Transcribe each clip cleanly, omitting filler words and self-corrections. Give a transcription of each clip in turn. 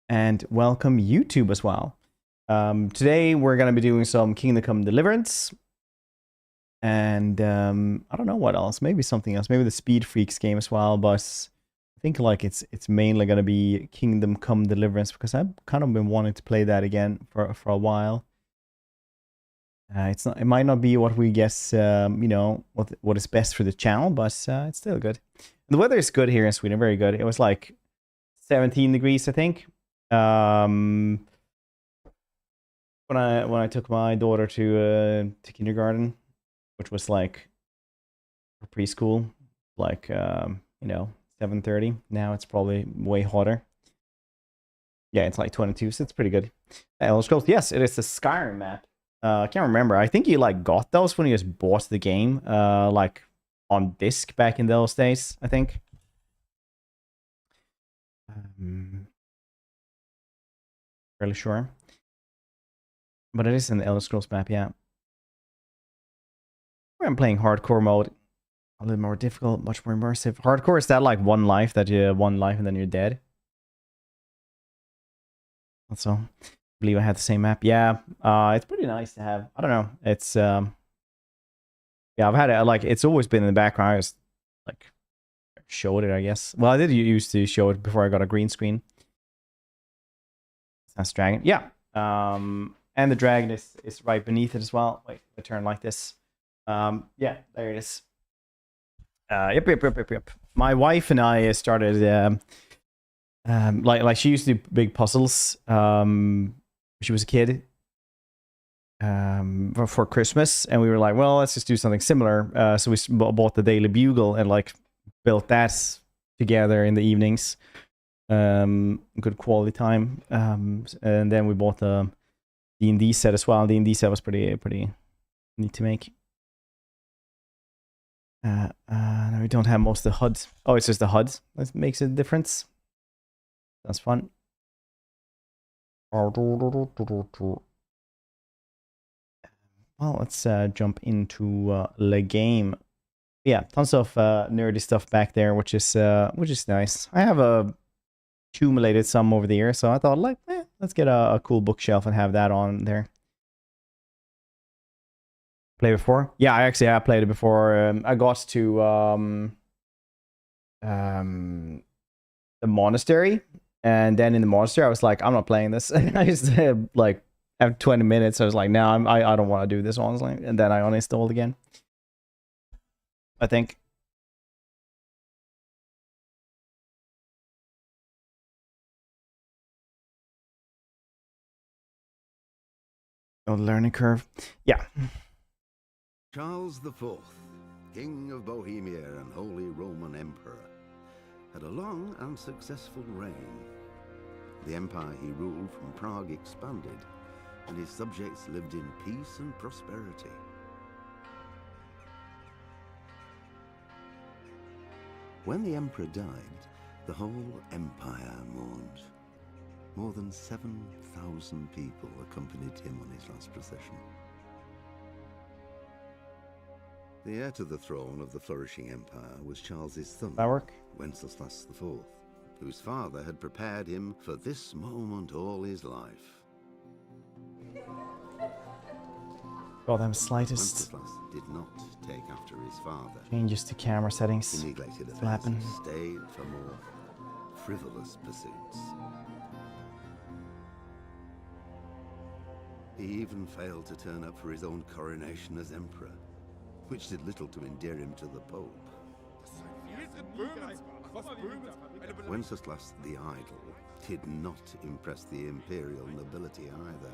and welcome YouTube as well. Today we're going to be doing some Kingdom Come Deliverance, and I don't know what else, maybe something else, maybe the Speed Freaks game as well, but I think like it's mainly going to be Kingdom Come Deliverance because I've kind of been wanting to play that again for a while. It might not be what we guess, you know, what is best for the channel, but it's still good. The weather is good here in Sweden, very good. It was like 17 degrees, I think. When I took my daughter to kindergarten, which was like preschool, like you know, 7:30. Now it's probably way hotter. Yeah, it's like 22, so it's pretty good. Elder Scrolls, yes, it is the Skyrim map. I can't remember. I think you like got those when you just bought the game, like on disc back in those days, I think. Fairly sure. But it is an Elder Scrolls map, yeah. I'm playing hardcore mode. A little more difficult, much more immersive. Hardcore, is that like one life that you have one life and then you're dead? Also, I believe I had the same map. Yeah, it's pretty nice to have. I don't know. It's yeah, I've had it like it's always been in the background. I just like showed it, I guess. Well, I did used to show it before I got a green screen. That's dragon. Yeah. And the dragon is right beneath it as well. Wait, I turn like this. Yeah, there it is. Yep. My wife and I started like she used to do big puzzles when she was a kid for Christmas, and we were like, well, let's just do something similar. So we bought the Daily Bugle and like built that together in the evenings. Good quality time. And then we bought the D&D set as well. The D&D set was pretty neat to make. No, we don't have most of the HUDs. Oh, it's just the HUDs that makes a difference. That's fun. Well, let's jump into the game. Yeah, tons of nerdy stuff back there, which is nice. I have accumulated some over the years, so I thought, like, let's get a cool bookshelf and have that on there. Play before? Yeah, I played it before. I got to the monastery, and then in the monastery, I was like, I'm not playing this. I just like after 20 minutes, I was like, no, I don't want to do this honestly, and then I uninstalled again. I think. Oh, the learning curve. Yeah. Charles IV, King of Bohemia and Holy Roman Emperor, had a long and successful reign. The empire he ruled from Prague expanded, and his subjects lived in peace and prosperity. When the emperor died, the whole empire mourned. More than 7,000 people accompanied him on his last procession. The heir to the throne of the flourishing empire was Charles's son, Wenceslas IV, whose father had prepared him for this moment all his life. Got them slightest. Wenceslas did not take after his father. Changes to camera settings. He neglected affairs and stayed for more frivolous pursuits. He even failed to turn up for his own coronation as emperor, which did little to endear him to the Pope. Wenceslas the Idle did not impress the imperial nobility either.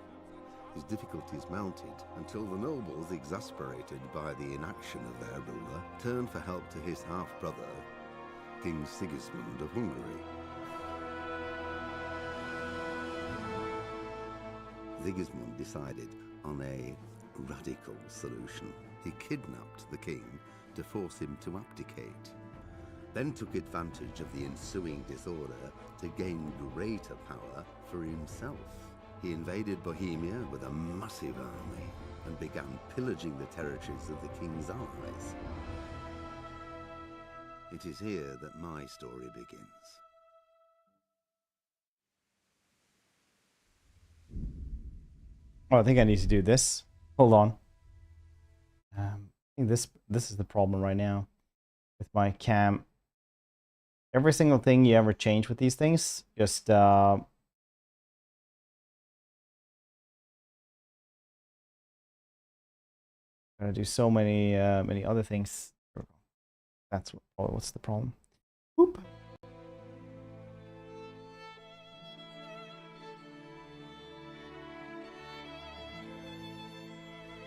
His difficulties mounted until the nobles, exasperated by the inaction of their ruler, turned for help to his half-brother, King Sigismund of Hungary. Sigismund decided on a radical solution. He kidnapped the king to force him to abdicate, then took advantage of the ensuing disorder to gain greater power for himself. He invaded Bohemia with a massive army and began pillaging the territories of the king's allies. It is here that my story begins. Oh, I think I need to do this. Hold on. I think this is the problem right now with my cam. Every single thing you ever change with these things, just gotta do so many many other things. That's what's the problem. Whoop.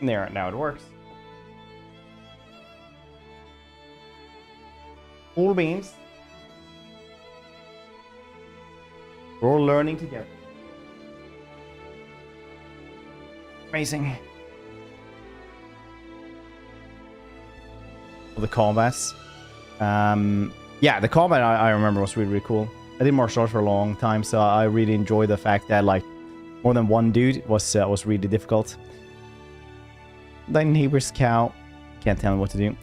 There, now it works. Cool beans. We're all learning together. Amazing. The combats. Yeah, the combat I remember was really, really cool. I did martial arts for a long time, so I really enjoy the fact that like more than one dude was really difficult. The neighbor's cow can't tell me what to do.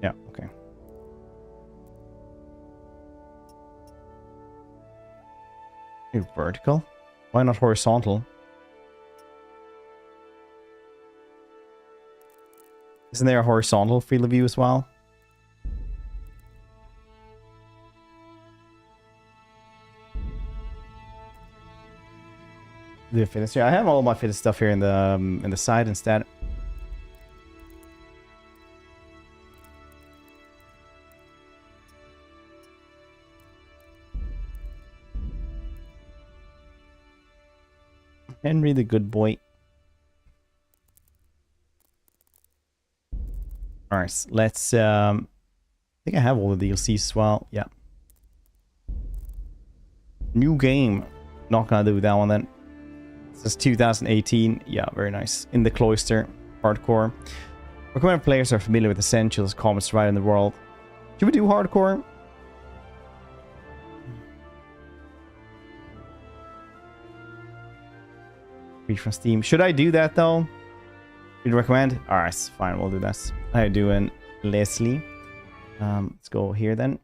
Yeah, okay. Vertical? Why not horizontal? Isn't there a horizontal field of view as well? The fitness here. I have all my fitness stuff here in the side instead. Henry the good boy. Alright, let's I think I have all the DLCs as well. Yeah. New game. Not gonna do that one then. This is 2018. Yeah, very nice. In the cloister. Hardcore. Recommend players are familiar with essentials, comments right in the world. Should we do hardcore? Free from Steam. Should I do that though? You'd recommend? Alright, fine, we'll do that. How you doing, Leslie? Let's go here then.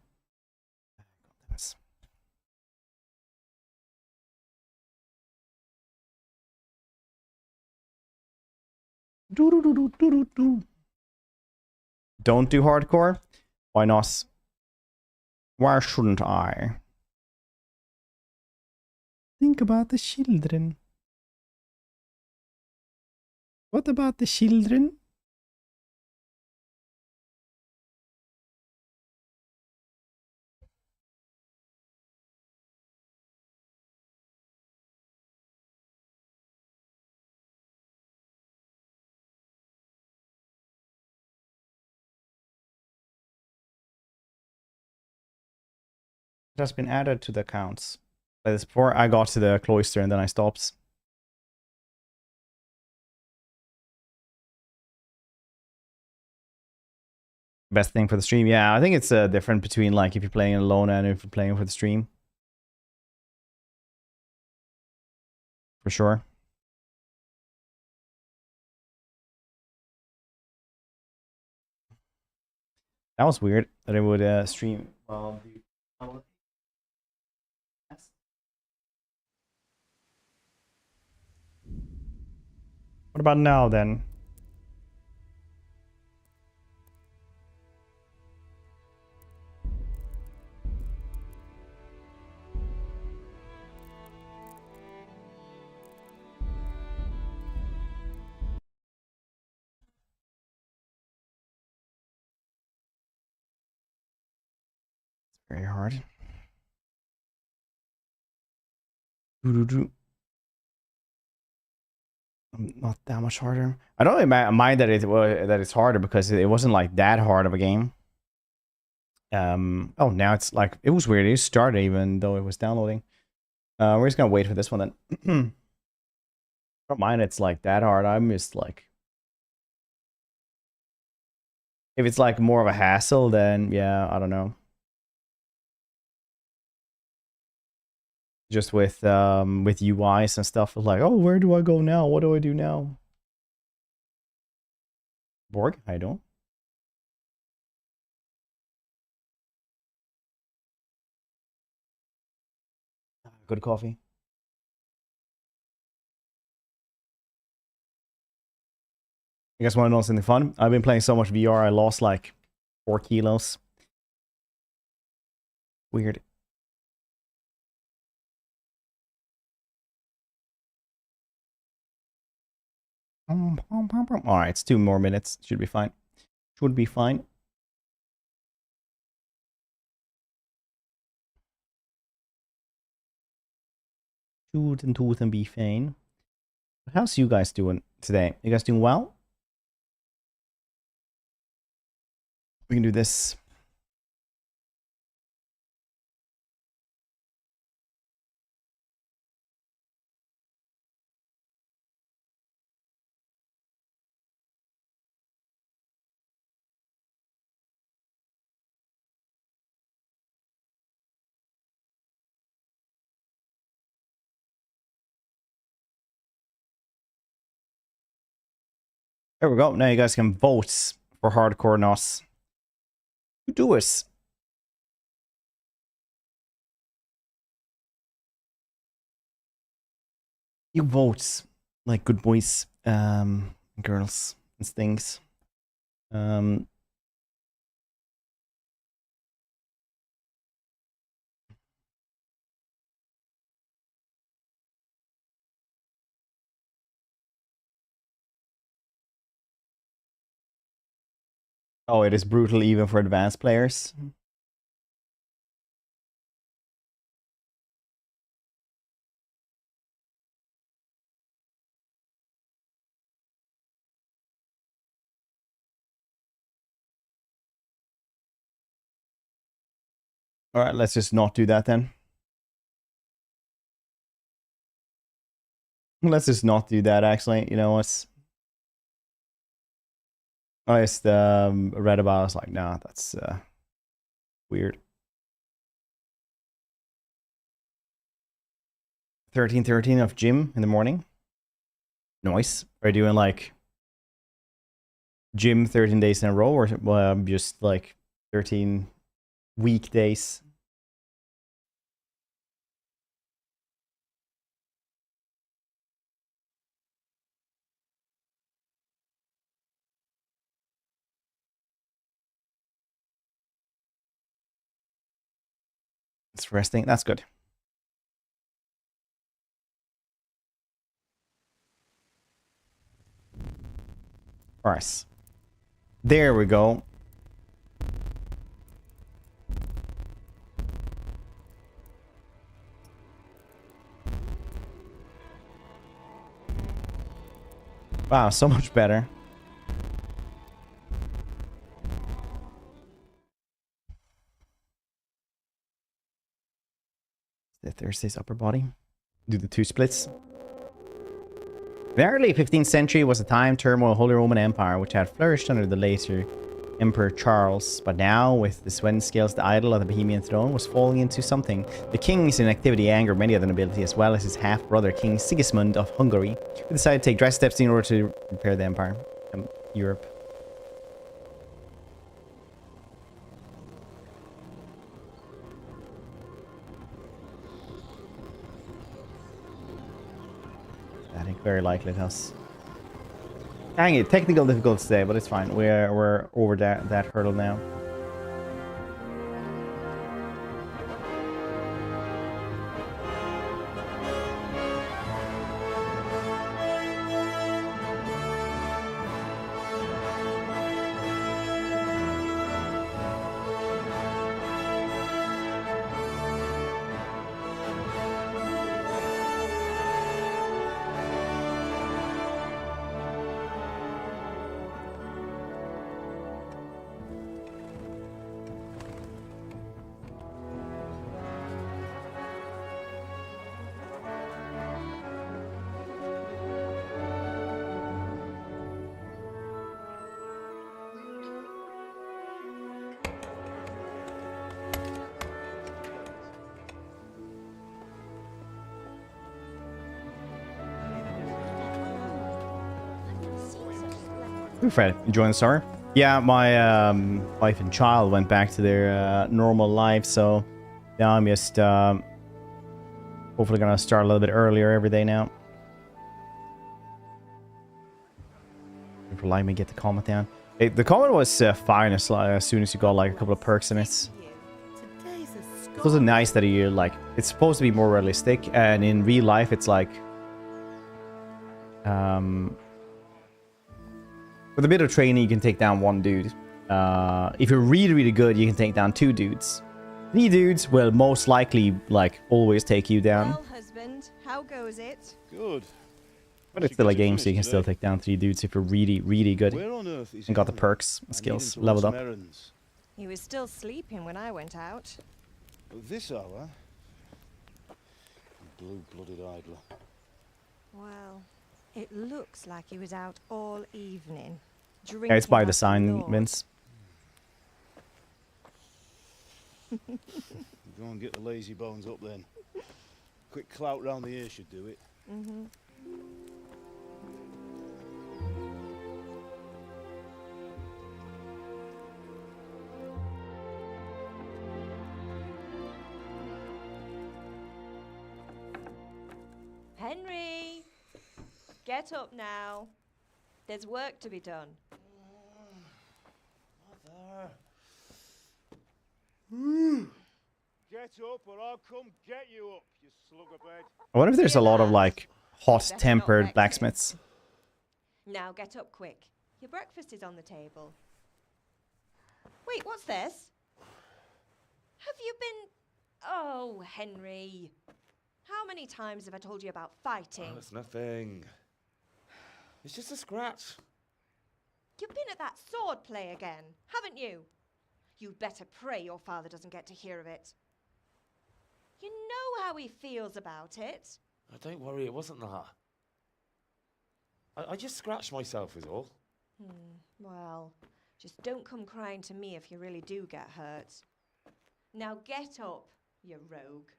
Don't do hardcore? Why not? Why shouldn't I? Think about the children. What about the children? It has been added to the accounts. Like this before I got to the cloister and then I stopped. Best thing for the stream? Yeah, I think it's different between like if you're playing alone and if you're playing for the stream. For sure. That was weird that it would stream while What about now then? It's very hard. Not that much harder. I don't really mind that it's harder because it wasn't like that hard of a game. Oh, now it's like it was weird. It started even though it was downloading. We're just gonna wait for this one then. I don't mind it's like that hard. I'm just like, if it's like more of a hassle, then yeah, I don't know. Just with UIs and stuff, like, oh, where do I go now? What do I do now? Borg, how you doing? good coffee. You guys want to know something fun? I've been playing so much VR, I lost like 4 kilos. Weird. Alright, it's 2 more minutes. Should be fine. Should be fine. Shoot and tooth and be fine. How's you guys doing today? You guys doing well? We can do this. There we go. Now you guys can vote for hardcore NOS. You do it. You vote like good boys, girls and things. Oh, it is brutal even for advanced players. All right, let's just not do that then. Let's just not do that, actually. You know what? I just read about it. I was like, nah, that's weird. 13:13 of gym in the morning. Nice. Are you doing like gym 13 days in a row, or just like 13 weekdays? It's resting. That's good. All right. There we go. Wow, so much better. The Thursday's upper body. Do the 2 splits. The early 15th century was a time turmoil Holy Roman Empire, which had flourished under the later Emperor Charles, but now, with the Wenceslas, the idol of the Bohemian throne, was falling into something. The king's inactivity angered many of the nobility, as well as his half-brother, King Sigismund of Hungary, who decided to take drastic steps in order to repair the empire. Europe. I think very likely it has. Dang it, technical difficulties today, but it's fine. We're over that hurdle now. Fred, enjoying the summer? Yeah, my wife and child went back to their normal life, so now I'm just Hopefully gonna start a little bit earlier every day now. Remind me, get the comment down. Hey, the comment was fine as soon as you got like a couple of perks in it. It's also nice that you like. It's supposed to be more realistic, and in real life, it's like, with a bit of training, you can take down one dude. If you're really, really good, you can take down 2 dudes. 3 dudes will most likely like always take you down. Well, husband, how goes it? Good. But it's still a game, so you can still take down 3 dudes if you're really, really good. Where on earth is And got the Henry? perks, I need skills, him to run leveled some up. errands. He was still sleeping when I went out. At this hour? Blue-blooded idler. Well, it looks like he was out all evening. Yeah, it's by drinking the like a sign, lord. Vince. Go and get the lazy bones up then. Quick clout round the ear should do it. Mm-hmm. Henry! Get up now. There's work to be done. Get up or I'll come get you up, you slug of bed. I wonder if there's a Hear lot of that? like Better not hot-tempered vex him. blacksmiths. Now get up quick. Your breakfast is on the table. Wait, what's this? Have you been... Oh, Henry. How many times have I told you about fighting? Oh, it's nothing. It's just a scratch. You've been at that sword play again, haven't you? You'd better pray your father doesn't get to hear of it. You know how he feels about it. Oh, don't worry, it wasn't that. I just scratched myself is all. Well, just don't come crying to me if you really do get hurt. Now get up, you rogue.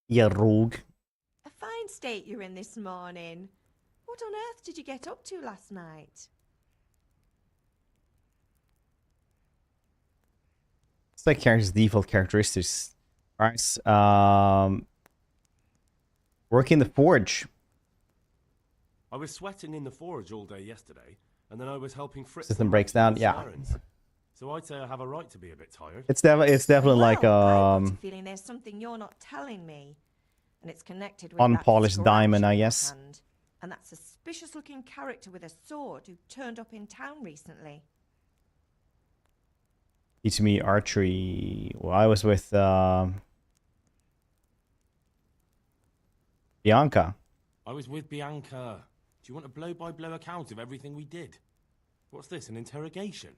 Yeah, rogue. A fine state you're in this morning. What on earth did you get up to last night? It's like character's default characteristics. Alright. Working the forge. I was sweating in the forge all day yesterday, and then I was helping Fritz. System and breaks Matthew down, with yeah. some errands. So I'd say I have a right to be a bit tired. It's definitely like Well, I've got a feeling there's something you're not telling me, and it's connected with unpolished that diamond, scratch I in your guess. hand, and that suspicious-looking character with a sword who turned up in town recently. Teach me archery. Well, I was with Bianca. I was with Bianca. Do you want a blow-by-blow account of everything we did? What's this, an interrogation?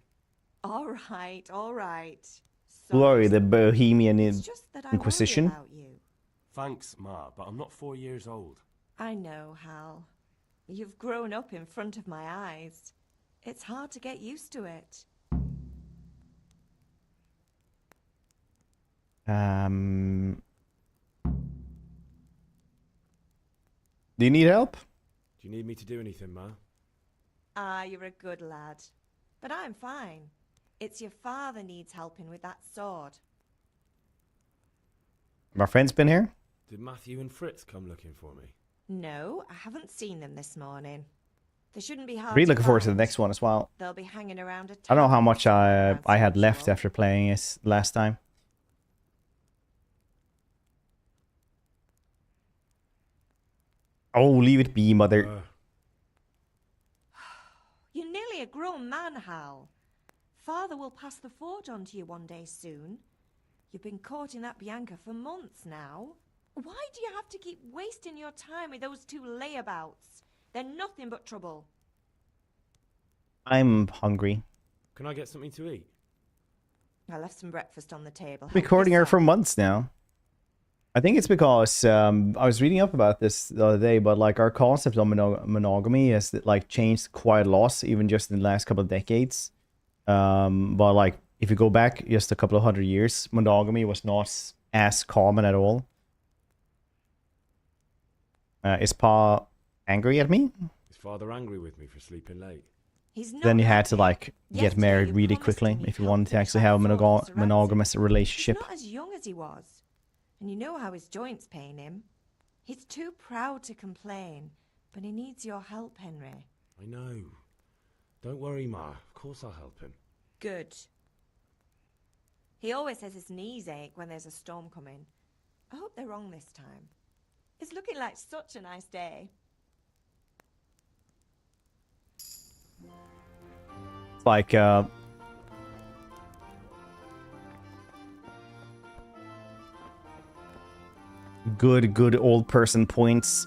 All right, all right. Glory, the Sorry, Bohemian it's just that I worry Inquisition. about you. Thanks, Ma, but I'm not 4 years old. I know, Hal. You've grown up in front of my eyes. It's hard to get used to it. Do you need help? Do you need me to do anything, Ma? Ah, you're a good lad. But I'm fine. It's your father needs helping with that sword. My friend's been here. Did Matthew and Fritz come looking for me? No, I haven't seen them this morning. They shouldn't be hard Really to looking forward to the find. next one as well. They'll be hanging around a I don't know how town much somewhere I had left central. after playing this last time. Oh, leave it be, mother. You're nearly a grown man, Hal. Father will pass the forge on to you one day soon. You've been courting that Bianca for months now. Why do you have to keep wasting your time with those two layabouts? They're nothing but trouble. I'm hungry. Can I get something to eat? I left some breakfast on the table. Been courting her for months now. I think it's because I was reading up about this the other day, but like our concept of monogamy has like changed quite a lot, even just in the last couple of decades. But like if you go back just a couple of 100 years, monogamy was not as common at all. Is Pa angry at me? Is father angry with me for sleeping late? He's not Then you had to happy. like get Yesterday married you really promised quickly him you'd if you help wanted to finish actually that have a sword for Sir monogamous Radzig. relationship. He's not as young as he was. And you know how his joints pain him. He's too proud to complain, but he needs your help, Henry. I know. Don't worry, Ma. Of course I'll help him. Good. He always says his knees ache when there's a storm coming. I hope they're wrong this time. It's looking like such a nice day. It's like good old person points.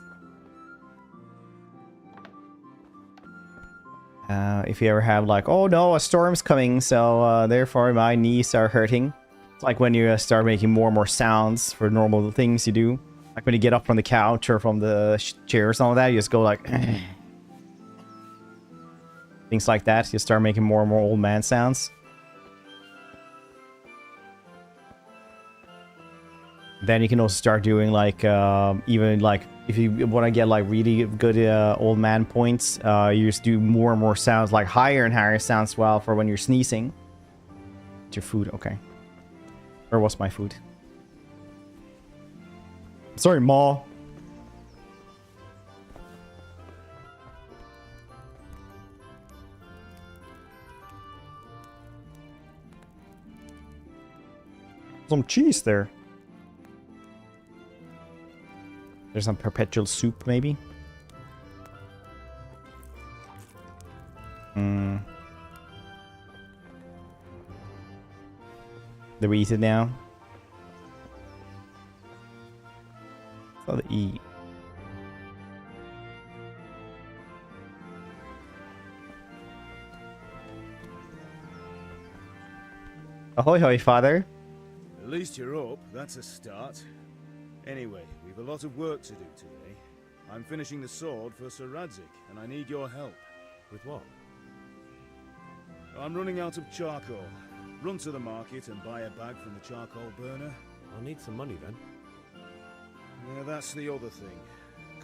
If you ever have like, oh no, a storm's coming, so therefore my knees are hurting. It's like when you start making more and more sounds for normal things you do. Like when you get up from the couch or from the chair or something like that, you just go like... things like that. You start making more and more old man sounds. Then you can also start doing like, even like, if you want to get like really good old man points, you just do more and more sounds, like higher and higher sounds, well, for when you're sneezing. It's your food, okay. Where was my food? Sorry, Ma. Some cheese there. There's some perpetual soup, maybe? Do we eat it now? So the eat. Ahoy hoy, father. At least you're up, that's a start. Anyway, we've a lot of work to do today. I'm finishing the sword for Sir Radzig, and I need your help. With what? I'm running out of charcoal. Run to the market and buy a bag from the charcoal burner. I'll need some money then. Yeah, that's the other thing.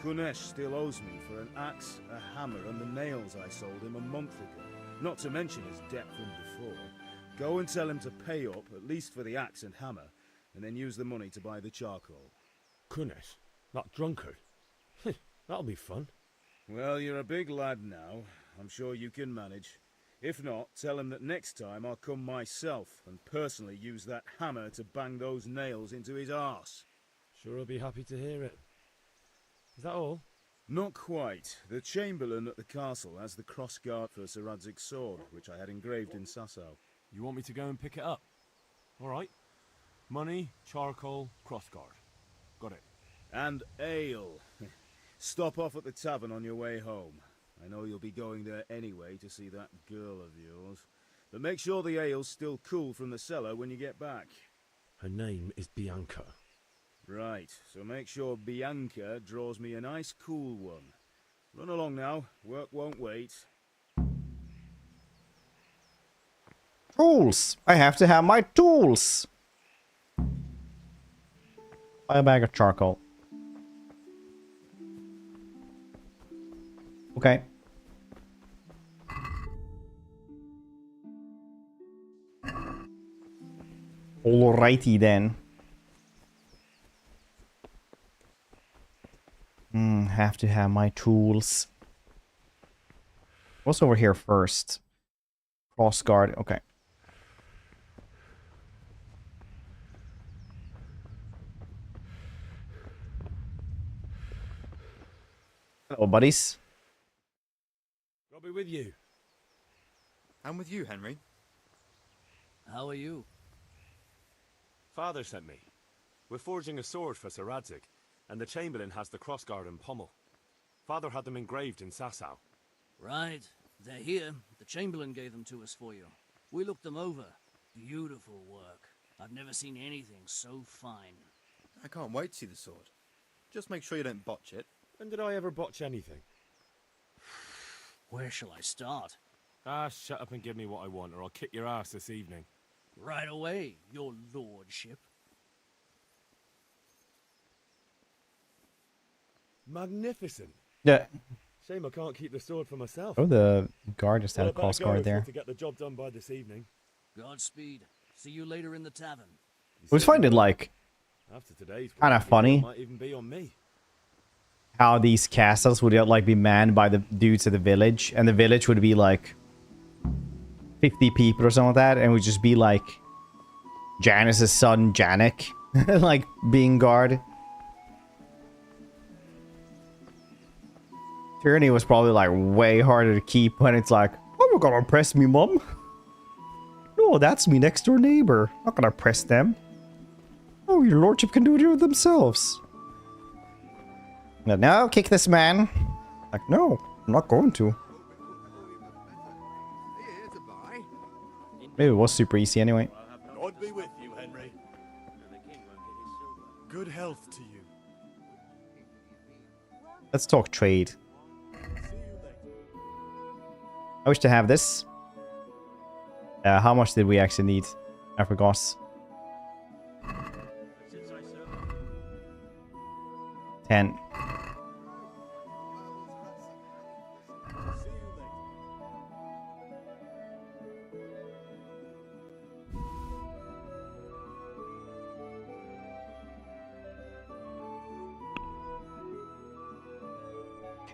Kunesh still owes me for an axe, a hammer, and the nails I sold him a month ago. Not to mention his debt from before. Go and tell him to pay up, at least for the axe and hammer, and then use the money to buy the charcoal. Kunesh? That drunkard? That'll be fun. Well, you're a big lad now. I'm sure you can manage. If not, tell him that next time I'll come myself and personally use that hammer to bang those nails into his arse. Sure, I'll be happy to hear it. Is that all? Not quite. The Chamberlain at the castle has the crossguard for Sir Radzig's sword, which I had engraved in Sasau. You want me to go and pick it up? All right. Money, charcoal, crossguard. Got it. And ale. Stop off at the tavern on your way home. I know you'll be going there anyway to see that girl of yours. But make sure the ale's still cool from the cellar when you get back. Her name is Bianca. Right, so make sure Bianca draws me a nice cool one. Run along now, work won't wait. Tools! I have to have my tools! Buy a bag of charcoal. Okay. Alrighty then. Have to have my tools. What's over here first? Cross guard. Okay. Hello, buddies. I'll be with you. I'm with you, Henry. How are you? Father sent me. We're forging a sword for Sir Radzig, and the Chamberlain has the crossguard and pommel. Father had them engraved in Sasau. Right. They're here. The Chamberlain gave them to us for you. We looked them over. Beautiful work. I've never seen anything so fine. I can't wait to see the sword. Just make sure you don't botch it. When did I ever botch anything? Where shall I start? Ah, shut up and give me what I want, or I'll kick your ass this evening. Right away, your lordship. Magnificent. Yeah. Shame I can't keep the sword for myself. Oh, the guard just had Well, a I better cross go guard if we're there. to get the job done by this evening. Godspeed. See you later in the tavern. I always find it like After today's kind of funny might even be on me. how these castles would like be manned by the dudes at the village, and the village would be like 50 people or something like that, and it would just be like Janice's son Janik like being guard. Tyranny was probably like way harder to keep when it's like, oh, we're gonna oppress me, mum. No, that's me next door neighbor. Not gonna oppress them. Oh, your lordship can do it themselves. No, kick this man. Like, no, I'm not going to. Maybe it was super easy anyway. God be with you, Henry. Good health to you. Let's talk trade. I wish to have this. How much did we actually need? I forgot. 10.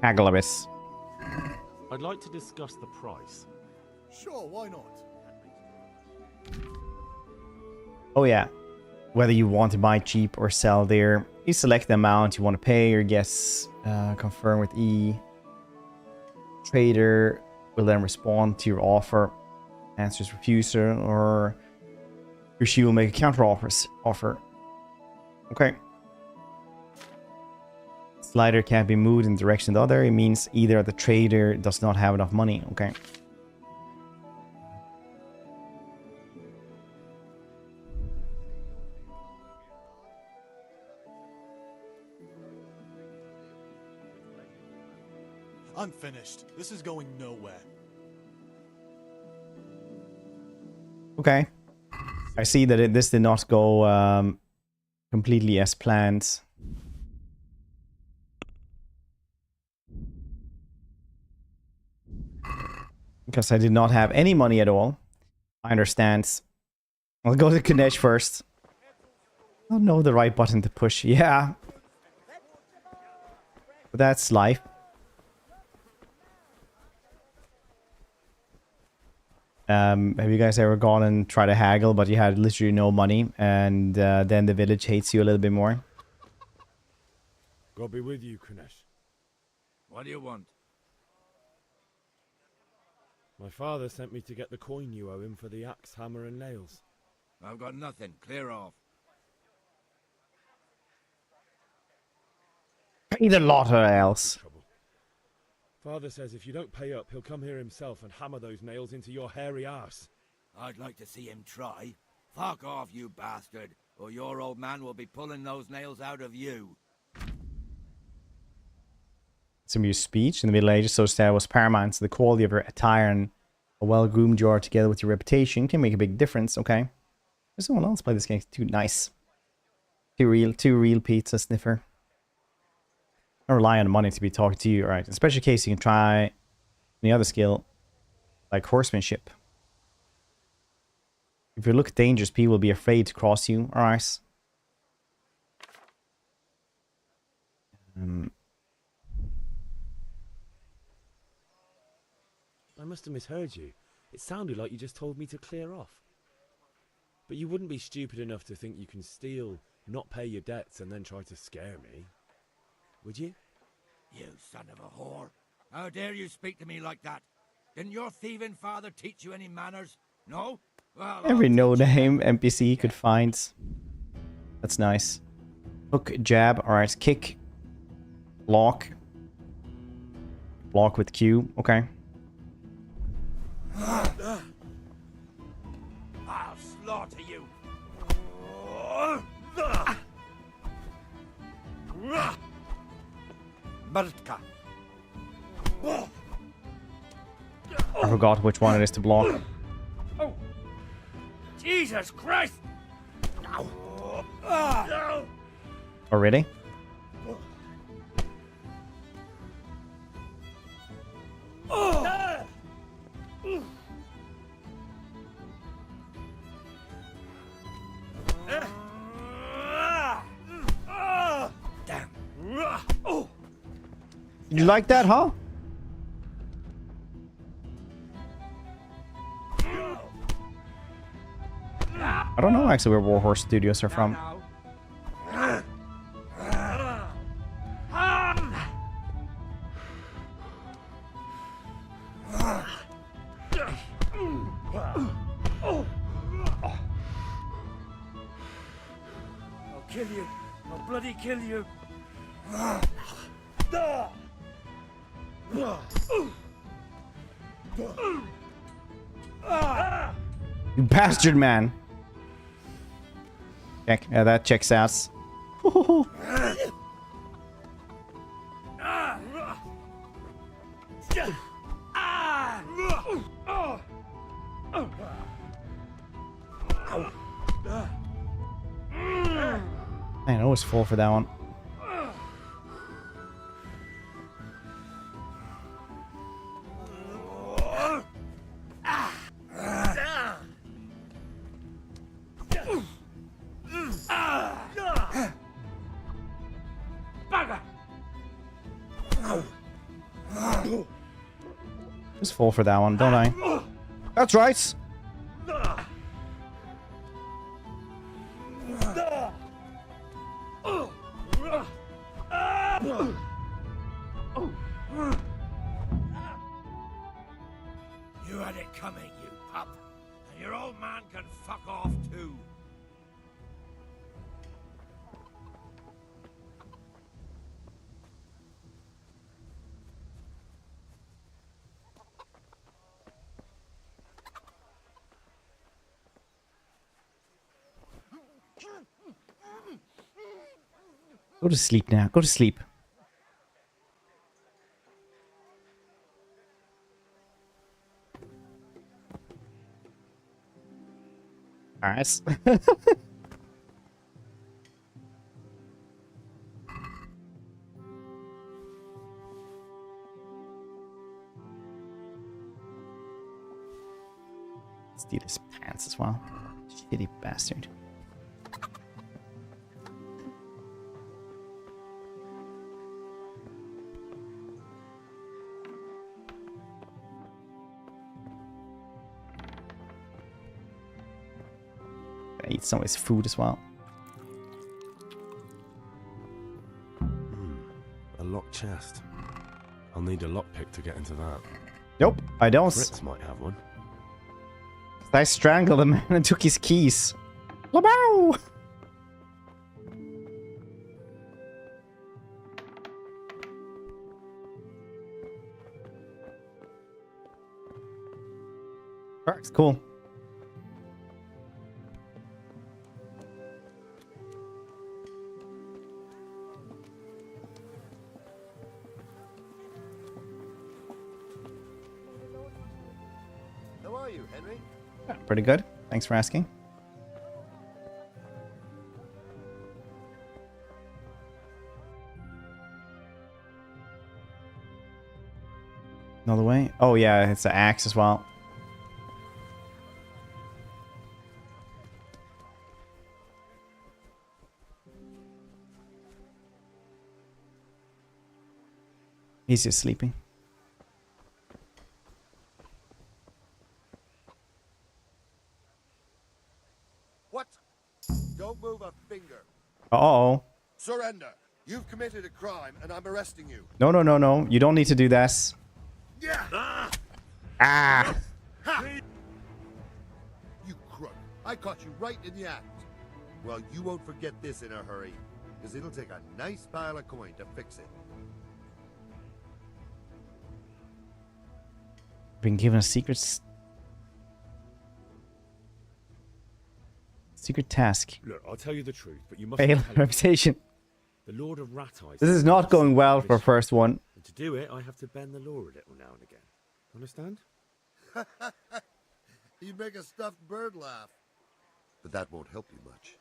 Haggle a bit. I'd like to discuss the price. Sure, why not? Oh yeah. Whether you want to buy cheap or sell there, you select the amount you want to pay or guess, confirm with E. Trader will then respond to your offer, answers refusal, or she will make a counter offer. Okay. Slider can't be moved in the direction of the other. It means either the trader does not have enough money. Okay. I'm finished. This is going nowhere. Okay. I see that this did not go completely as planned. Because I did not have any money at all. I understand. I'll go to Ganesh first. I don't know the right button to push. Yeah. But that's life. Have you guys ever gone and tried to haggle, but you had literally no money, and then the village hates you a little bit more? God be with you, Kunesh. What do you want? My father sent me to get the coin you owe him for the axe, hammer, and nails. I've got nothing. Clear off. Pay the lot or else. Father says if you don't pay up, he'll come here himself and hammer those nails into your hairy arse. I'd like to see him try. Fuck off, you bastard, or your old man will be pulling those nails out of you. Some of your speech in the Middle Ages, so style was paramount. So the quality of your attire and a well-groomed you are together with your reputation can make a big difference. Okay. There's someone else play this game too. Nice. Too real pizza sniffer. Don't rely on money to be talking to you, alright. In special case, you can try any other skill, like horsemanship. If you look dangerous, people will be afraid to cross you, alright. I must have misheard you. It sounded like you just told me to clear off. But you wouldn't be stupid enough to think you can steal, not pay your debts, and then try to scare me. Would you? You son of a whore. How dare you speak to me like that? Didn't your thieving father teach you any manners? No? Well, Every no-name NPC you could find. That's nice. Hook, jab, alright. Kick. Block. Block with Q, okay. I'll slaughter you. Bartka. I forgot which one it is to block. Oh, Jesus Christ! Oh, really? You like that, huh? I don't know actually where Warhorse Studios are from. I'll kill you. I'll bloody kill you. You bastard, man. Check. Yeah, that checks out. Man, I always fall for that one. Just fall for that one, don't I? That's right. You had it coming, you pup. And your old man can fuck off too. Go to sleep now. Go to sleep. Nice. Steal his pants as well. Shitty bastard. Gonna eat some of his food as well. A locked chest. I'll need a lockpick to get into that. Nope, I don't. Fritz might have one. I strangled the man and took his keys. Labow! Works, cool. How are you, Henry? Yeah, pretty good. Thanks for asking. Another way? Oh yeah, it's an axe as well. He's just sleeping. What? Don't move a finger. Uh-oh. Surrender. You've committed a crime and I'm arresting you. No, no, no, no. You don't need to do this. Yeah. Ah! You crook. I caught you right in the act. Well, you won't forget this in a hurry, because it'll take a nice pile of coin to fix it. Been given a secret task. Look, I'll tell you the truth, but you must Fail tell me. reputation. The Lord of Rat Eyes. This is not going well for first one. And to do it, I have to bend the law a little now and again. Understand? You make a stuffed bird laugh. But that won't help you much.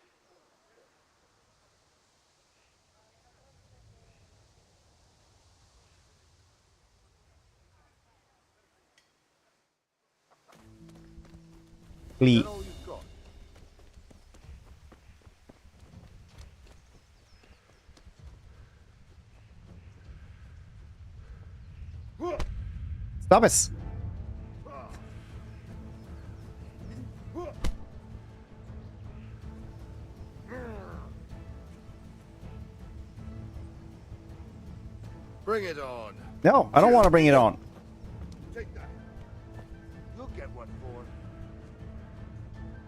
Glee. Is that all you've got? Stop it! Bring it on. No, I don't want to bring it on. Take that. You'll get what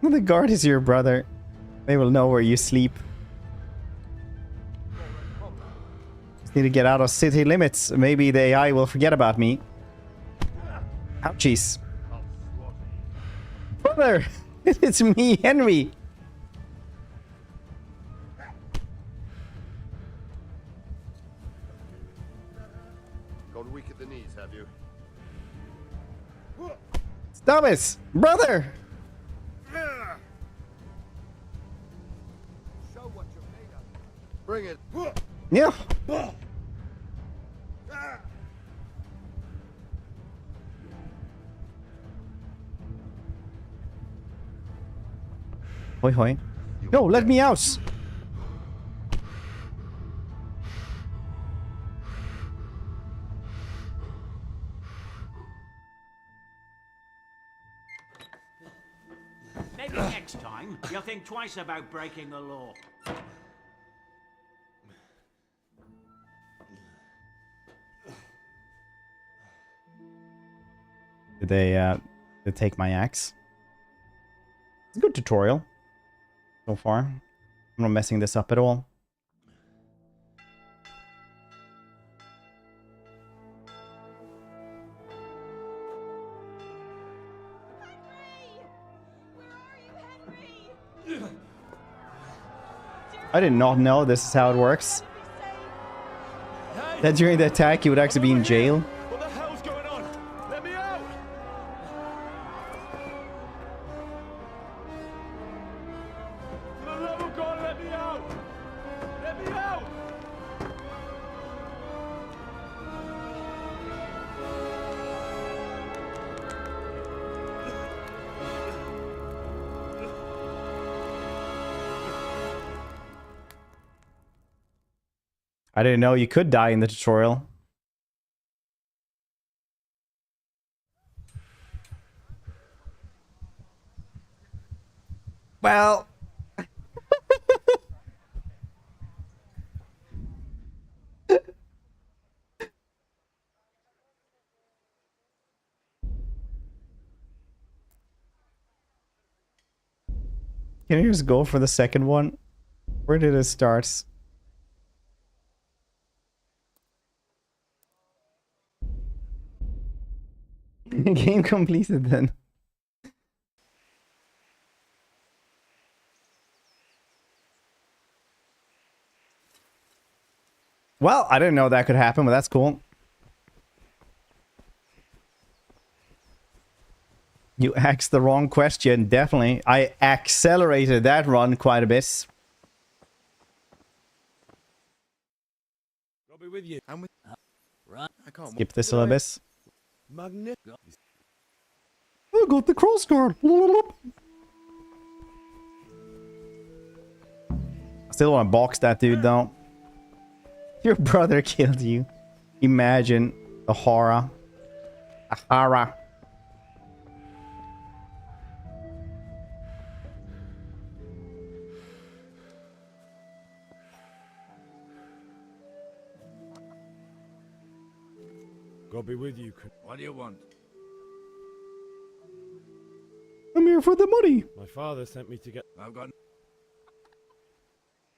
for. The guard is your brother. They will know where you sleep. Just need to get out of city limits. Maybe the AI will forget about me. Ouchies. Brother! It's me, Henry! Gone weak at the knees, have you? Stop it! Brother! Show what you're made of. Bring it. Yeah. Hoi hoi. No, let me out! Maybe next time you'll think twice about breaking the law. Did they take my axe? It's a good tutorial so far. I'm not messing this up at all. I did not know this is how it works. That during the attack you would actually be in jail. What the hell's going on? Let me out! For the love of God, let me out! Let me out! I didn't know you could die in the tutorial. Well... Can you just go for the second one? Where did it start? Game completed then. Well, I didn't know that could happen, but that's cool. You asked the wrong question, definitely. I accelerated that run quite a bit. I'll be with you. I'm with. Right. I can't. Skip this a little bit. Magnificent. I got the cross guard. I still want to box that dude though. Your brother killed you. Imagine the horror. The horror. God be with you. What do you want? I'm here for the money. My father sent me to get... I've got...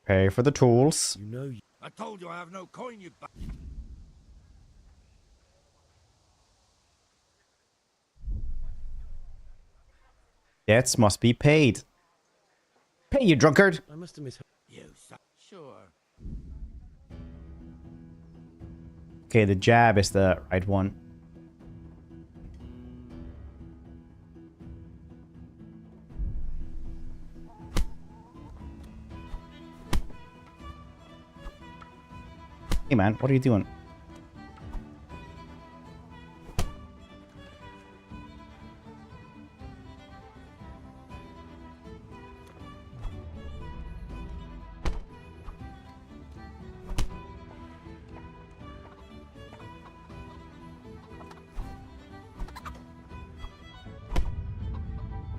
Pay for the tools. You know you... I told you I have no coin, you ba... Debts must be paid. Pay, you drunkard. I must have misheard. You son... Sure. Okay, the jab is the right one. Hey man, what are you doing?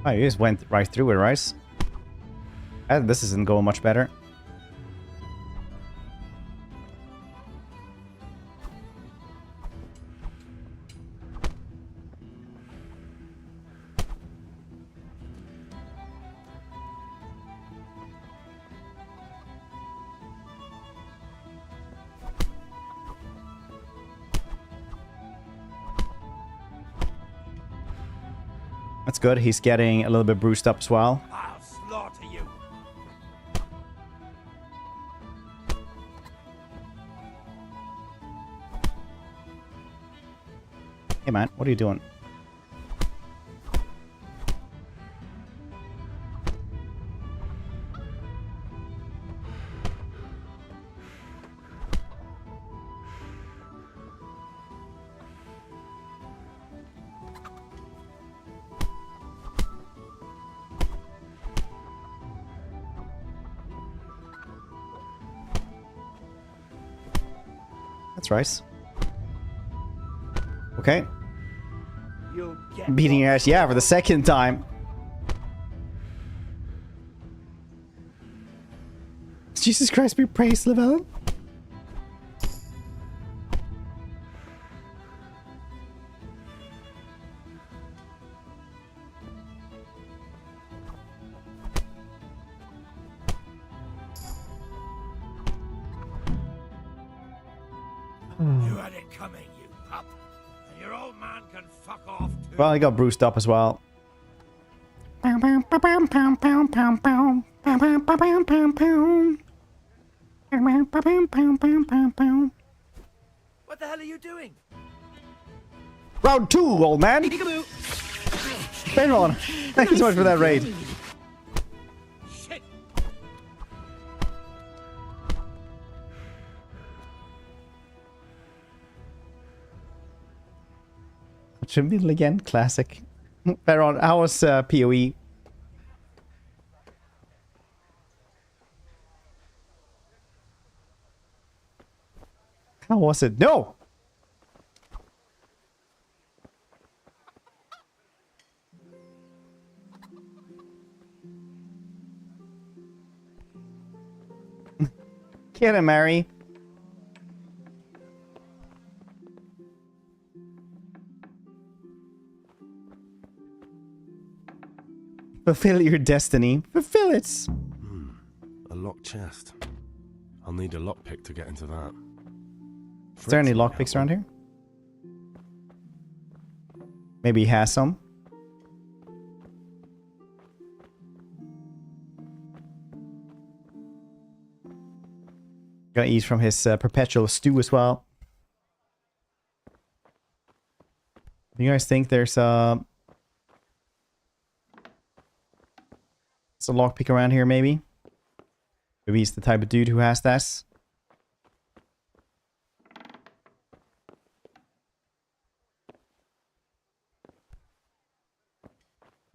Oh, you just went right through it, right? This isn't going much better. That's good. He's getting a little bit bruised up as well. I'll slaughter you. Hey man, what are you doing? That's right. Okay. Beating your ass, yeah, for the second time. Jesus Christ, be praised, Lavelle. You had it coming, you pup. And your old man can fuck off too. Well, he got bruised up as well. What the hell are you doing? Round 2, old man. Bang on. Thank you so much for that raid. Shit. Trivial again, classic. Baron, how was PoE? How was it? No! Get him, Mary. Fulfill your destiny. Fulfill it. A locked chest. I'll need a lockpick to get into that. Is there any lockpicks around here? Maybe he has some. Gonna eat from his perpetual stew as well. Do you guys think there's a lockpick around here, maybe? Maybe he's the type of dude who has that.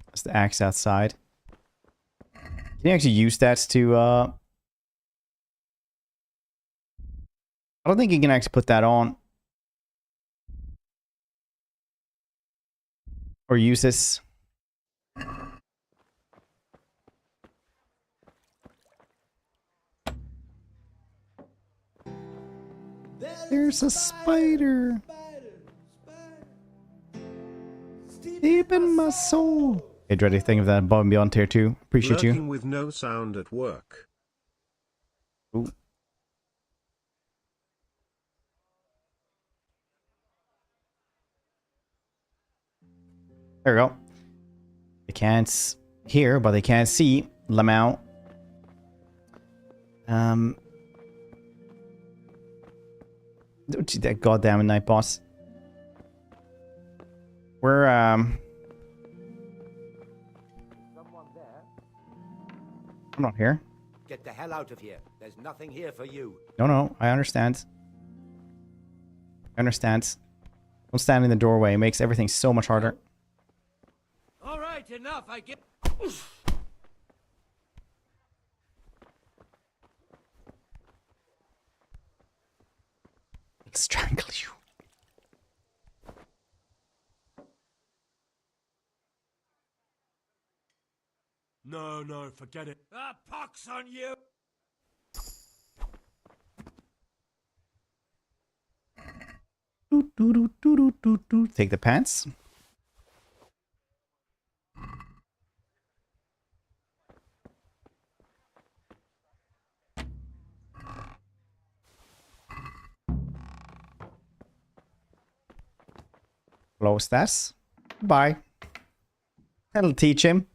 That's the axe outside. Can you actually use that to, I don't think you can actually put that on. Or use this. There's a spider. Deep in my soul. Hey, dreaded thing of that above and beyond tier 2. Appreciate Lurking you. with no sound at work. Ooh. There we go. They can't hear, but they can't see. Lamau. That goddamn night boss. We're I'm not here. Get the hell out of here. There's nothing here for you. No, I understand. I understand. Don't stand in the doorway. It makes everything so much harder. All right, enough. I get. Strangle you. no, forget it. Ah, pox on you! Take the pants. Close that. Bye. That'll teach him.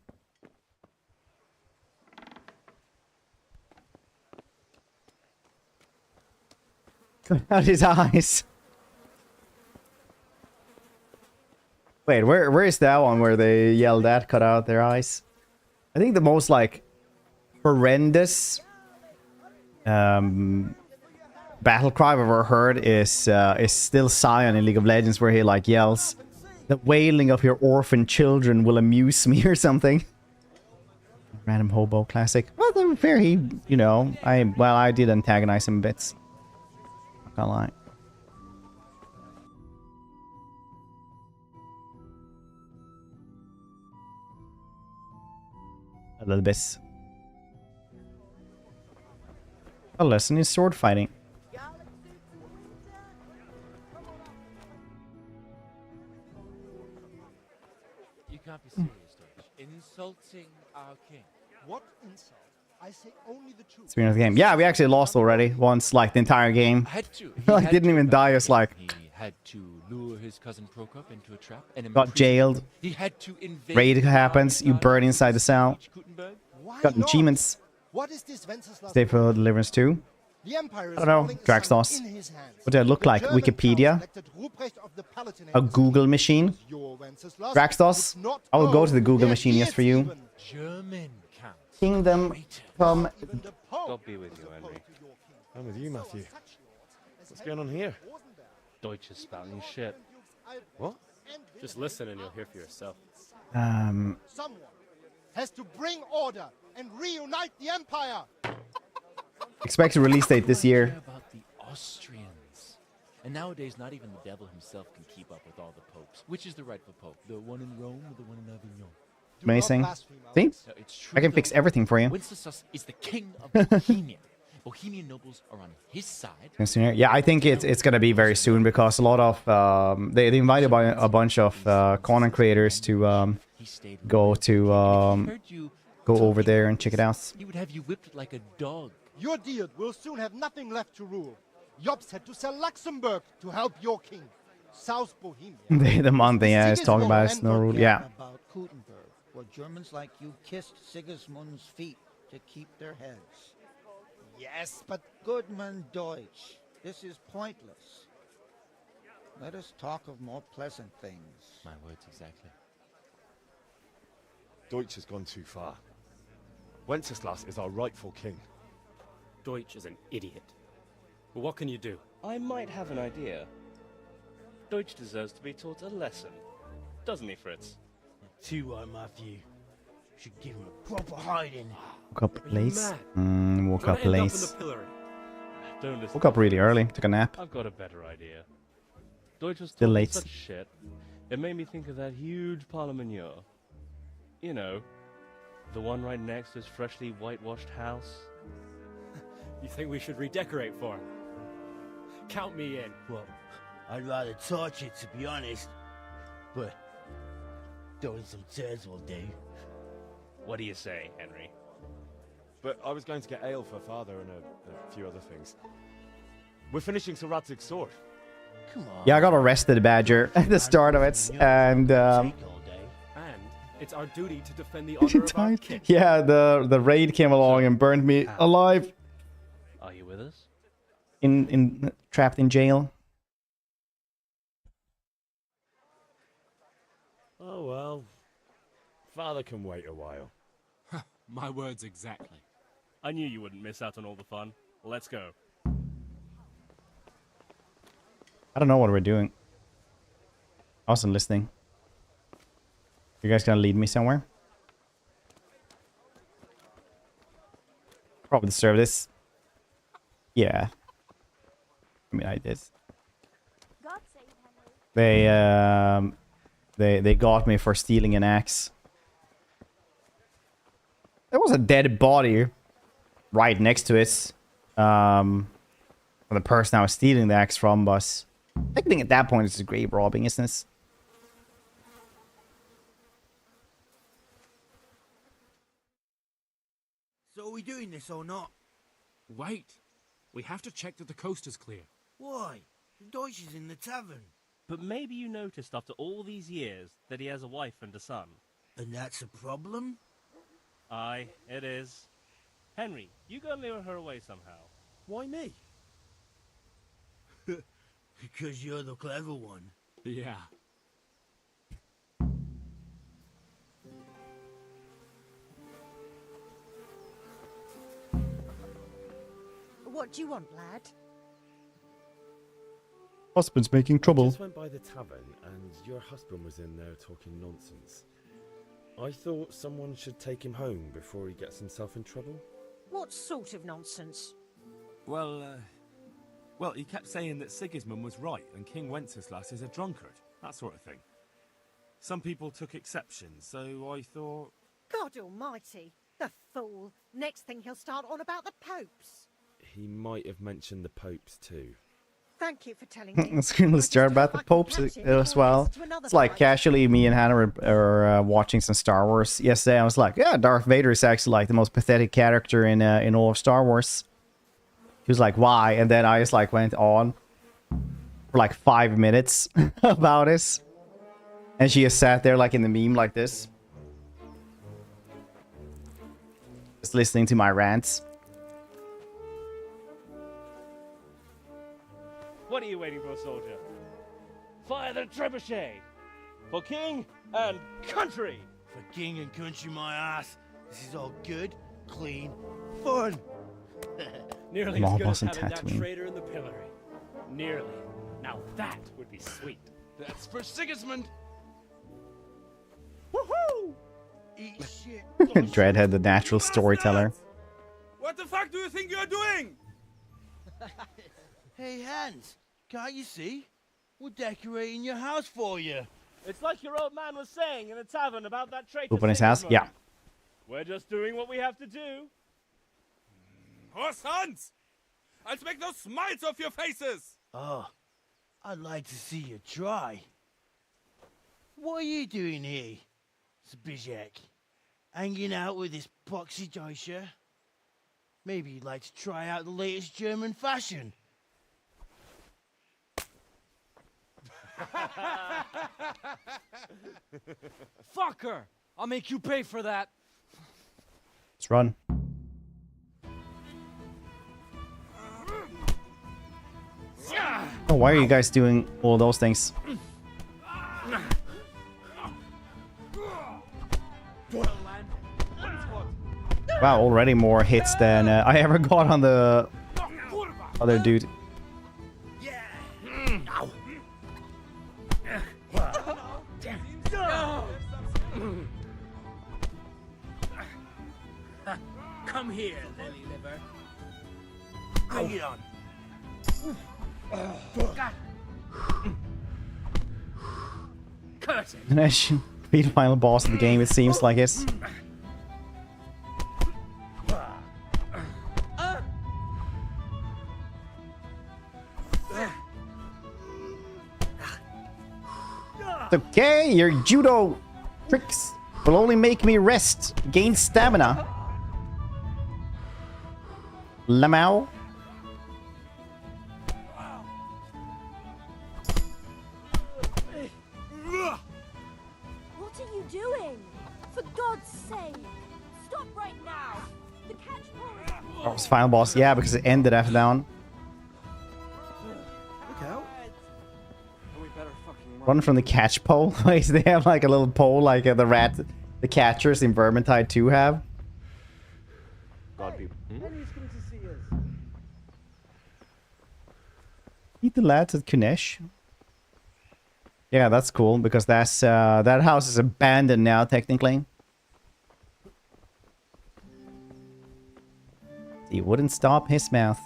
Cut out his eyes. Wait, where is that one where they yelled at, cut out their eyes? I think the most like horrendous battle cry I've ever heard is still Sion in League of Legends, where he like yells, "The wailing of your orphan children will amuse me," or something. Random hobo classic. Well, to be fair, he, you know, I did antagonize him bits. Not gonna lie. A little bit. A lesson in sword fighting. You can't be serious, Deutsch. Insulting our king. What insult? I say only the truth. Speaking of the game, yeah, we actually lost already once, like the entire game. Like didn't even die. It's like He had to lure his cousin Prokop into a trap and got jailed. He had to invade. Raid happens. You burn inside the cell. Got achievements. What is this Wenceslas? Stay for Deliverance 2. The Empire is I don't know. holding Dragstars. in his hands. What do I look like? German Wikipedia? count selected Ruprecht of the Palatinate A Google machine? your Wenceslas Dragstars? would not I will go to the own Google their machine just for you. Kirsieven. German count. Kingdom Come. God be with you, Henry. I'm with you, Matthew. What's going on here? Deutsch is spouting shit. What? Just listen and you'll hear for yourself. Someone has to bring order and reunite the Empire. Expected release date this year. About the Austrians. And nowadays, not even the devil himself can keep up with all the popes. Which is the rightful pope? The one in Rome or the one in Avignon? Amazing. See? No, it's true, I can fix though. everything for you. Wenceslas is the king of Bohemia. Bohemian nobles are on his side. Yeah, I think it's gonna be very soon because a lot of they invited a bunch of content creators to go over there and check it out. He would have you whipped like a dog. Your deal will soon have nothing left to rule. Jobs had to sell Luxembourg to help your king. South Bohemia. the month they is talking about is no rule. Yeah. About Gutenberg, where Germans like you kissed Sigismund's feet to keep their heads. Yes, but Goodman Deutsch, this is pointless. Let us talk of more pleasant things. My words exactly. Deutsch has gone too far. Wenceslas is our rightful king. Deutsch is an idiot. But what can you do? I might have an idea. Deutsch deserves to be taught a lesson. Doesn't he, Fritz? Too right, Matthew. Should give him a proper hiding. Woke up late. Woke up late. Don't listen. Woke up really early. Took a nap. I've got a better idea. Deutsch was Still talking late. such shit. It made me think of that huge parliament. You know, the one right next to his freshly whitewashed house. You think we should redecorate for him? Count me in. Well, I'd rather torch it, to be honest. But throwing some tears will do. What do you say, Henry? But I was going to get ale for father and a few other things. We're finishing Sir Radzig's sword. Come on. Yeah, I got arrested, Badger, at the start of it, and And it's our duty to defend the honor of our king. yeah, the raid came along and burned me alive. Are you with us? Trapped in jail. Oh well. Father can wait a while. My words exactly. I knew you wouldn't miss out on all the fun. Let's go. I don't know what we're doing. I wasn't listening. You guys gonna lead me somewhere? Probably deserve this. Yeah. I mean, I did. They got me for stealing an axe. There was a dead body right next to it. The person I was stealing the axe from, but I think at that point it's a grave robbing, isn't it? So are we doing this or not? Wait. We have to check that the coast is clear. Why? The Deutsch is in the tavern. But maybe you noticed after all these years that he has a wife and a son. And that's a problem? Aye, it is. Henry, you go and lure her away somehow. Why me? Because you're the clever one. Yeah. What do you want, lad? Husband's making trouble. I just went by the tavern and your husband was in there talking nonsense. I thought someone should take him home before he gets himself in trouble. What sort of nonsense? Well, he kept saying that Sigismund was right and King Wenceslas is a drunkard, that sort of thing. Some people took exception, so I thought... God almighty, the fool. Next thing he'll start on about the popes. He might have mentioned the popes too. Thank you for telling me. Let's start about the popes as well. It's like casually me and Hannah are watching some Star Wars yesterday. I was like, yeah, Darth Vader is actually like the most pathetic character in all of Star Wars. He was like, why? And then I just like went on for like 5 minutes about this. And she just sat there like in the meme like this. Just listening to my rants. What are you waiting for, soldier? Fire the trebuchet! For king and country! For king and country, my ass. This is all good, clean, fun. Nearly as good as having that traitor in the pillory. Nearly. Now that would be sweet. That's for Sigismund. Woohoo! Eat shit. Dreadhead, the natural storyteller. What the fuck do you think you're doing? Hey, Hans, can't you see? We're decorating your house for you. It's like your old man was saying in the tavern about that traitor. Open his house? Yeah. We're just doing what we have to do. Oh, sons! I'll make those smiles off your faces! Oh, I'd like to see you try. What are you doing here, Zbigniew? Hanging out with this poxy Deutscher? Maybe you'd like to try out the latest German fashion. Fucker! I'll make you pay for that. Let's run. Oh, why are you guys doing all those things? Wow, already more hits than I ever got on the other dude. Come here, lily liver. Bring it on. Curtain. And I should be the final boss of the game, it seems like it. Okay, your judo tricks will only make me rest, gain stamina. Lamau. What are you doing? For God's sake, stop right now. The catch pole. Oh, it's final boss. Yeah, because it ended after down. Look out. Run from the catch pole. Wait, they have like a little pole like the catchers in Vermintide 2 have. God, people. Meet the lads at Kunesh. Yeah, that's cool because that's that house is abandoned now technically. He wouldn't stop his mouth.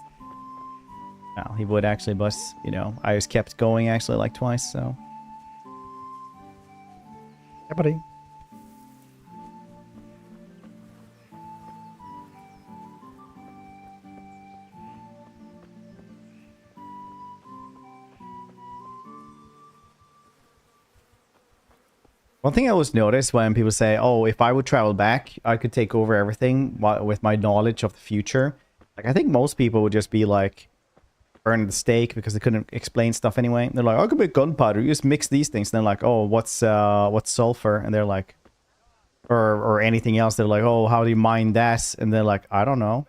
Well, he would actually, but you know, I just kept going actually like twice, so. Yeah, buddy. One thing I always notice when people say, oh, if I would travel back, I could take over everything with my knowledge of the future. Like, I think most people would just be like, burn the stake because they couldn't explain stuff anyway. They're like, I could make gunpowder. You just mix these things. And they're like, oh, what's sulfur? And they're like, or anything else. They're like, oh, how do you mine that? And they're like, I don't know.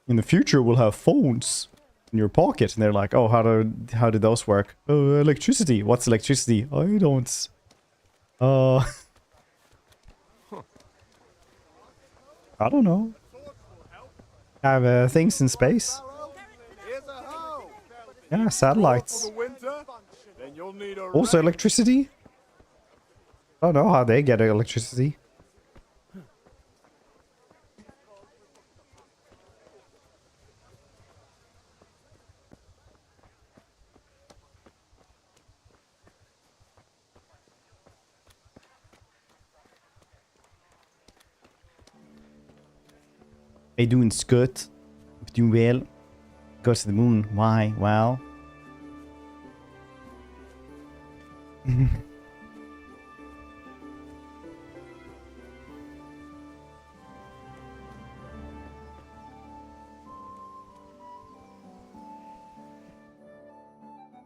In the future, we'll have phones in your pocket. And they're like, oh, how do those work? Electricity. What's electricity? I don't. I don't know. Have things in space. Yeah, satellites. Also electricity. I don't know how they get electricity. Hey, doing good. Doing well. Go to the moon. Why? Well.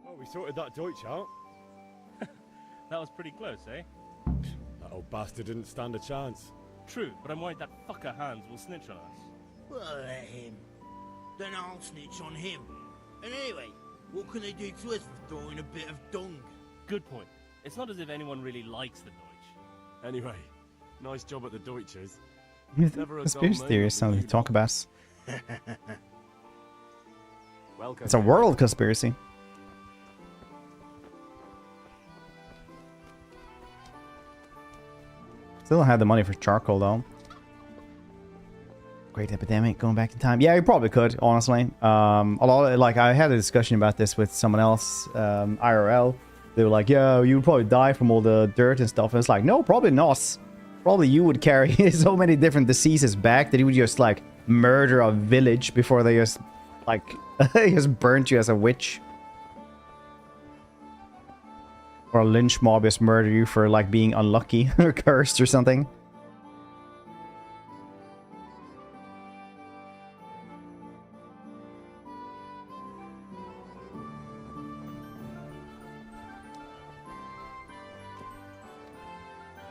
Oh, we sorted that Deutsch out. That was pretty close, eh? That old bastard didn't stand a chance. True, but I'm worried that fucker Hans will snitch on us. Well, let him. Then I'll snitch on him. And anyway, what can they do to us for throwing a bit of dung? Good point. It's not as if anyone really likes the Deutsch. Anyway, nice job at the Deutsches. Conspiracy theory is something to talk about. Welcome. It's a world conspiracy. Still don't have the money for charcoal though. Great epidemic going back in time. Yeah, you probably could, honestly. Like I had a discussion about this with someone else, IRL. They were like, yeah, you would probably die from all the dirt and stuff. And it's like, no, probably not. Probably you would carry so many different diseases back that you would just like murder a village before they just like just burnt you as a witch. Or a lynch mob just murder you for like being unlucky or cursed or something.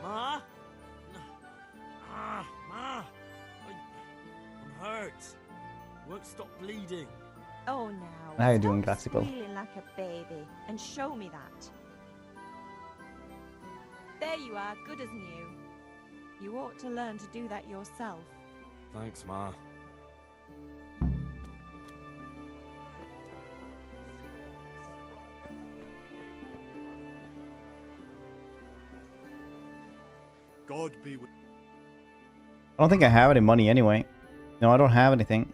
Ma? Ma! I'm hurt. Won't stop bleeding. Oh, now. How you doing, Stop Gatsicle? squealing like a baby and show me that. There you are, good as new. You ought to learn to do that yourself. Thanks, Ma. God be with. I don't think I have any money anyway. No, I don't have anything.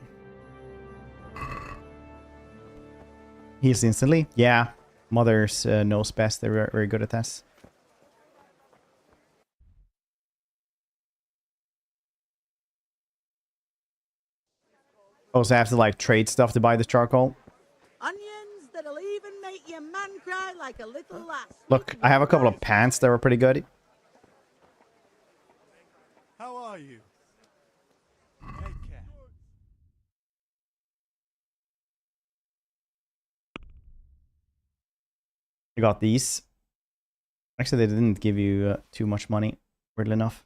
Heals instantly? Yeah. Mothers knows best. They're very good at this. Also have to like trade stuff to buy the charcoal. Onions that'll even make your man cry like a little lass. Look, I have a couple of pants that were pretty good. How are you? Take care. I got these. Actually, they didn't give you too much money, weirdly enough.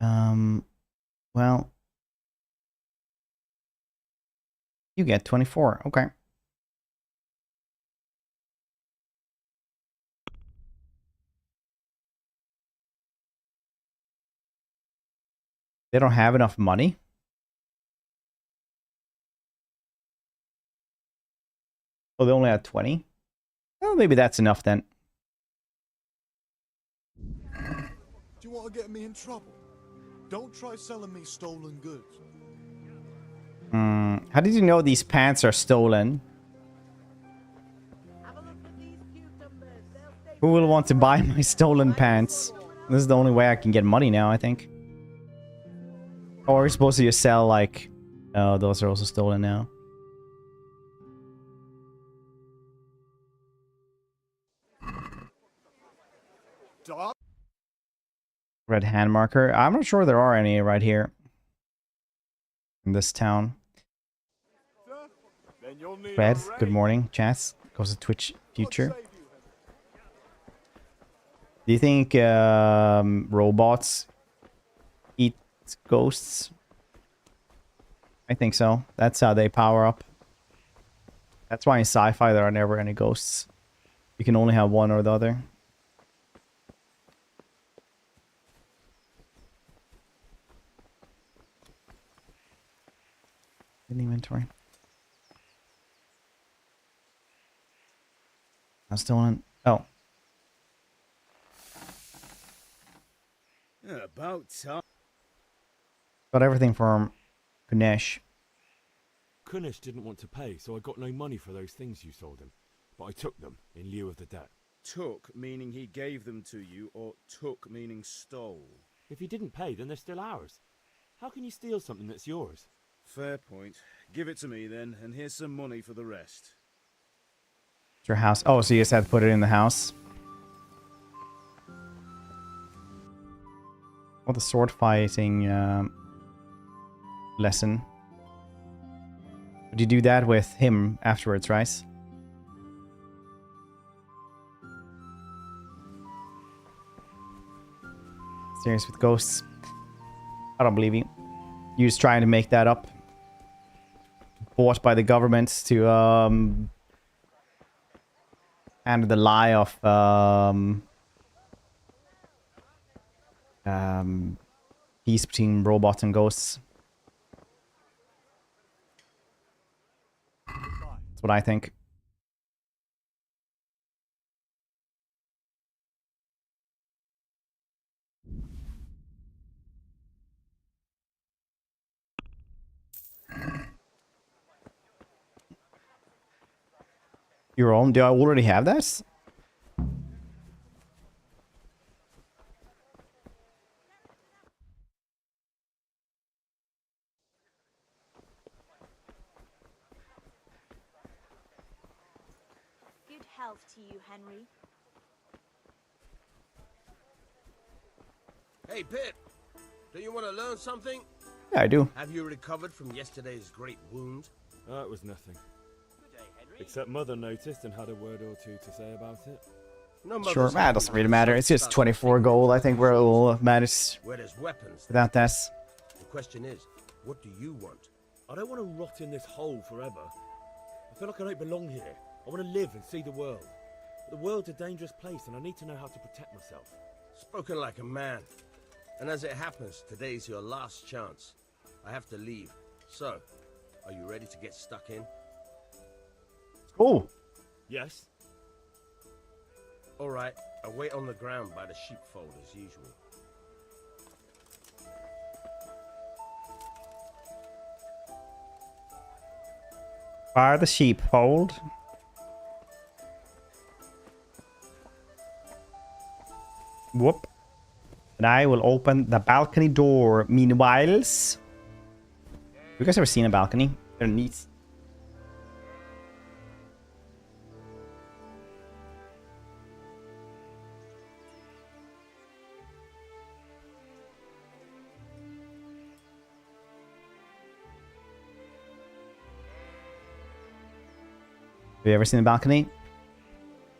Well, you get 24. Okay. They don't have enough money. Oh, they only had 20. Well, maybe that's enough then. Do you want to get me in trouble? Don't try selling me stolen goods. How did you know these pants are stolen? Who will want to buy my stolen pants? This is the only way I can get money now, I think. Or we're supposed to just sell like... Oh, those are also stolen now. Stop. Red hand marker. I'm not sure there are any right here in this town. Red, good morning, chats. Goes to Twitch future. Do you think robots eat ghosts? I think so. That's how they power up. That's why in sci-fi there are never any ghosts. You can only have one or the other. In the inventory. I'm still on. Oh. Yeah, about time. Got everything from Ganesh. Kunesh didn't want to pay, so I got no money for those things you sold him. But I took them in lieu of the debt. Took meaning he gave them to you, or took meaning stole? If he didn't pay, then they're still ours. How can you steal something that's yours? Fair point. Give it to me then, and here's some money for the rest. It's your house. Oh, so you just had to put it in the house. Well, the sword fighting lesson. Would you do that with him afterwards, right? Serious with ghosts? I don't believe you. You're just trying to make that up. Bought by the government to handle the lie of peace between robots and ghosts. That's what I think. Your own? Do I already have that? Good health to you, Henry. Hey, Pip. Do you want to learn something? Yeah, I do. Have you recovered from yesterday's great wound? It was nothing. Except Mother noticed and had a word or two to say about it. No, Sure, it doesn't really matter. It's just 24 gold. I think we're all managed Where there's weapons. without that. The question is, what do you want? I don't want to rot in this hole forever. I feel like I don't belong here. I want to live and see the world. But the world's a dangerous place and I need to know how to protect myself. Spoken like a man. And as it happens, today's your last chance. I have to leave. So, are you ready to get stuck in? Cool. Yes. All right, I'll wait on the ground by the sheepfold as usual. By the sheepfold. Whoop. And I will open the balcony door. Meanwhile, you guys ever seen a balcony? They're neat. Have you ever seen a balcony?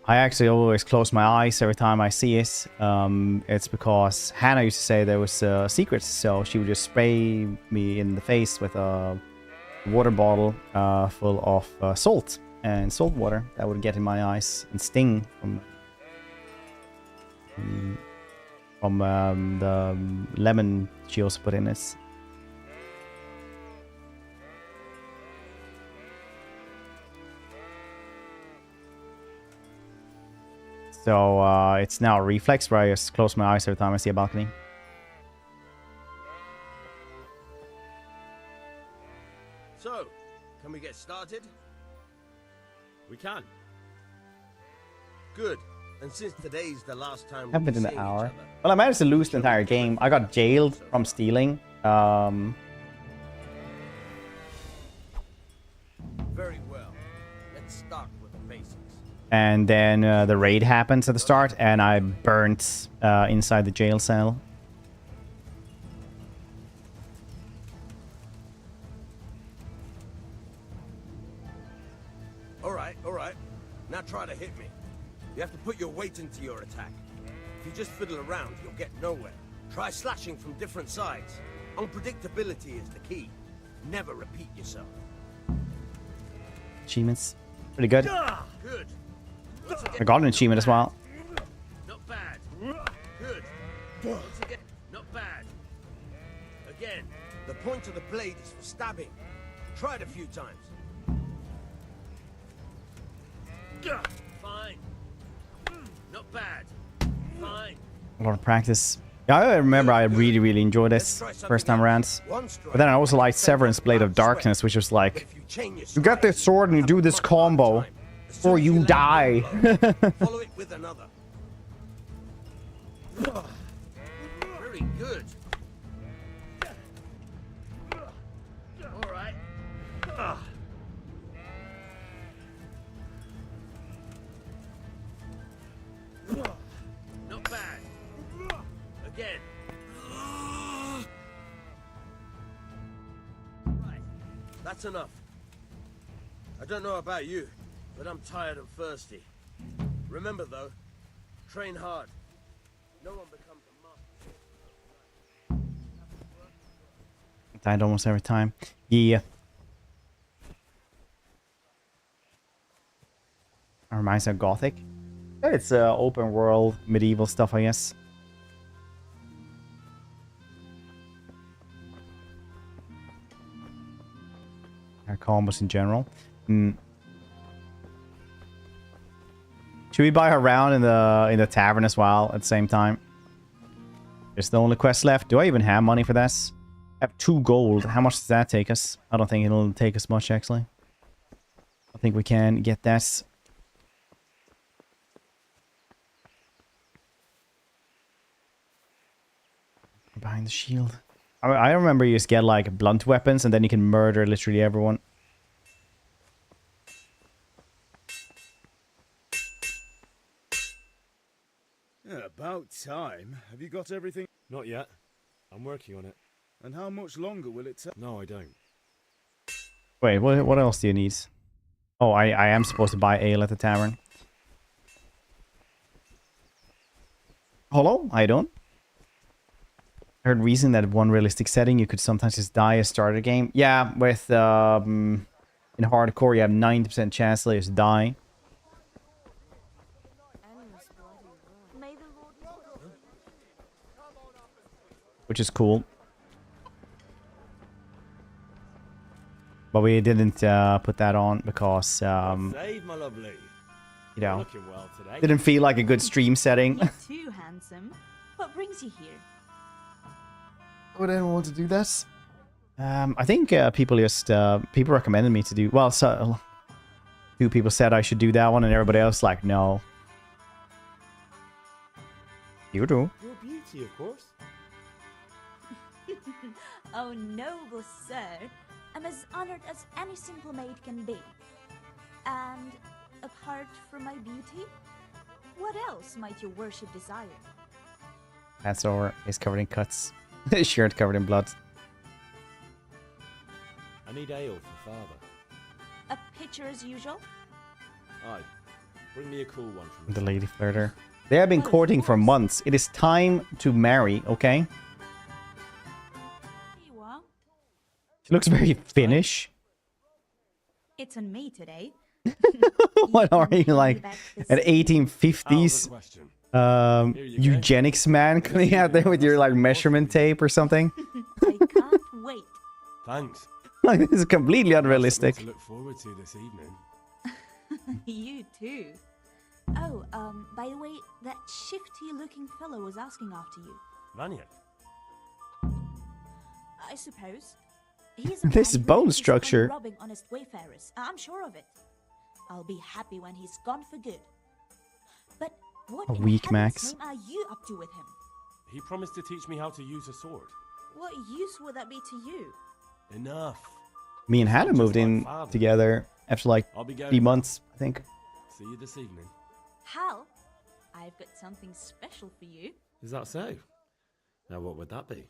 I actually always close my eyes every time I see it. It's because Hannah used to say there was secrets, so she would just spray me in the face with a water bottle full of salt and salt water that would get in my eyes and sting from the lemon she also put in it. So it's now a reflex where I just close my eyes every time I see a balcony. So, can we get started? We can. Good. And since today's the last time I've been in an hour. Well, I managed to lose the entire game. I got jailed from stealing. Very well. Let's start with the basics. And then the raid happens at the start, and I burnt inside the jail cell. All right. Now try to hit me. You have to put your weight into your attack. If you just fiddle around, you'll get nowhere. Try slashing from different sides. Unpredictability is the key. Never repeat yourself. Achievements. Pretty good. Good. I got an achievement as well. Not bad. Good. Once again, not bad. Again, the point of the blade is for stabbing. Try it a few times. Fine. Not bad. Fine. A lot of practice. Yeah, I remember I really enjoyed this first time around. But then I also liked Severance Blade of Darkness, which was like, you get this sword and you do this combo, or you die. Follow it with another. Very good. All right. Not bad. Again. Right. That's enough. I don't know about you, but I'm tired and thirsty. Remember though, train hard. No one becomes a master. Died almost every time. Yeah. That reminds me of Gothic. It's open world, medieval stuff, I guess. Combos in general. Should we buy her round in the tavern as well at the same time? It's the only quest left. Do I even have money for this? I have 2 gold. How much does that take us? I don't think it'll take us much, actually. I think we can get this. Behind the shield. I remember you just get like blunt weapons and then you can murder literally everyone. Yeah, about time. Have you got everything? Not yet. I'm working on it. And how much longer will it take? No, I don't. Wait, what else do you need? Oh, I am supposed to buy ale at the tavern. Hello? I don't. I heard reason that one realistic setting you could sometimes just die as starter game. Yeah, with in hardcore you have 90% chance to just die. Which is cool. But we didn't put that on because Save, my lovely. You know, Looking well today. didn't feel like a good stream setting. Not too handsome. What brings you here? Would anyone want to do this? I think people just people recommended me to do. Well, so 2 people said I should do that one, and everybody else like no. You do. Your beauty, of course. Oh, noble sir, I'm as honored as any simple maid can be. And apart from my beauty, what else might your worship desire? That's over. He's covered in cuts. His shirt covered in blood. I need ale for father. A pitcher as usual? Aye. Bring me a cool one from The lady flirter. They have been courting for months. It is time to marry, okay? You are. She looks very Finnish. It's on me today. What are you, like an 1850s eugenics man coming out there with your like measurement tape or something? I can't wait. Thanks. Like, this is completely unrealistic. To look forward to this evening. You too. Oh, by the way, that shifty-looking fellow was asking after you. Vanya. I suppose. He's a This man who bone thinks he's structure. robbing honest wayfarers. I'm sure of it. I'll be happy when he's gone for good. But what A in weak heaven's Max. name are you up to with him? He promised to teach me how to use a sword. What use would that be to you? Enough. Me and Hannah moved in father. together after like I'll be going 3 now. months, I think. See you this evening. Hal, I've got something special for you. Is that so? Now what would that be?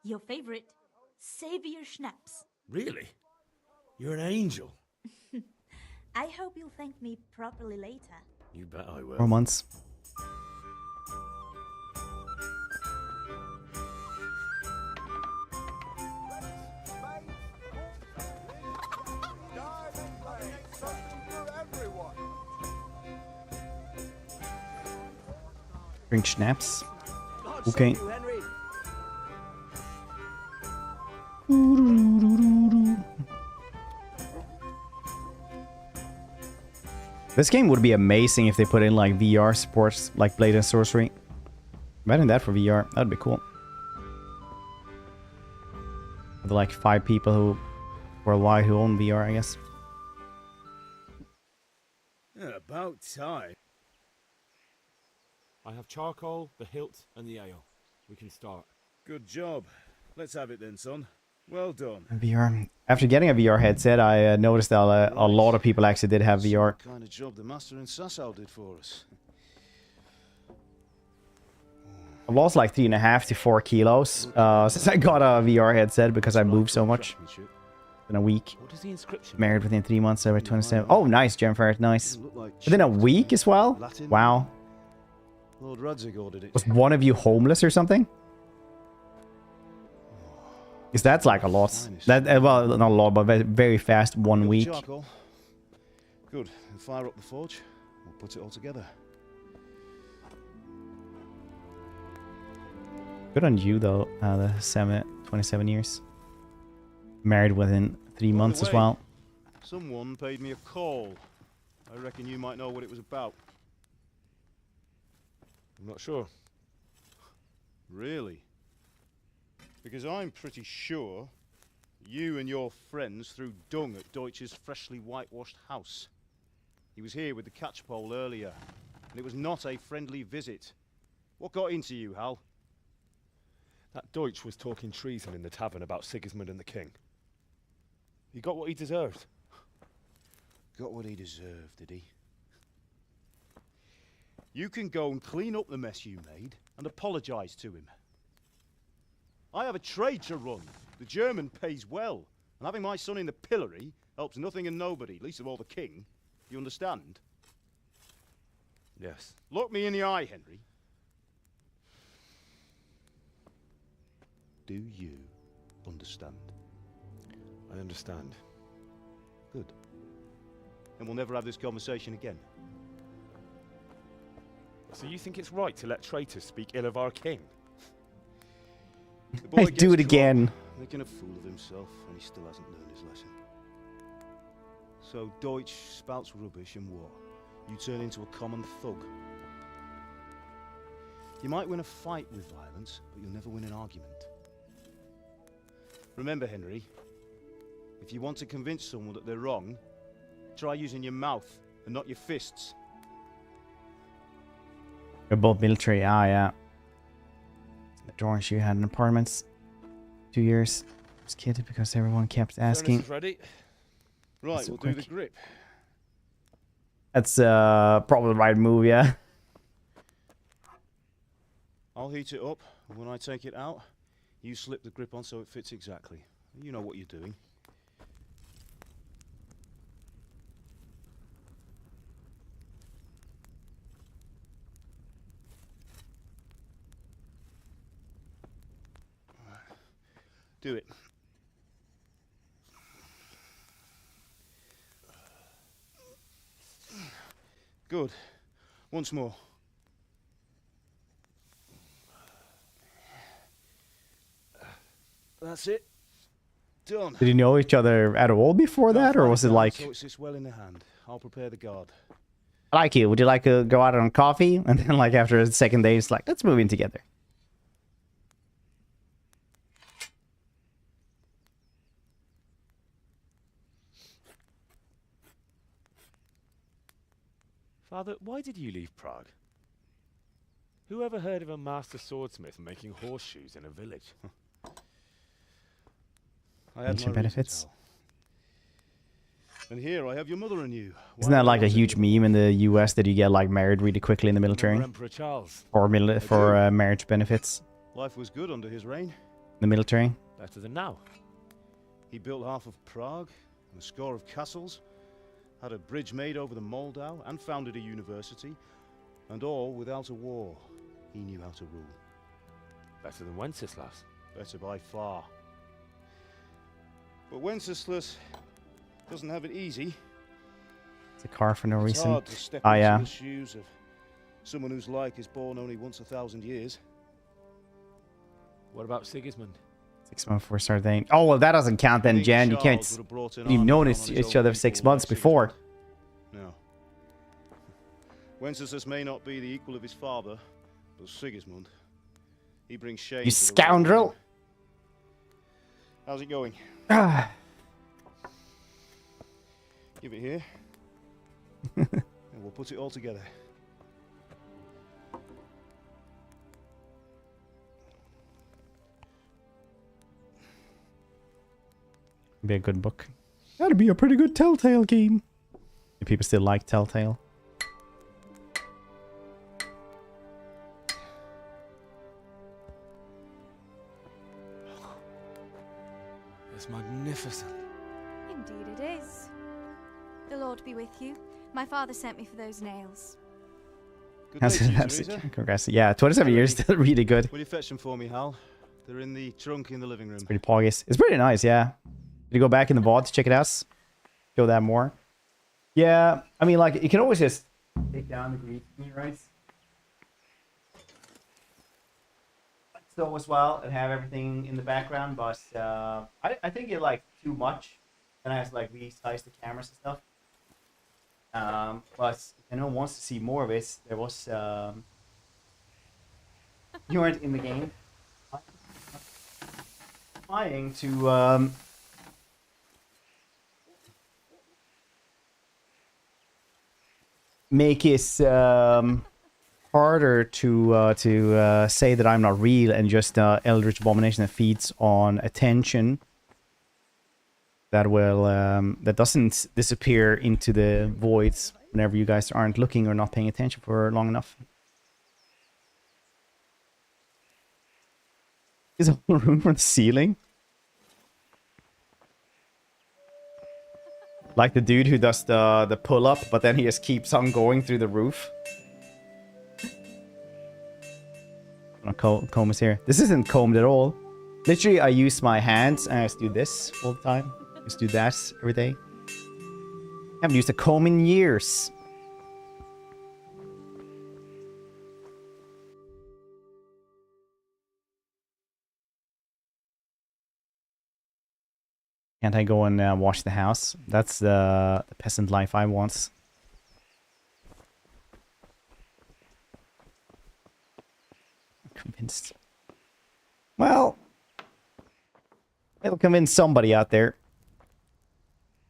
Your favorite, Savior Schnapps. Really? You're an angel. I hope you'll thank me properly later. You bet I will. 4 months. Drink schnapps. Okay. This game would be amazing if they put in like VR supports like Blade and Sorcery. Imagine that for VR. That'd be cool. With like 5 people who worldwide who own VR, I guess. About time. I have charcoal, the hilt, and the ale. We can start. Good job. Let's have it then, son. Well done. VR. After getting a VR headset, I noticed that a lot of people actually did have VR. Kind of job the master in Sasau did for us. I've lost like 3.5 to 4 kilos since I got a VR headset because I moved so much in a week. What is the inscription? Married within 3 months, over 27. Oh, nice, Gemfire, nice. Within a week as well? Wow. Lord Radzig ordered it. Was one of you homeless or something? Because that's like a lot. That well, not a lot, but very fast. 1 week. Charcoal. Good. We'll fire up the forge. We'll put it all together. Good on you though. The 27 years. Married within 3 months as well. Someone paid me a call. I reckon you might know what it was about. I'm not sure. Really? Because I'm pretty sure you and your friends threw dung at Deutsch's freshly whitewashed house. He was here with the catchpole earlier, and it was not a friendly visit. What got into you, Hal? That Deutsch was talking treason in the tavern about Sigismund and the king. He got what he deserved. Got what he deserved, did he? You can go and clean up the mess you made and apologise to him. I have a trade to run. The German pays well, and having my son in the pillory helps nothing and nobody, least of all the king. You understand? Yes. Look me in the eye, Henry. Do you understand? I understand. Good. Then we'll never have this conversation again. So you think it's right to let traitors speak ill of our king? The boy Hey, do it gets again. caught, making a fool of himself, and he still hasn't learned his lesson. So Deutsch spouts rubbish, and what? You turn into a common thug. You might win a fight with violence, but you'll never win an argument. Remember, Henry, if you want to convince someone that they're wrong, try using your mouth and not your fists. You're both military. Ah, yeah. George, you had an apartment 2 years. I was kidding because everyone kept asking. Ready? Right, So we'll quick. do the grip. That's probably the right move, yeah. I'll heat it up, and when I take it out, you slip the grip on so it fits exactly. You know what you're doing. Do it. Good. Once more. That's it. Done. Did you know each other at all before that, or was it like? So it sits well in the hand. I'll prepare the guard. I like you. Would you like to go out on coffee? And then like after the second day, it's like, let's move in together. Father, why did you leave Prague? Who ever heard of a master swordsmith making horseshoes in a village? I had Pension my benefits. reasons, Hal. And here I have your mother and you. Isn't that like a huge meme in the US that you get like married really quickly in the military? Remember Emperor Charles? Or marriage benefits Life was good under his reign. in the military? Better than now. He built half of Prague and a score of castles. had a bridge made over the Moldau, and founded a university, and all without a war. He knew how to rule. Better than Wenceslas. Better by far. But Wenceslas doesn't have it easy. It's a car for no It's reason. hard to step Oh into yeah. the shoes of someone whose like is born only once 1,000 years. What about Sigismund? 6 months before start dating. Oh well, that doesn't count then, Jan. You can't. Charles would have brought an You've army known down each on his other own 6 people months like before. No. Wenceslas may not be the equal of his father, but Sigismund, he brings shame. You to the scoundrel! realm. How's it going? Give it here. And we'll put it all together. Be a good book. That'd be a pretty good Telltale game. Do people still like Telltale? It's magnificent. Indeed it is. The Lord be with you. My father sent me for those nails. Good day to you, That's Teresa. congrats. Yeah, 27 years, still really good. Will you fetch them for me, Hal? They're in the trunk in the living room. Pretty poggies. It's pretty nice, yeah. Did you go back in the vault to check it out? Show that more. Yeah, I mean, like, you can always just take down the green screen, right? So as well, and have everything in the background, but I think it like too much. And I have to like resize the cameras and stuff. But if anyone wants to see more of it, there was you weren't in the game. Trying to make it harder to say that I'm not real and just eldritch abomination that feeds on attention. That will that doesn't disappear into the voids whenever you guys aren't looking or not paying attention for long enough. Is a whole room for the ceiling? Like the dude who does the pull up, but then he just keeps on going through the roof. Comb is here. This isn't combed at all. Literally, I use my hands and I just do this all the time. Just do that every day. Haven't used a comb in years. Can't I go and wash the house? That's the peasant life I want. I'm convinced. Well, it'll convince somebody out there.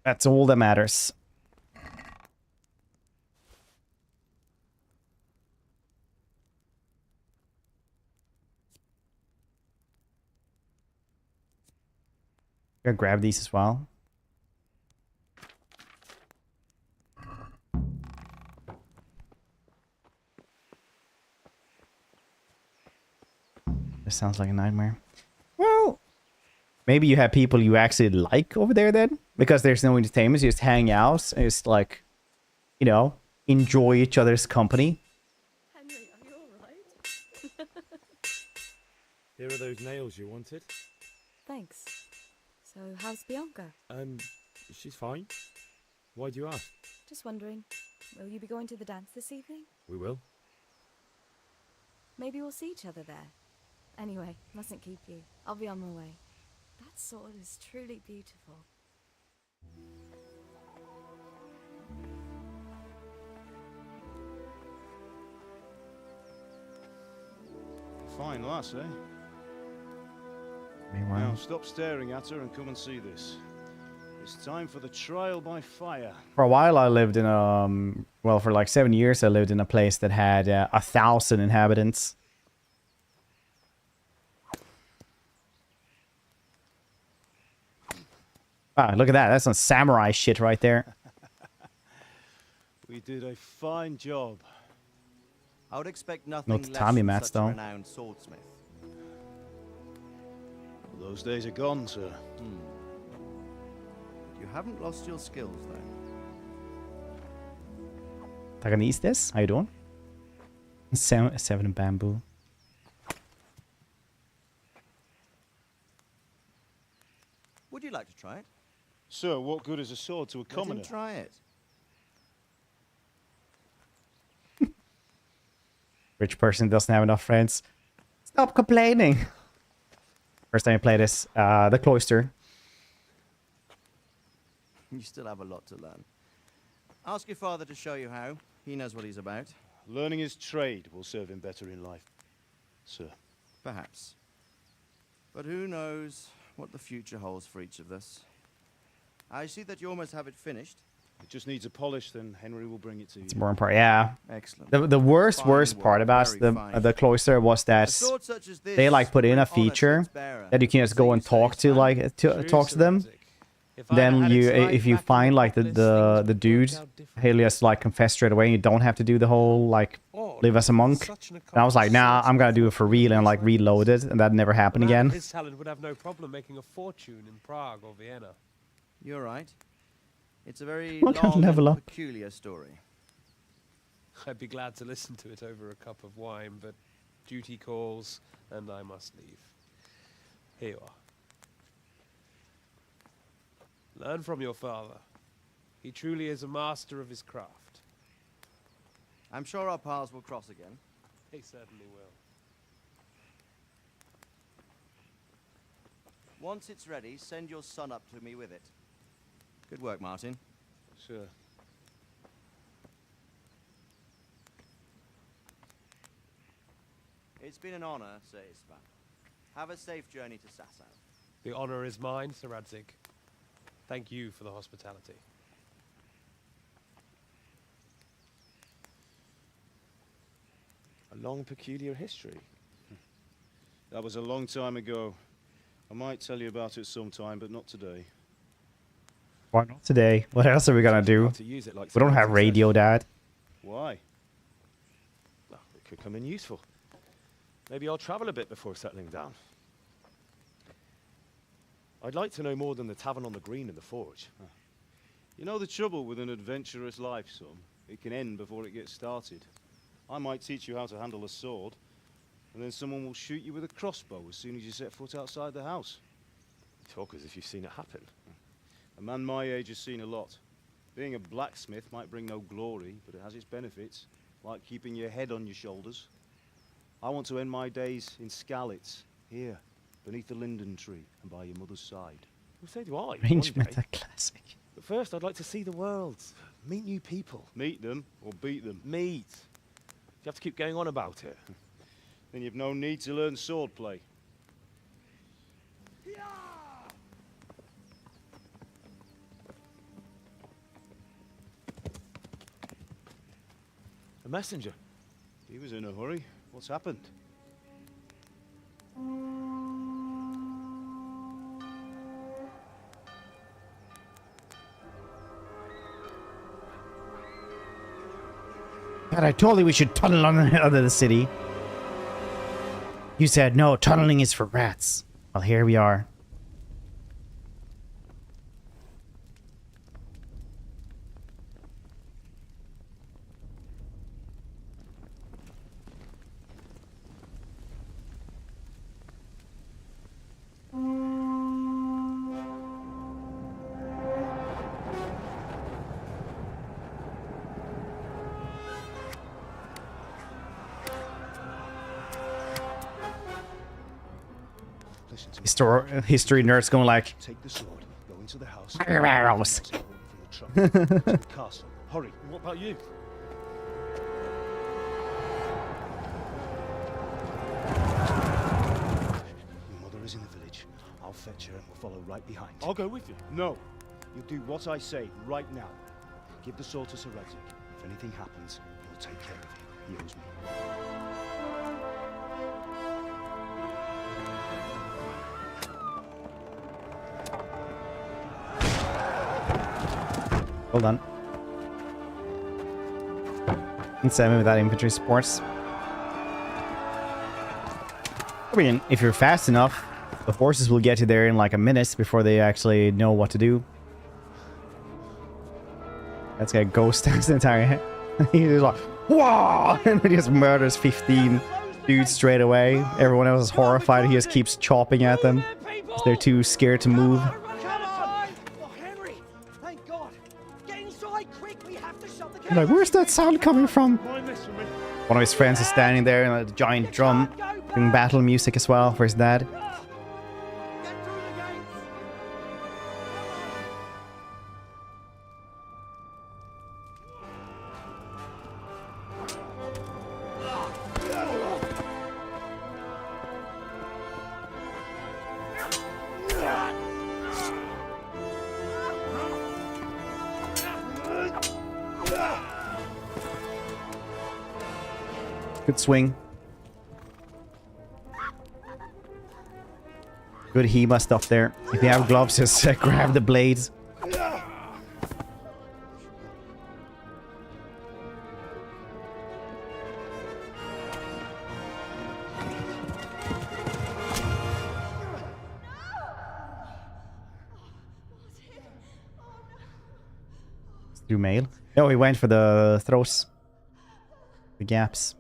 That's all that matters. Gonna grab these as well. This sounds like a nightmare. Well, maybe you have people you actually like over there then, because there's no entertainment. You just hang out and just like, you know, enjoy each other's company. Henry, are you alright? Here are those nails you wanted. Thanks. So, how's Bianca? She's fine. Why do you ask? Just wondering, will you be going to the dance this evening? We will. Maybe we'll see each other there. Anyway, mustn't keep you. I'll be on my way. That sword is truly beautiful. Fine lass, eh? Meanwhile. Now stop staring at her and come and see this. It's time for the trial by fire. For a while I lived in well, for like 7 years I lived in a place that had 1,000 inhabitants. Ah, look at that. That's some samurai shit right there. We did a fine job. I would expect nothing No less tatami from mats, such a though. renowned swordsmith. Those days are gone, sir. You haven't lost your skills, though. Taganistes, how you doing? 7 bamboo. Would you like to try it? Sir, what good is a sword to a commoner? Let him try it. Rich person doesn't have enough friends. Stop complaining. First time I play this, the cloister. You still have a lot to learn. Ask your father to show you how. He knows what he's about. Learning his trade will serve him better in life, sir. Perhaps. But who knows what the future holds for each of us. I see that you almost have it finished. It just needs a polish, then Henry will bring it to you. It's more important, yeah. Excellent. The worst part about the cloister was that they like put in a feature that you can just go and talk to talk to them. Then you, if you find like the dude, he'll just like confess straight away. And you don't have to do the whole like live as a monk. And I was like, nah, I'm gonna do it for real and like reload it, and that never happened again. His talent would have no problem making a fortune in Prague or Vienna. You're right. It's a very What kind of long level and up? peculiar story. I'd be glad to listen to it over a cup of wine, but duty calls, and I must leave. Here you are. Learn from your father. He truly is a master of his craft. I'm sure our paths will cross again. He certainly will. Once it's ready, send your son up to me with it. Good work, Martin. Sure. It's been an honor, Sir Isvan. Have a safe journey to Sasau. The honor is mine, Sir Radzig. Thank you for the hospitality. A long, peculiar history. That was a long time ago. I might tell you about it sometime, but not today. Why not today? What else are we gonna do? We don't have radio, Dad. Why? Well, it could come in useful. Maybe I'll travel a bit before settling down. I'd like to know more than the tavern on the green and the forge. You know the trouble with an adventurous life, son? It can end before it gets started. I might teach you how to handle a sword, and then someone will shoot you with a crossbow as soon as you set foot outside the house. You talk as if you've seen it happen. A man my age has seen a lot. Being a blacksmith might bring no glory, but it has its benefits, like keeping your head on your shoulders. I want to end my days in Skalitz, here, beneath the linden tree and by your mother's side. Well, so do I. Range one day. meta classic. But first, I'd like to see the world, meet new people. Meet them or beat them? Meet. You have to keep going on about it. Then you've no need to learn swordplay. A messenger. He was in a hurry. What's happened? God, I told you we should tunnel under the city. You said no, tunneling is for rats. Well, here we are. History nerds going like, Take the sword, go into the house. Arrows. From the castle. Hurry. What about you? Your mother is in the village. I'll fetch her and we'll follow right behind. I'll go with you. No. You'll do what I say right now. Give the sword to Sir Radzig. If anything happens, he'll take care of you. He owes me. Hold on. And 7 without infantry supports. I mean, if you're fast enough, the horses will get you there in like a minute before they actually know what to do. That's gonna ghost the entire He's like, whoa! And he just murders 15 dudes straight away. Everyone else is horrified. He just keeps chopping at them. They're too scared to move. Like, where's that sound coming from? One of his friends is standing there in a giant drum, doing battle music as well for his dad. Good swing. Good HEMA stuff there. If you have gloves, just grab the blades. Through mail? No, he went for the throws. The gaps.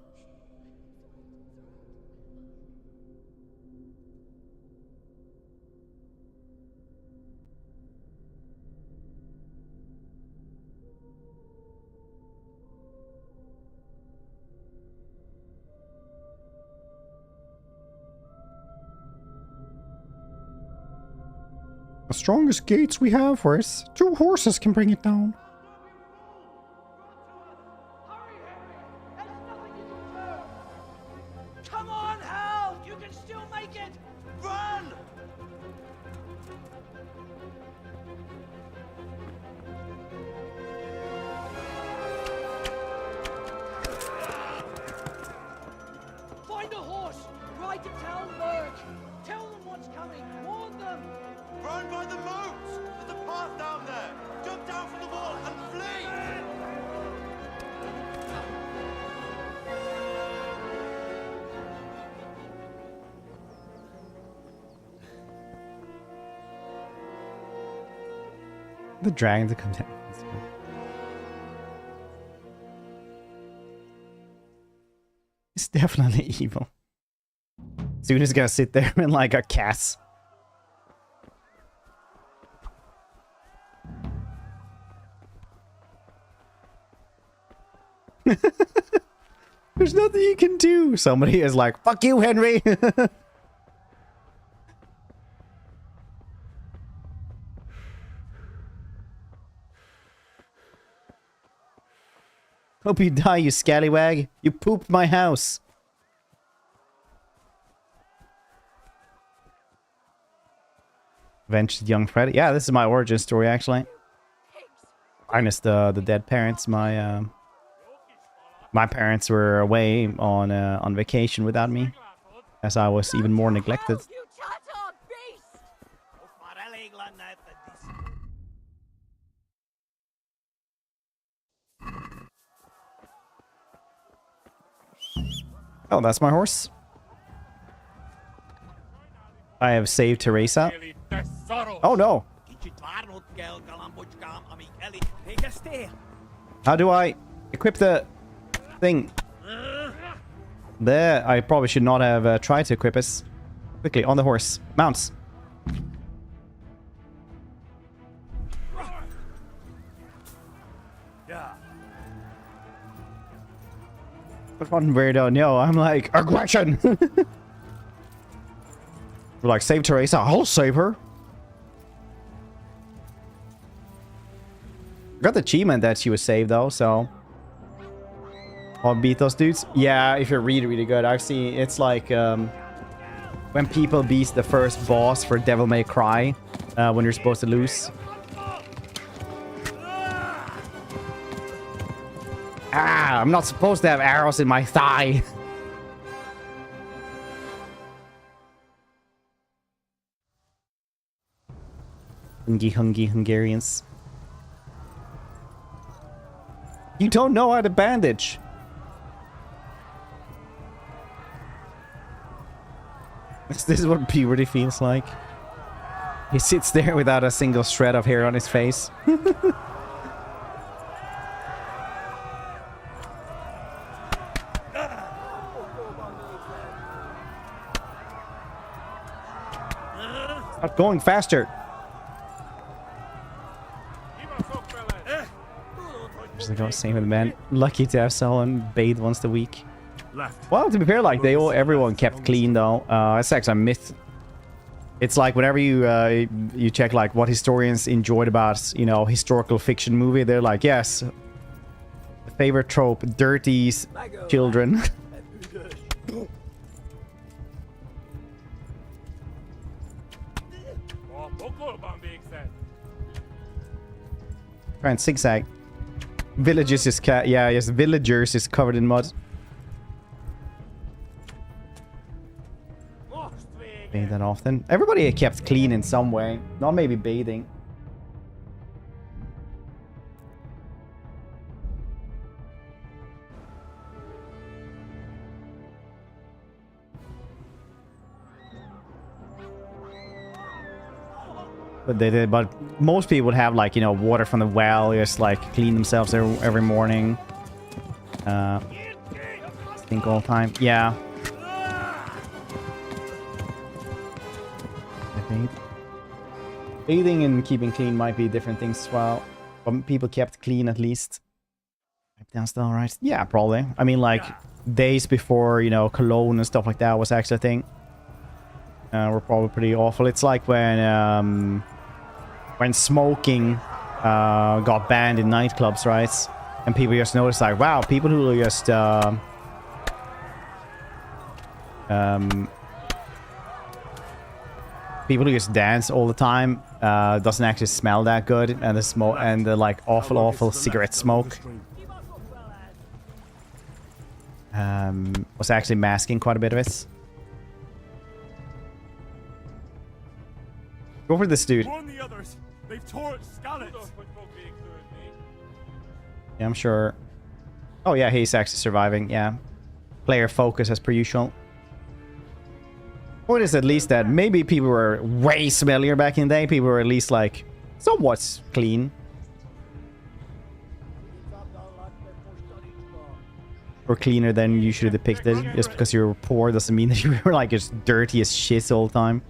The strongest gates we have, whereas 2 horses can bring it down. Come on, Hal! You can still make it! Run! Find a horse! Ride to town, Lurk! Tell them what's coming! Warn them! Run by the moat! There's a path down there! Jump down from the wall and flee! The dragon to come down. It's definitely evil. Soon he's gonna sit there in like a cat. There's nothing you can do. Somebody is like, fuck you, Henry. Hope you die, you scallywag. You pooped my house. Avenge the young Fred. Yeah, this is my origin story, actually. Minus the dead parents. My parents were away on vacation without me, as I was even more neglected. Oh, that's my horse. I have saved Teresa. Oh no! How do I equip the thing? There, I probably should not have tried to equip us. Quickly, on the horse. Mounts. But one weirdo, no, I'm like, aggression! We're like, save Teresa, I'll save her. Got the achievement that she was saved though, so I'll beat those dudes. Yeah, if you're really good. I've seen it's like when people beat the first boss for Devil May Cry, when you're supposed to lose. Ah, I'm not supposed to have arrows in my thigh. Hungry Hungarians. You don't know how to bandage. This is what puberty feels like. He sits there without a single shred of hair on his face. Not going faster. Just like I was saying with the man, lucky to have someone bathe once a week. Well, to be fair, like everyone kept clean though. It's actually a myth. It's like whenever you check like what historians enjoyed about, you know, historical fiction movie, they're like, yes, favorite trope, dirty children. Try and zigzag. Villagers is villagers is covered in mud. Bathe that often. Everybody kept clean in some way. Not maybe bathing. But they did. But most people would have like, you know, water from the well, just like clean themselves every morning. Stink all the time. Yeah. Bathing and keeping clean might be different things as well. But people kept clean at least. Wipe down still, right? Yeah, probably. I mean, like days before, you know, cologne and stuff like that was actually a thing. Were probably pretty awful. It's like when smoking got banned in nightclubs, right? And people just noticed like, wow, people who just people who just dance all the time doesn't actually smell that good, and the smoke and the like awful cigarette smoke was actually masking quite a bit of it. Go for this dude. Yeah, I'm sure. Oh yeah, he's actually surviving. Yeah, player focus as per usual. Point is at least that maybe people were way smellier back in the day. People were at least like somewhat clean. Or cleaner than usually depicted. Just because you were poor doesn't mean that you were like just dirty as shit all the time.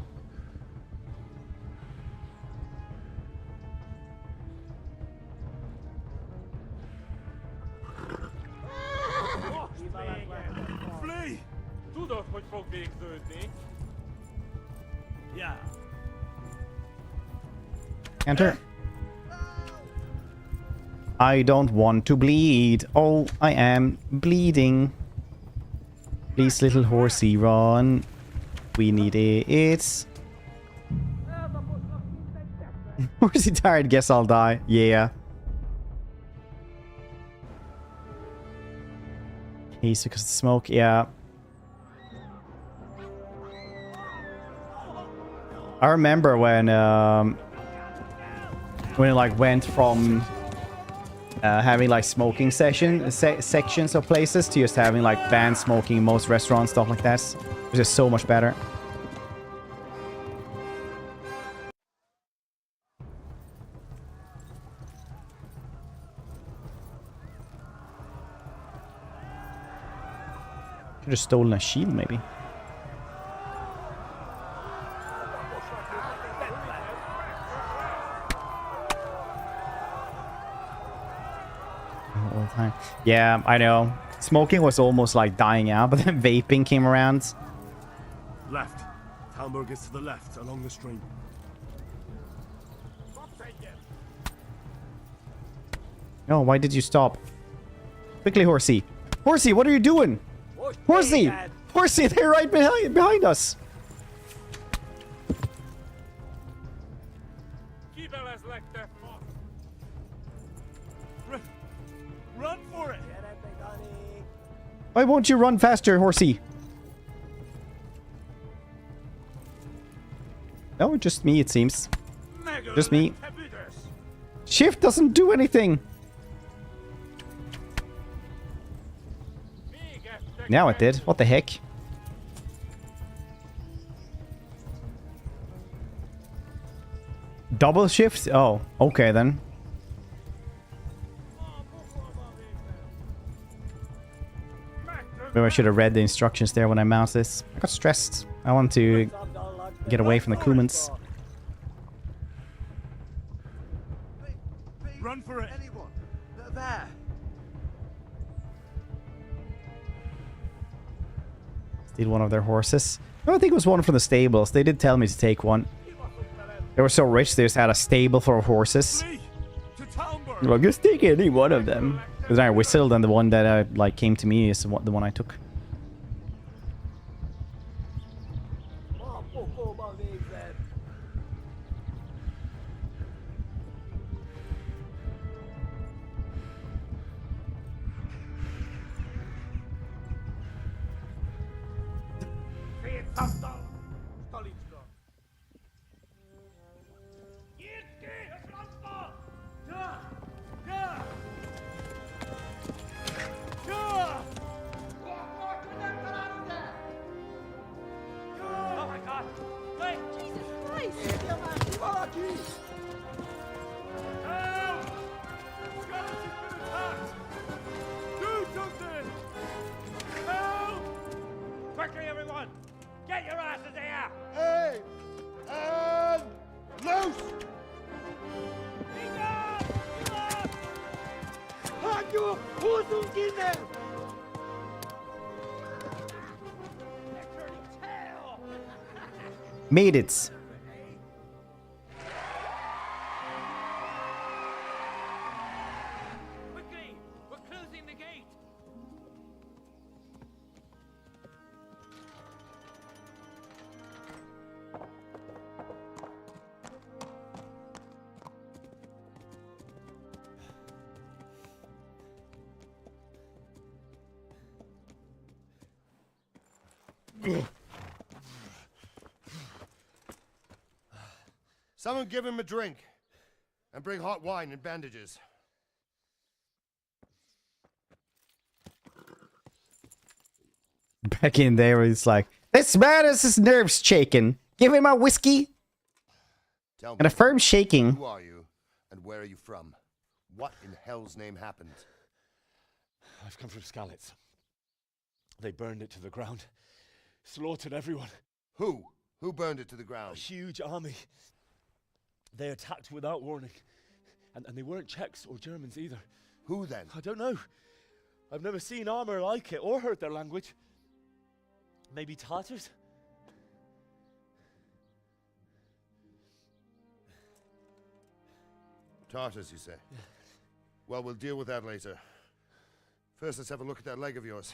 Enter. I don't want to bleed. Oh, I am bleeding. Please, little horsey, run. We need it. Horsey tired, guess I'll die. Yeah. Case because of the smoke, yeah. I remember when it like went from having like smoking sections of places to just having like banned smoking in most restaurants, stuff like that. It was just so much better. Should have stolen a shield, maybe. All the time. Yeah, I know. Smoking was almost like dying out, but then vaping came around. Left. Talmberg is to the left, along the stream. No, why did you stop? Quickly, Horsey. Horsey, what are you doing? Horsey! Horsey, they're right behind us. Run for it! Why won't you run faster, Horsey? No, just me, it seems. Just me. Shift doesn't do anything. Now it did. What the heck? Double shift? Oh, okay then. Maybe I should have read the instructions there when I mouse this. I got stressed. I want to get away from the Kumans. run for it. Anyone? There. Steal one of their horses. No, I think it was one from the stables. They did tell me to take one. They were so rich, they just had a stable full of horses. Well, just take any one of them. Because I whistled, and the one that like came to me is the one I took. Quickly, everyone! Get your asses here! Hey! And loose! Made it. Quickly! We're closing the gate! Someone give him a drink. And bring hot wine and bandages. Back in there, it's like, this man has his nerves shaken. Give him a whiskey. Tell me, And a firm shaking. who are you and where are you from? What in hell's name happened? I've come from Skalitz. They burned it to the ground. Slaughtered everyone. Who? Who burned it to the ground? A huge army. They attacked without warning. And they weren't Czechs or Germans either. Who then? I don't know. I've never seen armor like it or heard their language. Maybe Tatars? Tartars, you say? Yeah. Well, we'll deal with that later. First, let's have a look at that leg of yours.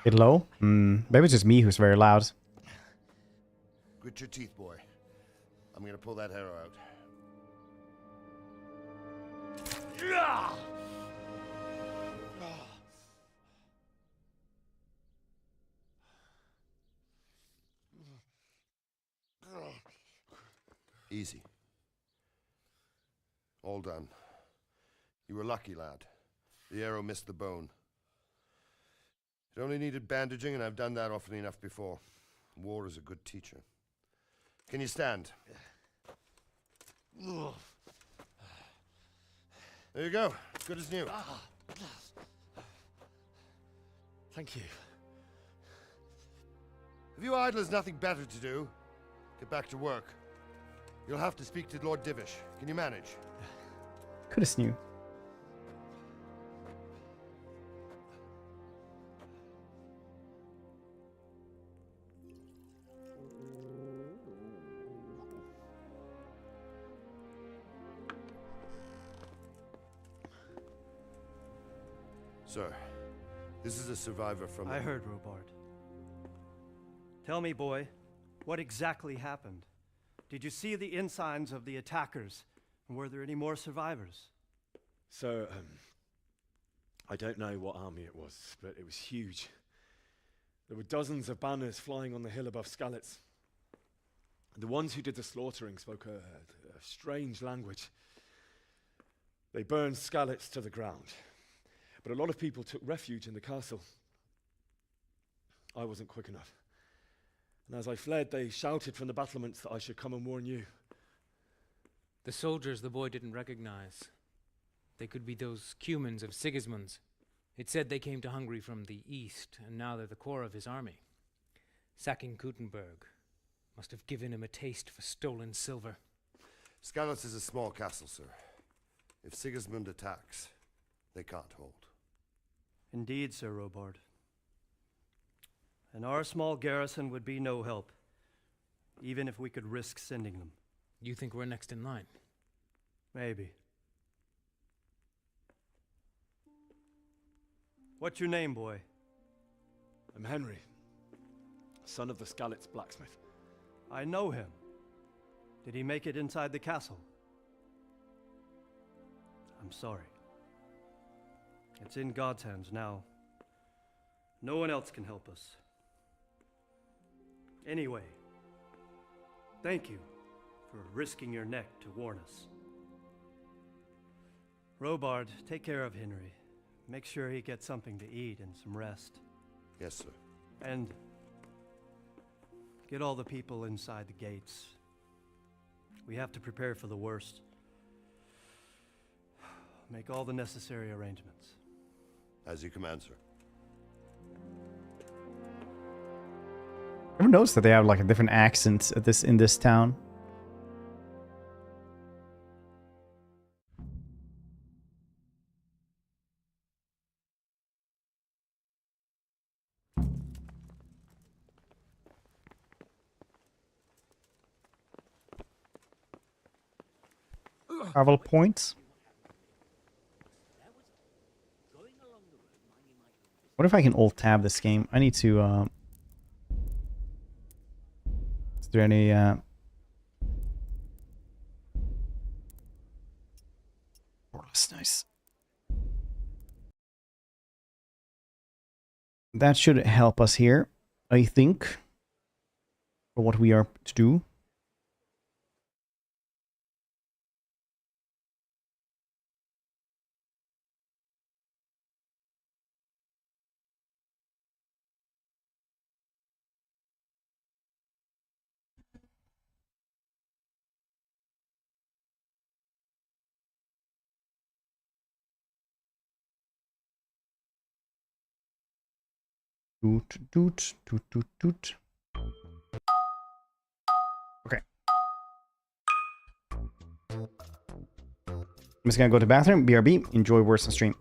Bit low? Maybe it's just me who's very loud. Grit your teeth, boy. I'm gonna pull that arrow out. Easy. All done. You were lucky, lad. The arrow missed the bone. It only needed bandaging, and I've done that often enough before. War is a good teacher. Can you stand? There you go. Good as new. Thank you. If you idlers nothing better to do, get back to work. You'll have to speak to Lord Divish. Can you manage? Could have knew. Sir, this is a survivor from... I heard, Robard. Tell me, boy, what exactly happened? Did you see the ensigns of the attackers? And were there any more survivors? So, I don't know what army it was, but it was huge. There were dozens of banners flying on the hill above Skalitz. The ones who did the slaughtering spoke a strange language. They burned Skalitz to the ground. But a lot of people took refuge in the castle. I wasn't quick enough. And as I fled, they shouted from the battlements that I should come and warn you. The soldiers the boy didn't recognize. They could be those Cumans of Sigismund's. It said they came to Hungary from the east, and now they're the core of his army. Sacking Kuttenberg must have given him a taste for stolen silver. Skalitz is a small castle, sir. If Sigismund attacks, they can't hold. Indeed, Sir Robard. And our small garrison would be no help, even if we could risk sending them. You think we're next in line? Maybe. What's your name, boy? I'm Henry, son of the Skalitz blacksmith. I know him. Did he make it inside the castle? I'm sorry. It's in God's hands now. No one else can help us. Anyway, thank you for risking your neck to warn us. Robard, take care of Henry. Make sure he gets something to eat and some rest. Yes, sir. And get all the people inside the gates. We have to prepare for the worst. Make all the necessary arrangements. As you command, sir. Ever noticed that they have like a different accent at in this town? Travel points. What if I can alt tab this game? I need to is there any oh, that's nice. That should help us here, I think, for what we are to do. Doot, doot, doot, doot, doot. Okay. I'm just gonna go to the bathroom, BRB, enjoy worse than stream.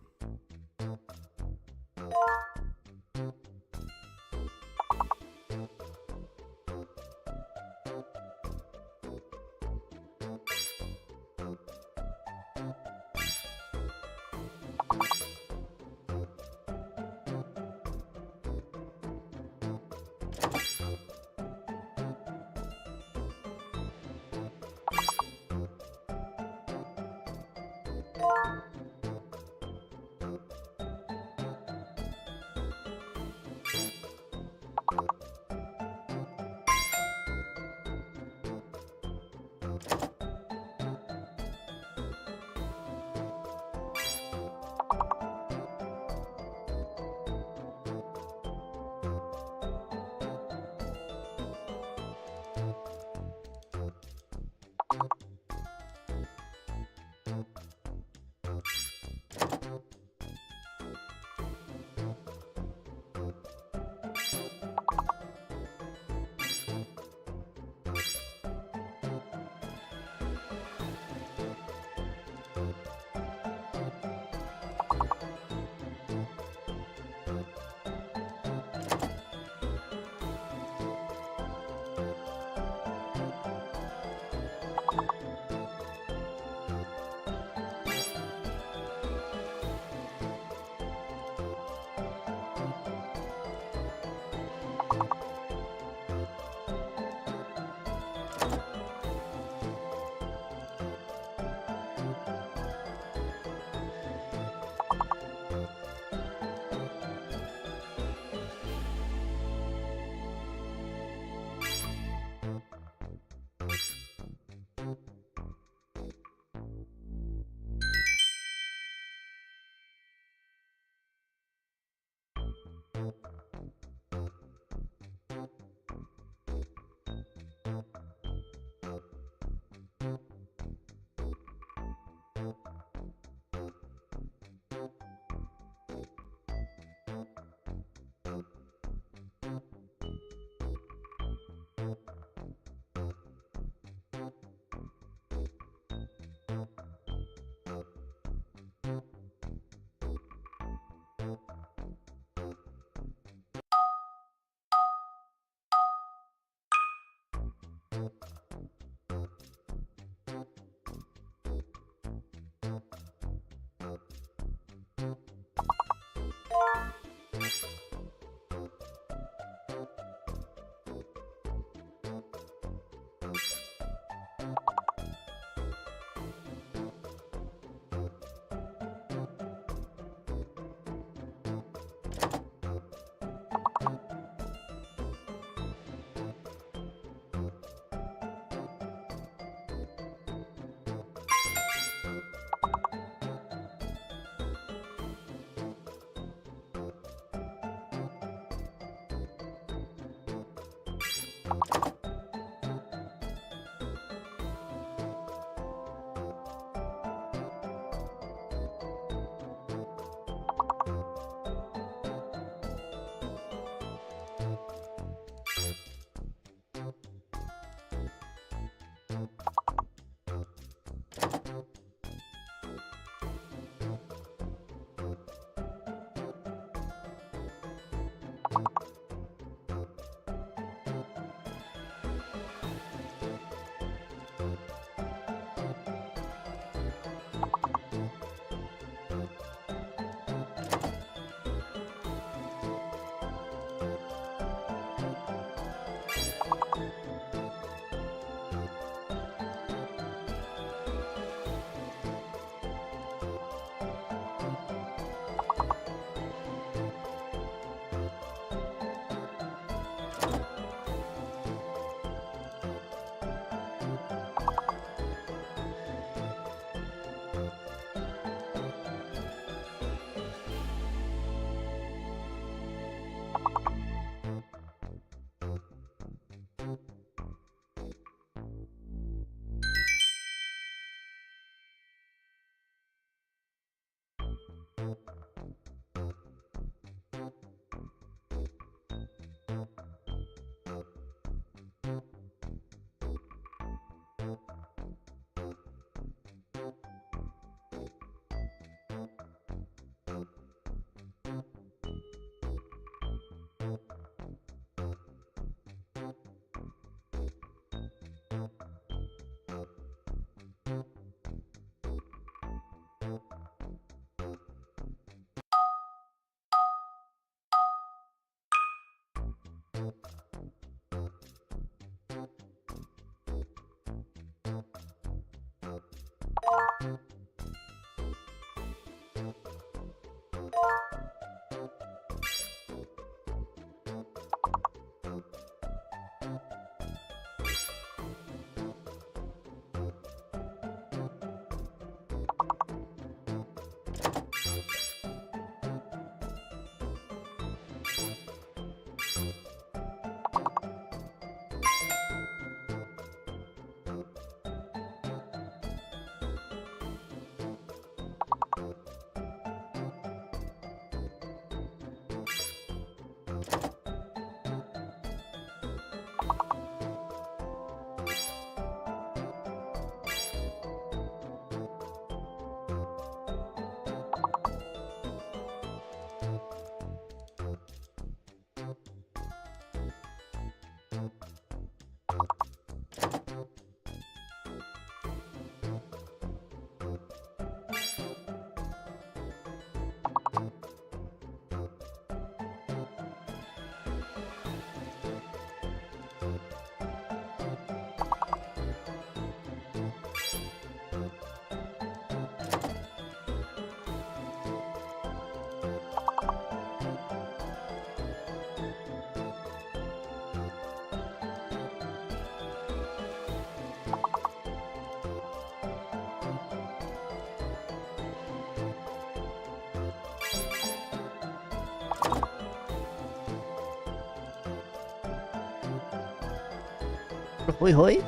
Hoi hoi.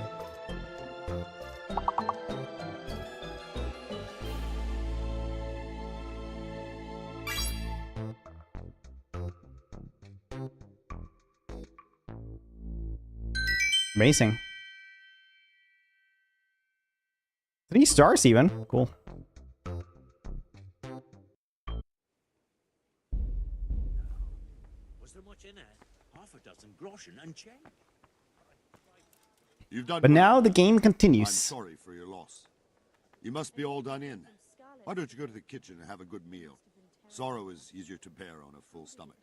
Amazing. 3 stars even. Cool. Was there much in it? Half a dozen groschen and change. You've done But well, now the lad. game I'm continues. sorry for your loss. You must be all done in. Why don't you go to the kitchen and have a good meal? Sorrow is easier to bear on a full stomach.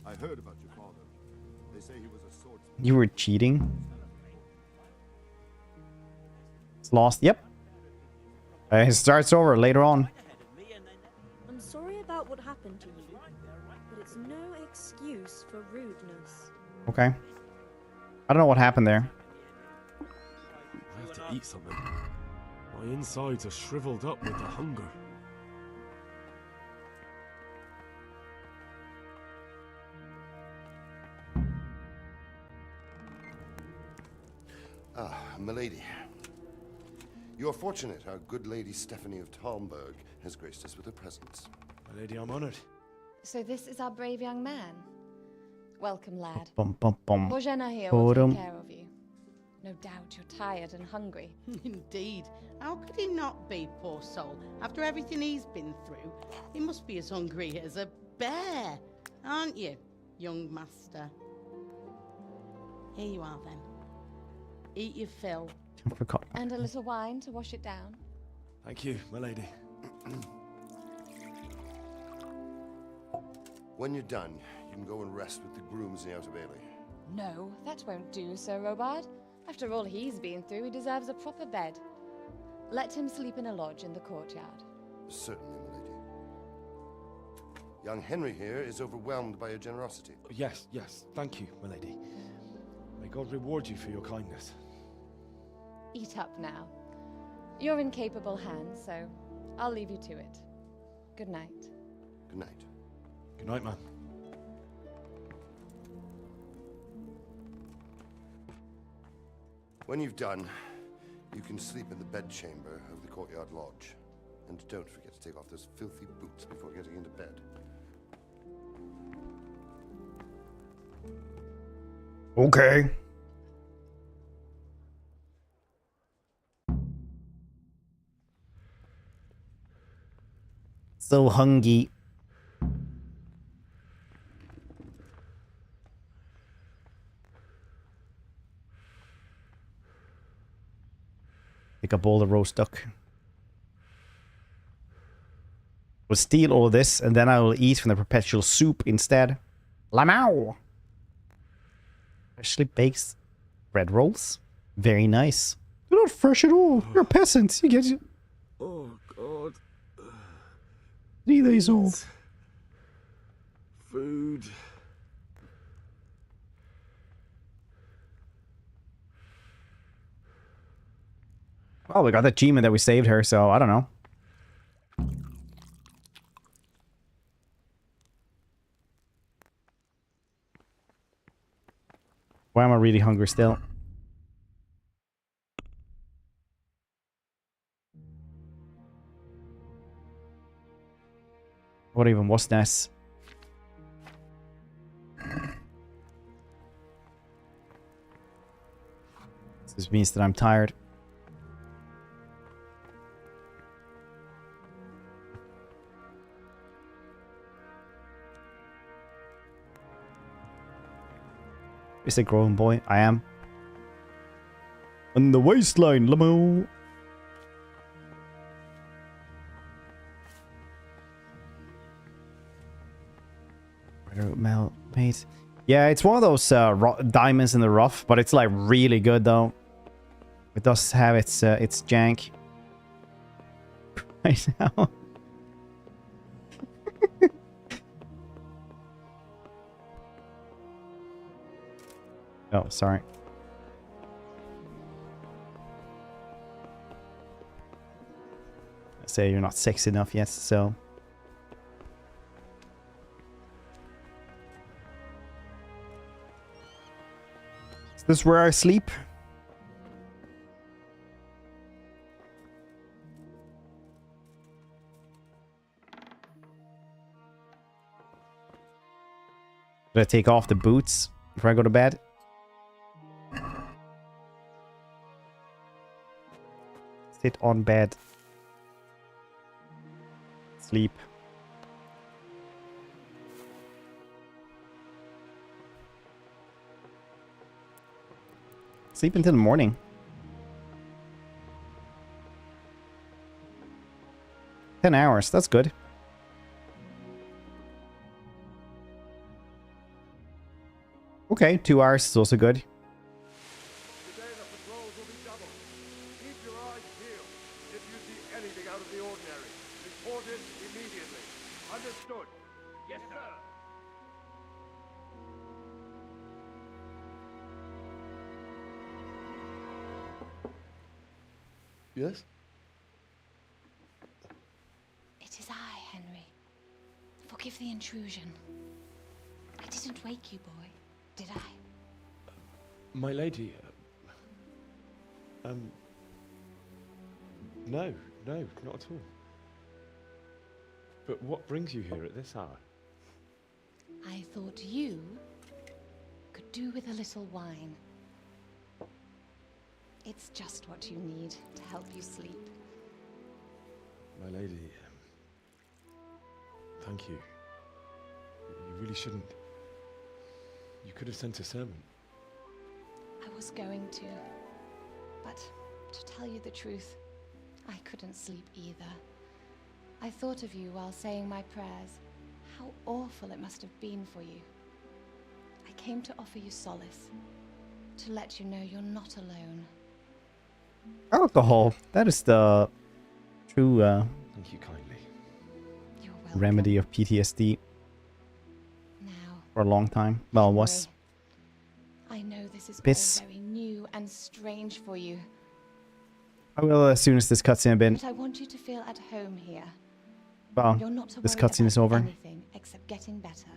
I heard about your father. They say he was a swordsman. You were cheating? It's lost. Yep. It starts over later on. I'm sorry about what happened to you, but it's no excuse for rudeness. Okay. I don't know what happened there. I have to eat something. My insides are shriveled up with the hunger. milady. You are fortunate our good lady Stephanie of Talmberg has graced us with her presence. My lady, I'm honored. So this is our brave young man. Welcome, lad. Bum, bum, bum. Bojena here will Bodum. take care of you. No doubt you're tired and hungry. Indeed. How could he not be, poor soul? After everything he's been through, he must be as hungry as a bear, aren't you, young master? Here you are, then. Eat your fill. I forgot. And a little wine to wash it down. Thank you, my lady. When you're done, you can go and rest with the grooms in the Outer Bailey. No, that won't do, Sir Robard. After all he's been through, he deserves a proper bed. Let him sleep in a lodge in the courtyard. Certainly, milady. Young Henry here is overwhelmed by your generosity. Yes, thank you, my lady. May God reward you for your kindness. Eat up now. You're in capable hands, so I'll leave you to it. Good night. Good night. Good night, man. When you've done, you can sleep in the bedchamber of the courtyard lodge. And don't forget to take off those filthy boots before getting into bed. Okay. So hungry. Pick up all the roast duck. We'll steal all this, and then I will eat from the perpetual soup instead. Lamau! Freshly baked bread rolls. Very nice. They're not fresh at all. You're peasants. You get it. Oh, God. Eat these all. Food. Well, we got that achievement that we saved her, so I don't know. Why am I really hungry still? What even was this? This means that I'm tired. Is a growing boy? I am. On the waistline, Lamo. Mate. Yeah, it's one of those diamonds in the rough, but it's like really good though. It does have its jank right now. Oh, sorry. I say you're not sexy enough yet, so. Is this where I sleep? Did I take off the boots before I go to bed? Sit on bed. Sleep. Sleep until the morning. $10 hours, that's good. Okay, 2 hours is also good. Yes? It is I, Henry. Forgive the intrusion. I didn't wake you, boy, did I? My lady, No, not at all. But what brings you here at this hour? I thought you could do with a little wine. It's just what you need to help you sleep. My lady, thank you. You really shouldn't. You could have sent a servant. I was going to, but to tell you the truth, I couldn't sleep either. I thought of you while saying my prayers. How awful it must have been for you. I came to offer you solace, to let you know you're not alone. Alcohol. That is the true Thank you kindly. You're welcome. remedy of PTSD. Now, For a long time. Well, was. I know this is Piss. all very new and strange for you, I will as soon as this cutscene been. but I want you to feel at home here. Well, You're not to this worry cutscene about is over. anything except getting better.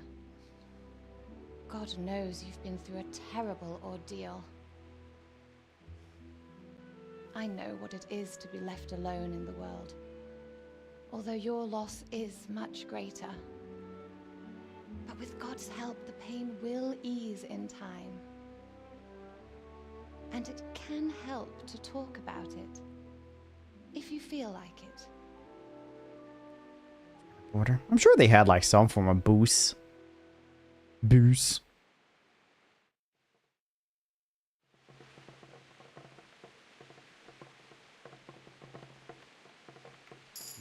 God knows you've been through a terrible ordeal. I know what it is to be left alone in the world, although your loss is much greater. But with God's help, the pain will ease in time. And it can help to talk about it, if you feel like it. Water. I'm sure they had like some form of booze. Booze.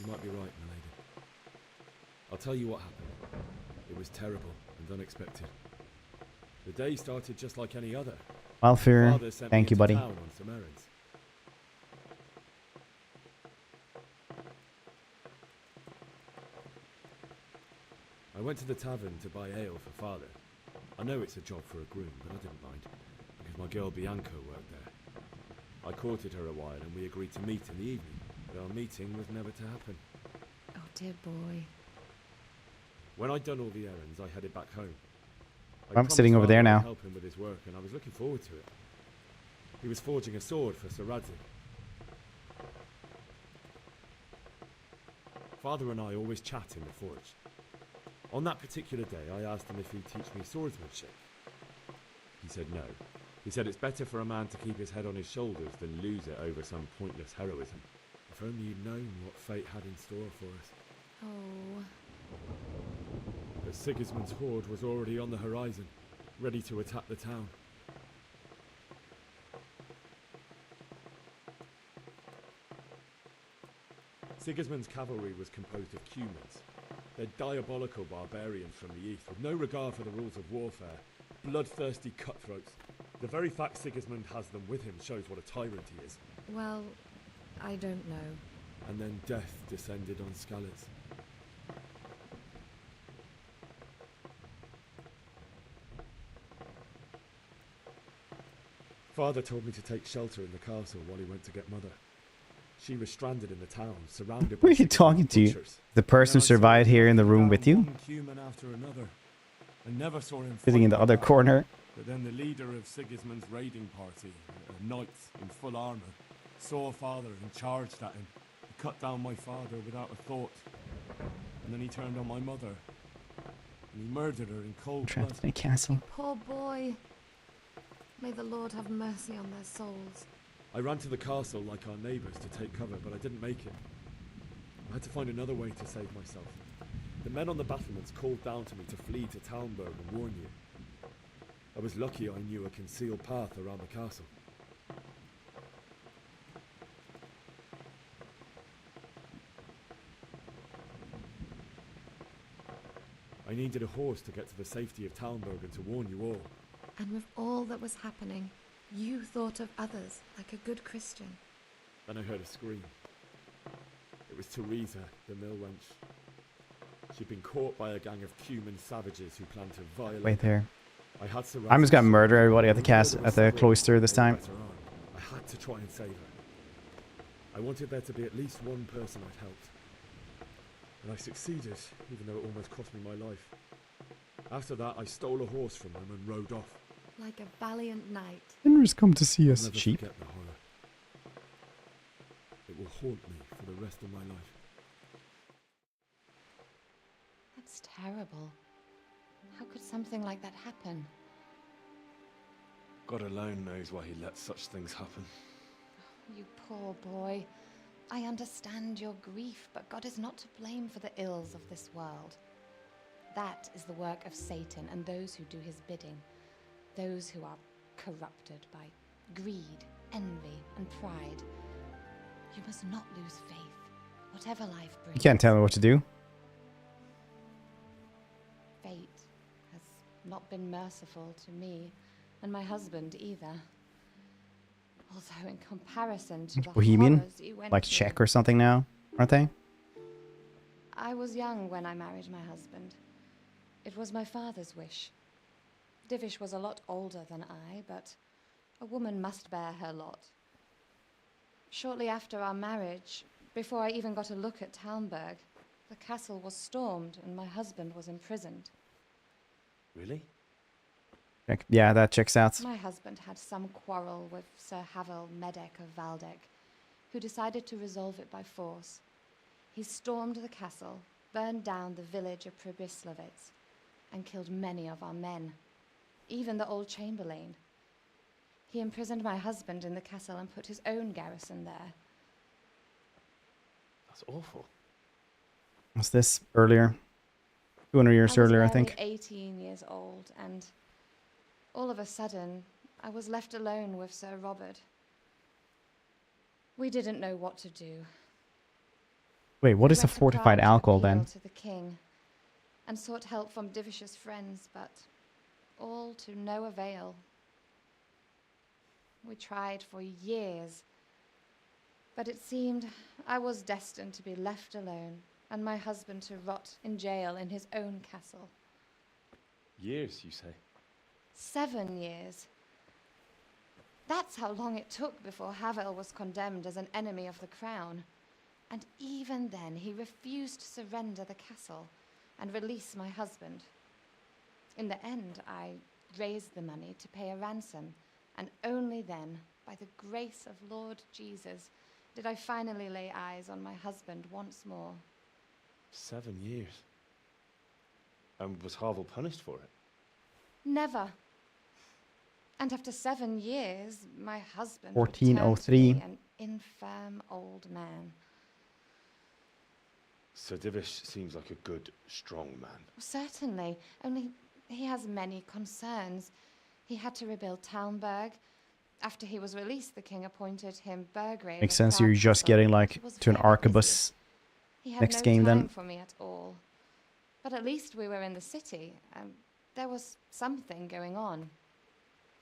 You might be right, my lady. I'll tell you what happened. It was terrible and unexpected. The day started just like any other. Welfare. Father sent Thank me you, buddy. into town on some errands. I went to the tavern to buy ale for Father. I know it's a job for a groom, but I didn't mind, because my girl Bianca worked there. I courted her a while and we agreed to meet in the evening, but our meeting was never to happen. Oh dear boy. When I'd done all the errands, I headed back home. I'm sitting over there now. Help him with his work, and I was looking forward to it. He was forging a sword for Sir Radzig. Father and I always chat in the forge. On that particular day, I asked him if he'd teach me swordsmanship. He said no. He said it's better for a man to keep his head on his shoulders than lose it over some pointless heroism. If only you'd known what fate had in store for us. Oh. But Sigismund's horde was already on the horizon, ready to attack the town. Sigismund's cavalry was composed of cumans. They're diabolical barbarians from the east, with no regard for the rules of warfare, bloodthirsty cutthroats. The very fact Sigismund has them with him shows what a tyrant he is. Well, I don't know. And then death descended on Skalitz. Father told me to take shelter in the castle while he went to get Mother. She was stranded in the town, surrounded Who by are you talking to? butchers. The person who survived here in the room with you? One human after another. I never saw him Sitting in fight the like other that. corner. But then the leader of Sigismund's raiding party, a knight in full armor, saw Father and charged at him. He cut down my father without a thought. And then he turned on my mother. And he murdered her in cold blood. Trapped in a castle. Poor boy. May the Lord have mercy on their souls. I ran to the castle like our neighbours to take cover, but I didn't make it. I had to find another way to save myself. The men on the battlements called down to me to flee to Talmberg and warn you. I was lucky I knew a concealed path around the castle. I needed a horse to get to the safety of Talmberg and to warn you all. And with all that was happening, you thought of others like a good Christian. Then I heard a scream. It was Teresa, the mill wench. She'd been caught by a gang of Cuman savages who planned to violate. Wait there. I had to I'm just gonna murder everybody at the cloister this time. I had to try and save her. I wanted there to be at least one person I'd helped. And I succeeded, even though it almost cost me my life. After that, I stole a horse from them and rode off. Like a valiant knight. Henry's come to see I'll us, never sheep. forget the horror. will haunt me for the rest of my life. That's terrible. How could something like that happen? God alone knows why he lets such things happen. You poor boy. I understand your grief, but God is not to blame for the ills of this world. That is the work of Satan and those who do his bidding. Those who are corrupted by greed, envy, and pride. You must not lose faith, whatever life brings. You can't tell me what to do. Fate has not been merciful to me, and my husband either. Although in comparison to the Bohemian? horrors you went Like through, Czech or something now, aren't they? I was young when I married my husband. It was my father's wish. Divish was a lot older than I, but a woman must bear her lot. Shortly after our marriage, before I even got a look at Talmberg, the castle was stormed and my husband was imprisoned. Really? Yeah, that checks out. My husband had some quarrel with Sir Havel Medek of Valdek, who decided to resolve it by force. He stormed the castle, burned down the village of Pribyslavitz, and killed many of our men, even the old chamberlain. He imprisoned my husband in the castle and put his own garrison there. That's awful. Was this earlier? 200 years earlier, I think. I was 18 years old, and all of a sudden, I was left alone with Sir Robert. We didn't know what to do. Wait, what We is a went to fortified Prague to alcohol appeal then? to the king, and sought help from Divish's friends, but all to no avail. We tried for years, but it seemed I was destined to be left alone, and my husband to rot in jail in his own castle. Years, you say? 7 years. That's how long it took before Havel was condemned as an enemy of the crown. And even then, he refused to surrender the castle and release my husband. In the end, I raised the money to pay a ransom, and only then, by the grace of Lord Jesus, did I finally lay eyes on my husband once more. 7 years. And was Havel punished for it? Never. And after 7 years, my husband 1403. returned to me, an infirm old man. Sir Divish seems like a good, strong man. Certainly, only he has many concerns. He had to rebuild Talmberg. After he was released, the king appointed him Burgrave. Makes of sense. You're Prague just Castle. getting He like was to an very arquebus busy. He had next no game time then. for me at all. But at least we were in the city. There was something going on.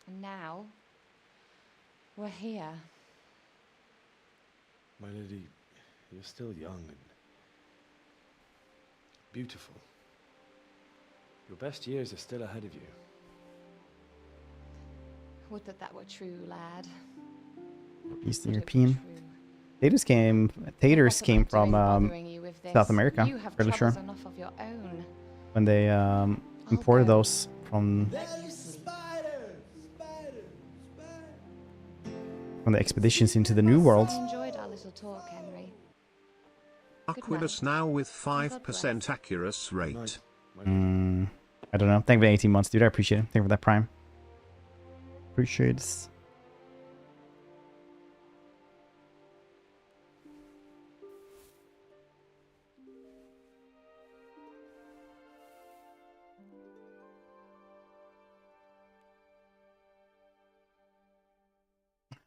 And now, we're here. My lady, you're still young and beautiful. Your best years are still ahead of you. Would that were true, lad. Eastern European. Taters came from South America, You have fairly sure. troubles enough of your own. When they imported those from the expeditions into the New World. I enjoyed our little talk, Henry. Aquinas now with 5% accuracy rate. I don't know. Thank you for 18 months, dude. I appreciate it. Thank you for that prime. Appreciate it.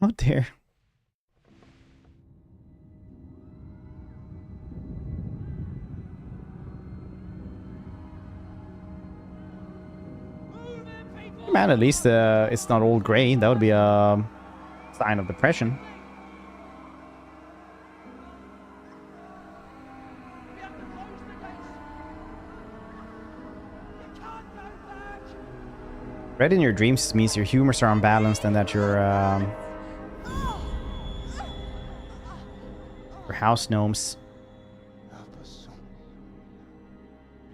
Oh dear. Man, at least it's not all gray. That would be a sign of depression. Red in your dreams means your humors are unbalanced and that your house gnomes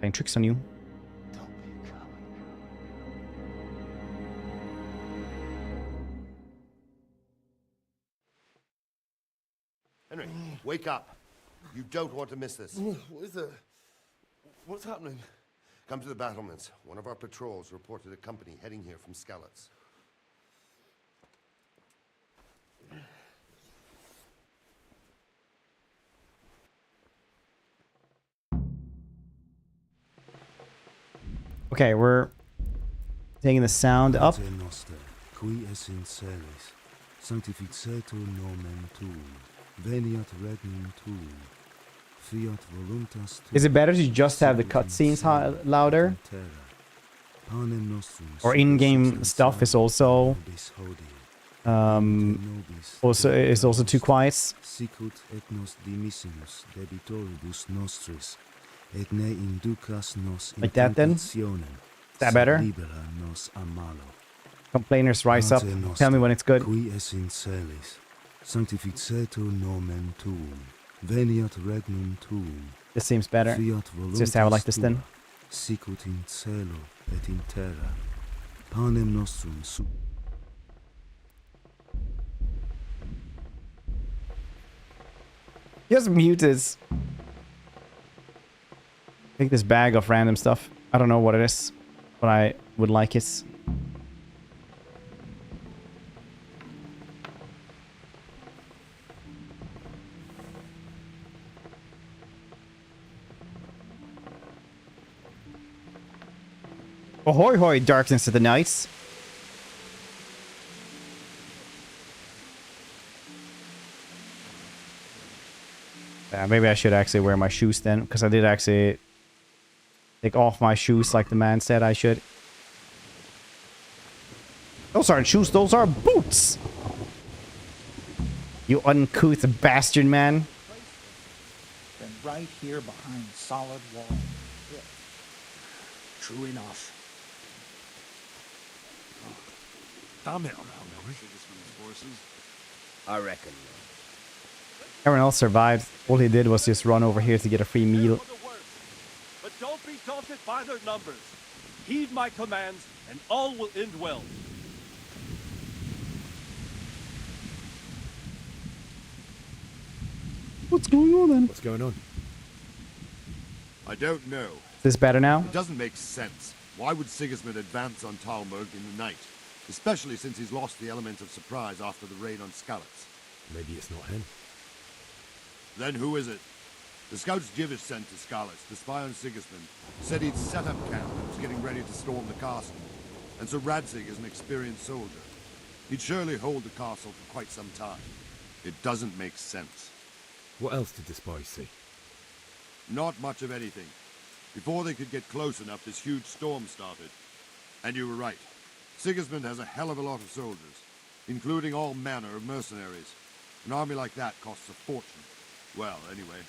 playing tricks on you. Henry, wake up. You don't want to miss this. What is it? What's happening? Come to the battlements. One of our patrols reported a company heading here from Skalitz. Okay, we're taking the sound up. Qui es in celis, sanctificetur nomen tuum, veniat regnum tuum, fiat voluntas tuum. Is it better to just have the cutscenes louder? Or in-game stuff is also also too quiet? Sicut et nos dimissimus debitoribus nostris, et ne inducas nos in like that then? tentationem, Is that better? libera nos a malo. Complainers rise up. Tell me when it's good. Qui es in celis, sanctificetur nomen tuum, veniat regnum tuum. This seems better. Fiat Let's just have it like this then. Sicut in celo et in terra. Panem nostrum su. Just mute this. Take this bag of random stuff. I don't know what it is, but I would like it. Ahoy hoy, darkness of the night. Maybe I should actually wear my shoes then, because I did actually take off my shoes like the man said I should. Those aren't shoes, those are boots! You uncouth bastard, man. Then right here behind solid wall. Yeah. True enough. Damn it, I reckon. Everyone else survived. All he did was just run over here to get a free meal. But don't be daunted by their numbers. Heed my commands, and all will end well. What's going on then? What's going on? I don't know. Is this better now? It doesn't make sense. Why would Sigismund advance on Talmberg in the night? Especially since he's lost the element of surprise after the raid on Skalitz. Maybe it's not him. Then who is it? The scouts Jivish sent to Skalitz to spy on Sigismund said he'd set up camp and was getting ready to storm the castle. And so Radzig is an experienced soldier. He'd surely hold the castle for quite some time. It doesn't make sense. What else did the spies see? Not much of anything. Before they could get close enough, this huge storm started. And you were right. Sigismund has a hell of a lot of soldiers, including all manner of mercenaries. An army like that costs a fortune. Well, anyway,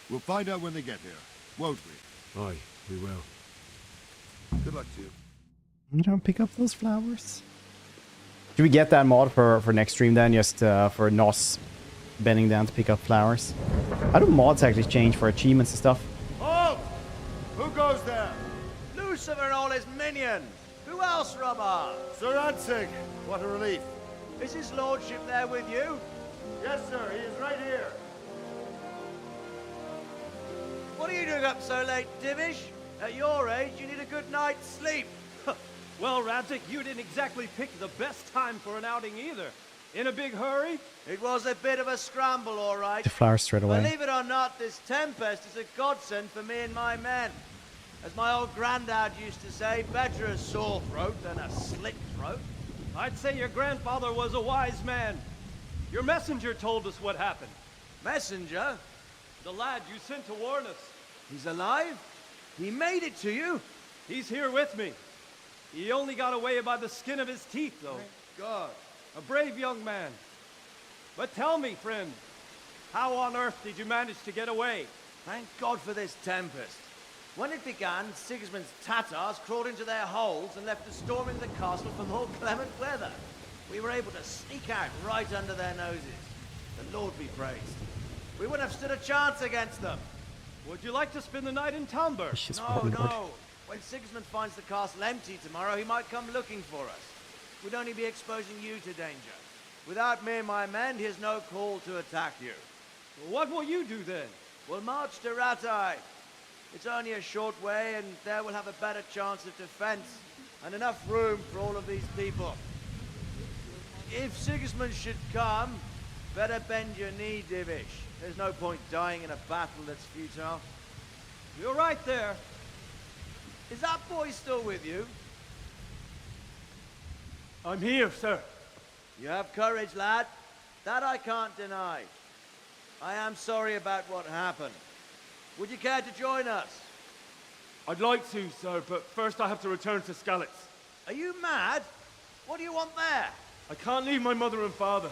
we'll find out when they get here, won't we? Aye, we will. Good luck to you. You don't pick up those flowers. Should we get that mod for next stream then? Just for Nos bending down to pick up flowers. How do mods actually change for achievements and stuff? Halt! Who goes there? Lucifer and all his minions! Who else, Robber? Sir Radzig, what a relief. Is his lordship there with you? Yes, sir, he is right here. What are you doing up so late, Divish? At your age, you need a good night's sleep. Well, Radzig, you didn't exactly pick the best time for an outing either. In a big hurry? It was a bit of a scramble, all right. The flowers straight away. Believe it or not, this tempest is a godsend for me and my men. As my old granddad used to say, better a sore throat than a slit throat. I'd say your grandfather was a wise man. Your messenger told us what happened. Messenger? The lad you sent to warn us. He's alive? He made it to you? He's here with me. He only got away by the skin of his teeth, though. Thank God. A brave young man. But tell me, friend, how on earth did you manage to get away? Thank God for this tempest. When it began, Sigismund's Tatars crawled into their holes and left us storming the castle for more clement weather. We were able to sneak out right under their noses. The Lord be praised. We wouldn't have stood a chance against them. Would you like to spend the night in Talmberg? No. When Sigismund finds the castle empty tomorrow, he might come looking for us. We'd only be exposing you to danger. Without me and my men, he has no call to attack you. What will you do then? We'll march to Ratai. It's only a short way, and there we'll have a better chance of defense, and enough room for all of these people. If Sigismund should come, better bend your knee, Divish. There's no point dying in a battle that's futile. You're right there. Is that boy still with you? I'm here, sir. You have courage, lad. That I can't deny. I am sorry about what happened. Would you care to join us? I'd like to, sir, but first I have to return to Skalitz. Are you mad? What do you want there? I can't leave my mother and father.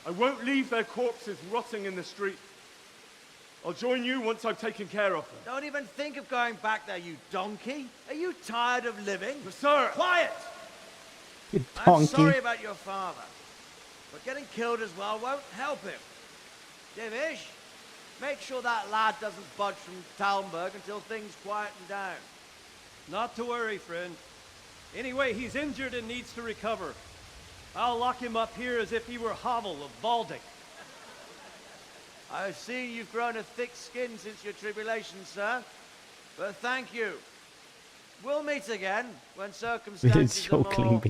I won't leave their corpses rotting in the street. I'll join you once I've taken care of them. Don't even think of going back there, you donkey. Are you tired of living? But sir! Quiet! You I'm donkey. sorry about your father, but getting killed as well won't help him. Divish, make sure that lad doesn't budge from Talmberg until things quieten down. Not to worry, friend. Anyway, he's injured and needs to recover. I'll lock him up here as if he were Havel of Baldic. I've seen you've grown a thick skin since your tribulation, sir. But thank you. We'll meet again when circumstances are more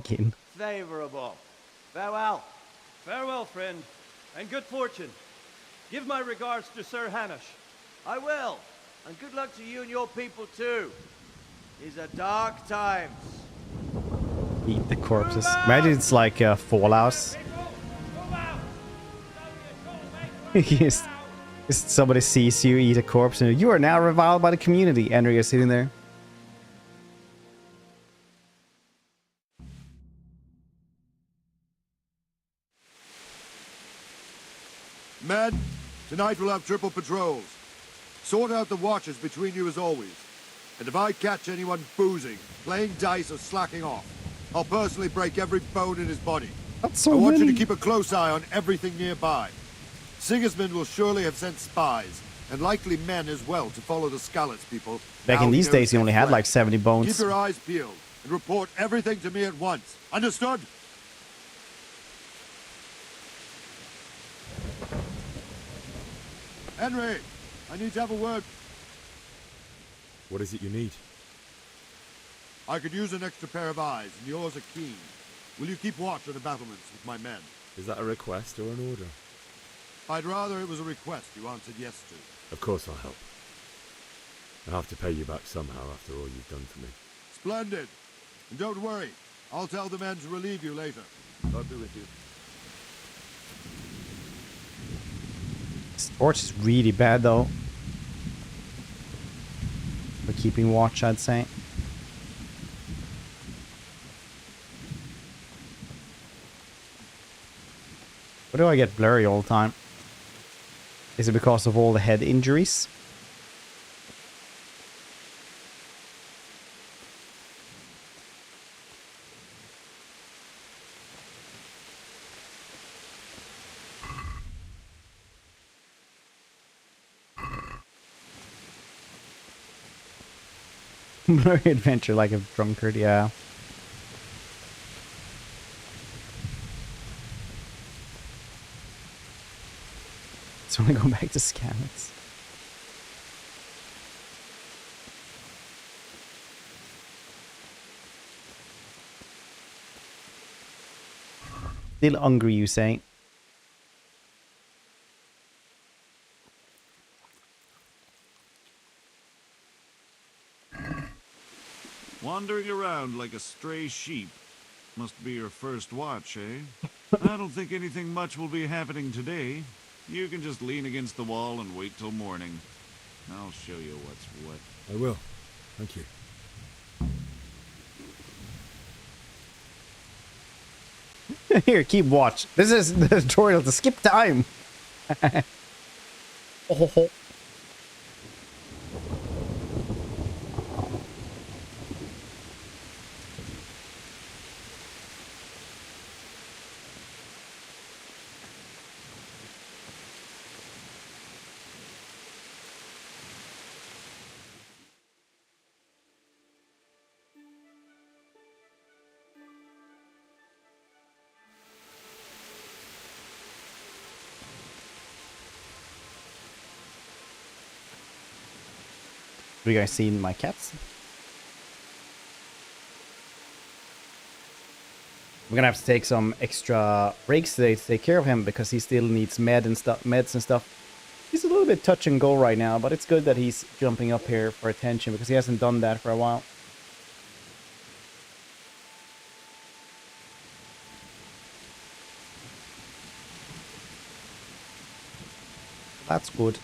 favorable. Farewell. Farewell, friend, and good fortune. Give my regards to Sir Hanush. I will. And good luck to you and your people too. These are dark times. Eat the corpses. Imagine it's like Fallout. just somebody sees you eat a corpse and you are now reviled by the community. And you're sitting there. Men, tonight we'll have triple patrols. Sort out the watches between you as always. And if I catch anyone boozing, playing dice or slacking off, I'll personally break every bone in his body. That's so I want you many. to keep a close eye on everything nearby. Sigismund will surely have sent spies, and likely men as well, to follow the Skalitz people. Back Now in he these knows days, he their only had threat. like 70 bones. Keep your eyes peeled, and report everything to me at once. Understood? Henry, I need to have a word. What is it you need? I could use an extra pair of eyes, and yours are keen. Will you keep watch on the battlements with my men? Is that a request or an order? I'd rather it was a request you answered yes to. Of course I'll help. I'll have to pay you back somehow after all you've done for me. Splendid. And don't worry, I'll tell the men to relieve you later. God be with you. This torch is really bad though. For keeping watch, I'd say. Why do I get blurry all the time? Is it because of all the head injuries? Blurry adventure like a drunkard, yeah. So I'm gonna go back to Skalitz. Still hungry, you say? Wandering around like a stray sheep. Must be your first watch, eh? I don't think anything much will be happening today. You can just lean against the wall and wait till morning. I'll show you what's what. I will. Thank you. Here, keep watch. This is the tutorial to skip time. Oh. Have you guys seen my cats? We're gonna have to take some extra breaks today to take care of him because he still needs meds and stuff. He's a little bit touch and go right now, but it's good that he's jumping up here for attention because he hasn't done that for a while. That's good.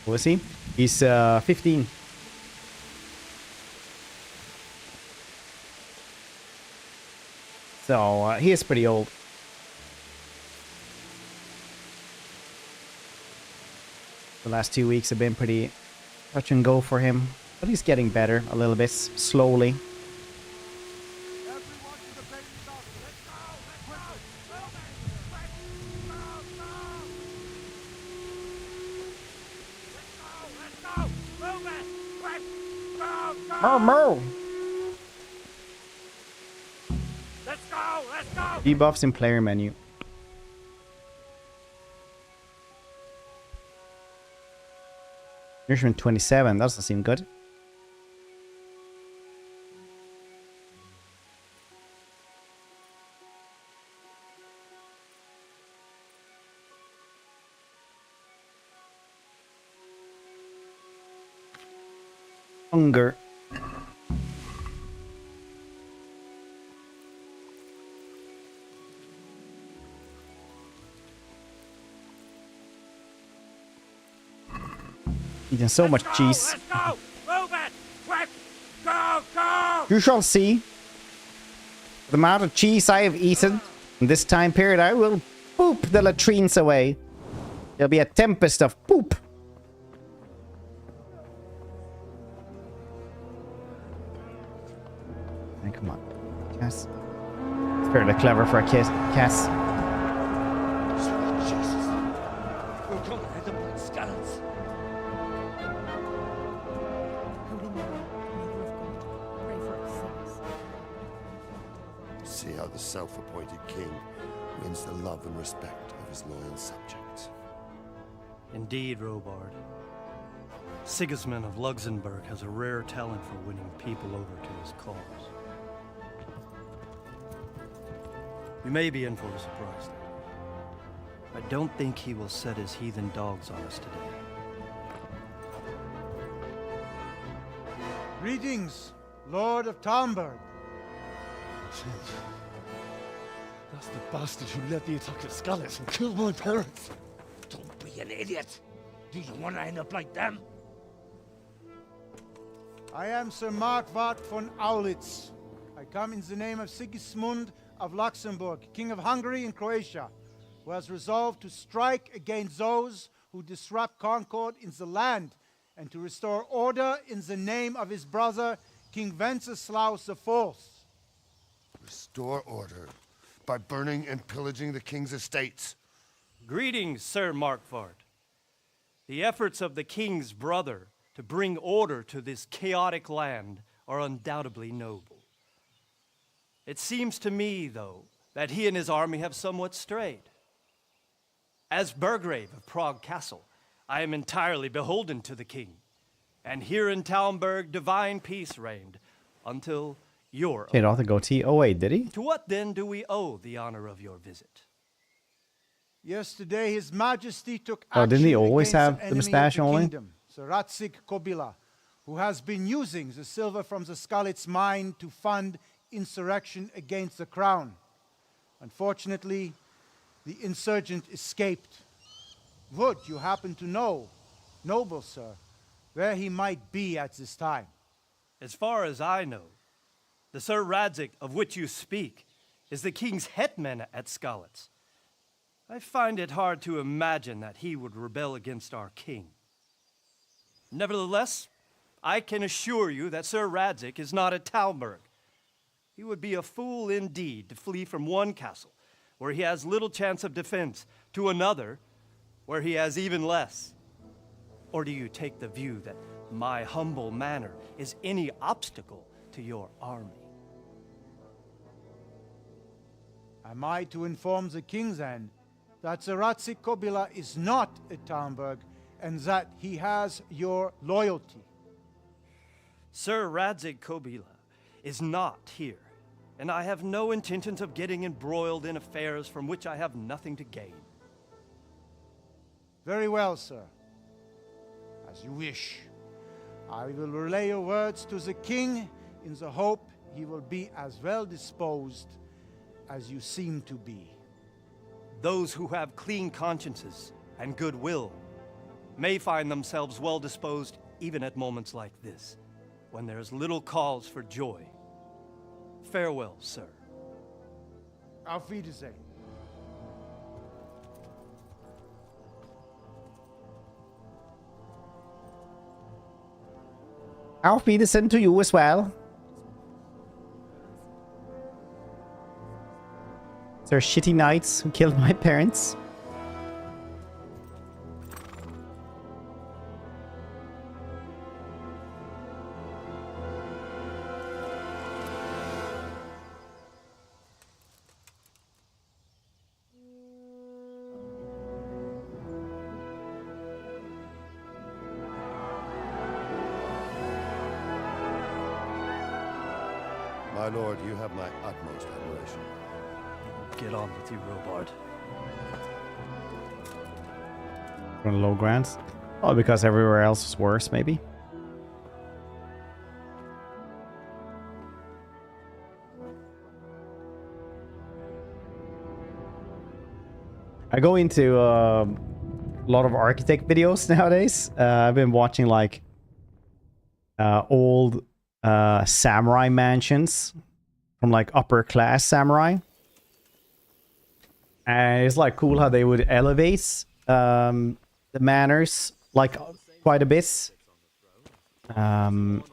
What is he? He's 15. So he is pretty old. The last 2 weeks have been pretty touch and go for him, but he's getting better a little bit slowly. Moo. Debuffs in player menu. Nourishment 27, that doesn't seem good. Hunger. Eating so much cheese. Let's go! Move it! Quick! Go! Go! You shall see. The amount of cheese I have eaten in this time period, I will poop the latrines away. There'll be a tempest of poop. And come on. Yes. It's fairly clever for a Cass. We're going to hit them like scallops. See how the self-appointed king wins the love and respect of his loyal subjects. Indeed, Robard. Sigismund of Luxembourg has a rare talent for winning people over to his cause. You may be in for a surprise. I don't think he will set his heathen dogs on us today. Greetings, Lord of Talmberg. That's the bastard who led the attack at Scarlet and killed my parents. Don't be an idiot. Do you want to end up like them? I am Sir Markwart von Aulitz. I come in the name of Sigismund of Luxembourg, King of Hungary and Croatia, who has resolved to strike against those who disrupt concord in the land and to restore order in the name of his brother, King Wenceslas IV. Restore order by burning and pillaging the king's estates. Greetings, Sir Markwart. The efforts of the king's brother to bring order to this chaotic land are undoubtedly noble. It seems to me, though, that he and his army have somewhat strayed. As Burgrave of Prague Castle, I am entirely beholden to the king, and here in Talmberg divine peace reigned until your Okay, off the goatee. Oh wait, did he? To what then do we owe the honor of your visit? Yesterday, His Majesty took Oh, action didn't he always against have the the enemy mustache of the only? kingdom, Sir Ratsig Kobila, who has been using the silver from the Skalitz mine to fund insurrection against the crown. Unfortunately, the insurgent escaped. Would you happen to know, noble sir, where he might be at this time? As far as I know, the Sir Radzic of which you speak is the king's hetman at Skalitz. I find it hard to imagine that he would rebel against our king. Nevertheless, I can assure you that Sir Radzic is not at Talmberg. He would be a fool indeed to flee from one castle, where he has little chance of defense, to another, where he has even less. Or do you take the view that my humble manner is any obstacle to your army? Am I to inform the king then that Zeratzi Kobila is not at Talmberg and that he has your loyalty. Sir Radzig Kobila is not here, and I have no intentions of getting embroiled in affairs from which I have nothing to gain. Very well, sir. As you wish. I will relay your words to the king in the hope he will be as well disposed as you seem to be. Those who have clean consciences and goodwill may find themselves well disposed even at moments like this, when there is little cause for joy. Farewell, sir. Auf Wiedersehen. Auf Wiedersehen to you as well. They're shitty knights who killed my parents. My lord, you have my utmost admiration. Get on with you, Robard. On the low grounds. Oh, because everywhere else is worse, maybe. I go into a lot of architect videos nowadays. I've been watching like old samurai mansions from like upper class samurai. And it's like cool how they would elevate the manors like quite a bit.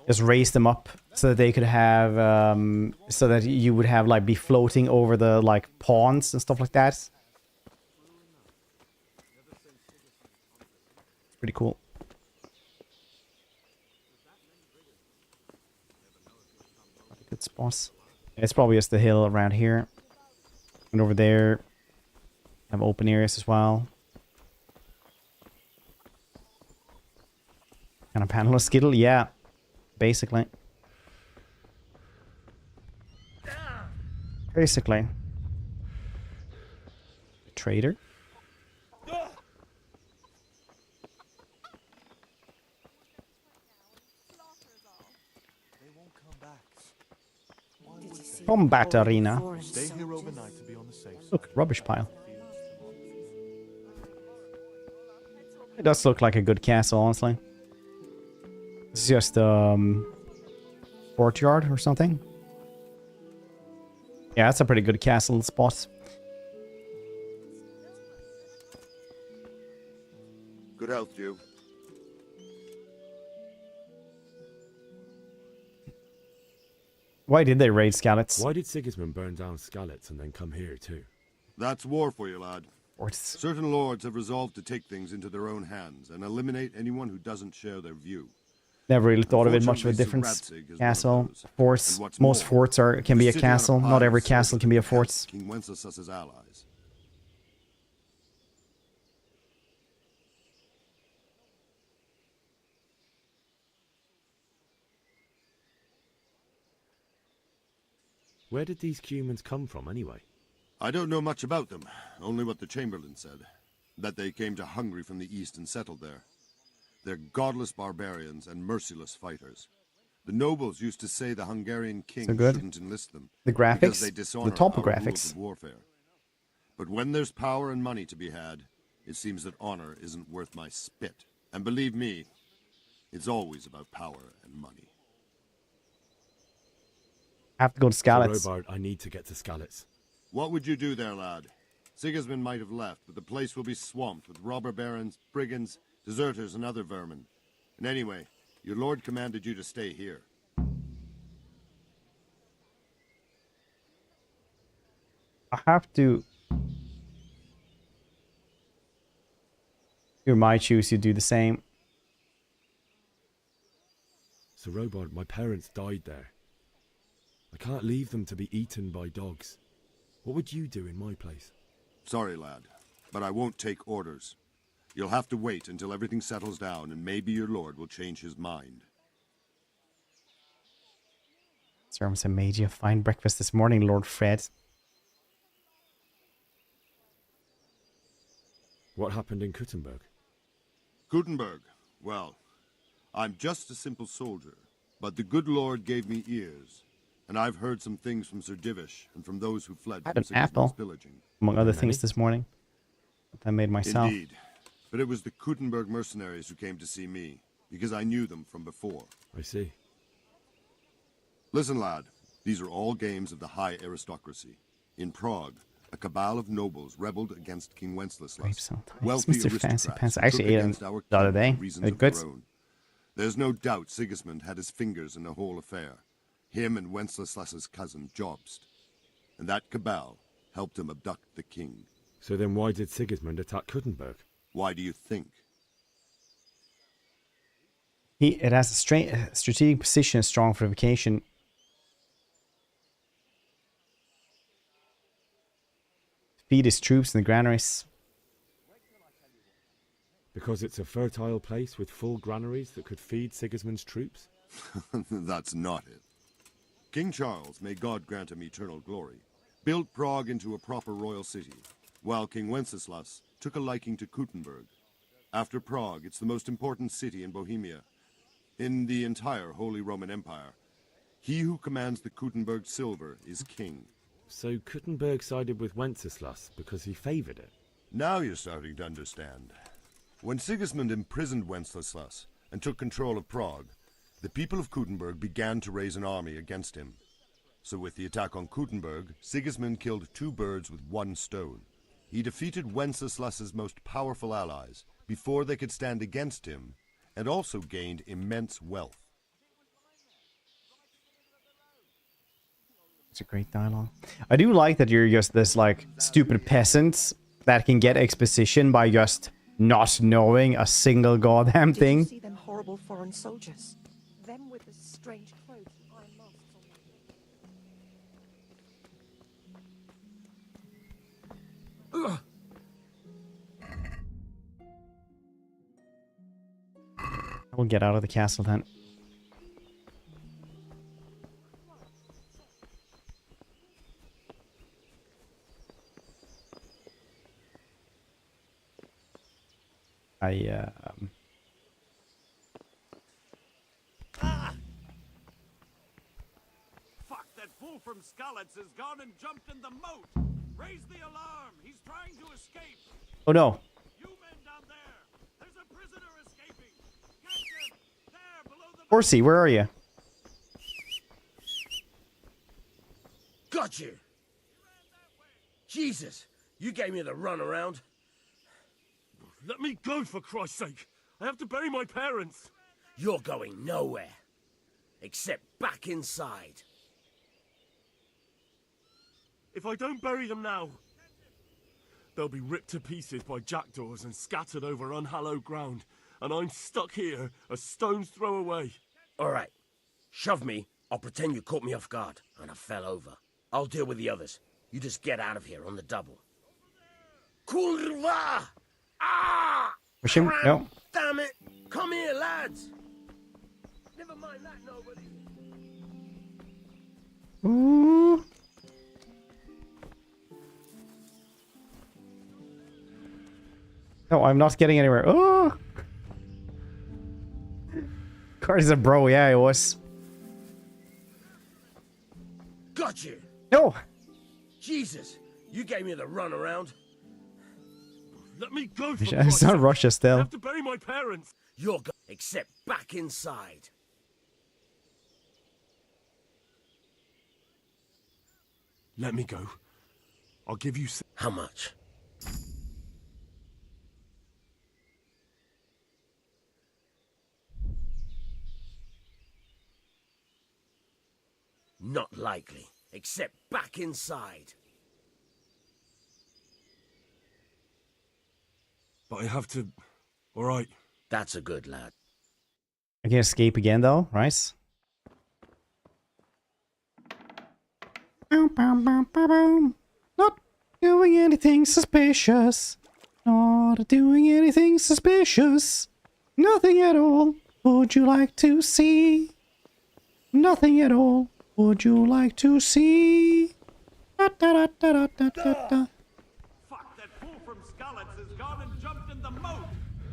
Just raise them up so that they could have so that you would have like be floating over the like ponds and stuff like that. Pretty cool. Good spots. It's probably just the hill around here. And over there have open areas as well. Kind of panel of skittle, yeah. Basically. Basically. Trader. Combat arena. Stay here overnight to be on the safe side. Look, rubbish pile. It does look like a good castle, honestly. It's just courtyard or something. Yeah, that's a pretty good castle spot. Good health to you. Why did they raid Skalitz? Why did Sigismund burn down Skalitz and then come here too? That's war for you, lad. Forts. Certain lords have resolved to take things into their own hands and eliminate anyone who doesn't share their view. Never really thought of it much of a difference. Castle, forts. Most forts can be a castle. Not every castle can be a fort. King Wenceslas' allies. Where did these humans come from anyway? I don't know much about them, only what the Chamberlain said. That they came to Hungary from the east and settled there. They're godless barbarians and merciless fighters. The nobles used to say the Hungarian king shouldn't enlist them. The graphics, they dishonor the top our graphics. rules of warfare. But when there's power and money to be had, it seems that honor isn't worth my spit. And believe me, it's always about power and money. I have to go to Skalitz. So, Robard, I need to get to Skalitz. What would you do there, lad? Sigismund might have left, but the place will be swamped with robber barons, brigands, deserters, and other vermin. And anyway, your lord commanded you to stay here. I have to... You might choose to do the same. So, Robard, my parents died there. I can't leave them to be eaten by dogs. What would you do in my place? Sorry, lad. but I won't take orders. You'll have to wait until everything settles down, and maybe your lord will change his mind. Sir, I made you a fine breakfast this morning, Lord Fred. What happened in Kuttenberg? Kuttenberg, well, I'm just a simple soldier, but the good Lord gave me ears, and I've heard some things from Sir Divish and from those who fled I had from an Sigismund's apple, pillaging. among other things, this morning that I made myself. Indeed, but it was the Kuttenberg mercenaries who came to see me, because I knew them from before. I see. Listen, lad, these are all games of the high aristocracy. In Prague, a cabal of nobles rebelled against King Wenceslas. Wealthy Mr. Fancy aristocrats Pants. I who actually took ate them against our the other king day. for reasons They're of good. their own. There's no doubt Sigismund had his fingers in the whole affair. Him and Wenceslas's cousin, Jobst. And that cabal helped him abduct the king. So then why did Sigismund attack Kuttenberg? Why do you think? It has a strategic position, strong fortification. Feed his troops in the granaries. Because it's a fertile place with full granaries that could feed Sigismund's troops? That's not it. King Charles, may God grant him eternal glory, built Prague into a proper royal city, while King Wenceslas took a liking to Kuttenberg. After Prague, it's the most important city in Bohemia, in the entire Holy Roman Empire. He who commands the Kuttenberg silver is king. So Kuttenberg sided with Wenceslas because he favoured it? Now you're starting to understand. When Sigismund imprisoned Wenceslas and took control of Prague, the people of Kuttenberg began to raise an army against him. So with the attack on Kuttenberg, Sigismund killed 2 birds with 1 stone. He defeated Wenceslas's most powerful allies before they could stand against him, and also gained immense wealth. It's a great dialogue. I do like that you're just this like stupid peasant that can get exposition by just not knowing a single goddamn thing. Did you see them horrible foreign soldiers? Them with the strange clothes and iron masks on them. I will get out of the castle then. Fuck, that fool from Skalitz has gone and jumped in the moat. Raise the alarm. He's trying to escape. Oh no. You men down there. There's a prisoner escaping. Catch him. There, below the... Horsey, where are you? Got you. Jesus, you gave me the runaround. Let me go, for Christ's sake. I have to bury my parents. You're going nowhere. Except back inside. If I don't bury them now, they'll be ripped to pieces by jackdaws and scattered over unhallowed ground, and I'm stuck here, a stone's throw away. All right. Shove me. I'll pretend you caught me off guard, and I fell over. I'll deal with the others. You just get out of here on the double. Kurva! Ah! Push him. No. Damn it! Come here, lads! Never mind that, nobody. Ooh. No, I'm not getting anywhere. Oh! Cardi's a bro, yeah, it was. Got you! No! Jesus, you gave me the runaround. Let me go, for It's Christ's not sake. Russia I still. have to bury my parents. You're go except back inside. Let me go. I'll give you... How much? Not likely. Except back inside. But I have to... All right. That's a good lad. I can escape again though, right? Boom, boom, boom, boom, boom. Not doing anything suspicious. not doing anything suspicious. Nothing at all. Would you like to see? Nothing at all. Would you like to see? Da, da, da, da, da, da, da. Fuck, that fool from Skalitz has gone and jumped in the moat.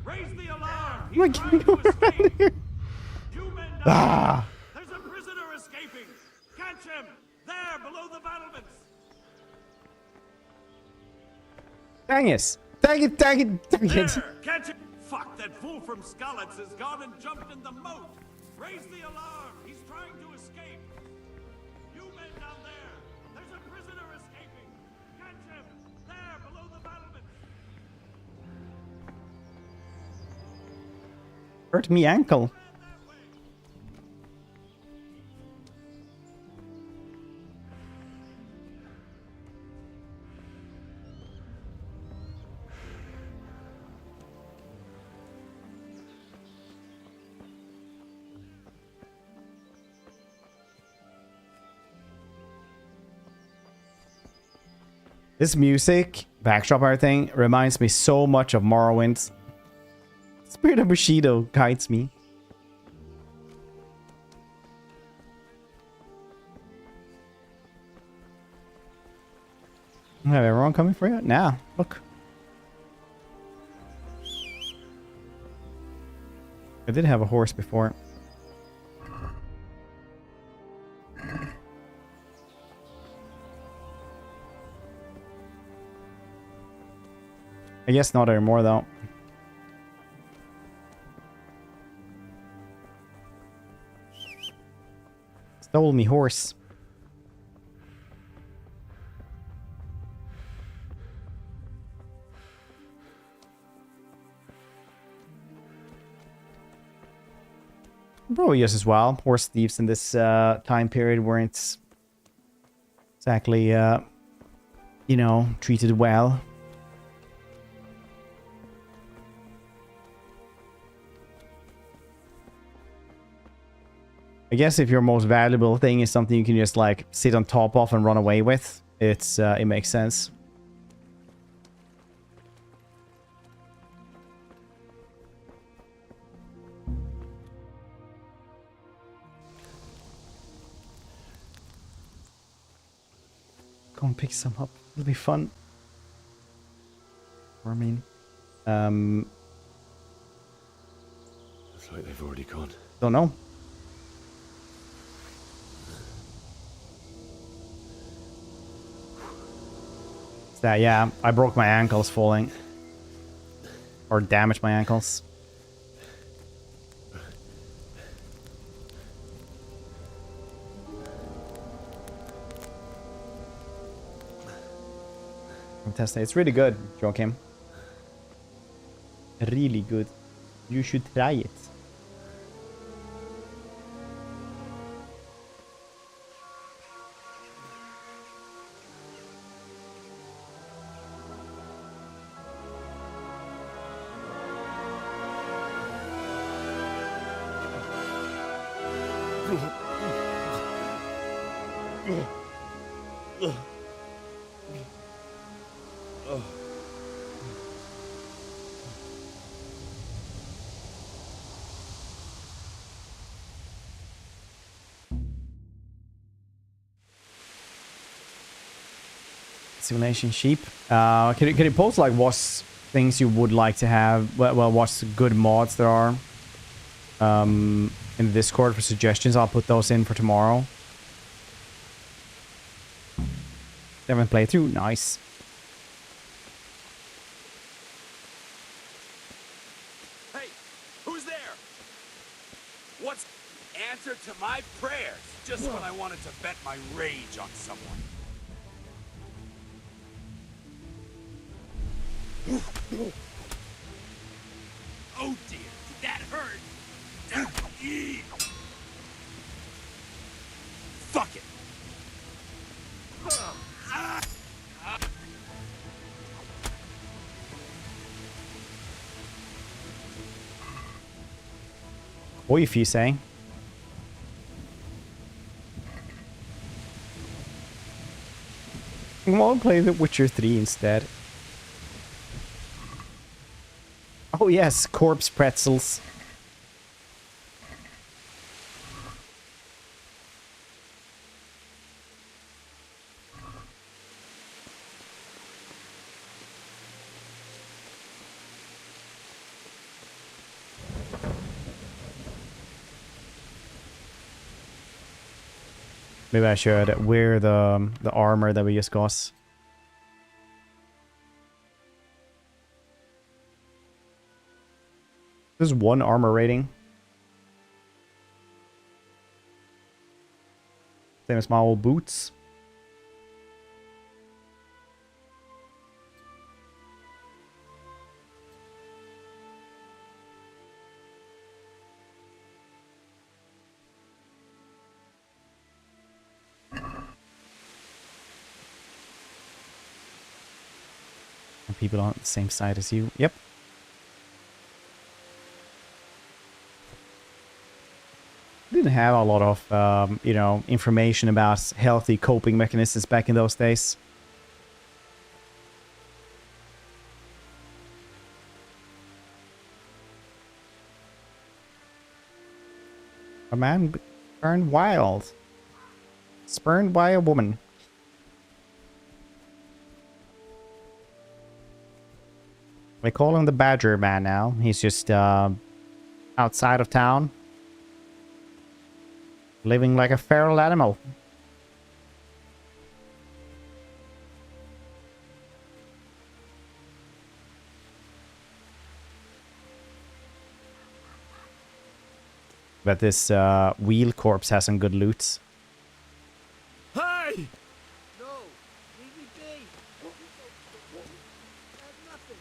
Raise the alarm. Am I He's trying to escape. You men down Ah! there. There's a prisoner escaping. Catch him. There, below the battlements. Dang it! Dang it! Dang it! Dang it! There, catch him. Fuck, that fool from Skalitz has gone and jumped in the moat. Raise the alarm. He's trying to escape. You men down there. There's a prisoner escaping. Catch him. There, below the battlements. Hurt me ankle. This music, backdrop everything, reminds me so much of Morrowind. Spirit of Bushido guides me. Have everyone coming for you? Nah, look. I did have a horse before. I guess not anymore though. Stole me horse. Probably yes as well. Horse thieves in this time period weren't exactly, you know, treated well. I guess if your most valuable thing is something you can just like sit on top of and run away with, it makes sense. Go and pick some up. It'll be fun. Or I mean, Looks like they've already gone. don't know. That, yeah, I broke my ankles falling. Or damaged my ankles. Fantastic. It's really good, Joachim. Really good. You should try it. Simulation sheep. Can you post like what things you would like to have? Well, what's good mods there are in the Discord for suggestions? I'll put those in for tomorrow. 7th playthrough, nice. Hey, who's there? What's answer to my prayers? Just when I wanted to vent my rage on someone. Oh dear, did that hurt? Fuck it. What if you say? I want to play The Witcher 3 instead. Oh yes, corpse pretzels. Maybe I should wear the armor that we just got. There's one armor rating. Same as my old boots. And people on the same side as you. Yep. Didn't have a lot of, you know, information about healthy coping mechanisms back in those days. A man burned wild. Spurned by a woman. We call him the Badger Man now. He's just outside of town. Living like a feral animal. But this wheel corpse has some good loot. Hey! No, leave me be. That's nothing.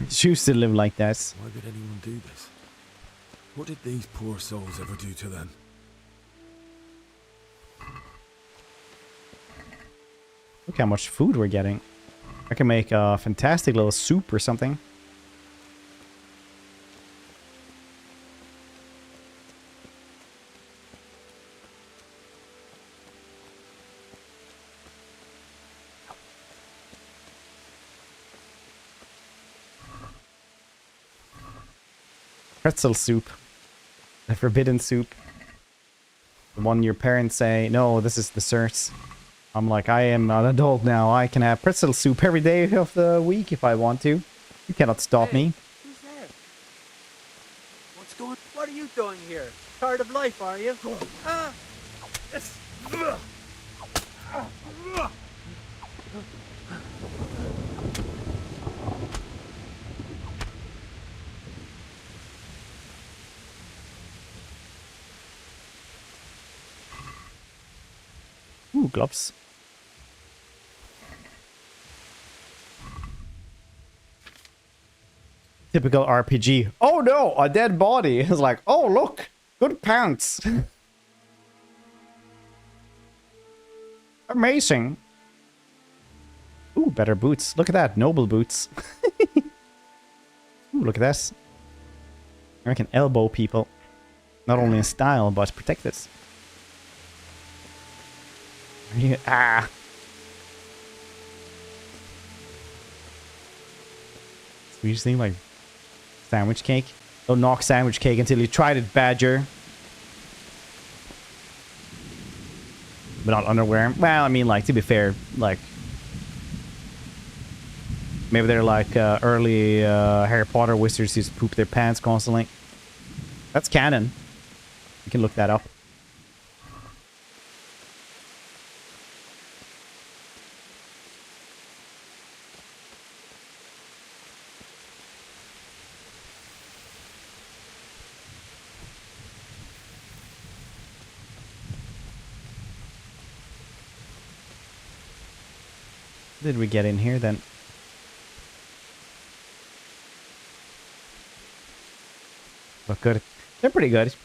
Choose to live like that. Why would anyone do this? What did these poor souls ever do to them? Look how much food we're getting. I can make a fantastic little soup or something. Pretzel soup. The forbidden soup. The one your parents say, no, this is dessert. I'm like, I am an adult now. I can have pretzel soup every day of the week if I want to. You cannot stop me. Who's there? What's going? What are you doing here? Tired of life, are you? Ah! Ooh, gloves. Typical RPG. Oh no, a dead body. It's like, oh look, good pants. Amazing. Ooh, better boots. Look at that, noble boots. Ooh, look at this. I can elbow people. Not only in style, but protected. Ah. Swedish thing like sandwich cake. Don't knock sandwich cake until you tried it, Badger. But not underwear. Well, I mean, like, to be fair, like, maybe they're like early Harry Potter wizards who just poop their pants constantly. That's canon. You can look that up. Did we get in here then? Look good. They're pretty good.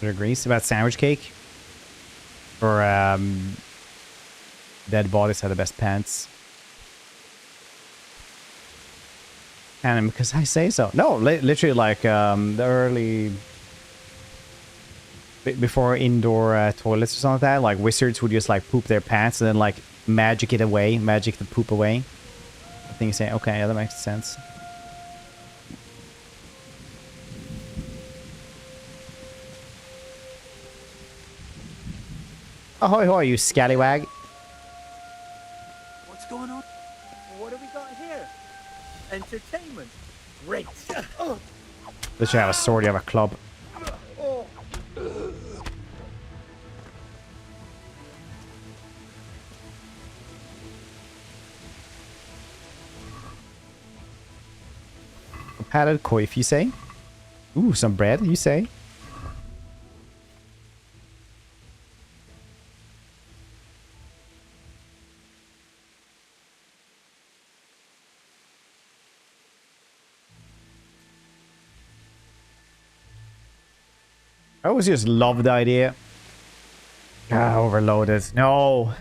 Agrees about sandwich cake? Or dead bodies have the best pants. canon because I say so. No, literally like the early... Before indoor toilets or something like that, like wizards would just like poop their pants and then like magic it away, magic the poop away. I think you say, okay, yeah, that makes sense. Ahoy hoy, you scallywag. What's going on? What have we got here? Entertainment. Great. Literally have a sword, you have a club. Padded coif, you say? Ooh, some bread, you say? I always just love the idea. Ah, overloaded. No.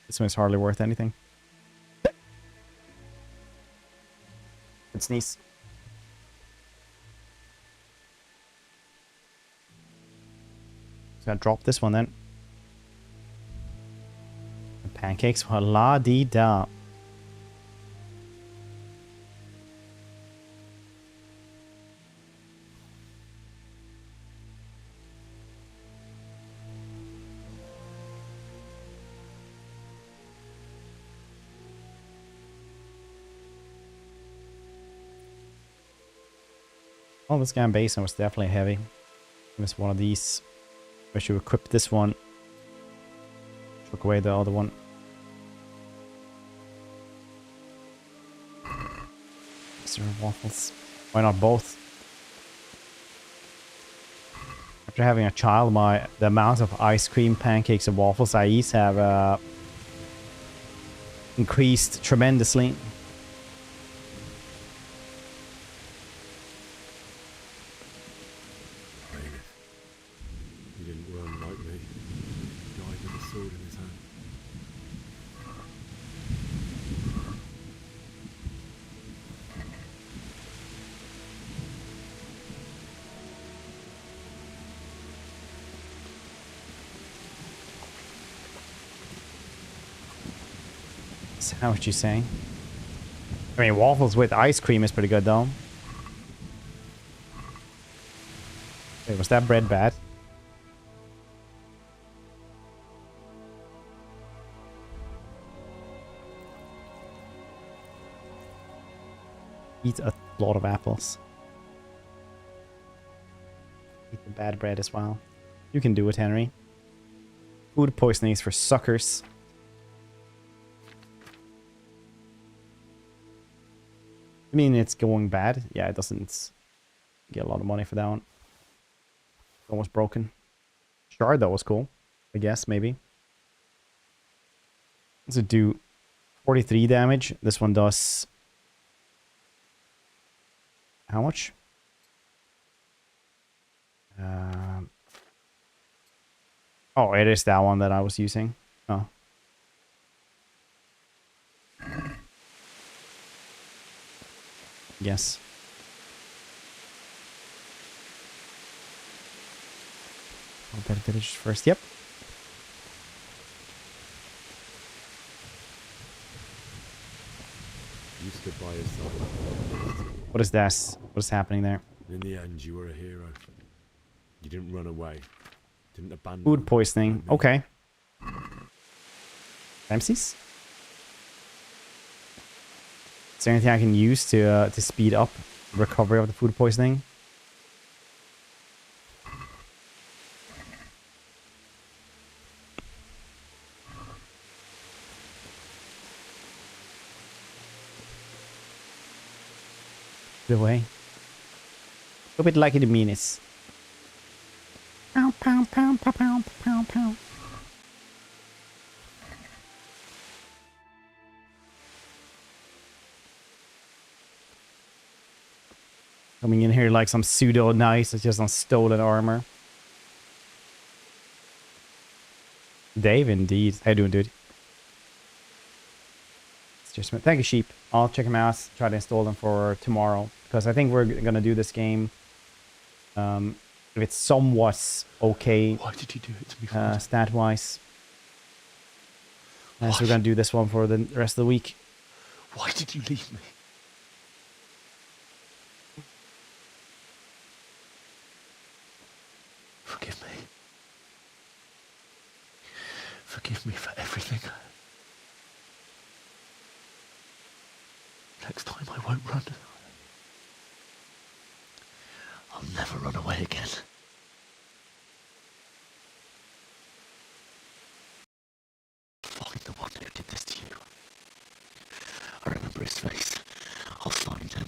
This one's hardly worth anything. Good sneeze. Just gonna drop this one then. Pancakes, la dee da. Oh, this guy on base was definitely heavy. I missed one of these. I should equip this one. Took away the other one. Serve waffles. Why not both? After having a child, the amount of ice cream, pancakes, and waffles I eat have increased tremendously. How would you say? I mean, waffles with ice cream is pretty good, though. Wait, was that bread bad? Eat a lot of apples. Eat the bad bread as well. You can do it, Henry. Food poisoning is for suckers. I mean, it's going bad. Yeah, it doesn't get a lot of money for that one. Almost broken. Shard, that was cool. I guess, maybe. Does it do 43 damage? This one does... How much? Oh, it is that one that I was using. Oh. Yes. I'll better village first. Yep. Used to buy a side. What is this? What is happening there? In the end, you were a hero. You didn't run away. Didn't abandon. Food poisoning. Okay. Ramses? Is there anything I can use to speed up recovery of the food poisoning? The way. A bit like the meanest. Pow, pow, pow, pow, pow, pow, pow. Coming in here like some pseudo knight that's just on stolen armor. Dave, indeed. How you doing, dude? Just thank you, Sheep. I'll check them out. Try to install them for tomorrow because I think we're gonna do this game. If it's somewhat okay. Why did you do it to me? Stat wise. So we're gonna do this one for the rest of the week. Why did you leave me? Forgive me. Forgive me for everything. Next time I won't run. I'll never run away again. Find the one who did this to you. I remember his face. I'll find him.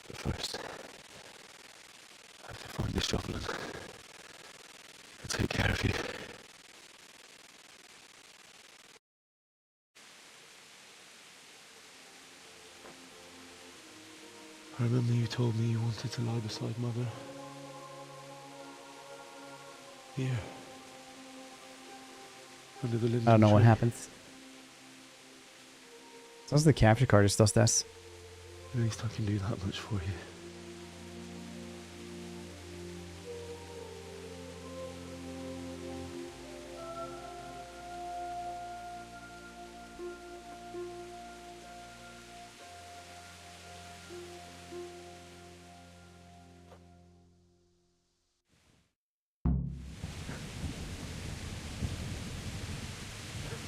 But first, I have to find the shovel and take care of you. I remember you told me you wanted to lie beside Mother. Here. Under the linden I don't know what tree. happens. Does the capture card just does this? At least I can do that much for you.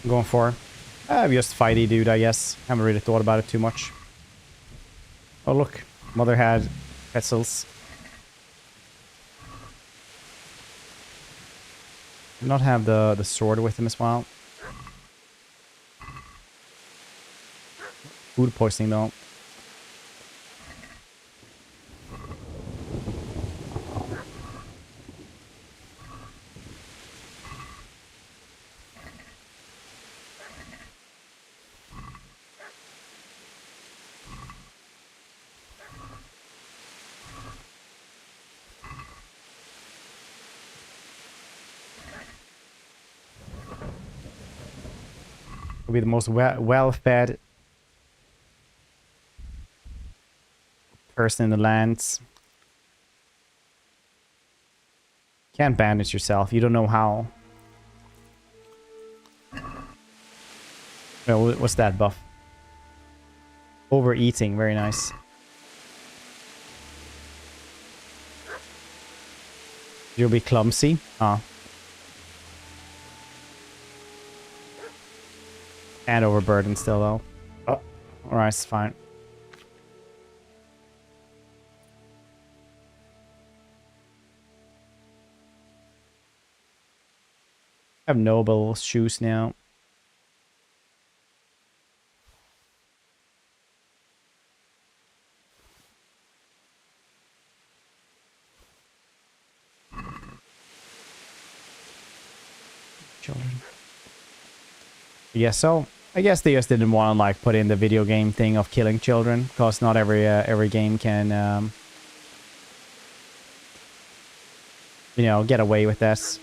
I'm going for just fighty dude, I guess. Haven't really thought about it too much. Oh look, Mother had pretzels. Did not have the sword with him as well. Food poisoning though. Will be the most well-fed person in the lands. Can't bandage yourself. You don't know how. Oh, what's that buff? Overeating. Very nice. You'll be clumsy. Ah. And overburdened still, though. Oh, alright, it's fine. I have noble shoes now. Children. Yeah, so I guess they just didn't want to like put in the video game thing of killing children, because not every game can you know, get away with this.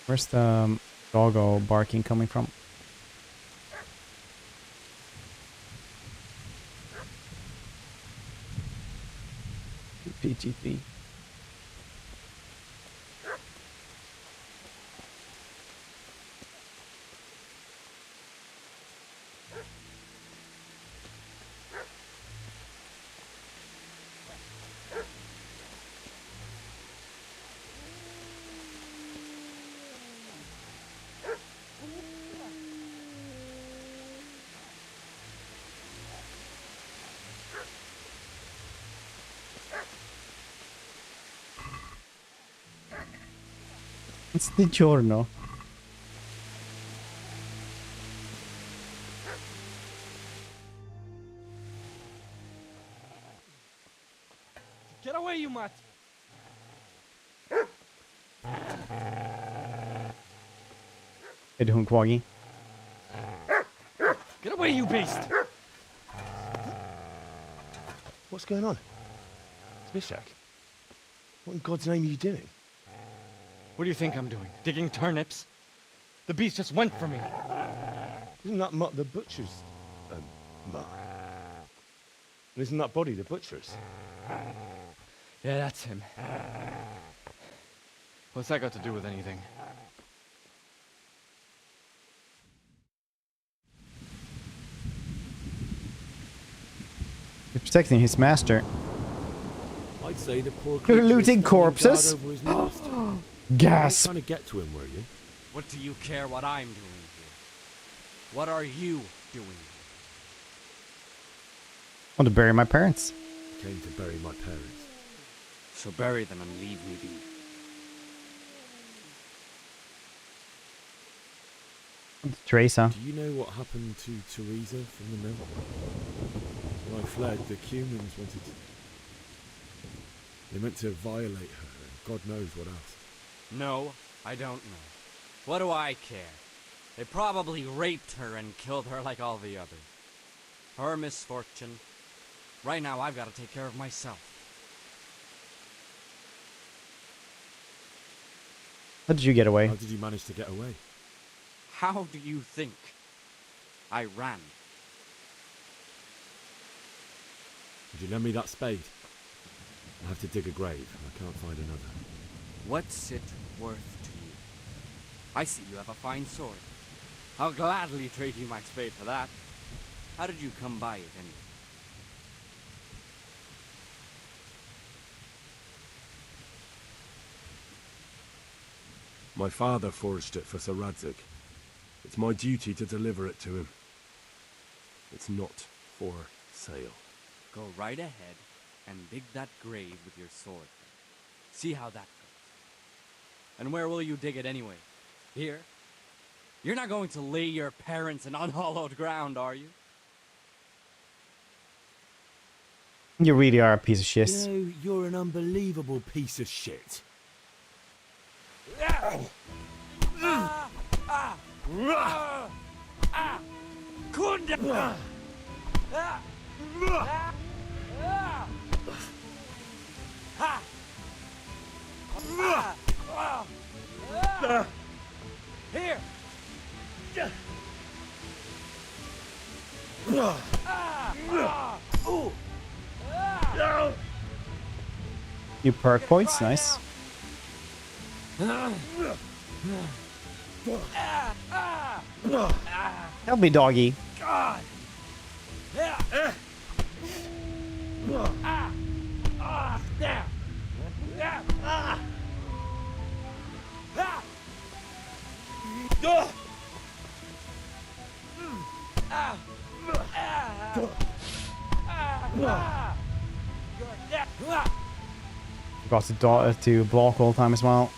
Where's the doggo barking coming from? PGP. It's the giorno. Get away, you mutt! Är det hon Quaggy? Get away, you beast! What's going on? Zbyszek, what in God's name are you doing? What do you think I'm doing? Digging turnips? The beast just went for me. Isn't that the butcher's mark? And isn't that body the butcher's? Yeah, that's him. What's that got to do with anything? He's protecting his master. I'd say the poor You're looting creature was standing corpses? guard over his master. Gasp. You were trying to get to him, were you? What do you care what I'm doing here? What are you doing here? I want to bury my parents. Came to bury my parents. So bury them and leave me be. Teresa. Do you know what happened to Teresa from the mill? When I fled, the humans wanted to... They meant to violate her, and God knows what else. No, I don't know. What do I care? They probably raped her and killed her like all the others. Her misfortune. Right now, I've got to take care of myself. How did you get away? How did you manage to get away? How do you think? I ran. Would you lend me that spade? I have to dig a grave, and I can't find another. What's it worth to you? I see you have a fine sword. I'll gladly trade you my spade for that. How did you come by it anyway? My father forged it for Sir Radzig. It's my duty to deliver it to him. It's not for sale. Go right ahead and dig that grave with your sword. See how that goes. And where will you dig it anyway? Here? You're not going to lay your parents in unhallowed ground, are you? You really are a piece of shit. You know, you're an unbelievable piece of shit. Here! You perk points, nice. Help me, doggy. God! There! Got to block all the time as well.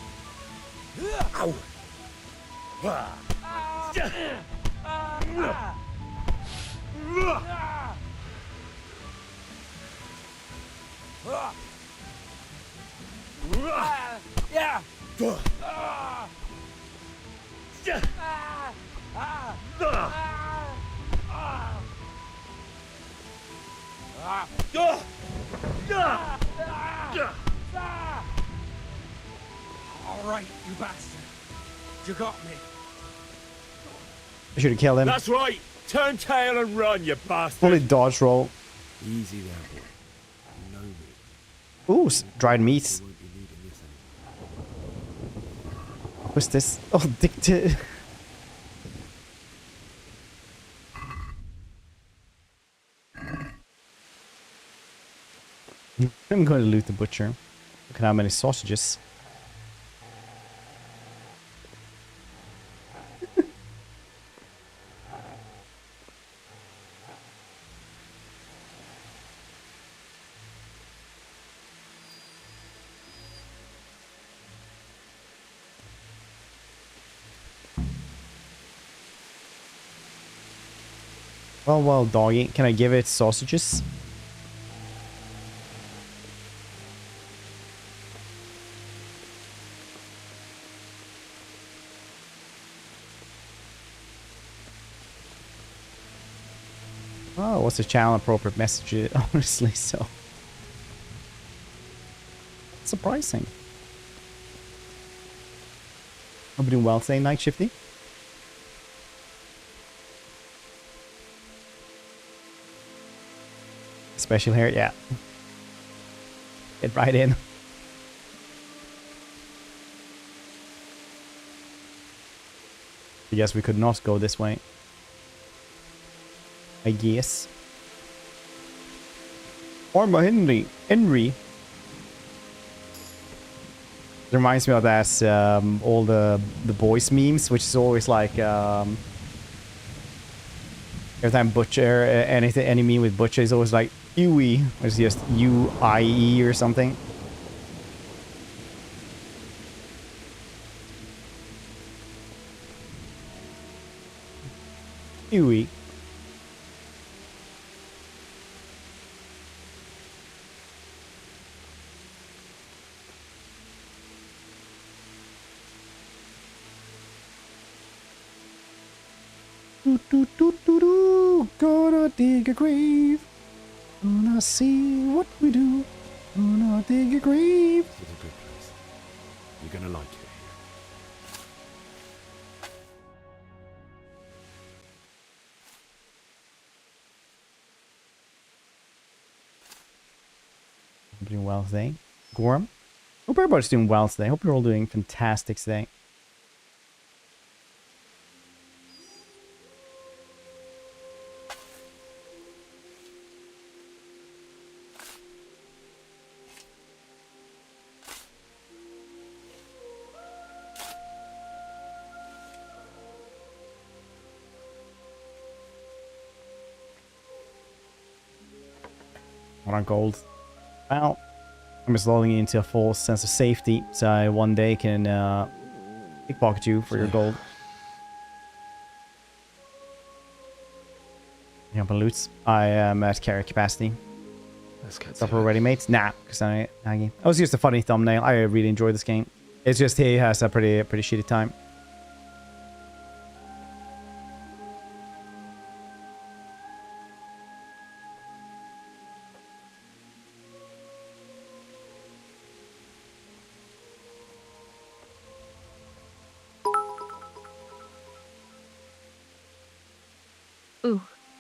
All right, you bastard. You got me. I should have killed him. That's right! Turn tail and run, you bastard! Only dodge roll. Easy there, boy. You know me. Ooh, dried meat. You won't be needing this anymore. What's this? Oh, dictator. I'm going to loot the butcher. Look at how many sausages. Well, doggy. Can I give it sausages? Oh, what's a channel appropriate message? Honestly, so surprising. Hope you're doing well today, Night Shifty. Special here, yeah. Get right in. I guess we could not go this way. I guess. Or my Henry. It reminds me of that all the boys memes, which is always like every time Butcher any meme with Butcher is always like Uie, or it's just UIE or something. Uie. Gonna dig a grave. Gonna see what we do. Gonna dig a grave. It's a good place. You're gonna like it here. I'm doing well today. Gorm. Hope everybody's doing well today. Hope you're all doing fantastic today. What on gold? Well, I'm just lulling you into a false sense of safety, so I one day can pickpocket you for your gold. You know, loots. I am at carry capacity. Let's get Stuff already, mates? Nah, because I Nagi. That was just a funny thumbnail. I really enjoyed this game. It's just he has a pretty shitty time.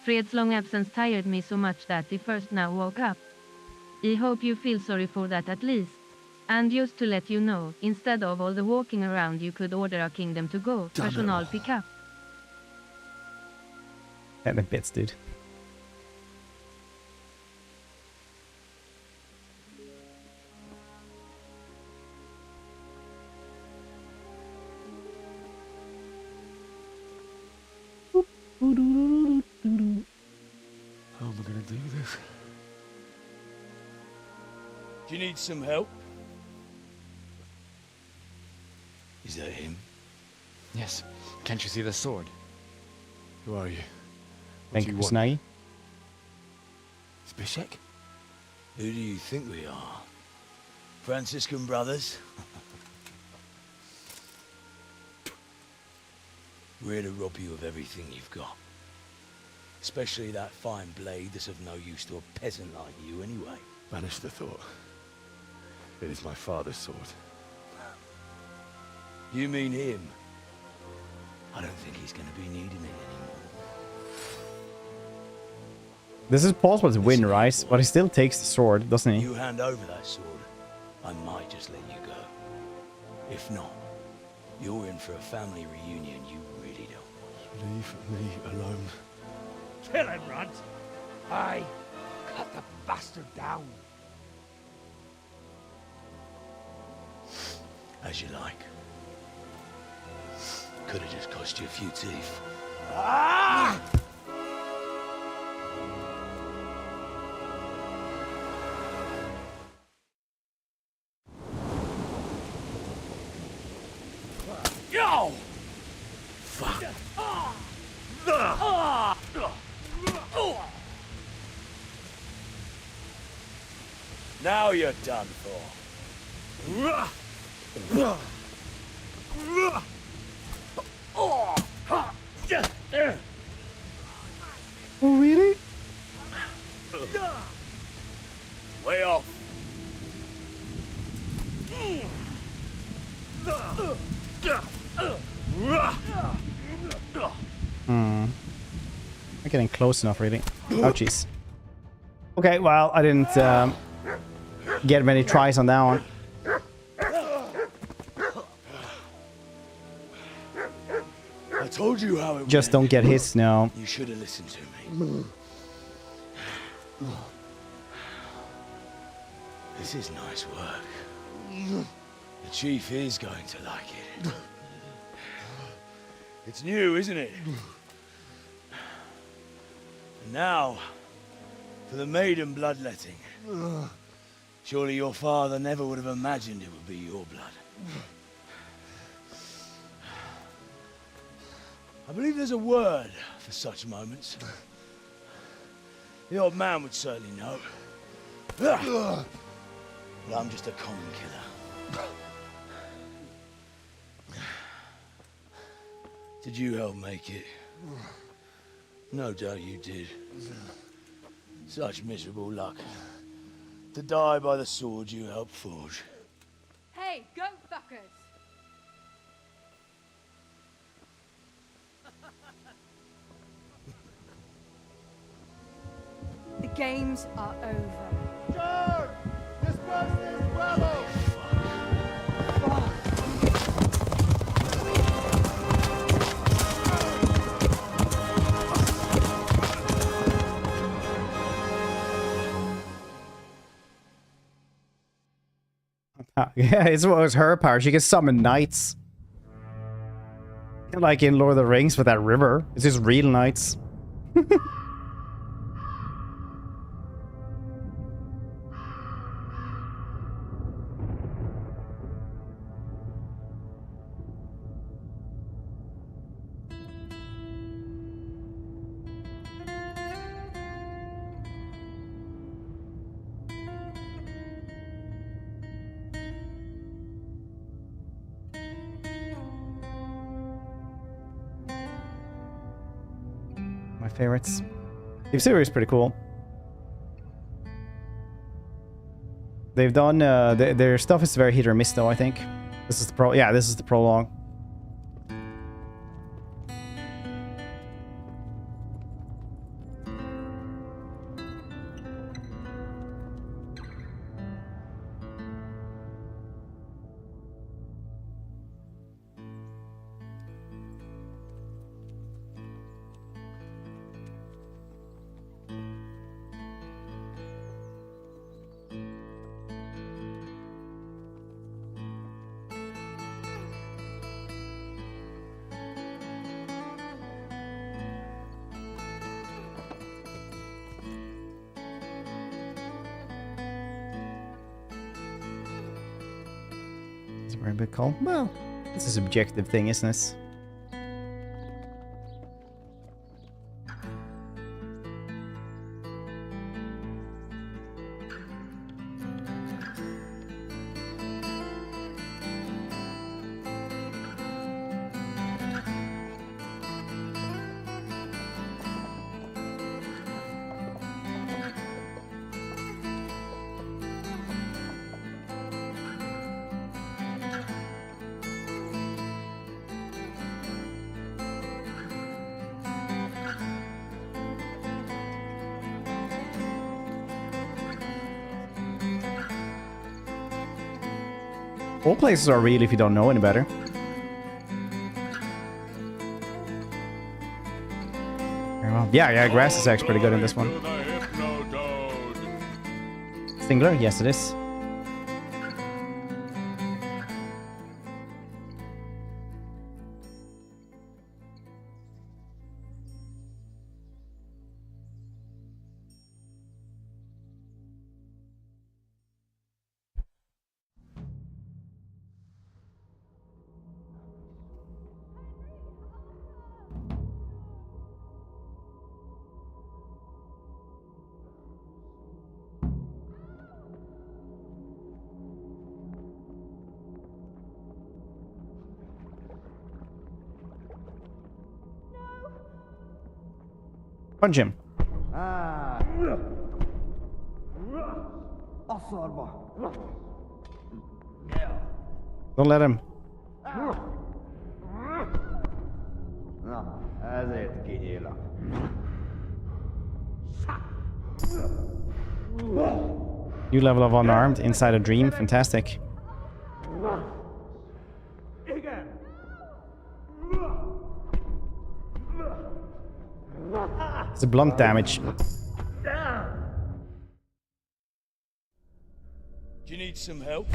Fred's long absence tired me so much that he first now woke up. I hope you feel sorry for that at least. And just to let you know, instead of all the walking around you could order a Kingdom to go, personal pick up. And the bits, dude. How am I gonna do this? Do you need some help? Is that him? Yes. Can't you see the sword? Who are you? Thank you, Snaggy. Spishek? Who do you think we are? Franciscan brothers? We're here to rob you of everything you've got. Especially that fine blade that's of no use to a peasant like you anyway. Banish the thought. It is my father's sword. You mean him? I don't think he's going to be needing it anymore. This is possible to win, right? But he still takes the sword, doesn't he? You hand over that sword, I might just let you go. If not, you're in for a family reunion you really don't. Leave me alone. Kill him, Runt! Aye, cut the bastard down. As you like. Could have just cost you a few teeth. Ah! Yo! Fuck. Now you're done for. Oh, really? Way off. Not getting close enough, really. Oh, jeez. Okay, well, I didn't get many tries on that one. I told you how it Just don't get hits now. You should have listened to me. This is nice work. The chief is going to like it. It's new, isn't it? And now, for the maiden bloodletting. Surely your father never would have imagined it would be your blood. I believe there's a word for such moments. The old man would certainly know. But I'm just a common killer. Did you help make it? No doubt you did. Such miserable luck. To die by the sword you helped forge. Hey, go fuckers! The games are over. George! Disperse this rebel! Yeah, it was her power. She can summon knights. Like in Lord of the Rings with that river. It's just real knights. My favorites. The series is pretty cool. They've done their stuff is very hit or miss though, I think. This is the this is the prologue. It's a very big call. Well, it's a subjective thing, isn't it? All places are real if you don't know any better. Very well. Yeah, grass is actually pretty good in this one. Stingler? Yes, it is. Punch him. Ah. Don't let him. New level of unarmed inside a dream. Fantastic. It's a blunt damage. Do you need some help?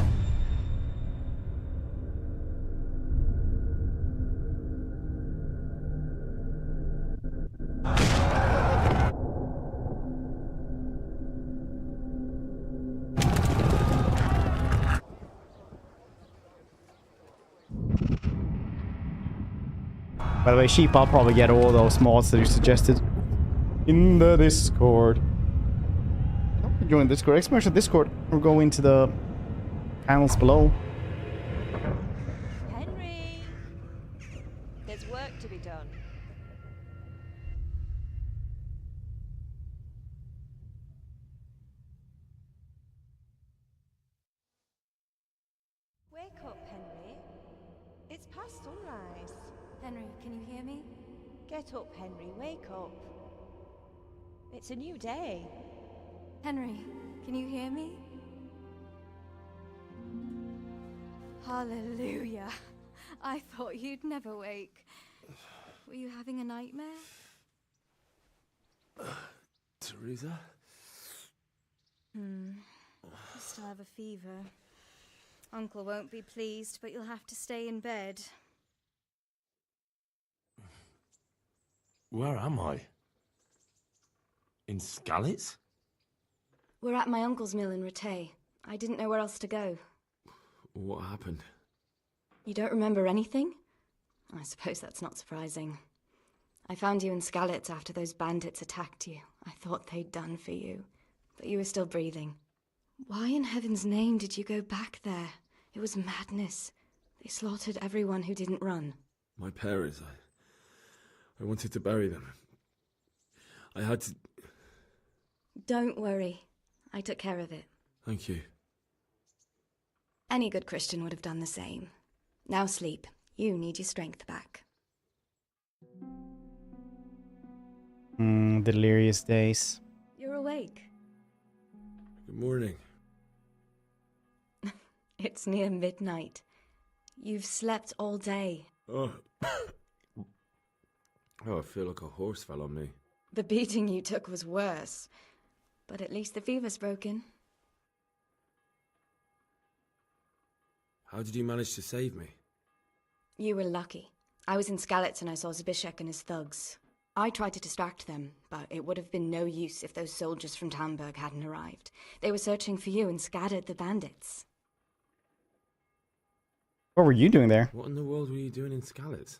By the way, sheep, I'll probably get all those mods that you suggested in the Discord. Join Discord, exclamation Discord, or go into the panels below. Henry! There's work to be done. Wake up, Henry. It's past sunrise. Henry, can you hear me? Get up, Henry. Wake up. It's a new day. Henry, can you hear me? Hallelujah. I thought you'd never wake. Were you having a nightmare? Teresa? You still have a fever. Uncle won't be pleased, but you'll have to stay in bed. Where am I? In Skalitz? We're at my uncle's mill in Rattay. I didn't know where else to go. What happened? You don't remember anything? I suppose that's not surprising. I found you in Skalitz after those bandits attacked you. I thought they'd done for you, but you were still breathing. Why in heaven's name did you go back there? It was madness. They slaughtered everyone who didn't run. My parents, I wanted to bury them. I had to... Don't worry. I took care of it. Thank you. Any good Christian would have done the same. Now sleep. You need your strength back. Delirious days. You're awake. Good morning. It's near midnight. You've slept all day. Oh, I feel like a horse fell on me. The beating you took was worse. But at least the fever's broken. How did you manage to save me? You were lucky. I was in Skalitz and I saw Zbyszek and his thugs. I tried to distract them, but it would have been no use if those soldiers from Tamburg hadn't arrived. They were searching for you and scattered the bandits. What were you doing there? What in the world were you doing in Skalitz?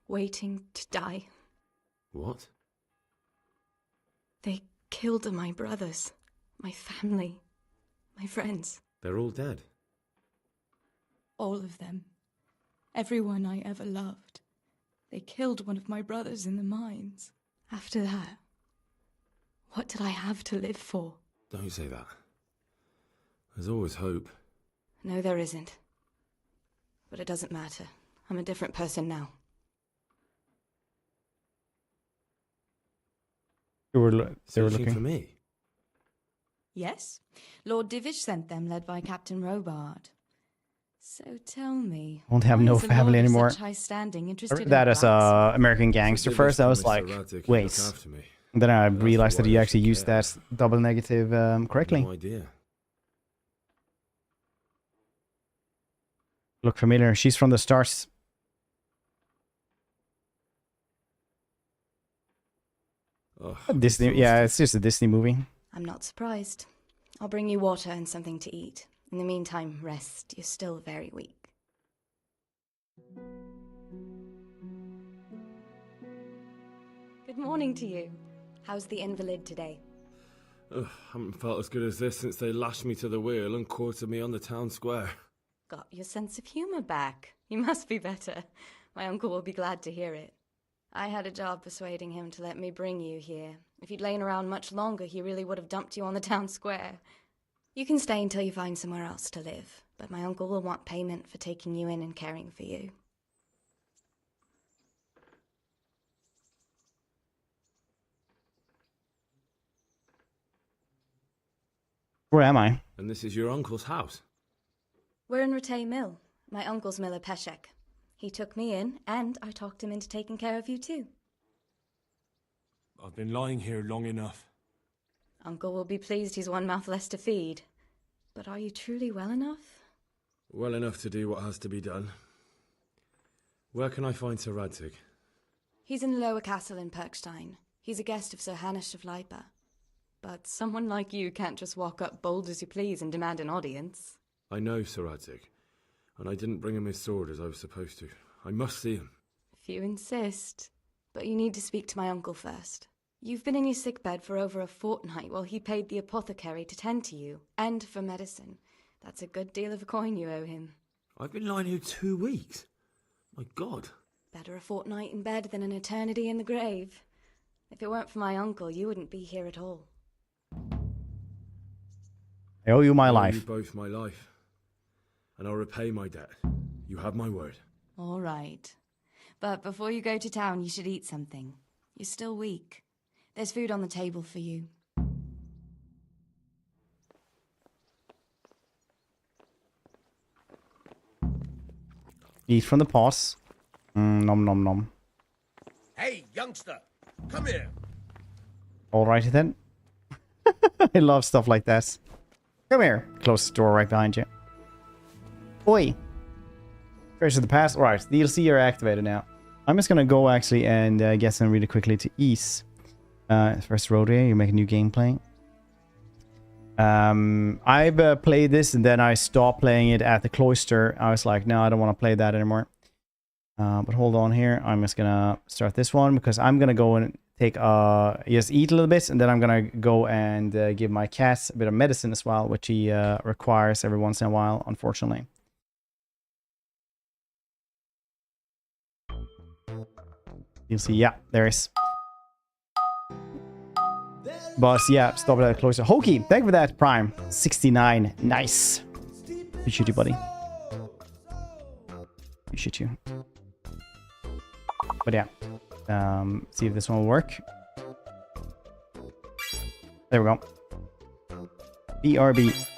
Waiting to die. What? They killed my brothers, my family, my friends. They're all dead. All of them. Everyone I ever loved. They killed one of my brothers in the mines. After that, what did I have to live for? Don't say that. There's always hope. No, there isn't. But it doesn't matter. I'm a different person now. They were Searching looking for me? Yes. Lord Divish sent them, led by Captain Robard. So tell me, I won't have why no is a family lord of anymore. such high standing I interested read in that as blacksmith? a American gangster So first. I was Mr. like, Radek wait. look after me. And then I That's realized that why you I actually should used care. that double negative correctly. No idea. Look familiar. She's from the stars. Oh, Disney. Yeah, it's just a Disney movie. I'm not surprised. I'll bring you water and something to eat. In the meantime, rest. You're still very weak. Good morning to you. How's the invalid today? Ugh, haven't felt as good as this since they lashed me to the wheel and quartered me on the town square. Got your sense of humor back. You must be better. My uncle will be glad to hear it. I had a job persuading him to let me bring you here. If you'd lain around much longer, he really would have dumped you on the town square. You can stay until you find somewhere else to live, but my uncle will want payment for taking you in and caring for you. Where am I? And this is your uncle's house? We're in Ratay Mill, my uncle's mill at Peshek. He took me in, and I talked him into taking care of you too. I've been lying here long enough. Uncle will be pleased he's one mouth less to feed. But are you truly well enough? Well enough to do what has to be done. Where can I find Sir Radzig? He's in the lower castle in Perkstein. He's a guest of Sir Hanush of Leipa. But someone like you can't just walk up bold as you please and demand an audience. I know Sir Radzig, and I didn't bring him his sword as I was supposed to. I must see him. If you insist. But you need to speak to my uncle first. You've been in your sickbed for over a fortnight while he paid the apothecary to tend to you, and for medicine. That's a good deal of coin you owe him. I've been lying here 2 weeks. My God. Better a fortnight in bed than an eternity in the grave. If it weren't for my uncle, you wouldn't be here at all. I owe you my I owe life. you both my life. And I'll repay my debt. You have my word. All right. But before you go to town, you should eat something. You're still weak. There's food on the table for you. Eat from the paws. Nom nom nom. Hey, youngster, come here. Alrighty then. I love stuff like that. Come here. Close the door right behind you. Oi. Treasure of the past. Alright, DLC are activated now. I'm just gonna go actually and get some really quickly to ease. First road here, you make a new gameplay. I've played this and then I stopped playing it at the cloister. I was like, no, I don't want to play that anymore. But hold on here. I'm just gonna start this one because I'm gonna go and take just eat a little bit, and then I'm gonna go and give my cat a bit of medicine as well, which he requires every once in a while, unfortunately. You'll see, yeah, there is. But yeah, stop it at the closer. Hokey, thank you for that, Prime. 69, nice. Appreciate you, buddy. Appreciate you. But yeah, see if this one will work. There we go. BRB.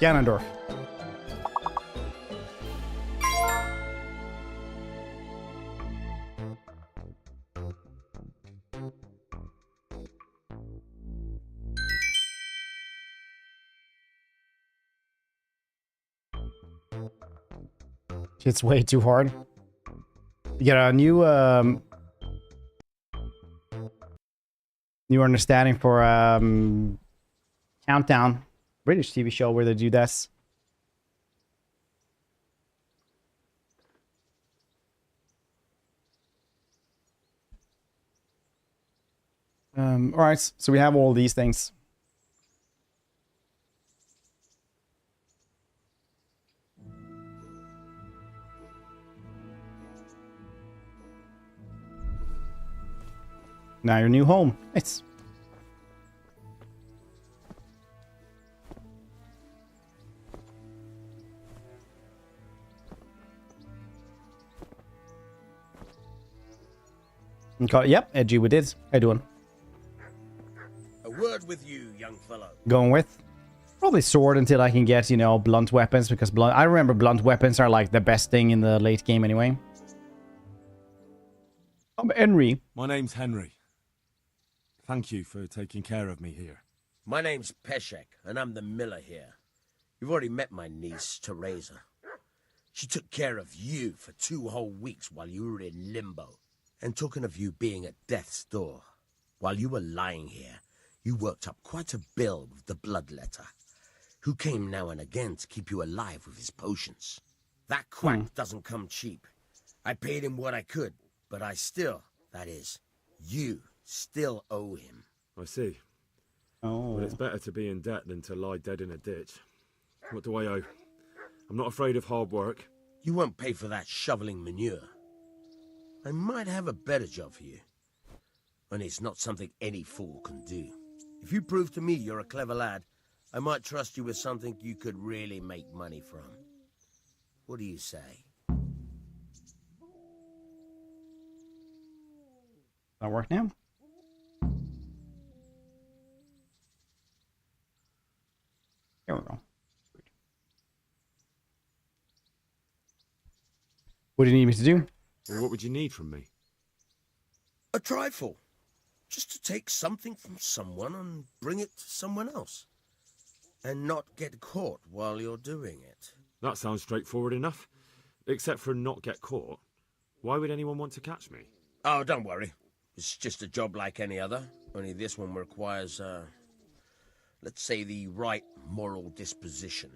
Ganondorf. It's way too hard. You get a new new understanding for Countdown, British TV show where they do this. All right, so we have all these things. Now your new home. Nice. Okay, yep, edgy we did. How you doing? A word with you, young fellow. Going with? Probably sword until I can get, you know, blunt weapons, because blunt... I remember blunt weapons are like the best thing in the late game anyway. I'm Henry. My name's Henry. Thank you for taking care of me here. My name's Peshek, and I'm the miller here. You've already met my niece, Teresa. She took care of you for 2 whole weeks while you were in limbo. And talking of you being at death's door, while you were lying here, you worked up quite a bill with the bloodletter, who came now and again to keep you alive with his potions. That quack doesn't come cheap. I paid him what I could, but I still, that is, you still owe him. I see. Oh. But it's better to be in debt than to lie dead in a ditch. What do I owe? I'm not afraid of hard work. You won't pay for that shoveling manure. I might have a better job for you. And it's not something any fool can do. If you prove to me you're a clever lad, I might trust you with something you could really make money from. What do you say? That work now? Here we go. What do you need me to do? Well, what would you need from me? A trifle. Just to take something from someone and bring it to someone else. And not get caught while you're doing it. That sounds straightforward enough. Except for not get caught. Why would anyone want to catch me? Oh, don't worry. It's just a job like any other. Only this one requires, let's say, the right moral disposition.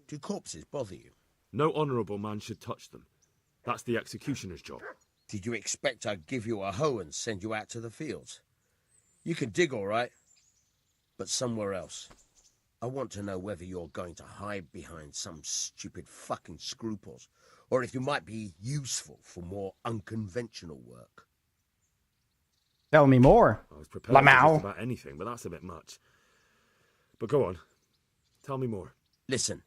Do corpses bother you? No honourable man should touch them. That's the executioner's job. Did you expect I'd give you a hoe and send you out to the fields? You can dig all right, but somewhere else. I want to know whether you're going to hide behind some stupid fucking scruples, or if you might be useful for more unconventional work. Tell me more. I was prepared for Lamau. just about anything, but that's a bit much. But go on. Tell me more. Listen,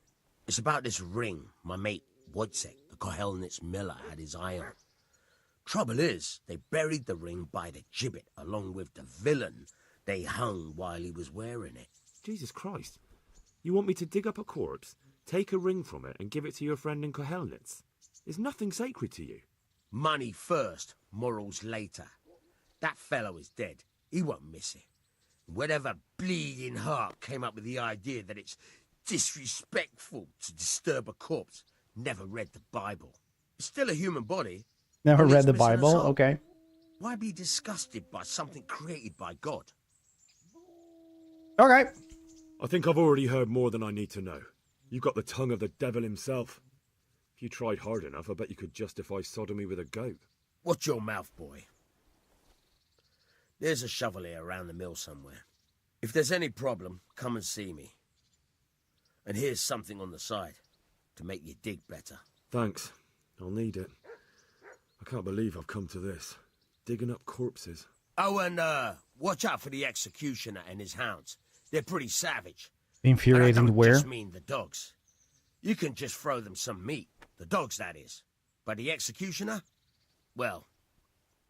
it's about this ring my mate Wojciech, the Kohelnitz miller, had his eye on. Trouble is, they buried the ring by the gibbet, along with the villain they hung while he was wearing it. Jesus Christ. You want me to dig up a corpse, take a ring from it, and give it to your friend in Kohelnitz? Is nothing sacred to you? Money first, morals later. That fellow is dead. He won't miss it. Whatever bleeding heart came up with the idea that it's disrespectful to disturb a corpse never read the Bible. It's still a human body. Never only read it's the missing a Bible? soul. Okay. Why be disgusted by something created by God? Okay. I think I've already heard more than I need to know. You've got the tongue of the devil himself. If you tried hard enough, I bet you could justify sodomy with a goat. Watch your mouth, boy. There's a shovel here around the mill somewhere. If there's any problem, come and see me. And here's something on the side to make you dig better. Thanks. I'll need it. I can't believe I've come to this. Digging up corpses. Oh, and watch out for the executioner and his hounds. They're pretty savage. Infuriating And I to don't wear. just mean the dogs. You can just throw them some meat. The dogs, that is. But the executioner? Well,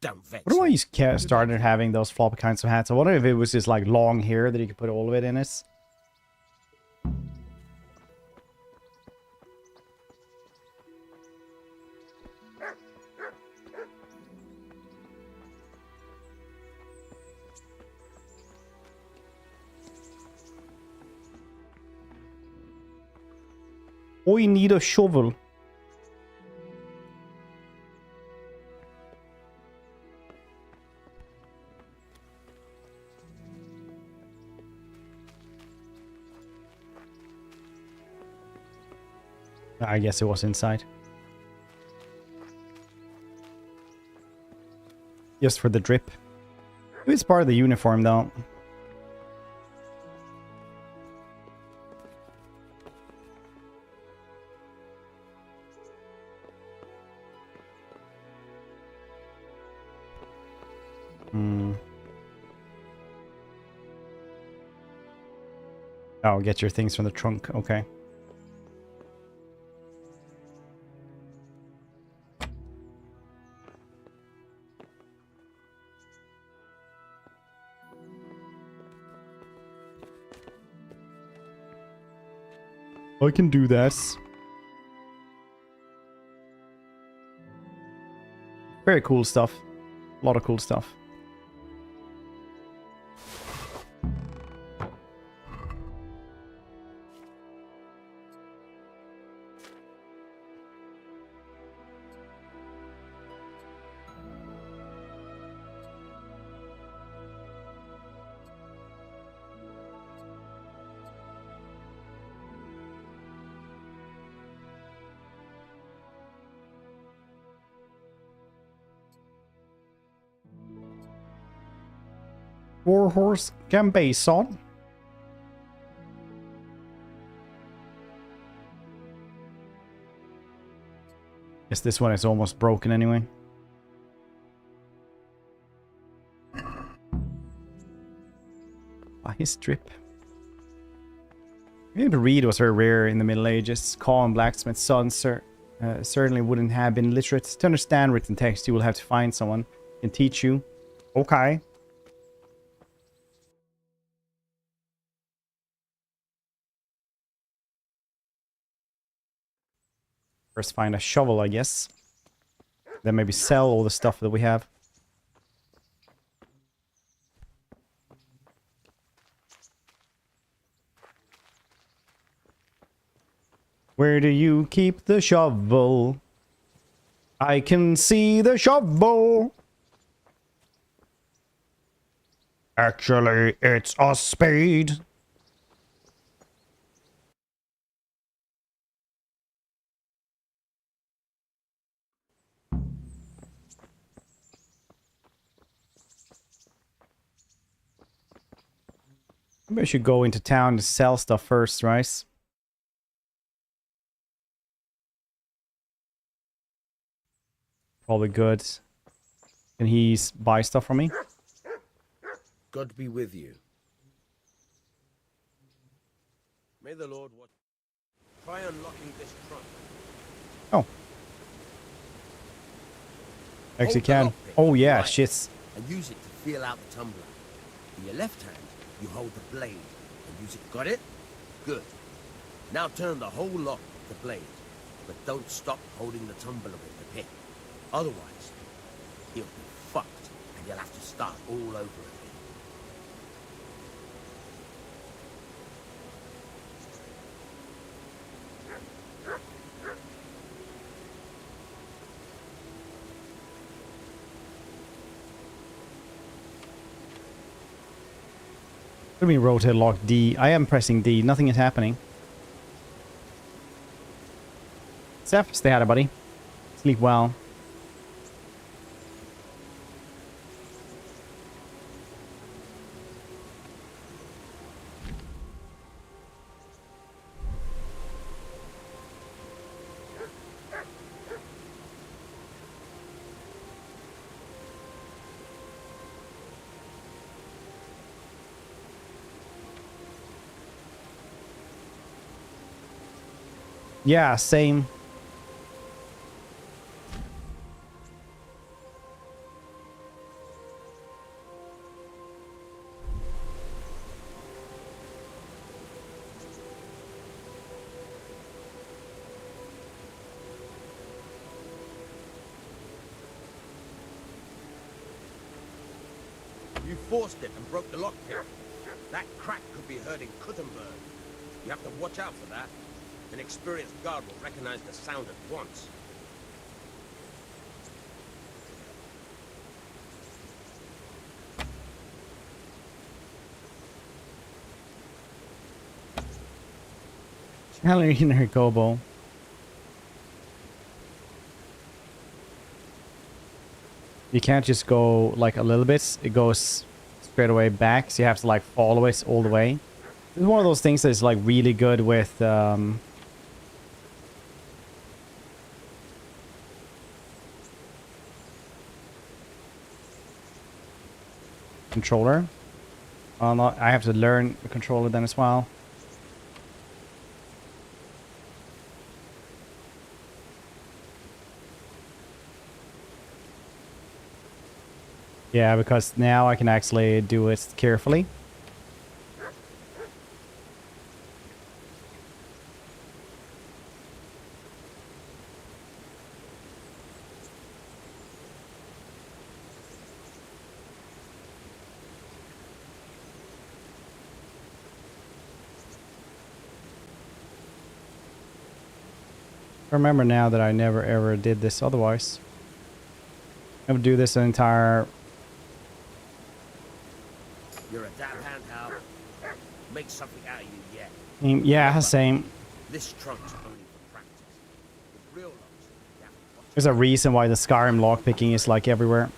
don't vex What do him. I started having those floppy kinds of hats? I wonder if it was just like long hair that you could put all of it in it. I need a shovel. I guess it was inside. Just for the drip. It's part of the uniform though. Oh, get your things from the trunk. Okay. I can do this. Very cool stuff. A lot of cool stuff. Warhorse Gambason. Guess this one is almost broken anyway. His drip. Maybe read was very rare in the Middle Ages. Calm blacksmith's son certainly wouldn't have been literate. To understand written text, you will have to find someone who can teach you. Okay. First find a shovel, I guess. Then maybe sell all the stuff that we have. Where do you keep the shovel? I can see the shovel. Actually, it's a spade. Maybe I should go into town to sell stuff first, right? Probably good. Can he buy stuff from me? God be with you. May the Lord watch. Try unlocking this trunk. Oh. Actually can. Oh yeah, shit. And use it to feel out the tumbler. In your left hand, you hold the blade and use it. Got it? Good. Now turn the whole lock with the blade, but don't stop holding the tumbler with the pick. Otherwise, you'll be fucked and you'll have to start all over again. Let me rotate lock D. I am pressing D. Nothing is happening. Seth, stay out of buddy. Sleep well. Yeah, same. You forced it and broke the lockpick. That crack could be heard in Kuttenberg. You have to watch out for that. An experienced guard will recognize the sound at once. Challenging her Gobo. You can't just go like a little bit. It goes straight away back. So you have to like follow it all the way. It's one of those things that's like really good with controller. I have to learn the controller then as well. Yeah, because now I can actually do it carefully. I remember now that I never ever did this otherwise. I would do this an entire... You're a damn hand, Hal. Make something out of you yet. Yeah, same. This trunk's only for practice. With real locks, you have to watch. There's a reason why the Skyrim lockpicking is like everywhere.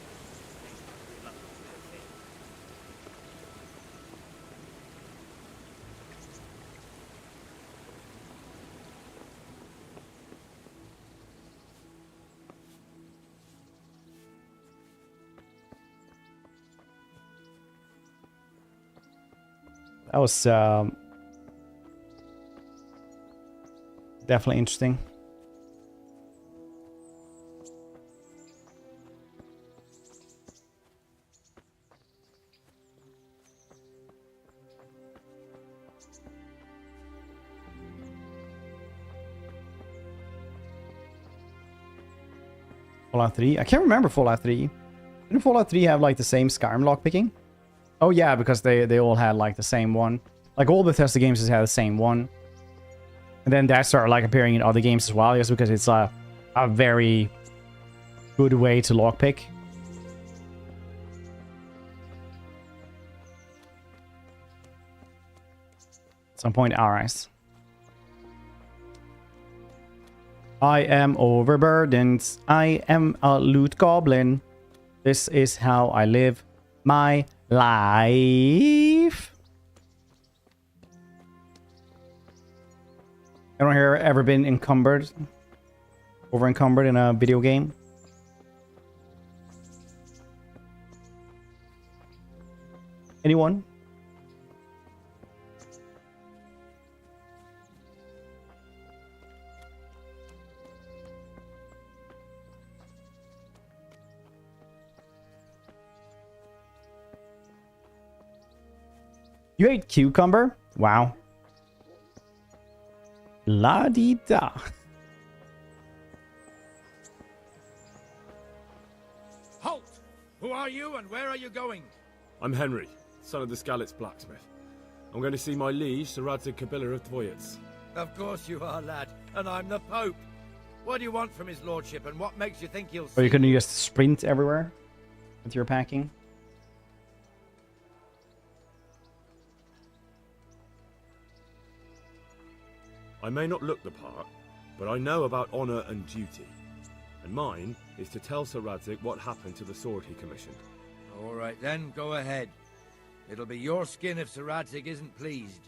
That was definitely interesting. Fallout 3? I can't remember Fallout 3. Didn't Fallout 3 have like the same Skyrim lockpicking? Oh yeah, because they all had like the same one. Like all Bethesda games just had the same one. And then that started like appearing in other games as well, just because it's a very good way to lockpick. At some point, alright. I am overburdened. I am a loot goblin. This is how I live my life. Anyone here ever been encumbered? Over encumbered in a video game? Anyone? You ate cucumber? Wow. La-di-da. Halt! Who are you and where are you going? I'm Henry, son of the Skalitz blacksmith. I'm going to see my liege, Sir Radzig Kabiller of Dvoyets. Of course you are, lad, and I'm the Pope. What do you want from his lordship, and what makes you think he'll Or you see couldn't just sprint everywhere with your packing? I may not look the part, but I know about honour and duty. And mine is to tell Sir Radzig what happened to the sword he commissioned. All right then, go ahead. It'll be your skin if Sir Radzig isn't pleased.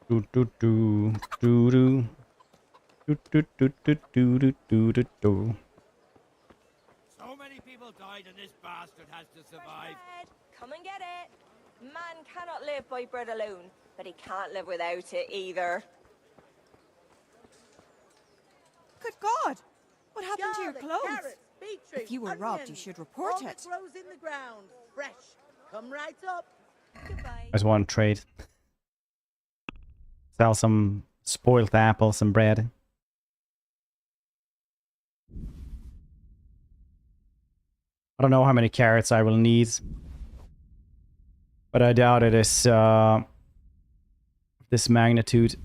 Do do do do do do do do do do do do do. So many people died and this bastard has to survive. Come and get it. Man cannot live by bread alone, but he can't live without it either. Good God! What happened to your Garlic, clothes? carrots, beetroot, If you were robbed, you onions, should report all it. that grows in the ground, fresh. Come right up. I just want to trade. Sell some spoiled apples and bread. I don't know how many carrots I will need, but I doubt it is this magnitude.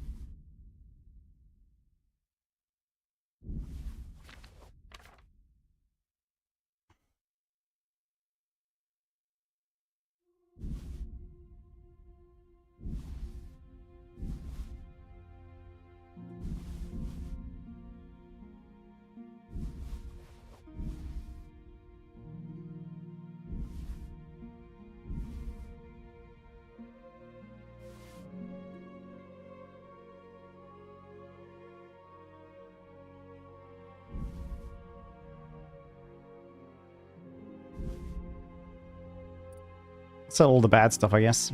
Sell all the bad stuff, I guess.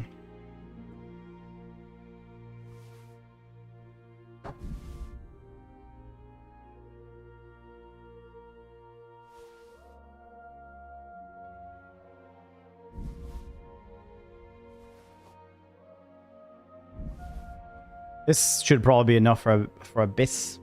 This should probably be enough for a bis.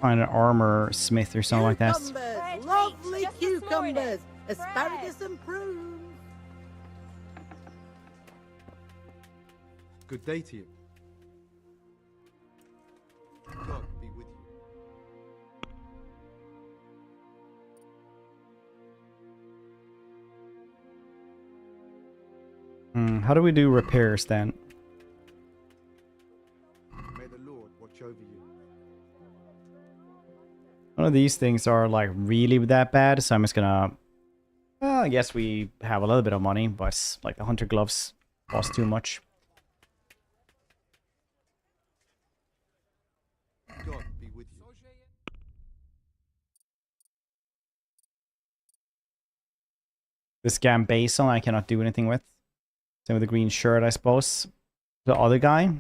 Find an armor smith or something like that. Cucumbers, lovely cucumbers, asparagus and prunes. Good day to you. God be with you. How do we do repairs then? May the Lord watch over you. None of these things are like really that bad, so I'm just gonna... Well, I guess we have a little bit of money, but like the hunter gloves cost too much. God be with you. This Gambason I cannot do anything with. Same with the green shirt, I suppose. The other guy?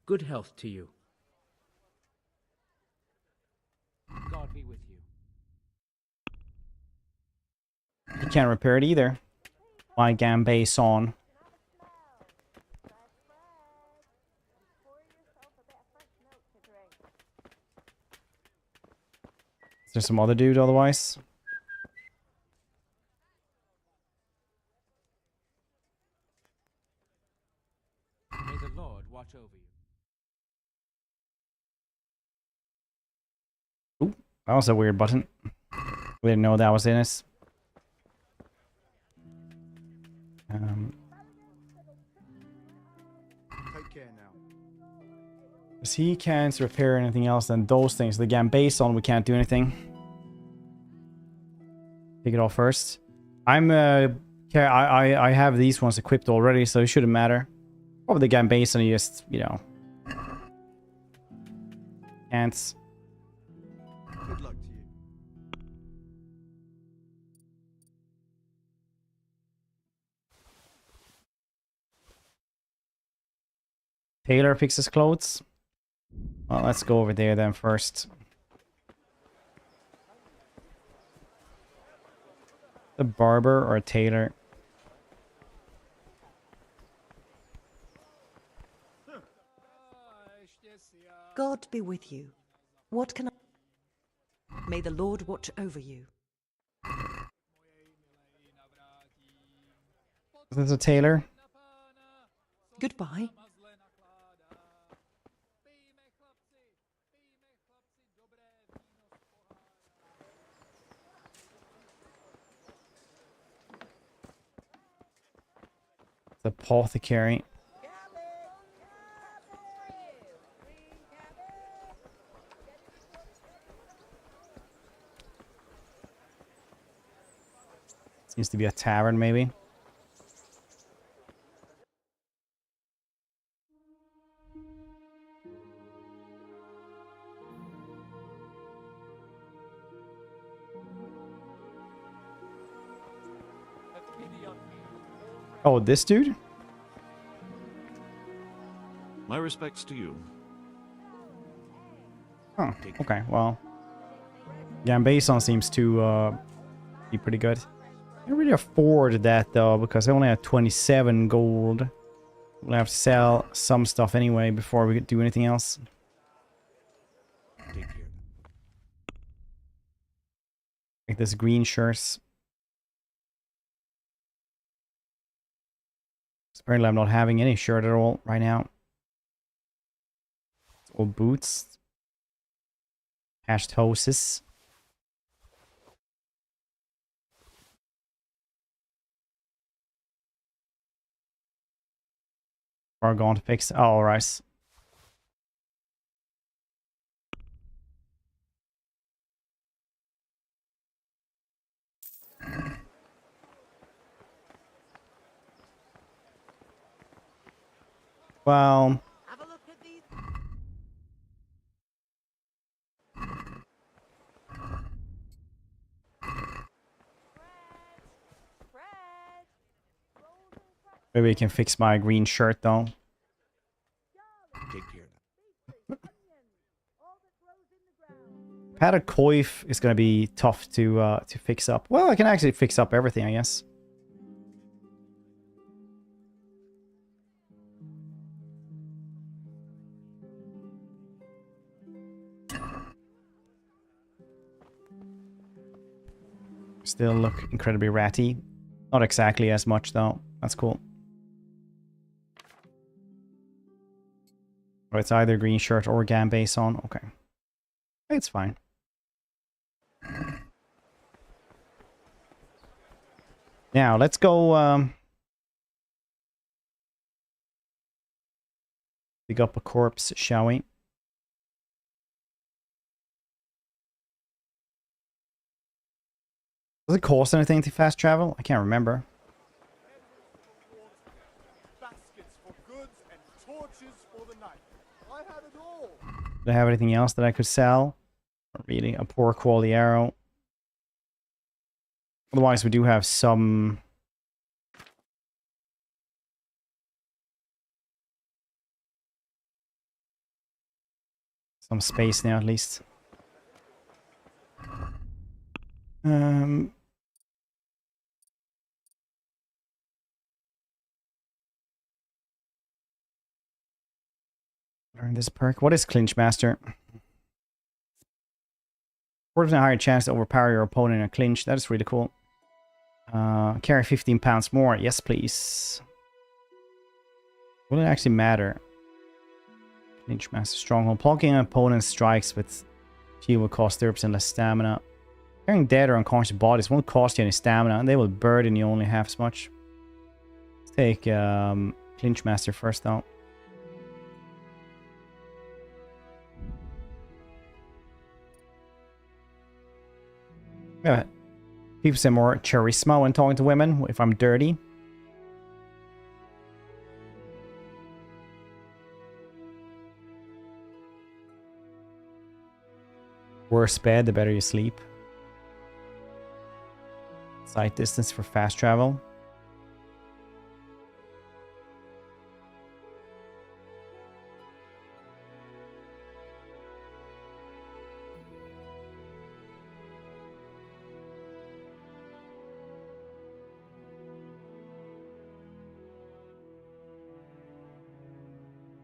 Good health to you. God be with you. You can't repair it either. My Gambason. Is there some other dude otherwise? May the Lord watch over you. Ooh, that was a weird button. We didn't know that was in it. Take care now. Because he can't repair anything else than those things. Again, based on we can't do anything. Take it off first. I have these ones equipped already, so it shouldn't matter. Probably again based on just, you know. Can't. Good luck to you. Tailor fixes clothes. Well, let's go over there then first. A barber or a tailor? God be with you. What can I... May the Lord watch over you. This is a tailor. Goodbye. The apothecary. Seems to be a tavern, maybe. Oh, this dude? My respects to you. Oh, okay, well. Gambason seems to be pretty good. I can't really afford that though, because I only have 27 gold. We'll have to sell some stuff anyway before we do anything else. Like this green shirts. Apparently I'm not having any shirt at all right now. Or boots. Hashed hoses. Are going to fix. Oh, alright. Well. Maybe I can fix my green shirt though. Take care. Padded coif is gonna be tough to fix up. Well, I can actually fix up everything, I guess. Still look incredibly ratty. Not exactly as much though. That's cool. Oh, it's either green shirt or gambase on. Okay. It's fine. Now, let's go dig up a corpse, shall we? Does it cost anything to fast travel? I can't remember. Baskets for goods and torches for the night. I had it all. Do I have anything else that I could sell? Not really. A poor quality arrow. Otherwise, we do have some... some space now, at least. Learn this perk. What is Clinch Master? 40% higher chance to overpower your opponent in a clinch. That is really cool. Carry 15 pounds more. Yes, please. Will it actually matter? Clinch master stronghold. Blocking an opponent's strikes with shield will cost 30% less stamina. Carrying dead or unconscious bodies won't cost you any stamina, and they will burden you only half as much. Let's take Clinch Master first, though. Yeah, people say more charisma when talking to women if I'm dirty. Worse bed, the better you sleep. Sight distance for fast travel.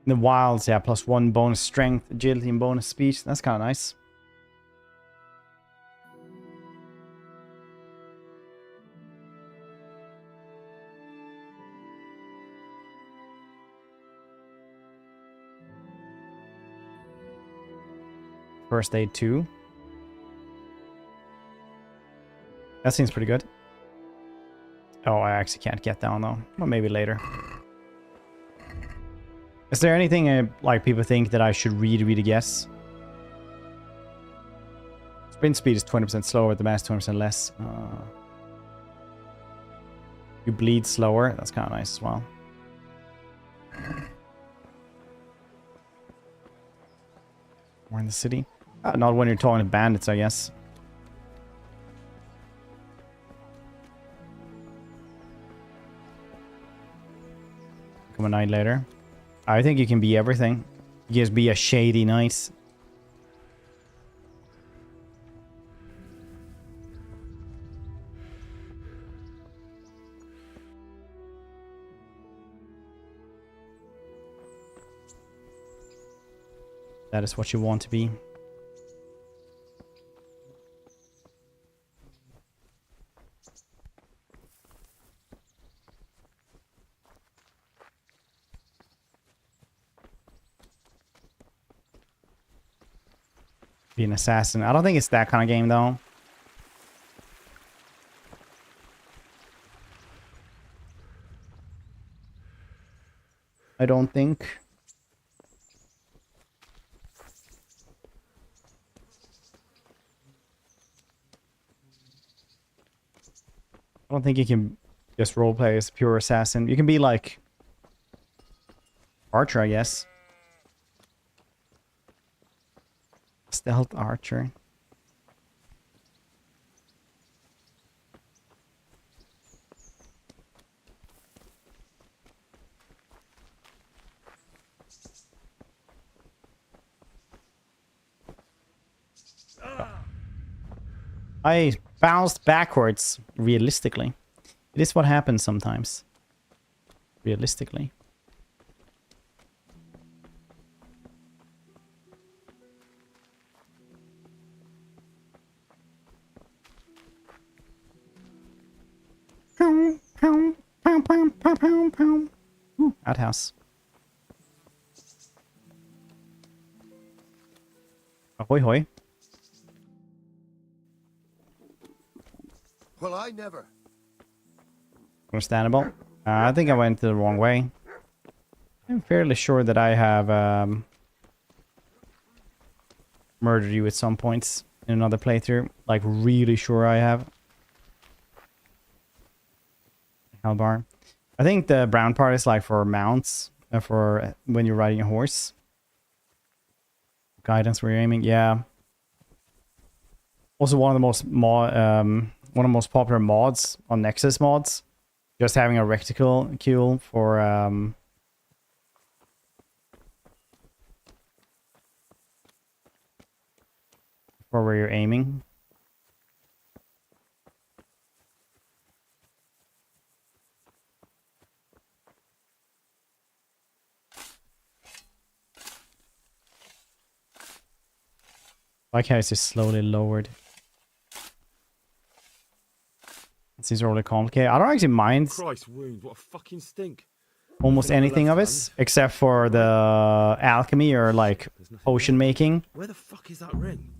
In the wilds, yeah, +1 bonus strength, agility, and bonus speed. That's kind of nice. First aid 2. That seems pretty good. Oh, I actually can't get down though. Well, maybe later. Is there anything like people think that I should really guess? Sprint speed is 20% slower, the mass 20% less. You bleed slower. That's kind of nice as well. We're in the city. Not when you're talking to bandits, I guess. Come a night later. I think you can be everything. You can just be a shady knight. That is what you want to be. Be an assassin. I don't think it's that kind of game though. I don't think. I don't think you can just roleplay as a pure assassin. You can be like Archer, I guess. Stealth Archer. I bounced backwards, realistically. It is what happens sometimes. Realistically. Ooh, outhouse. Ahoy hoy. Well, I never. Understandable. I think I went the wrong way. I'm fairly sure that I have murdered you at some points in another playthrough. Like, really sure I have. Hellbar. I think the brown part is like for mounts, for when you're riding a horse. Guidance where you're aiming, yeah. Also, one of the most popular mods on Nexus mods, just having a reticule for where you're aiming. Like how it's just slowly lowered. It seems really complicated. I don't actually mind Christ wound, what a fucking stink. almost anything of it, except for the alchemy or like potion making. Where the fuck is that ring?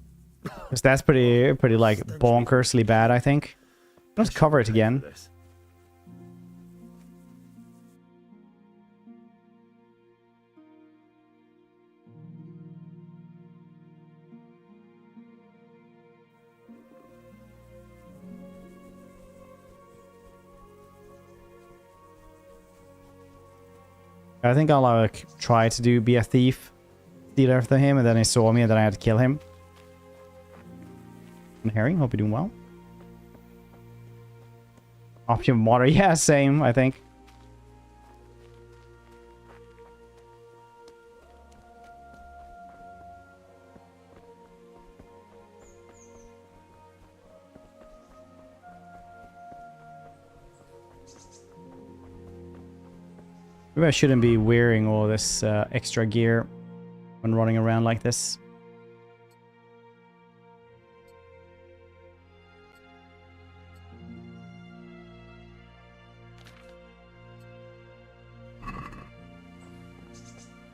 Because that's pretty like bonkersly bad, I think. Let's cover it again. I think I'll like try to be a thief, steal after him, and then he saw me, and then I had to kill him. And Harry, hope you're doing well. Option water, yeah, same, I think. Maybe I shouldn't be wearing all this extra gear when running around like this.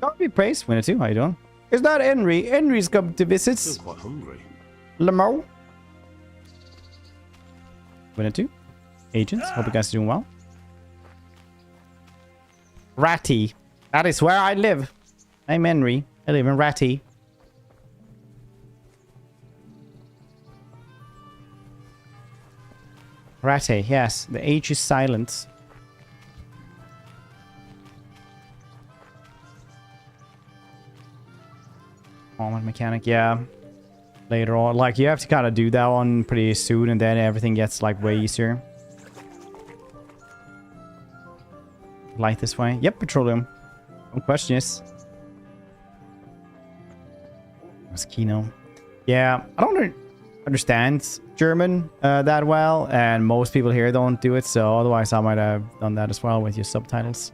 Don't be praised, Winner 2. How you doing? Is that Henry? Henry's come to visit. Still quite hungry. Lamo. Winner 2. Agents, hope you guys are doing well. Ratty. That is where I live. I'm Henry. I live in Ratty. Ratty, yes. The H is silent. Common mechanic, yeah. Later on. Like, you have to kind of do that one pretty soon, and then everything gets, like, way easier. Light this way. Yep, petroleum. No questions. That's Kino. Yeah, I don't understand German that well, and most people here don't do it, so otherwise I might have done that as well with your subtitles.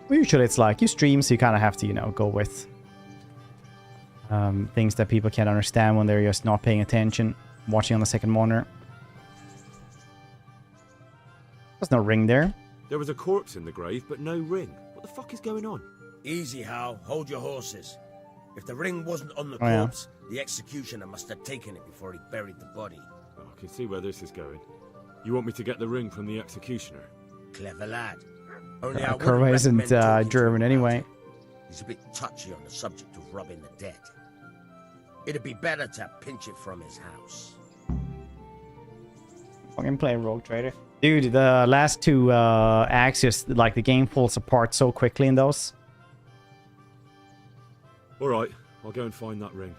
But usually it's like, you stream, so you kind of have to, you know, go with things that people can't understand when they're just not paying attention, watching on the second monitor. There's no ring there. There was a corpse in the grave, but no ring. What the fuck is going on? Easy, Hal. Hold your horses. If the ring wasn't on the yeah. corpse, the executioner must have taken it before he buried the body. Oh, I can see where this is going. You want me to get the ring from the executioner? Clever lad. Only I wouldn't Curva isn't recommend talking to German him anyway. about it. He's a bit touchy on the subject of robbing the dead. It'd be better to pinch it from his house. Fucking play Rogue Trader. Dude, the last two acts, just like the game falls apart so quickly in those. Alright, I'll go and find that ring.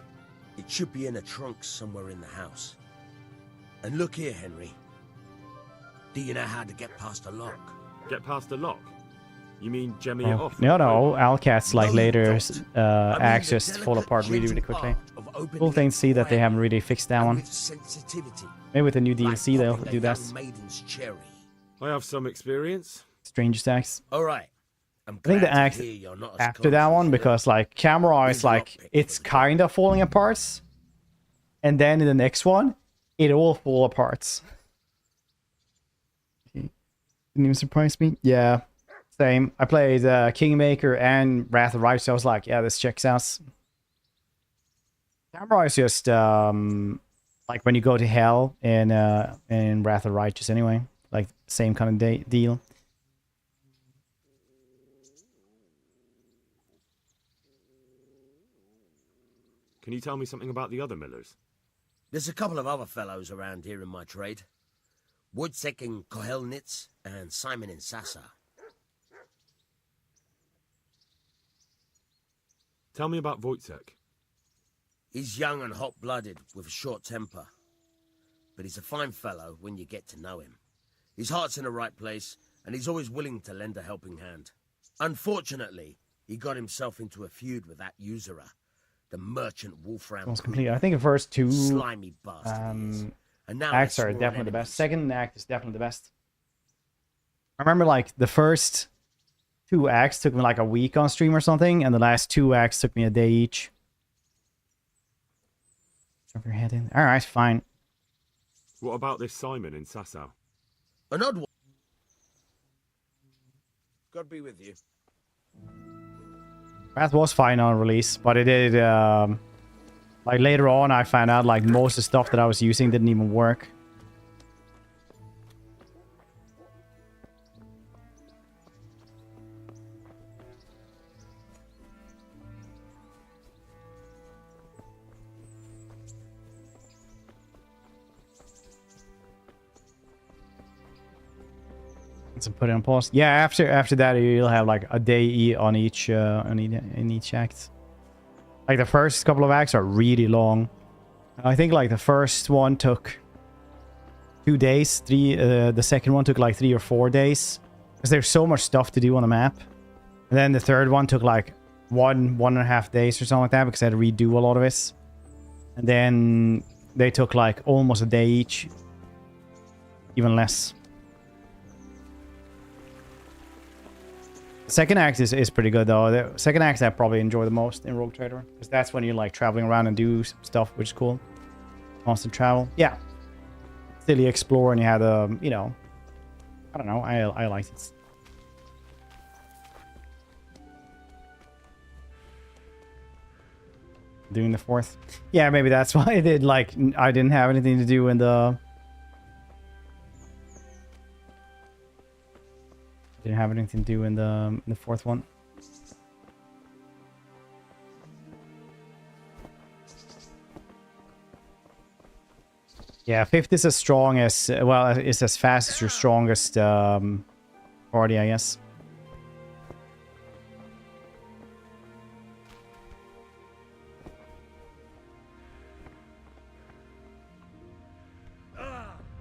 It should be in a trunk somewhere in the house. And look here, Henry. Do you know how to get past a lock? Get past a lock? You mean jemmy it off? No, Alcat's like later acts just fall apart really, really quickly. Cool thing to see that they haven't really fixed that one. Maybe with the new DLC they'll do that. I have some experience. Strangest acts. Alright. I think the act after that one, because like camera is like, it's kind of falling apart. And then in the next one, it all fall apart. Didn't even surprise me. Yeah, same. I played Kingmaker and Wrath of Righteous, so I was like, yeah, this checks out. Camera is just like when you go to hell in Wrath of Righteous anyway. Like same kind of deal. Can you tell me something about the other millers? There's a couple of other fellows around here in my trade. Wojciech in Kohelnitz and Simon in Sasa. Tell me about Wojciech. He's young and hot-blooded with a short temper. But he's a fine fellow when you get to know him. His heart's in the right place, and he's always willing to lend a helping hand. Unfortunately, he got himself into a feud with that usurer, the merchant Wolfram. Complete. I think the first two slimy bastard and now acts are definitely the best. Second act is definitely the best. I remember like the first two acts took me like a week on stream or something, and the last two acts took me a day each. Shove your head in. Alright, fine. What about this Simon in Sasau? An odd one. God be with you. That was fine on release, but it did, like later on I found out like most of the stuff that I was using didn't even work. Let's put it on pause. Yeah, after that you'll have like a day on each in each act. Like the first couple of acts are really long. I think like the first one took 2 days. The second one took like 3 or 4 days because there's so much stuff to do on the map. And then the third one took like 1.5 days or something like that because I had to redo a lot of it. And then they took like almost a day each, even less. The second act is pretty good though. The second act I probably enjoy the most in Rogue Trader because that's when you're like traveling around and do stuff, which is cool. Constant travel. Yeah. Still you explore and you had you know, I don't know. I liked it. Doing the fourth. Yeah, maybe that's why I did like I didn't have anything to do in the didn't have anything to do in the fourth one. Yeah, fifth is as strong as well. It's as fast as your strongest party, I guess.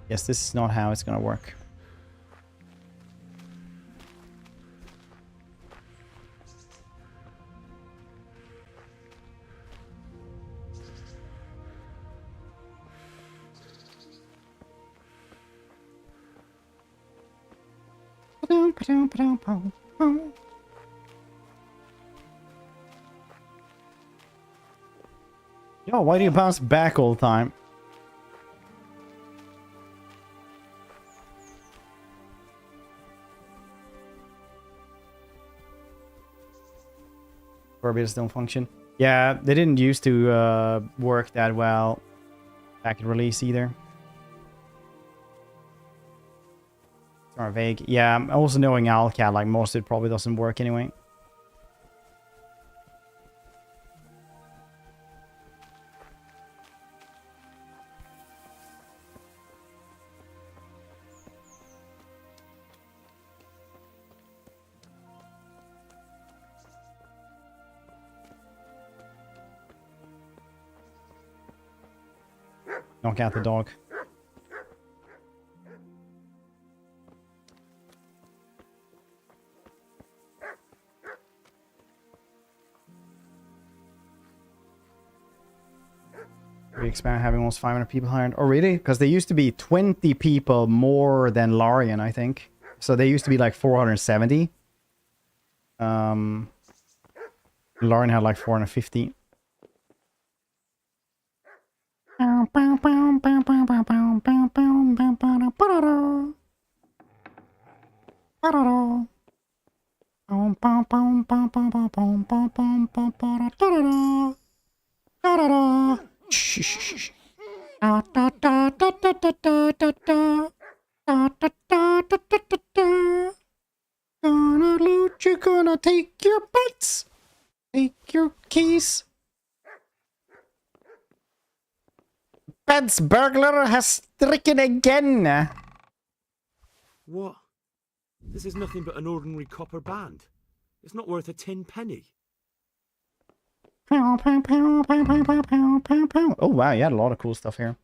Yes, this is not how it's gonna work. Yo, why do you bounce back all the time? Orbitals don't function. Yeah, they didn't used to work that well back in release either. Are vague. Yeah, also knowing Alcat, like most of it probably doesn't work anyway. Knock out the dog. We expand having almost 500 people hired. Oh, really? Because they used to be 20 people more than Larian, I think. So they used to be like 470. Larian had like 450. Gonna loot you, gonna take your bets, take your keys. Beds burglar has stricken again. What? This is nothing but an ordinary copper band. It's not worth a tin penny. Oh wow, you had a lot of cool stuff here.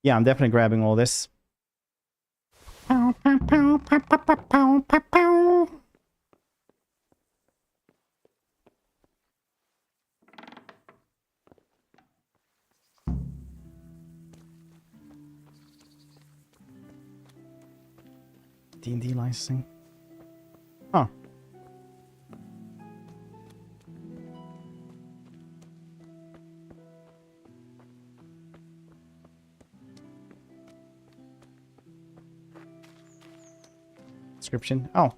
Yeah, I'm definitely grabbing all this. D&D licensing. Huh. description. Oh.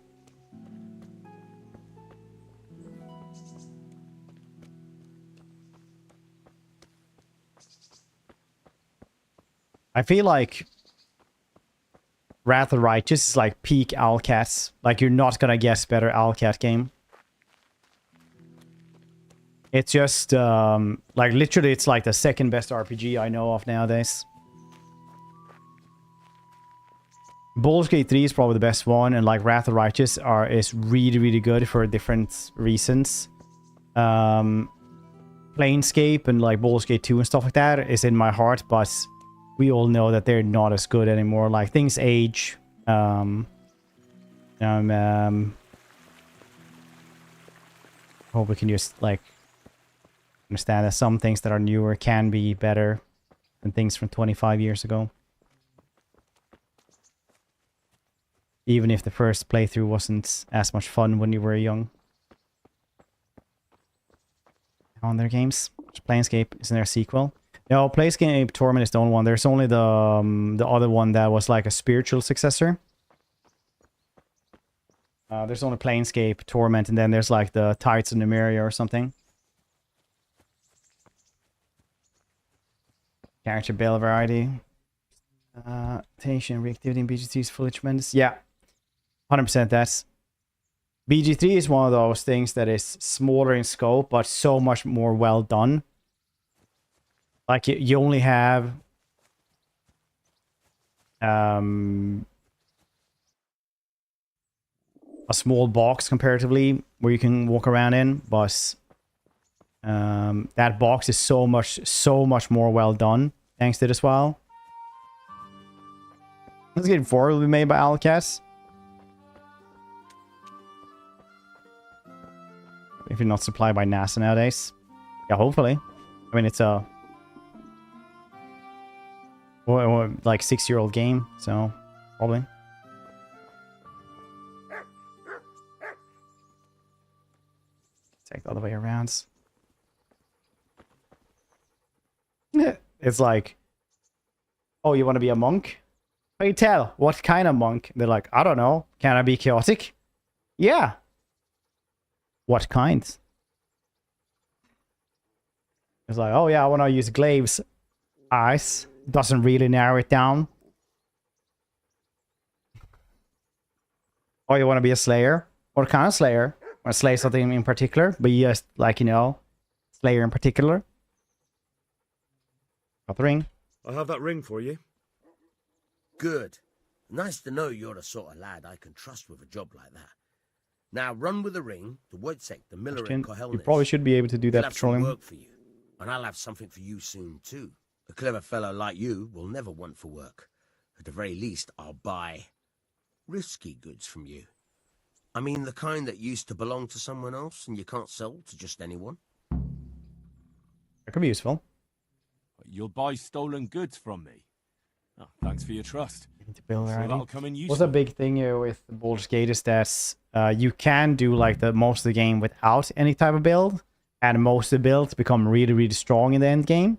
I feel like Wrath of the Righteous is like peak Owlcat. Like, you're not gonna guess better Owlcat game. It's just, like, literally, it's like the second best RPG I know of nowadays. Baldur's Gate 3 is probably the best one, and like Wrath of the Righteous is really, really good for different reasons. Planescape and like Baldur's Gate 2 and stuff like that is in my heart, but we all know that they're not as good anymore. Like, things age. Hope we can just like understand that some things that are newer can be better than things from 25 years ago. Even if the first playthrough wasn't as much fun when you were young. On their games. Planescape, isn't there a sequel? No, Planescape Torment is the only one. There's only the other one that was like a spiritual successor. There's only Planescape Torment, and then there's like the Tides of Numeria or something. Character build variety. Attention, reactivity in BG3 is fully tremendous. Yeah. 100% that's. BG3 is one of those things that is smaller in scope, but so much more well done. Like, you only have a small box comparatively where you can walk around in, but that box is so much more well done thanks to this while. Let's get 4 will be made by Owlcat. If you're not supplied by NASA nowadays. Yeah, hopefully. I mean, it's a like 6-year-old game, so probably. Take the other way around. It's like, oh, you want to be a monk? How you tell? What kind of monk? They're like, I don't know. Can I be chaotic? Yeah. What kind? It's like, oh yeah, I want to use Glaive's eyes. Doesn't really narrow it down. Oh, you want to be a slayer? What kind of slayer? Want to slay something in particular? But just like, you know, slayer in particular. Got the ring. I have that ring for you. Good. Nice to know you're the sort of lad I can trust with a job like that. Now run with the ring to Wojciech, the miller in Kohelnitz. You probably should be able to do that He'll patrolling. have some work for you, and I'll have something for you soon too. A clever fellow like you will never want for work. At the very least, I'll buy risky goods from you. I mean, the kind that used to belong to someone else and you can't sell to just anyone. That could be useful. You'll buy stolen goods from me. Oh, thanks for your trust. To build so that'll come in useful. What's a big thing here with Baldur's Gate is that you can do like the most of the game without any type of build, and most of the builds become really, really strong in the end game.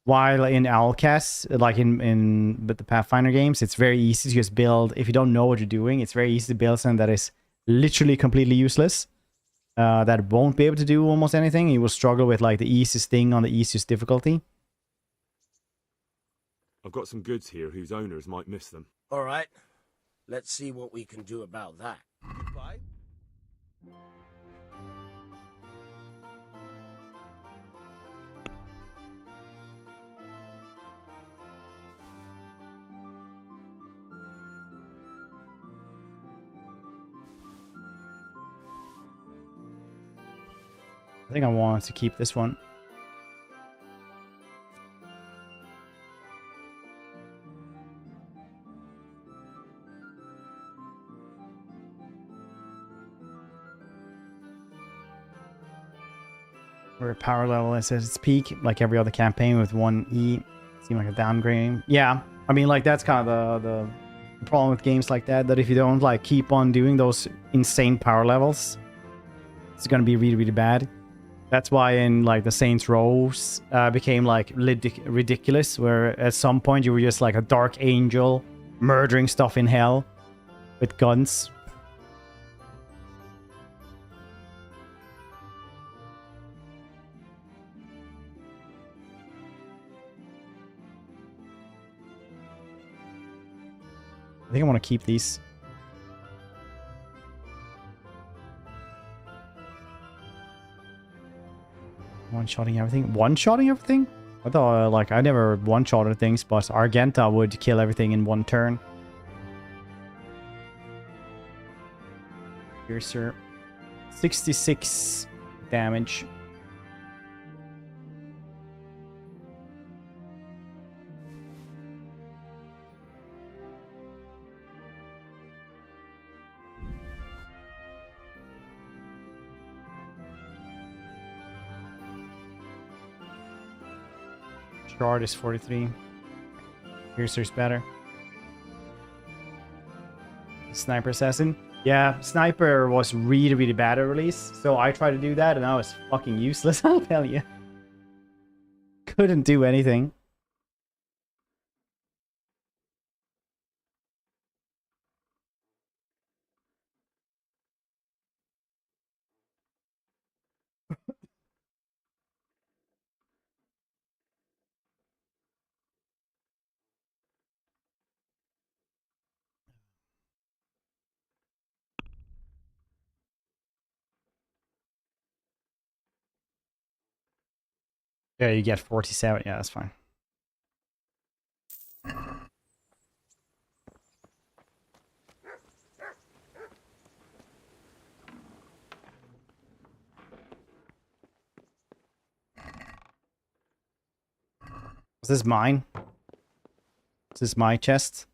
While in Owlcat, like in the Pathfinder games, it's very easy to just build. If you don't know what you're doing, it's very easy to build something that is literally completely useless. That won't be able to do almost anything. You will struggle with like the easiest thing on the easiest difficulty. I've got some goods here whose owners might miss them. All right. Let's see what we can do about that. Goodbye. I think I want to keep this one. We're at power level. It says its peak, like every other campaign with 1E. Seemed like a downgrade. Yeah, I mean, like that's kind of the problem with games like that. That if you don't like keep on doing those insane power levels, it's gonna be really, really bad. That's why in like the Saints Rows became like ridiculous, where at some point you were just like a dark angel murdering stuff in hell. with guns. I think I want to keep these. One-shotting everything? One-shotting everything? I thought, like, I never one-shotted things, but Argenta would kill everything in one turn. Piercer. 66 damage. Shard is 43. Piercer's better. Sniper Assassin. Yeah, Sniper was really, really bad at release. So I tried to do that and I was fucking useless, I'll tell you. Couldn't do anything. Yeah, you get 47. Yeah, that's fine. Is this mine? Is this my chest?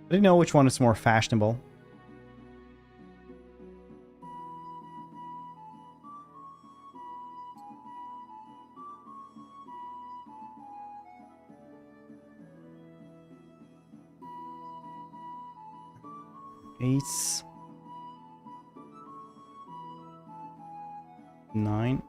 I didn't know which one is more fashionable. Eight. 9.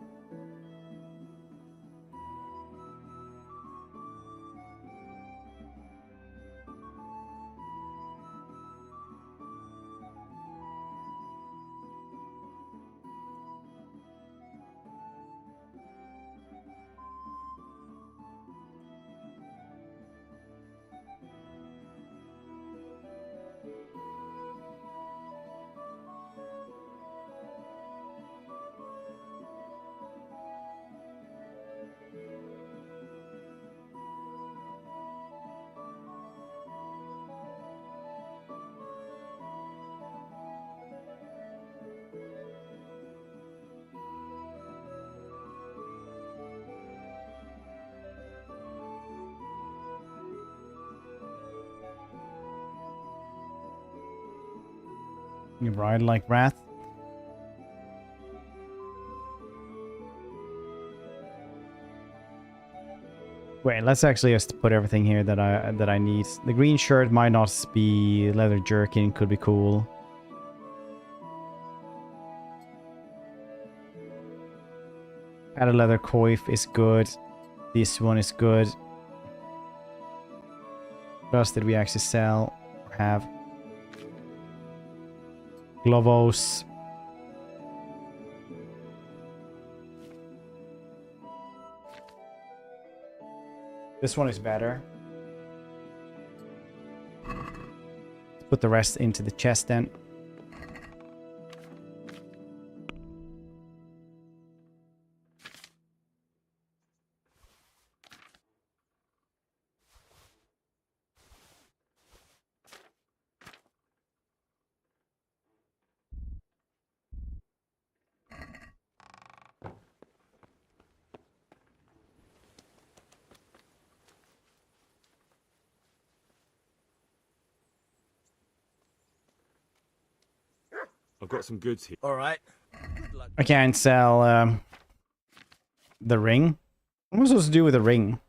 You ride like Wrath. Wait, let's actually just put everything here that I need. The green shirt might not be leather jerkin, could be cool. Padded leather coif is good. This one is good. What else did we actually sell or have? Glovos. This one is better. Let's put the rest into the chest then. I've got some goods here. All right. I can't sell the ring. What am I supposed to do with the ring?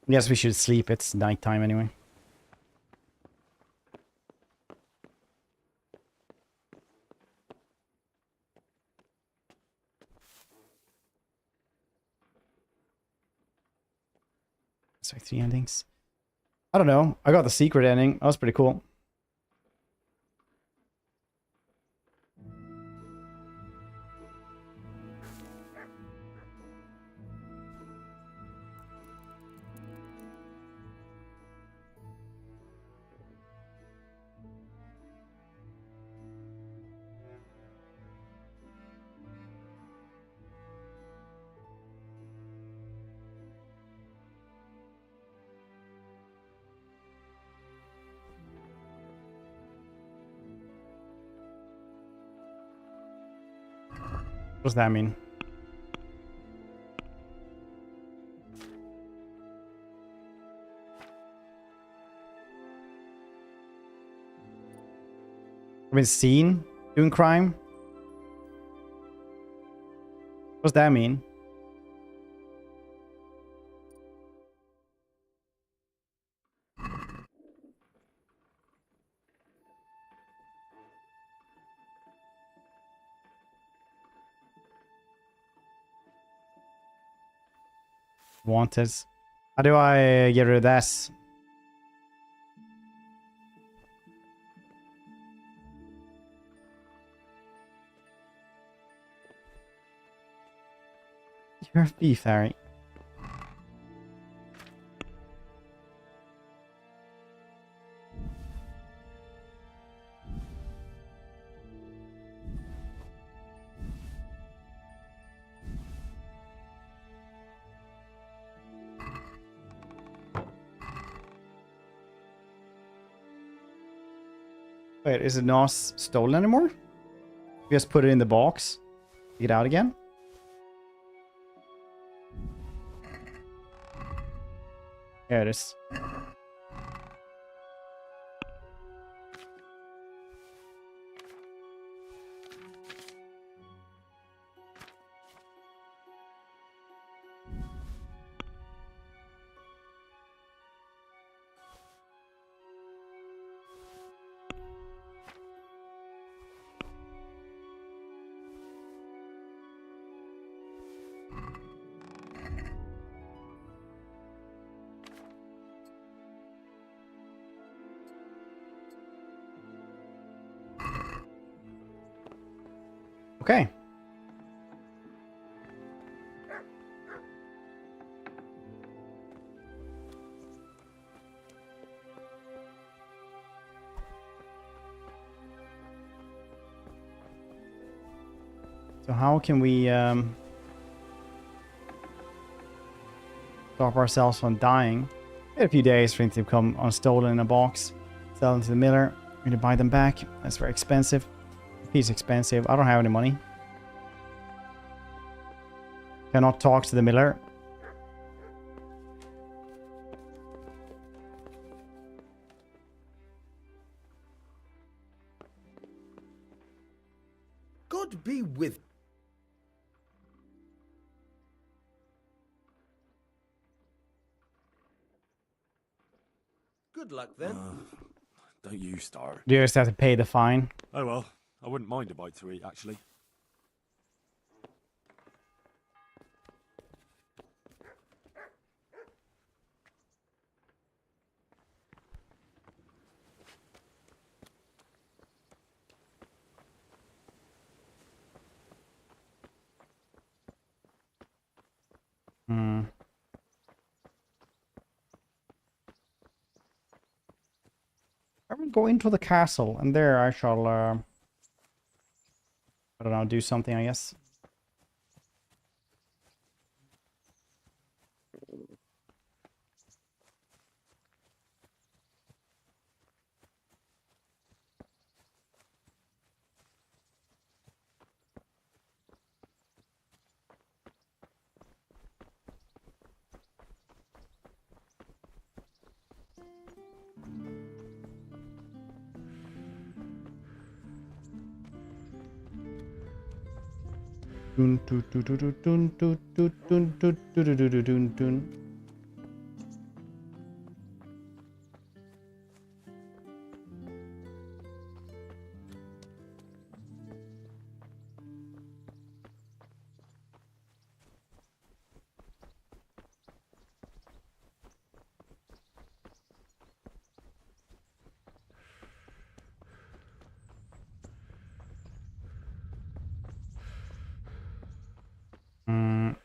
Yes, we should sleep. It's nighttime anyway. Sorry, 3 endings. I don't know. I got the secret ending. That was pretty cool. What does that mean? I've been seen doing crime? What does that mean? Wanted. How do I get rid of this? You're a thief, Harry. Wait, is it not stolen anymore? You just put it in the box. Get out again? There it is. Okay. So how can we stop ourselves from dying? In a few days for them to come unstolen in a box, sell them to the miller, we're gonna buy them back. That's very expensive. He's expensive. I don't have any money. Cannot talk to the miller. God be with. Good luck then. Don't you start. Do you just have to pay the fine? Oh well, I wouldn't mind a bite to eat, actually. Hmm. I will go into the castle, and there I shall, I don't know, do something, I guess. Dun, dun, dun, dun, dun, dun, dun, dun, dun, dun, dun, dun, dun, dun.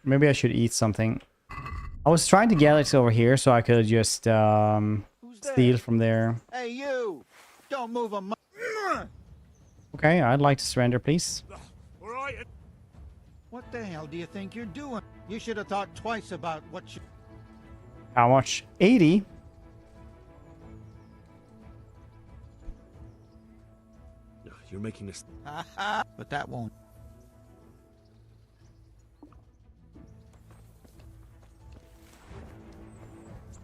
Maybe I should eat something. I was trying to get it over here so I could just steal from there. Hey, you! Don't move a Okay, I'd like to surrender, please. All right. What the hell do you think you're doing? You should have thought twice about what you... How much? 80? You're making this... But that won't...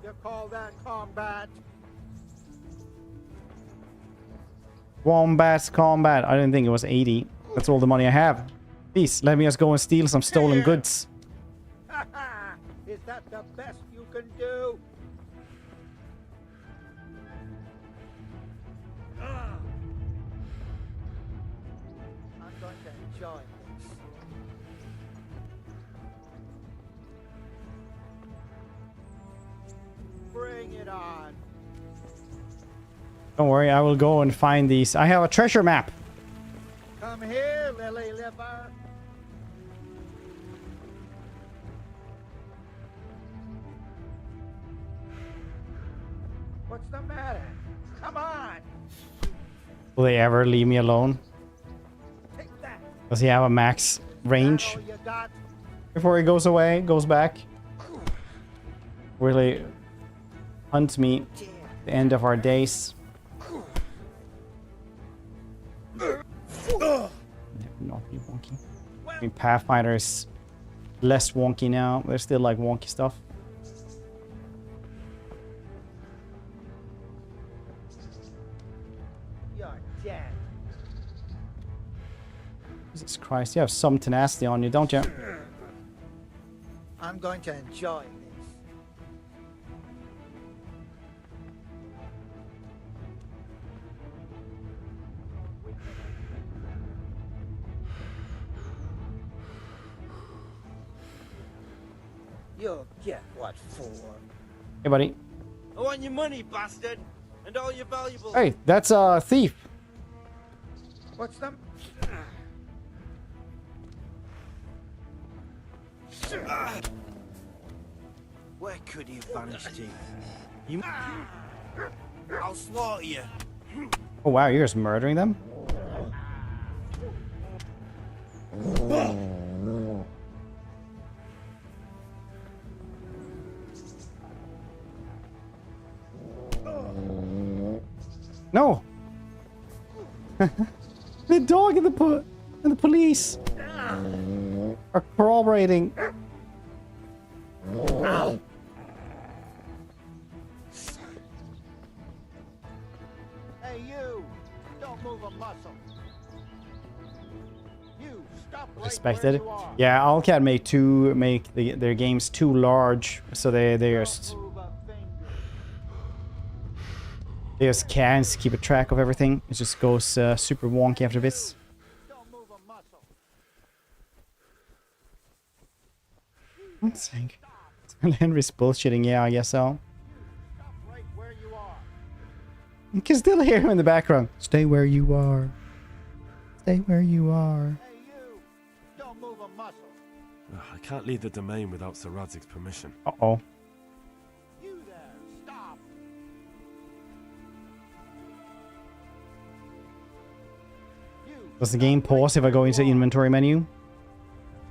You call that combat? Wombats combat. I didn't think it was 80. That's all the money I have. Please, let me just go and steal some stolen goods. Is that the best you can do? I'm going to enjoy this. Bring it on. Don't worry, I will go and find these. I have a treasure map. Come here, lily liver. What's the matter? Come on. Will they ever leave me alone? Take that. Does he have a max range? All you got? Before he goes away, goes back. Really hunt me at the end of our days. Not be wonky. I mean, Pathfinder is less wonky now. There's still like wonky stuff. You're dead. Jesus Christ, you have some tenacity on you, don't you? I'm going to enjoy this. You'll get what for. Hey, buddy. I want your money, bastard, and all your valuables. Hey, that's a thief. What's the... Where could he have vanished to? You... I'll slaughter you. Oh wow, you're just murdering them? No! The dog and the police are corroborating. Ow. Hey, you! Don't move a muscle. You stop right Expected. where you are. Yeah, Allcat make their games too large, so they just can't keep a track of everything. It just goes super wonky after bits. One sec. Henry's bullshitting. Yeah, I guess so. You can still hear him in the background. Stay where you are. Stay where you are. Don't move a muscle. I can't leave the domain without Sir Radzig's permission. Uh-oh. You there, stop. Does the game pause if I go into the inventory menu?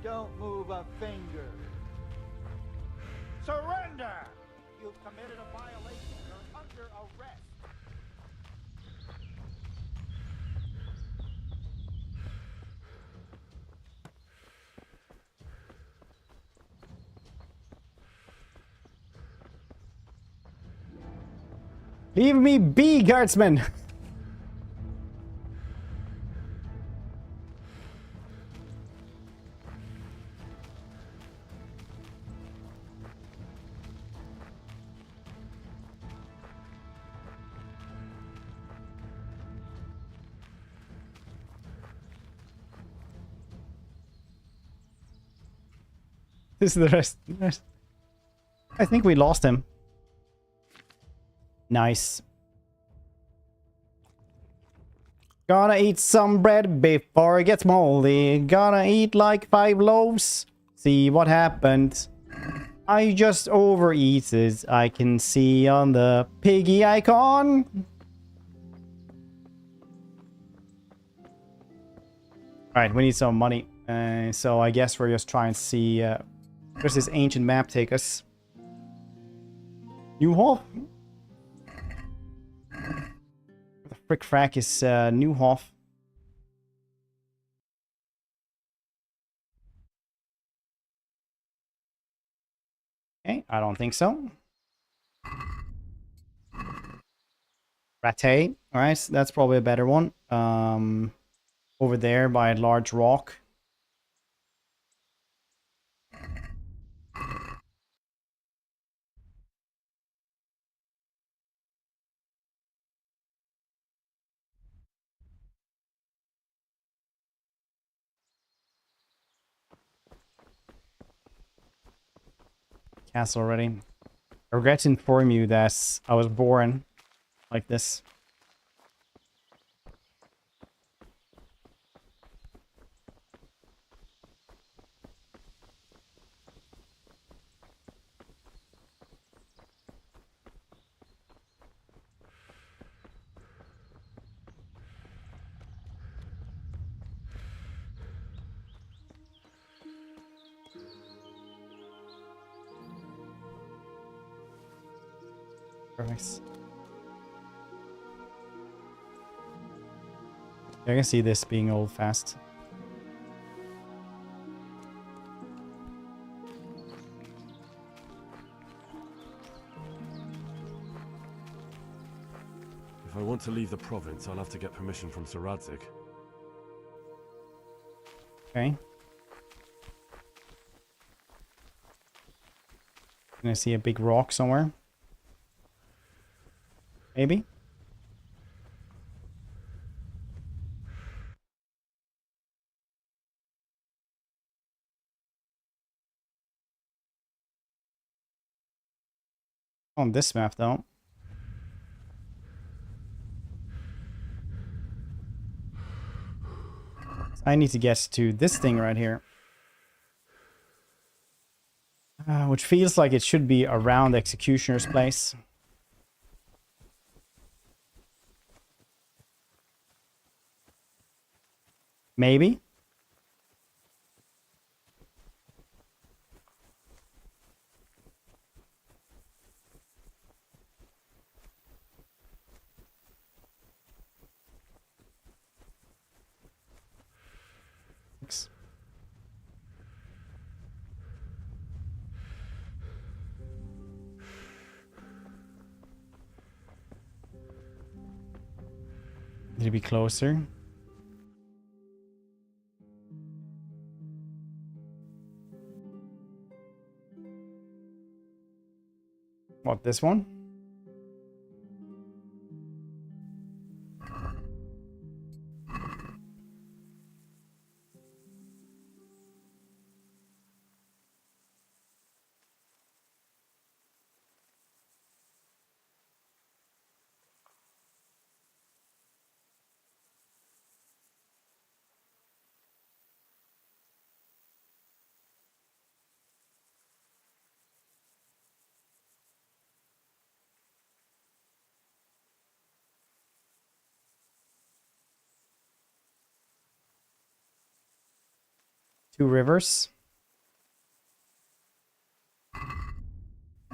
Don't move a finger. Surrender! You've committed a violation. You're under arrest. Leave me be, guardsman! Who's the rest? I think we lost him. Nice. Gonna eat some bread before it gets moldy. Gonna eat like 5 loaves. See what happens. I just overeat it. I can see on the piggy icon. Alright, we need some money. So I guess we're just trying to see... where's this ancient map take us? Newhof? Where the frick frack is Newhof? Okay, I don't think so. Rattay. Alright, so that's probably a better one. Over there by a large rock. Castle already. I regret to inform you that I was born like this. Perfect. I can see this being old fast. If I want to leave the province, I'll have to get permission from Sir Radzig. Okay. Can I see a big rock somewhere? Maybe? On this map, though. I need to get to this thing right here. Which feels like it should be around the Executioner's place. Maybe? Thanks. Need to be closer. What, this one? Two rivers.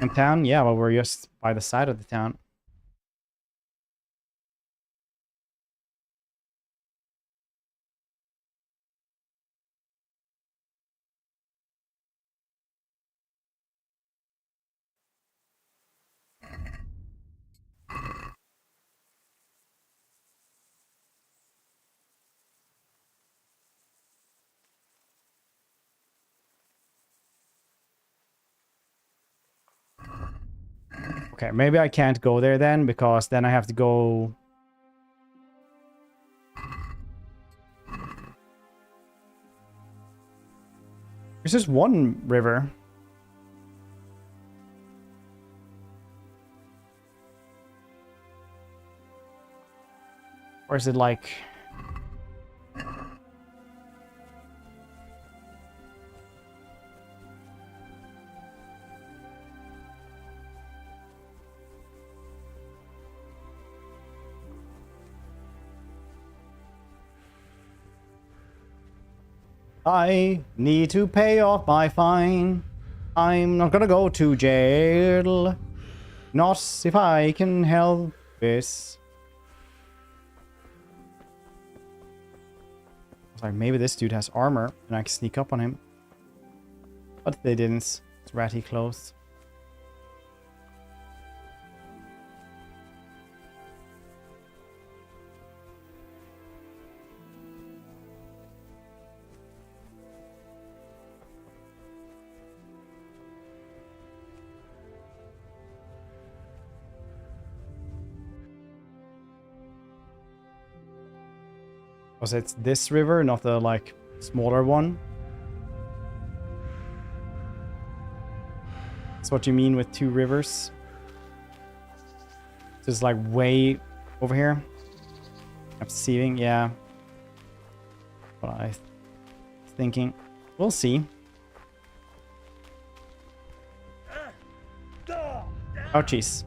In town? Yeah, well, we're just by the side of the town. Okay, maybe I can't go there then, because then I have to go... There's just one river. Or is it like... I need to pay off my fine. I'm not gonna go to jail. Not if I can help this. It's like, maybe this dude has armor and I can sneak up on him. But they didn't. It's ratty close. Was it this river, not the, like, smaller one? That's what you mean with two rivers? Just, like, way over here? I'm perceiving, yeah. What I was thinking. We'll see. Oh, jeez.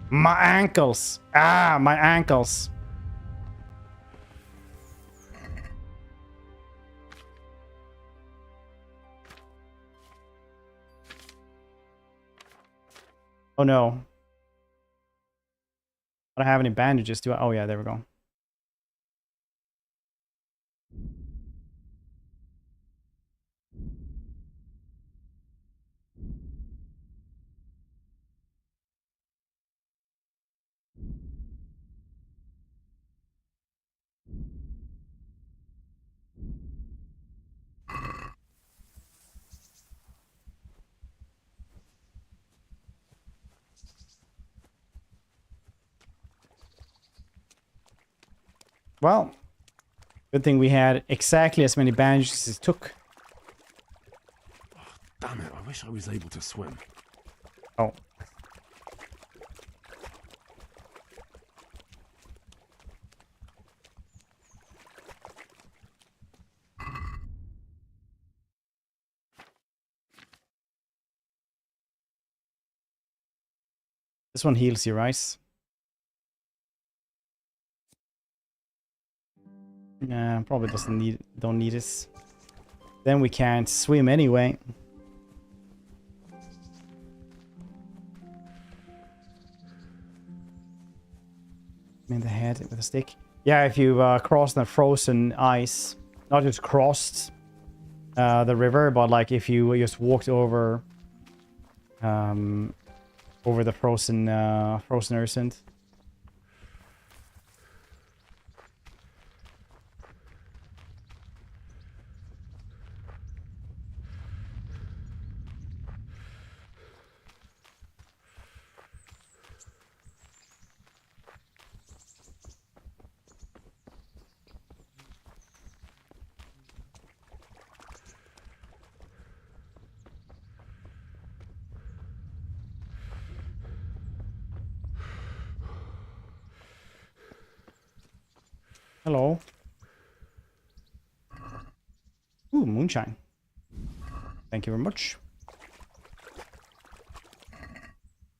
My ankles! Ah, my ankles! Oh no. I don't have any bandages, do I? Oh yeah, there we go. Well, good thing we had exactly as many bandages as it took. Damn it, I wish I was able to swim. Oh. This one heals you, right? Nah, probably don't need this. Then we can't swim anyway. In the head with a stick. Yeah, if you cross the frozen ice, not just crossed the river, but like if you just walked over over the frozen Earthsend. Hello. Ooh, moonshine. Thank you very much.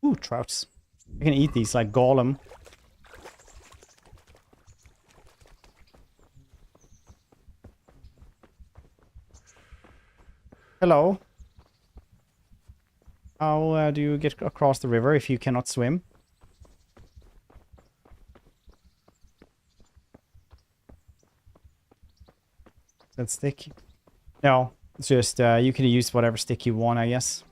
Ooh, trouts. I can eat these like Gollum. Hello. How do you get across the river if you cannot swim? That stick? No, it's just you can use whatever stick you want, I guess.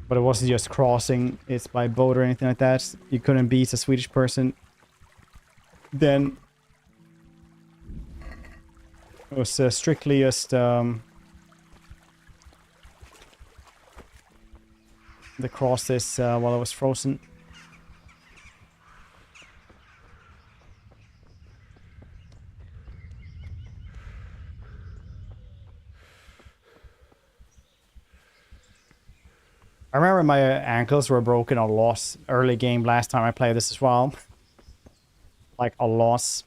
But it wasn't just crossing it by boat or anything like that. You couldn't beat a Swedish person. Then it was strictly just the crosses while it was frozen. I remember my ankles were broken a lot early game last time I played this as well. Like a loss.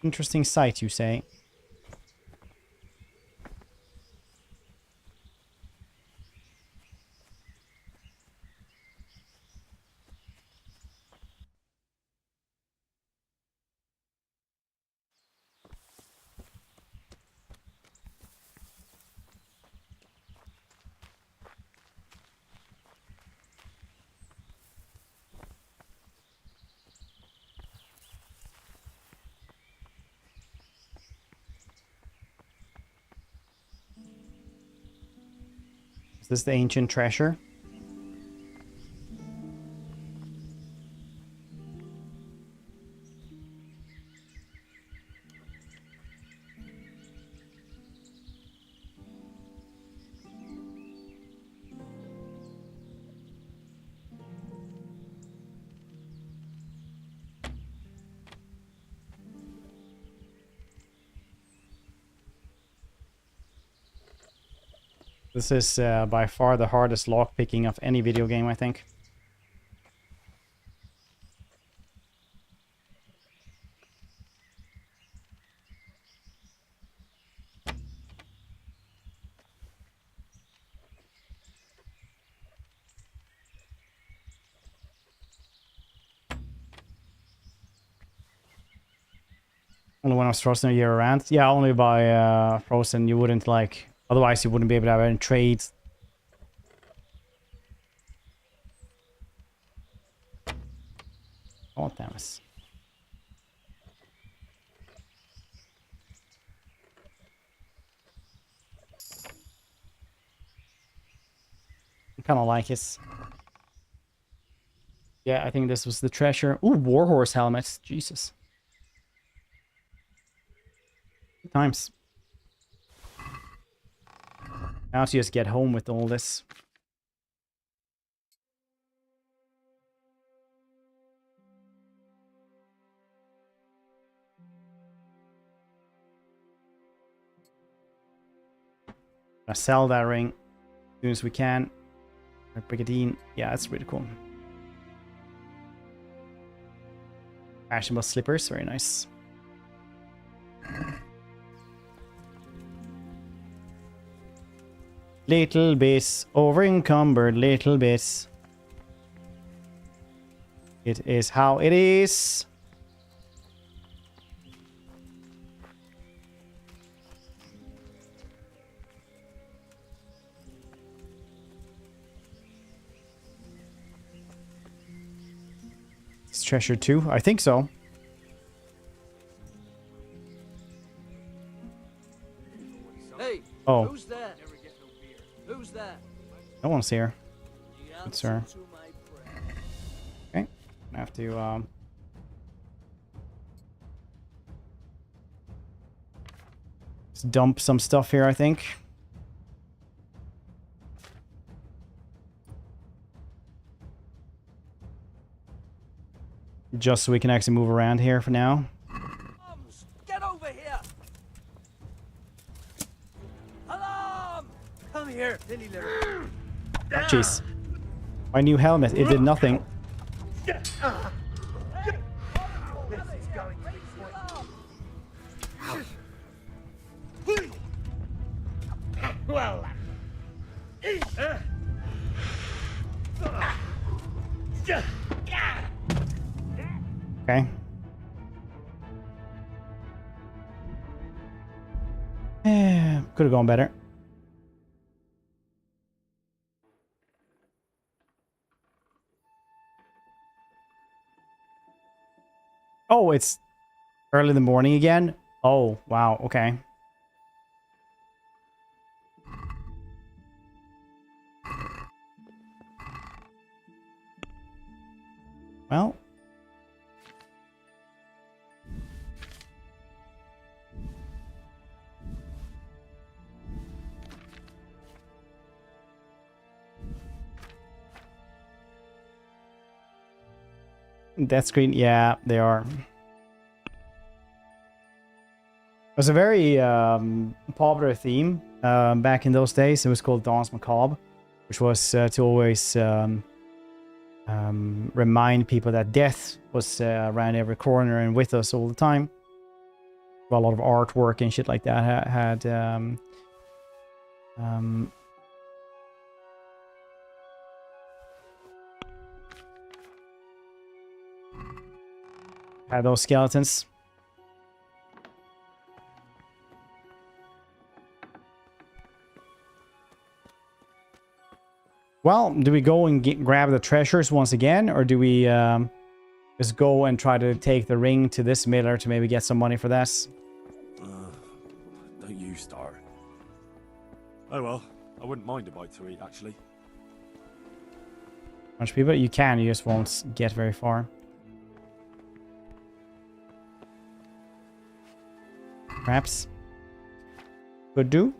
Interesting sight, you say? Is this the ancient treasure? This is by far the hardest lockpicking of any video game, I think. Only when I was frozen a year around. Yeah, only by frozen. You wouldn't like... Otherwise, you wouldn't be able to have any trades. Oh, damn it. I kind of like it. Yeah, I think this was the treasure. Ooh, warhorse helmets. Jesus. Good times. Now to just get home with all this. I sell that ring as soon as we can. Brigadine. Yeah, that's really cool. Fashionable slippers. Very nice. Little bit over encumbered. Little bit. It is how it is. It's treasure too? I think so. Hey, oh. Who's there? Who's there? No one's here. Good sir. Okay. I have to just dump some stuff here, I think. Just so we can actually move around here for now. Get over here! Alarm! Come here, silly little. Oh, jeez. My new helmet, it did nothing. Well. Okay. Could have gone better. Oh, it's early in the morning again? Oh, wow, okay. Well. Death screen, yeah, they are. It was a very popular theme back in those days. It was called Danse Macabre, which was to always remind people that death was around every corner and with us all the time. A lot of artwork and shit like that had those skeletons. Well, do we go and grab the treasures once again, or do we just go and try to take the ring to this miller to maybe get some money for this? Don't you start. Oh well, I wouldn't mind a bite to eat, actually. Bunch of people, you can, you just won't get very far. Perhaps. Could do.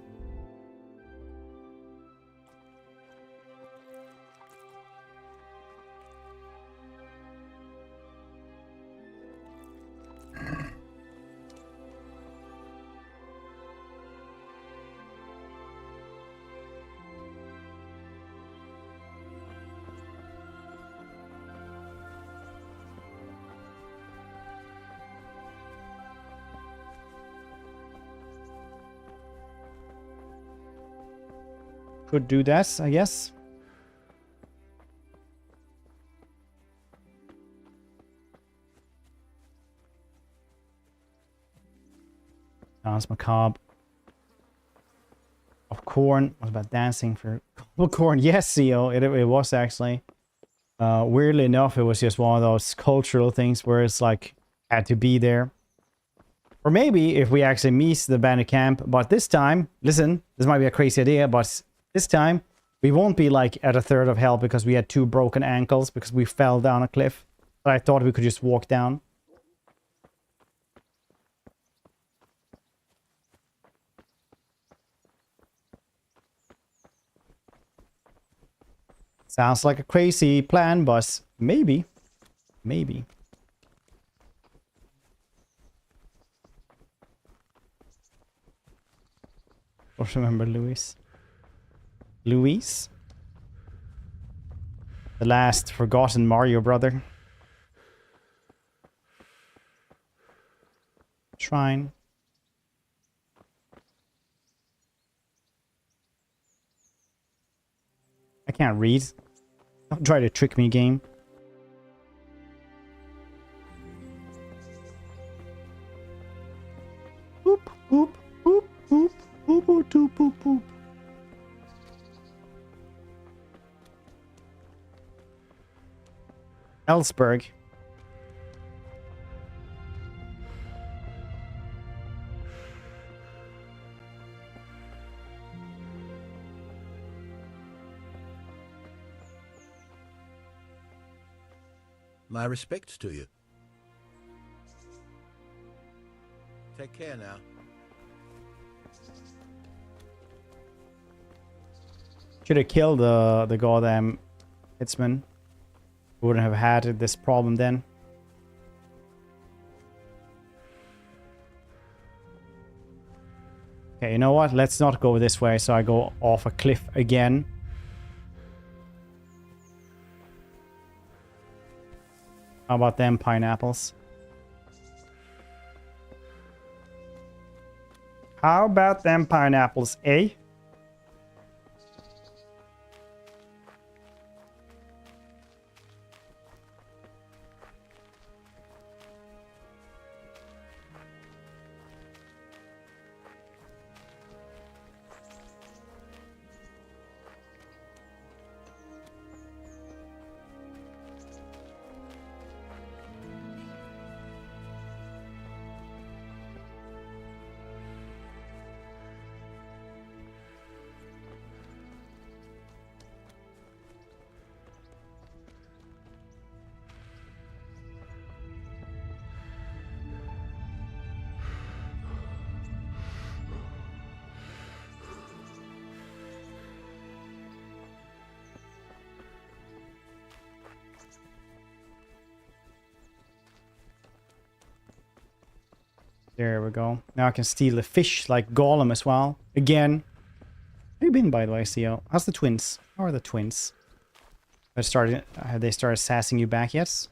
Could do this, I guess. Danse Macabre. Of corn. What about dancing for corn? Yes, CEO. It was actually. Weirdly enough, it was just one of those cultural things where it's like had to be there. Or maybe if we actually miss the bandit camp, but this time, listen, this might be a crazy idea, but this time, we won't be like at a third of health because we had 2 broken ankles because we fell down a cliff. But I thought we could just walk down. Sounds like a crazy plan, but maybe. Maybe. Or remember Louis. Louis? The last forgotten Mario brother. Shrine. I can't read. Don't try to trick me, game. Boop, boop, boop, boop, boop, boop, boop, boop, boop. Ellsberg. My respects to you. Take care now. Should have killed the goddamn hitsman. We wouldn't have had this problem then. Okay, you know what? Let's not go this way, so I go off a cliff again. How about them pineapples? How about them pineapples, eh? There we go. Now I can steal the fish like Gollum as well. Again. Where you been, by the way, CO? How's the twins? How are the twins? Have they started sassing you back yet?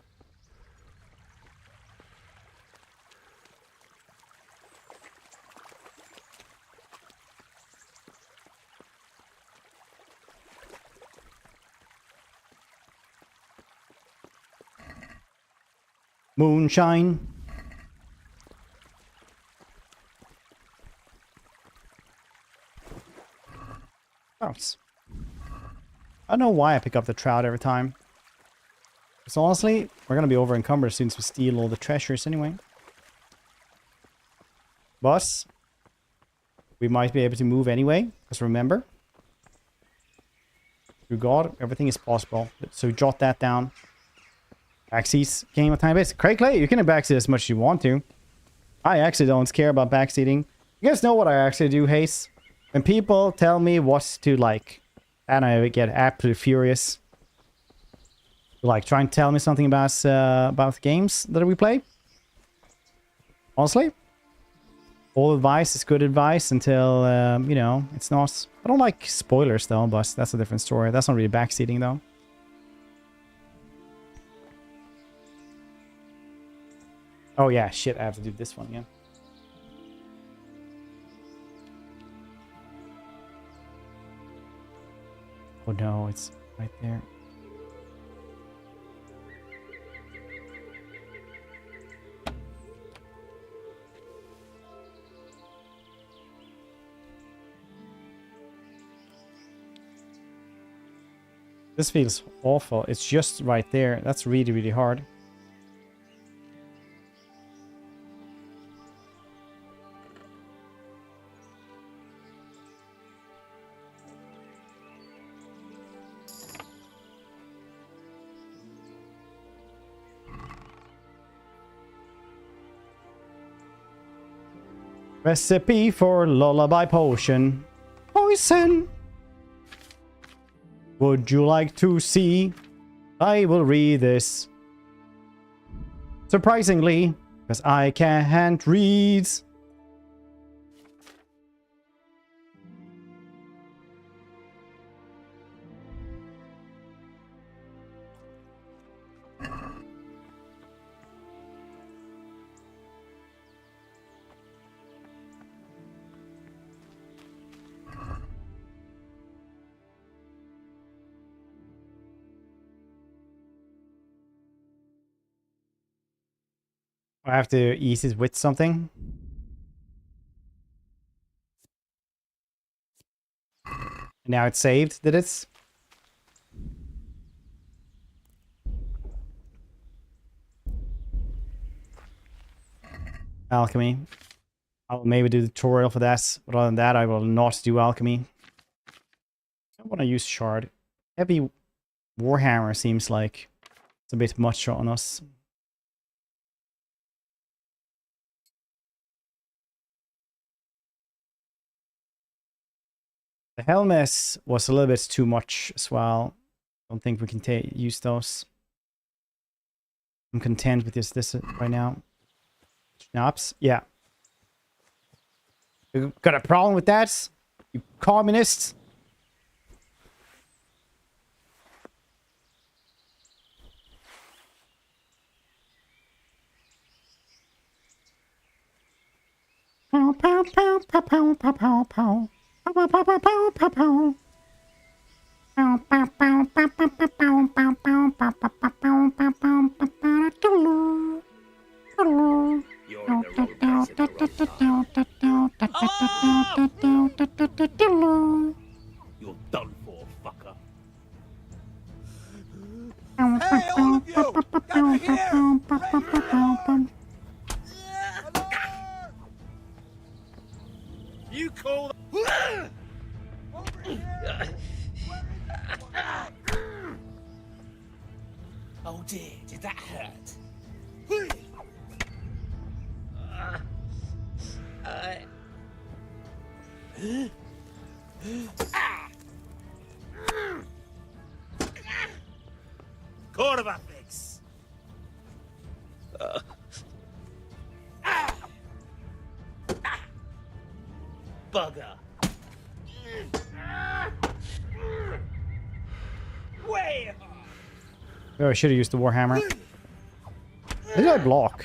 Moonshine. Trouts. I don't know why I pick up the trout every time. Because honestly, we're going to be over encumbered as soon as we steal all the treasures anyway. But we might be able to move anyway. Because remember, through God, everything is possible. So jot that down. Backseats game of time base. Clay, you can backseat as much as you want to. I actually don't care about backseating. You guys know what I actually do, Haze? When people tell me what to like, and I get absolutely furious. Like, try and tell me something about games that we play. Honestly, all advice is good advice until, you know, it's not. I don't like spoilers though, but that's a different story. That's not really backseating though. Oh yeah, shit, I have to do this one again. Oh no, it's right there. This feels awful. It's just right there. That's really, really hard. Recipe for lullaby potion. Poison. Would you like to see? I will read this. Surprisingly, because I can't read. I have to ease it with something. Now it's saved, did it? Alchemy. I'll maybe do the tutorial for that. But other than that, I will not do alchemy. I want to use shard. Heavy warhammer seems like it's a bit much on us. The helmets was a little bit too much as well. Don't think we can use those. I'm content with this right now. Schnapps? Yeah. You got a problem with that? You communists? Pow, pow, pow, pow, pow, pow, pow, pow. Pow, pow, pow, pow, pow, pow. Pow, pow, pow, pow, pow, pow, pow, pow, pow, pow, pow, pow, pow, pow, pow, pow, pow. You're in the wrong place. You're done for, fucker. Hey, all of you! Gather here! You call Oh dear, did that hurt? Corvafix! bugger! Way off! Oh, I should have used the warhammer. Did I block?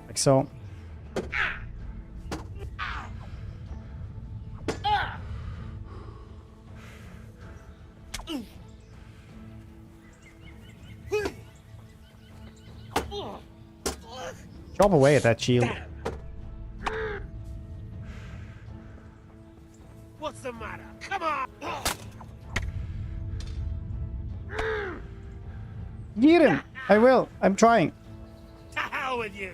Like so. Chop away at that shield. What's the matter? Come on! Get him! I will. I'm trying. To hell with you!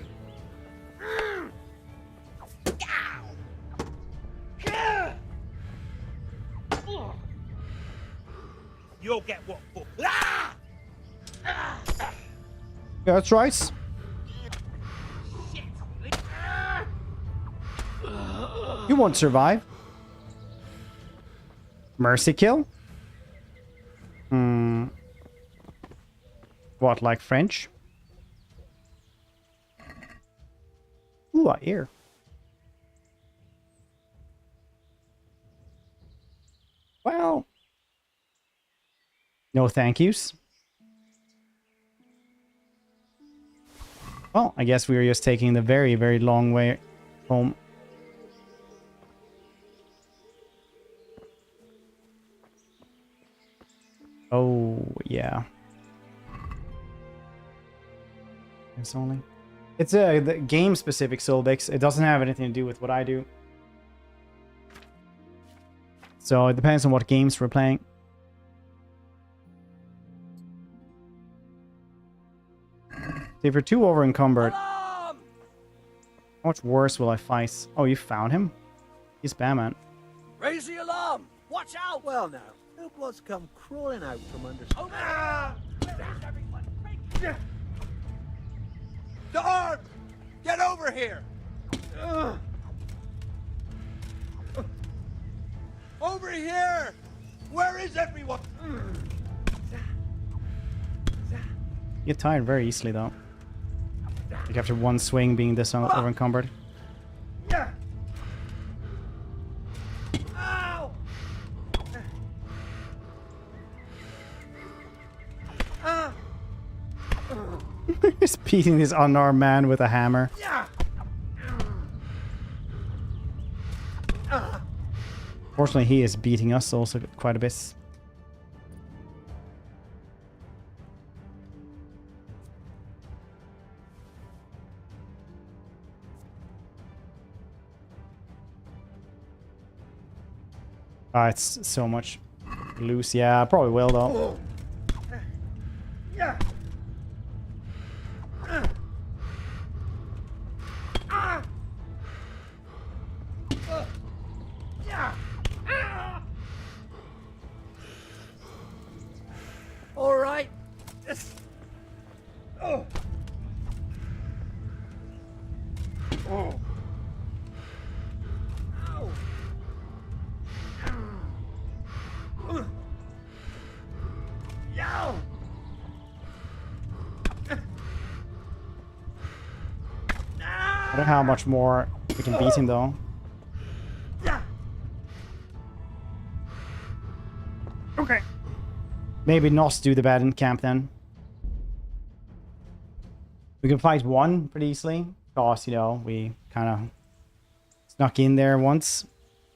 You'll get what for. Yeah, that's right. You won't survive. Mercy kill? What, like French? Ooh, I hear. Well. No thank yous. Well, I guess we were just taking the very, very long way home. Oh, yeah. It's only... It's a game-specific Soulbix. It doesn't have anything to do with what I do. So it depends on what games we're playing. If you're too over-encumbered, how much worse will I fight? Oh, you found him? He's Batman. Raise the alarm! Watch out! Well now, look what's come crawling out from under... The arm! Get over here! Over here! Where is everyone? You get tired very easily, though. Like after one swing being this over-encumbered. Ow! He's beating this unarmed man with a hammer. Fortunately, he is beating us also quite a bit. Ah, it's so much loose. Yeah, I probably will though. Yeah. All right. Oh. Oh. I don't know how much more we can beat him though. Okay. Maybe not do the bad in camp then. We can fight one pretty easily. Because, you know, we kind of snuck in there once.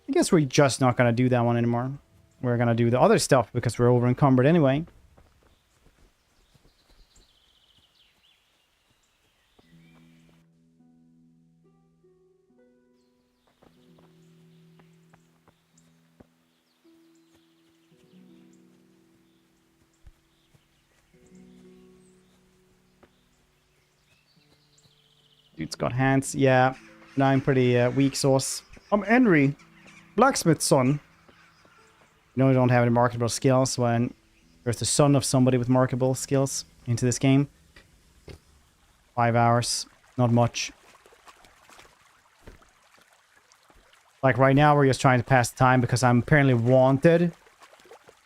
I guess we're just not going to do that one anymore. We're going to do the other stuff because we're over encumbered anyway. Dude's got hands. Yeah, now I'm pretty weak sauce. I'm Henry, blacksmith's son. You know, I don't have any marketable skills when there's the son of somebody with marketable skills into this game. 5 hours, not much. Like right now, we're just trying to pass the time because I'm apparently wanted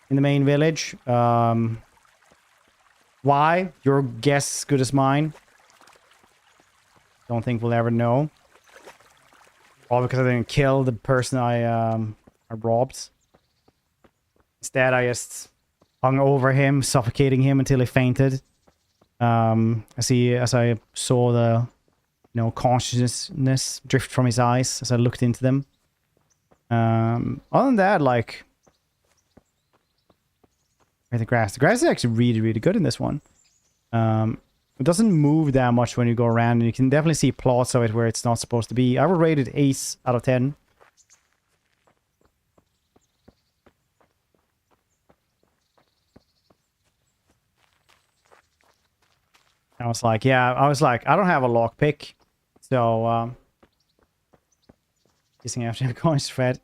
in the main village. Why? Your guess is as good as mine. Don't think we'll ever know. All because I didn't kill the person I robbed. Instead, I just hung over him, suffocating him until he fainted. As I saw the, consciousness drift from his eyes as I looked into them. Other than that, like, the grass is actually really, really good in this one. It doesn't move that much when you go around, and you can definitely see plots of it where it's not supposed to be. I would rate it 8 out of 10. I was like, I don't have a lockpick, so kissing after the coins thread.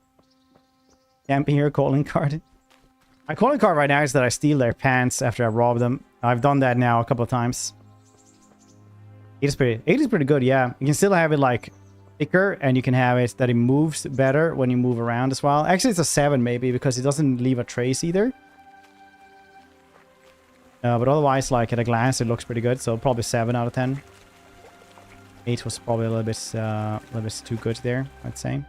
Camping here, calling card. My calling card right now is that I steal their pants after I rob them. I've done that now a couple of times. 8 is pretty good, yeah. You can still have it like thicker, and you can have it that it moves better when you move around as well. Actually, it's a 7 maybe, because it doesn't leave a trace either. But otherwise, like at a glance, it looks pretty good. So probably 7 out of 10. 8 was probably a little bit too good there, I'd say.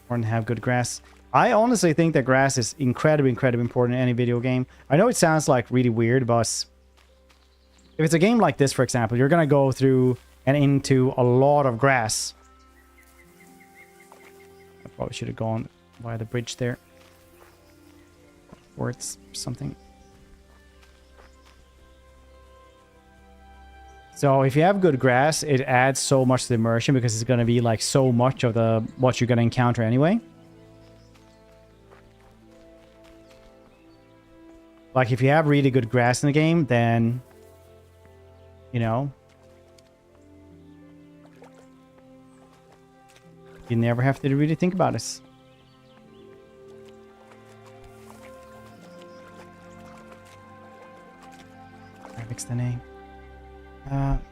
Important to have good grass. I honestly think that grass is incredibly important in any video game. I know it sounds like really weird, but if it's a game like this, for example, you're gonna go through and into a lot of grass. I probably should have gone via the bridge there. Or it's something. So if you have good grass, it adds so much to the immersion, because it's going to be like so much of the what you're going to encounter anyway. Like if you have really good grass in the game, then, you never have to really think about it. Fix the name.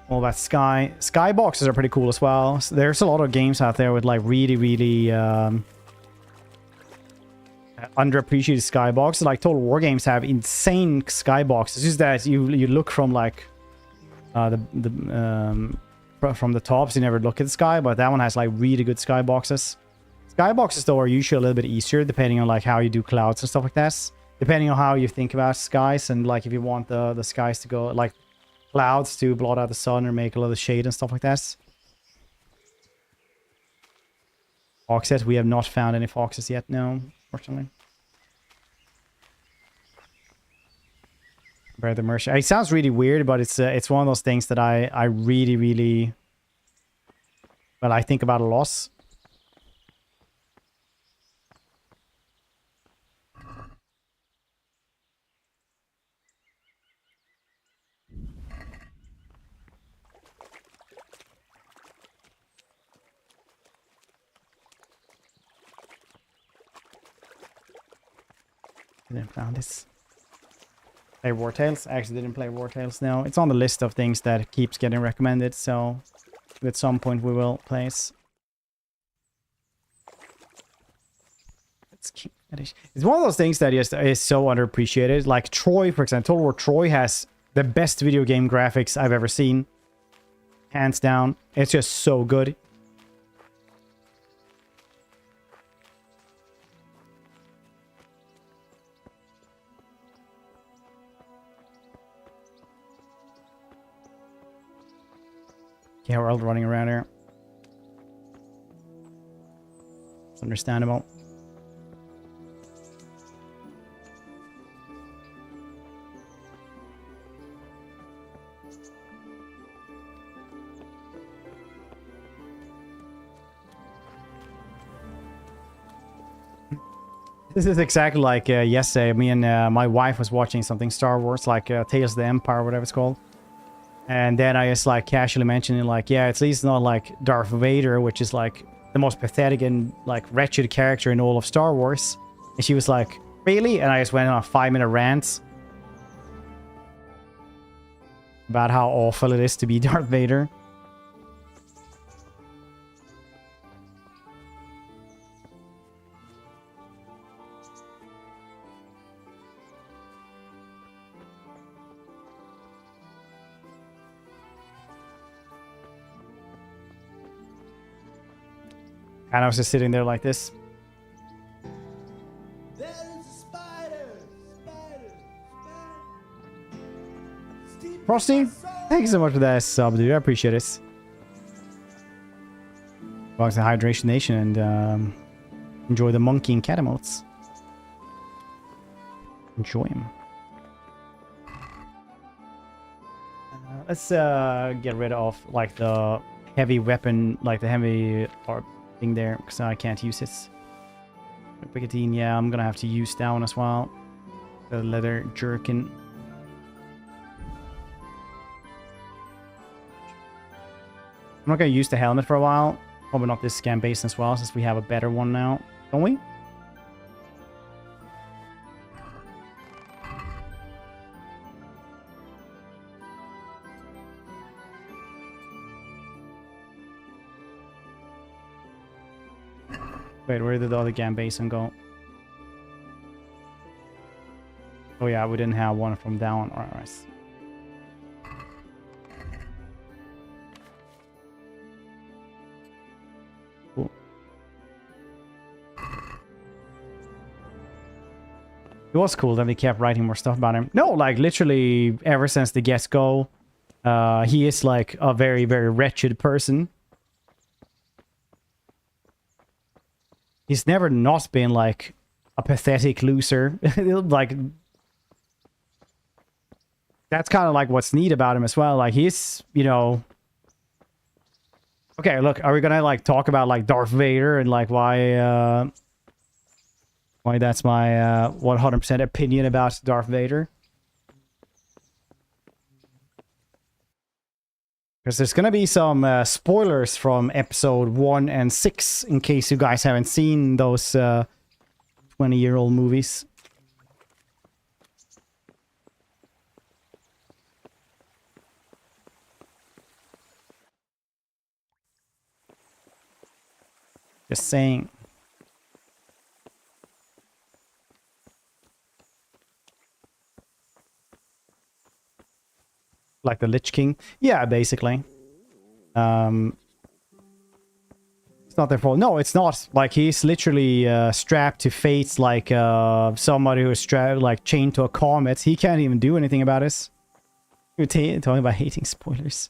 All that sky boxes are pretty cool as well. So there's a lot of games out there with like really underappreciated skyboxes. Like Total War games have insane skyboxes. It's just that you look from like from the tops, you never look at the sky, but that one has like really good skyboxes. Skyboxes though are usually a little bit easier depending on like how you do clouds and stuff like that. Depending on how you think about skies, and like if you want the skies to go like clouds to blot out the sun or make a little shade and stuff like that. Foxes, we have not found any foxes yet, no, fortunately. Bear the merchant. It sounds really weird, but it's one of those things that I really well, I think about a lot. Didn't found this. Play War Tales. I actually didn't play War Tales. No, it's on the list of things that keeps getting recommended. So at some point we will play it. It's one of those things that is so underappreciated. Like Troy, for example, Total War Troy has the best video game graphics I've ever seen. Hands down. It's just so good. Yeah, we're all running around here. It's understandable. This is exactly like yesterday. Me and my wife was watching something Star Wars, like Tales of the Empire, whatever it's called. And then I just like casually mentioned it, like, yeah, at least not like Darth Vader, which is like the most pathetic and like wretched character in all of Star Wars. And she was like, really? And I just went on a 5-minute rant about how awful it is to be Darth Vader. And I was just sitting there like this. Frosty, thank you so much for that sub, dude. I appreciate it. Welcome to Hydration Nation and enjoy the monkey and cat emotes. Enjoy him. Let's get rid of like the heavy weapon, like the heavy thing there, because I can't use it. Brigantine, yeah, I'm gonna have to use that one as well. The leather jerkin. I'm not gonna use the helmet for a while. Probably not this scam base as well, since we have a better one now, don't we? Wait, where did the other Gambason go? Oh yeah, we didn't have one from down. Alright. Cool. It was cool that they kept writing more stuff about him. No, like literally ever since the get-go, he is like a very, very wretched person. He's never not been like a pathetic loser. Like that's kind of like what's neat about him as well. Like he's, you know. Okay, look, are we gonna like talk about like Darth Vader and like why that's my 100% opinion about Darth Vader? Because there's going to be some spoilers from episode 1 and 6, in case you guys haven't seen those 20-year-old movies. Just saying. Like the Lich King? Yeah, basically. It's not their fault. No, it's not. Like, he's literally strapped to fate like somebody who's strapped, like, chained to a comet. He can't even do anything about this. You're talking about hating spoilers.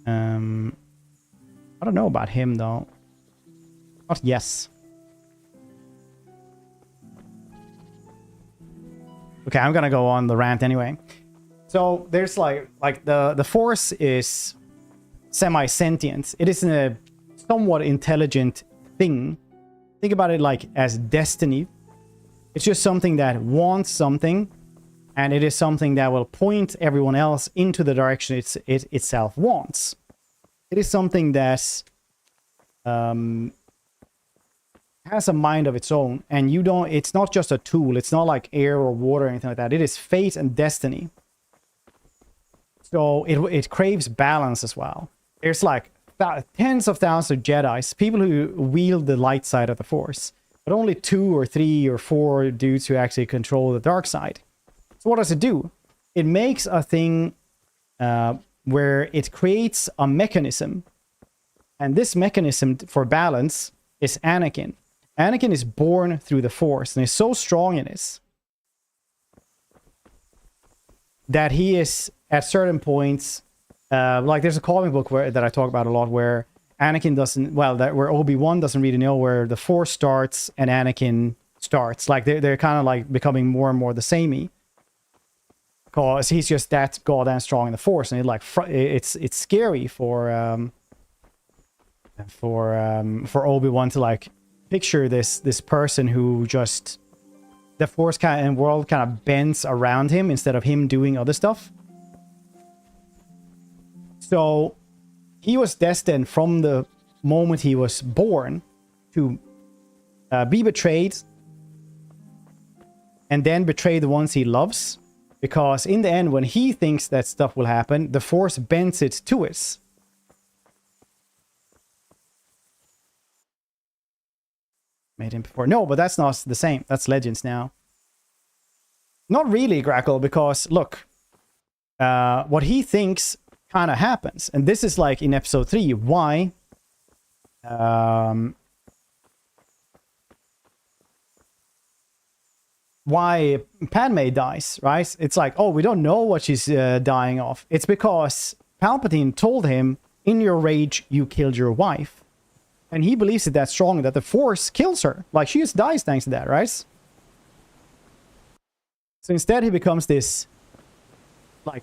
I don't know about him, though. Not yes. Okay, I'm gonna go on the rant anyway. So there's like the Force is semi-sentient. It is a somewhat intelligent thing. Think about it like as destiny. It's just something that wants something, and it is something that will point everyone else into the direction it itself wants. It is something that has a mind of its own, and you don't. It's not just a tool. It's not like air or water or anything like that. It is fate and destiny. So it craves balance as well. There's like tens of thousands of Jedis, people who wield the light side of the Force, but only 2 or 3 or 4 dudes who actually control the dark side. So what does it do? It makes a thing where it creates a mechanism, and this mechanism for balance is Anakin. Anakin is born through the Force, and is so strong in this that he is at certain points, like there's a comic book that I talk about a lot where Anakin doesn't, well, where Obi-Wan doesn't really know where the Force starts and Anakin starts. Like they're kind of like becoming more and more the samey, because he's just that goddamn strong in the Force, and it's scary for Obi-Wan to like picture this person who just the Force and world kind of bends around him instead of him doing other stuff. So he was destined from the moment he was born to be betrayed, and then betray the ones he loves, because in the end, when he thinks that stuff will happen, the Force bends it to it. Made him before. No, but that's not the same. That's Legends now. Not really, Grackle, because look, what he thinks kind of happens. And this is like in episode 3, why why Padme dies, right? It's like, oh, we don't know what she's dying of. It's because Palpatine told him, in your rage, you killed your wife. And he believes it that strong that the Force kills her. Like, she just dies thanks to that, right? So instead he becomes this, like,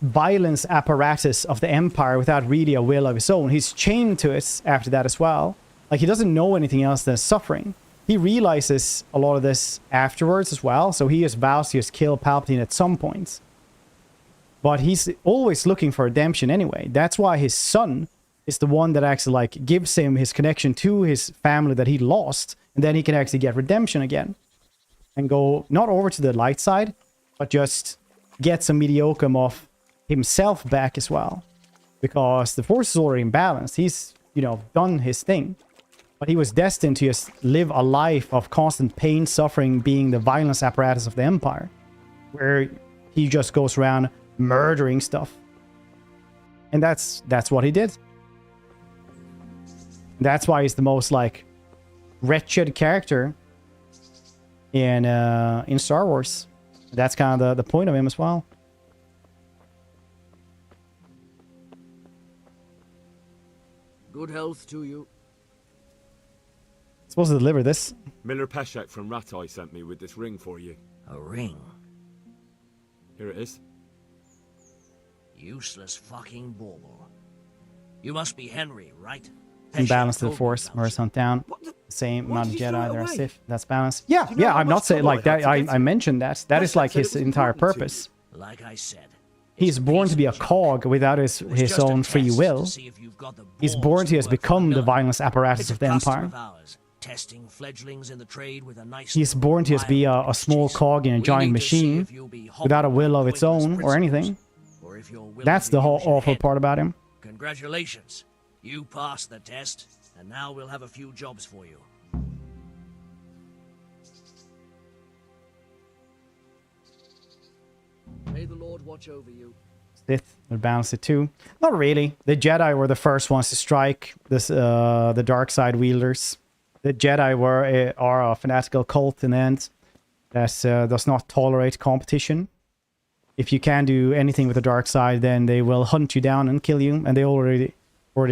violence apparatus of the Empire without really a will of his own. He's chained to it after that as well. Like, he doesn't know anything else than suffering. He realizes a lot of this afterwards as well, so he just vows to just kill Palpatine at some point. But he's always looking for redemption anyway. That's why his son is the one that actually, like, gives him his connection to his family that he lost, and then he can actually get redemption again. And go, not over to the light side, but just get some mediocre of himself back as well. Because the Force is already imbalanced. He's, you know, done his thing. But he was destined to just live a life of constant pain, suffering, being the violence apparatus of the Empire. Where he just goes around murdering stuff. And that's what he did. That's why he's the most, like, wretched character in Star Wars. That's kind of the point of him as well. Good health to you. Supposed to deliver this. Miller Peshek from Ratai sent me with this ring for you. A ring? Here it is. Useless fucking bauble. You must be Henry, right? Balance to the Force, Murs hunt down. Same amount of Jedi, there are Sith. That's balanced. Yeah, yeah, I'm not saying like that. I mentioned that. That is like his entire purpose. Like I said, he's born to be a cog without his own free will. He's born to just become the violence apparatus of the Empire. Testing fledglings in the trade with a nice. He's born to just be a small cog in a giant machine without a will of its own or anything. That's the whole awful part about him. Congratulations. You passed the test, and now we'll have a few jobs for you. May the Lord watch over you. Sith would balance it too. Not really. The Jedi were the first ones to strike this, the dark side wielders. The Jedi are a fanatical cult in the end that does not tolerate competition. If you can do anything with the dark side, then they will hunt you down and kill you. And they already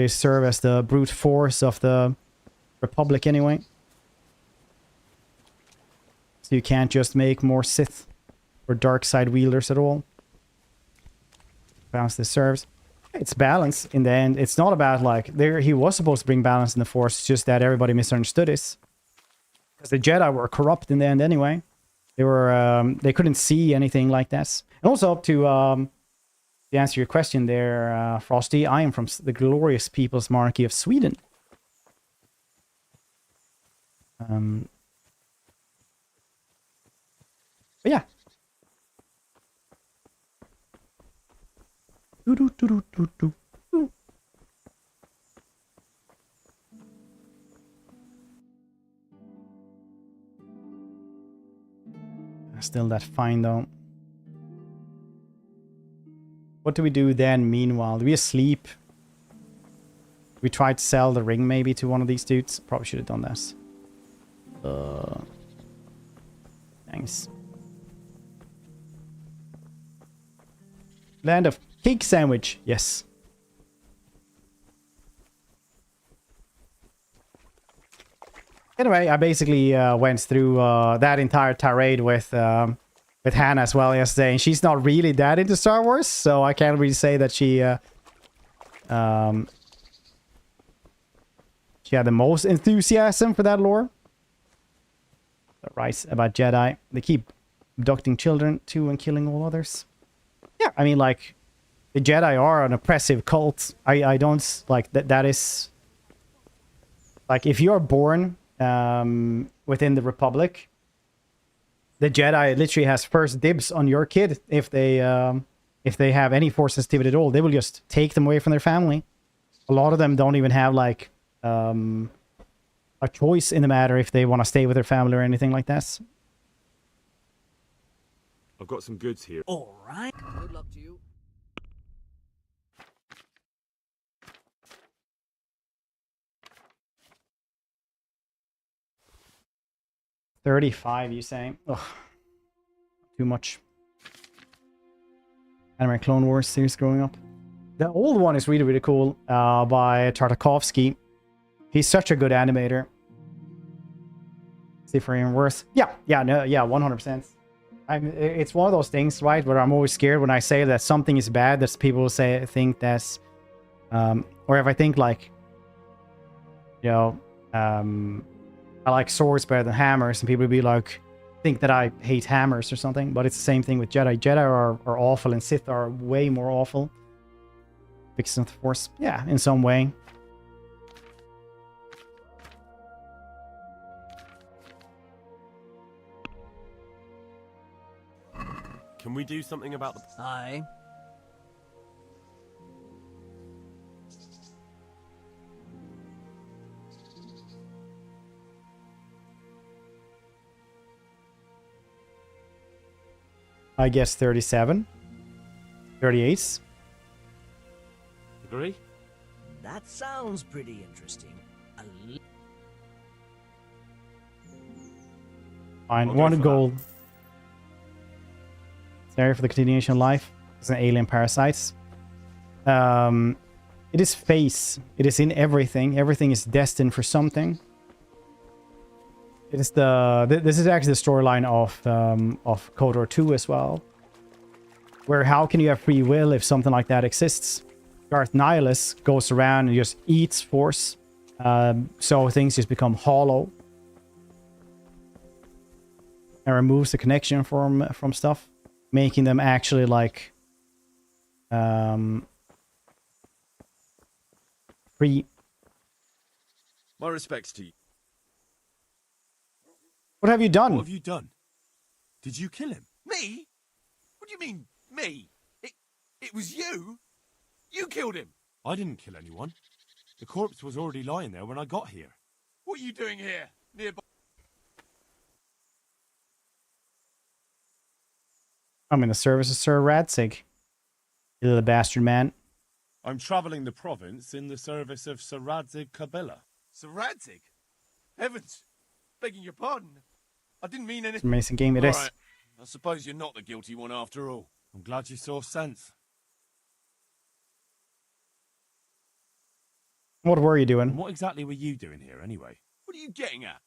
serve as the brute force of the Republic anyway. So you can't just make more Sith or dark side wielders at all. Balance this serves. It's balance in the end. It's not about like he was supposed to bring balance in the Force. It's just that everybody misunderstood this. Because the Jedi were corrupt in the end anyway. They were they couldn't see anything like that. And also to answer your question there, Frosty, I am from the glorious People's Monarchy of Sweden. But yeah. Still that fine though. What do we do then meanwhile? Do we sleep? We try to sell the ring maybe to one of these dudes. Probably should have done this. Thanks. Land of cake sandwich. Yes. Anyway, I basically went through that entire tirade with Hannah as well yesterday, and she's not really that into Star Wars, so I can't really say that she had the most enthusiasm for that lore. Right about Jedi, they keep abducting children too and killing all others. Yeah, I mean, like, the Jedi are an oppressive cult. I don't like that. That is like, if you're born within the Republic, the Jedi literally has first dibs on your kid. If they have any force sensitivity at all, they will just take them away from their family. A lot of them don't even have like a choice in the matter if they want to stay with their family or anything like that. I've got some goods here. All right. Good luck to you. 35, you say? Ugh. Too much. Anime Clone Wars series growing up. The old one is really, really cool, by Tartakovsky. He's such a good animator. See if even worse. Yeah, 100%. It's one of those things, right, where I'm always scared when I say that something is bad, that people think that's, or if I think like, you know, I like swords better than hammers, and people would be like, think that I hate hammers or something, but it's the same thing with Jedi. Jedi are awful, and Sith are way more awful. Because of the Force, yeah, in some way. Can we do something about the... Aye. I guess 37. 38. Agree? That sounds pretty interesting. Fine, one gold. Sorry for the continuation of life. It's an alien parasites. It is face. It is in everything. Everything is destined for something. It is this is actually the storyline of KOTOR 2 as well. Where how can you have free will if something like that exists? Darth Nihilus goes around and just eats Force. So things just become hollow. And removes the connection from stuff. Making them actually like free. My respects to you. What have you done? What have you done? Did you kill him? Me? What do you mean, me? It was you? You killed him! I didn't kill anyone. The corpse was already lying there when I got here. What are you doing here? Nearby? I'm in the service of Sir Radzig. You little bastard man. I'm travelling the province in the service of Sir Radzig Kabila. Sir Radzig? Heavens! Begging your pardon. I didn't mean anything. It's an amazing game it is. Right. I suppose you're not the guilty one after all. I'm glad you saw sense. What were you doing? And what exactly were you doing here anyway? What are you getting at?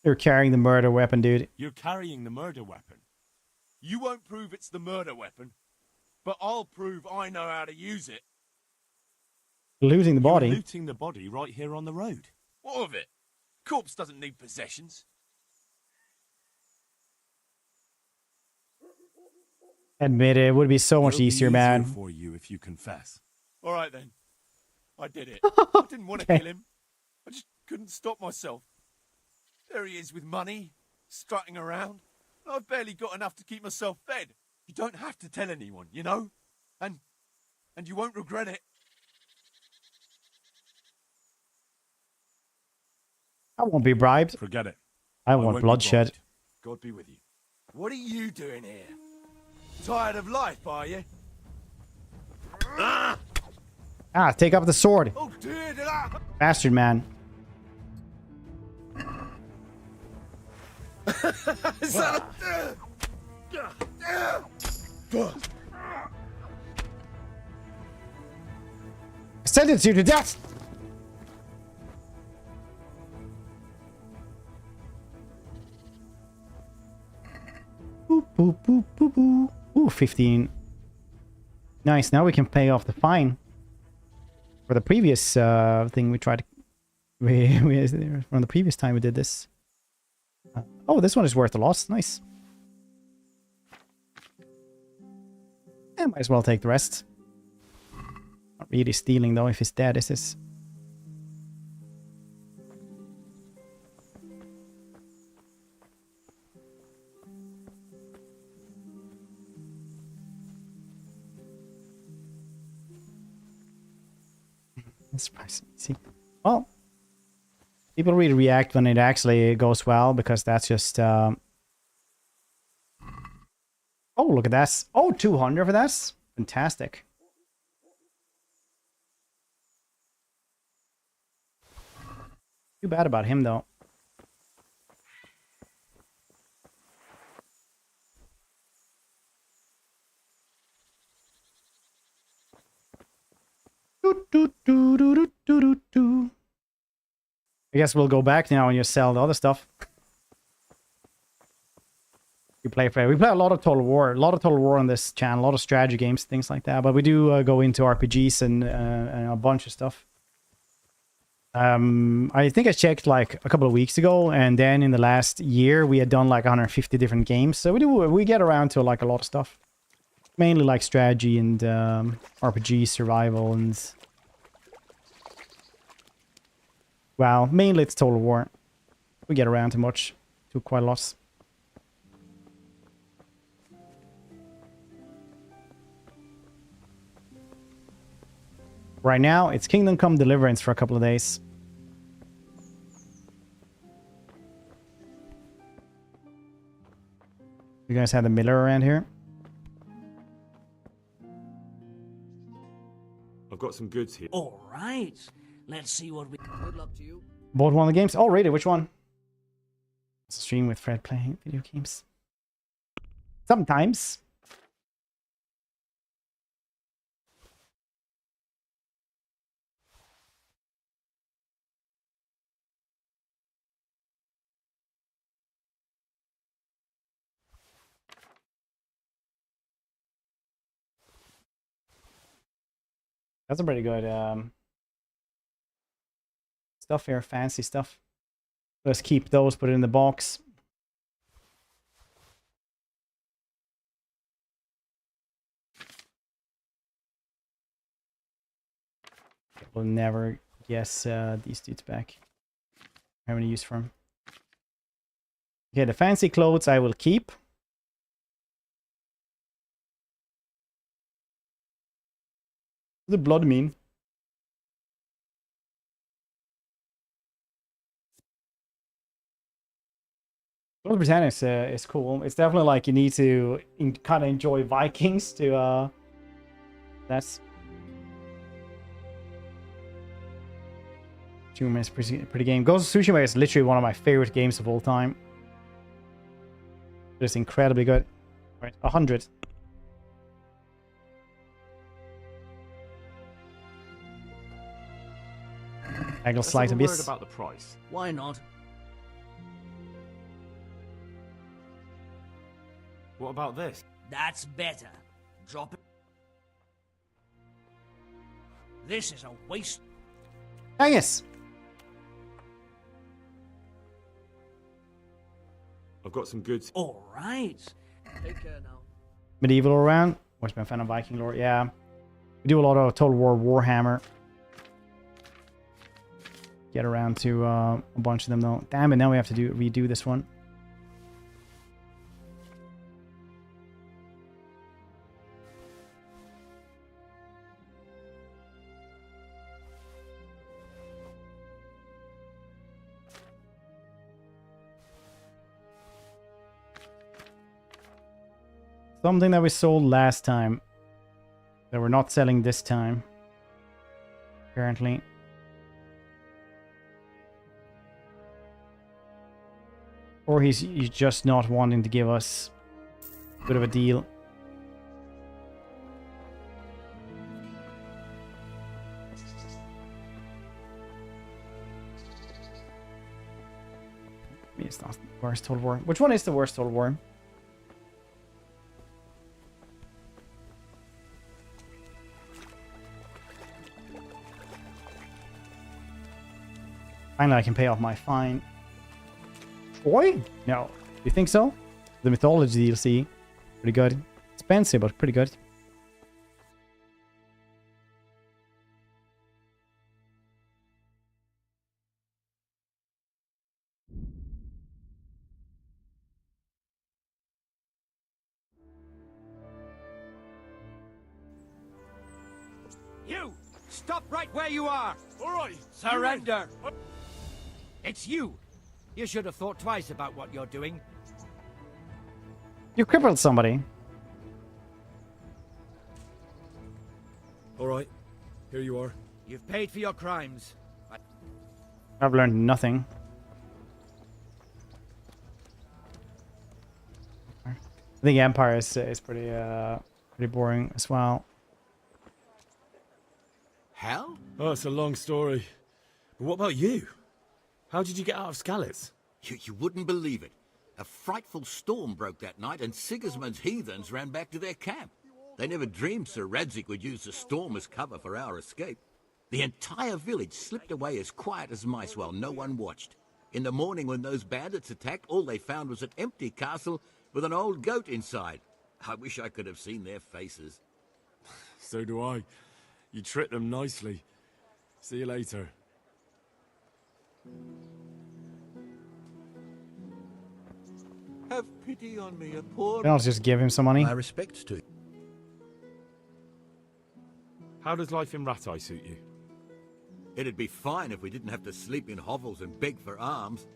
You're carrying the murder weapon, dude. You're carrying the murder weapon. You won't prove it's the murder weapon, but I'll prove I know how to use it. Looting the body. You're looting the body right here on the road. What of it? Corpse doesn't need possessions. Admit it would be so much easier, man. For you if you confess. All right then. I did it. I didn't want to kill him. I just couldn't stop myself. There he is with money, strutting around. I've barely got enough to keep myself fed. You don't have to tell anyone, you know? And you won't regret it. I won't be bribed. Forget it. I want bloodshed. God be with you. What are you doing here? Tired of life, are you? Ah, take up the sword. Oh dear, did I... Bastard man. Is that Sentence you to death. Boop, boop, boop, boop, boop. Ooh, 15. Nice, now we can pay off the fine. For the previous thing we tried to... from the previous time we did this. Oh, this one is worth a loss. Nice. I might as well take the rest. Not really stealing though if he's dead, is this? That's easy. Well, people really react when it actually goes well because that's just. Oh, look at that! Oh, 200 for that. Fantastic. Too bad about him, though. I guess we'll go back now and just sell the other stuff. We play a lot of Total War. A lot of Total War on this channel. A lot of strategy games, things like that. But we do go into RPGs and a bunch of stuff. I think I checked like a couple of weeks ago, and then in the last year we had done like 150 different games. So we get around to like a lot of stuff. Mainly like strategy and RPG, survival, and well, mainly it's Total War. We get around to quite a lot. Right now, it's Kingdom Come Deliverance for a couple of days. You guys have the miller around here? I've got some goods here. All right. Let's see what we... Good luck to you. Bought one of the games? Oh, really? Which one? It's a stream with Fred playing video games. Sometimes. That's a pretty good stuff here, fancy stuff. Let's keep those, put it in the box. We'll never guess these dudes back. I have any use for them. Okay, the fancy clothes I will keep. The blood mean. Blood Britannia is cool. It's definitely like you need to kind of enjoy Vikings to that's 2 minutes pretty game. Ghost of Tsushima is literally one of my favorite games of all time. It's incredibly good. Right, 100. Aggle Slight Abyss. About the price. Why not? What about this? That's better. Drop it. This is a waste. Angus! I've got some goods. All right. Take care now. Medieval around. Always been a fan of Viking lore. Yeah. We do a lot of Total War Warhammer. Get around to a bunch of them though. Damn it, now we have to redo this one. Something that we sold last time that we're not selling this time, apparently. Or he's just not wanting to give us a bit of a deal. It's not the worst Total War. Which one is the worst Total War? Finally, I can pay off my fine. Troy? No. You think so? The Mythology DLC. Pretty good. Expensive, but pretty good. You! Stop right where you are! All right. Surrender! It's you! You should have thought twice about what you're doing. You crippled somebody. All right. Here you are. You've paid for your crimes. I've learned nothing. I think Empire is pretty pretty boring as well. Hell? Oh, it's a long story. But what about you? How did you get out of Skalitz? You wouldn't believe it. A frightful storm broke that night, and Sigismund's heathens ran back to their camp. They never dreamed Sir Radzig would use the storm as cover for our escape. The entire village slipped away as quiet as mice while no one watched. In the morning when those bandits attacked, all they found was an empty castle with an old goat inside. I wish I could have seen their faces. So do I. You tricked them nicely. See you later. Have pity on me, a poor... I'll just give him some money. My respects to you. How does life in Rattay suit you? It'd be fine if we didn't have to sleep in hovels and beg for alms.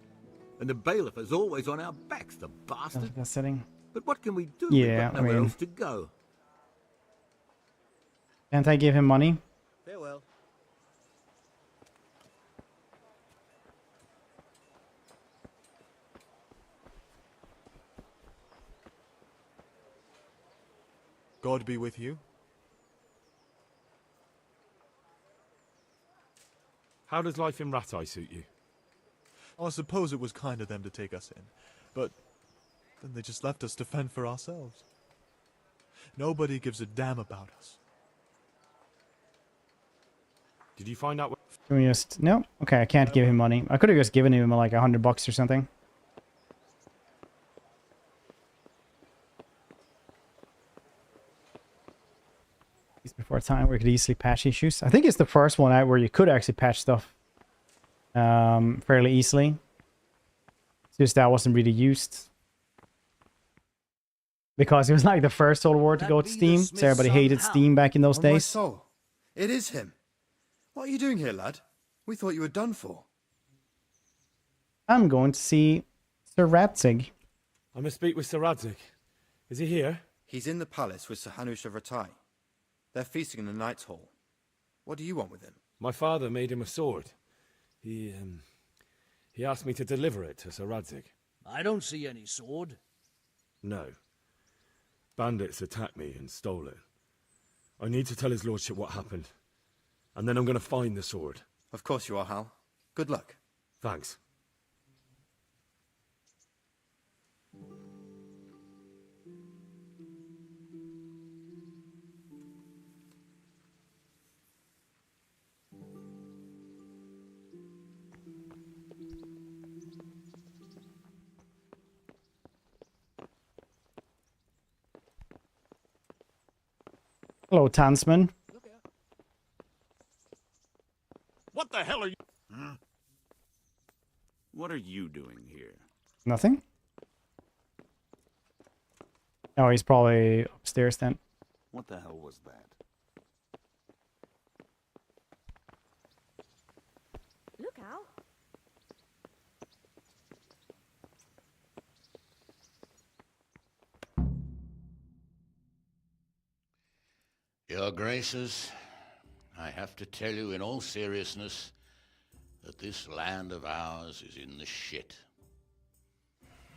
And the bailiff is always on our backs, the bastard. That's setting. But what can we do? Yeah, We've got nowhere I mean, else to go. Can't I give him money? Farewell. God be with you. How does life in Rattay suit you? I suppose it was kind of them to take us in, but then they just left us to fend for ourselves. Nobody gives a damn about us. Did you find out what... Can we just... No? Okay, I can't give him money. I could have just given him like $100 or something. Before time where you could easily patch issues. I think it's the first one out where you could actually patch stuff fairly easily. It's just that wasn't really used. Because it was like the first Total War to go to Steam, so everybody hated Steam back in those days. My soul. It is him. What are you doing here, lad? We thought you were done for. I'm going to see Sir Radzig. I must speak with Sir Radzig. Is he here? He's in the palace with Sir Hanush of Rattay. They're feasting in the Knight's Hall. What do you want with him? My father made him a sword. He asked me to deliver it to Sir Radzig. I don't see any sword. No. Bandits attacked me and stole it. I need to tell his lordship what happened. And then I'm going to find the sword. Of course you are, Hal. Good luck. Thanks. Hello, Tansman. What the hell are you... Huh? What are you doing here? Nothing? Oh, he's probably upstairs then. What the hell was that? Look out. Your Graces, I have to tell you in all seriousness that this land of ours is in the shit.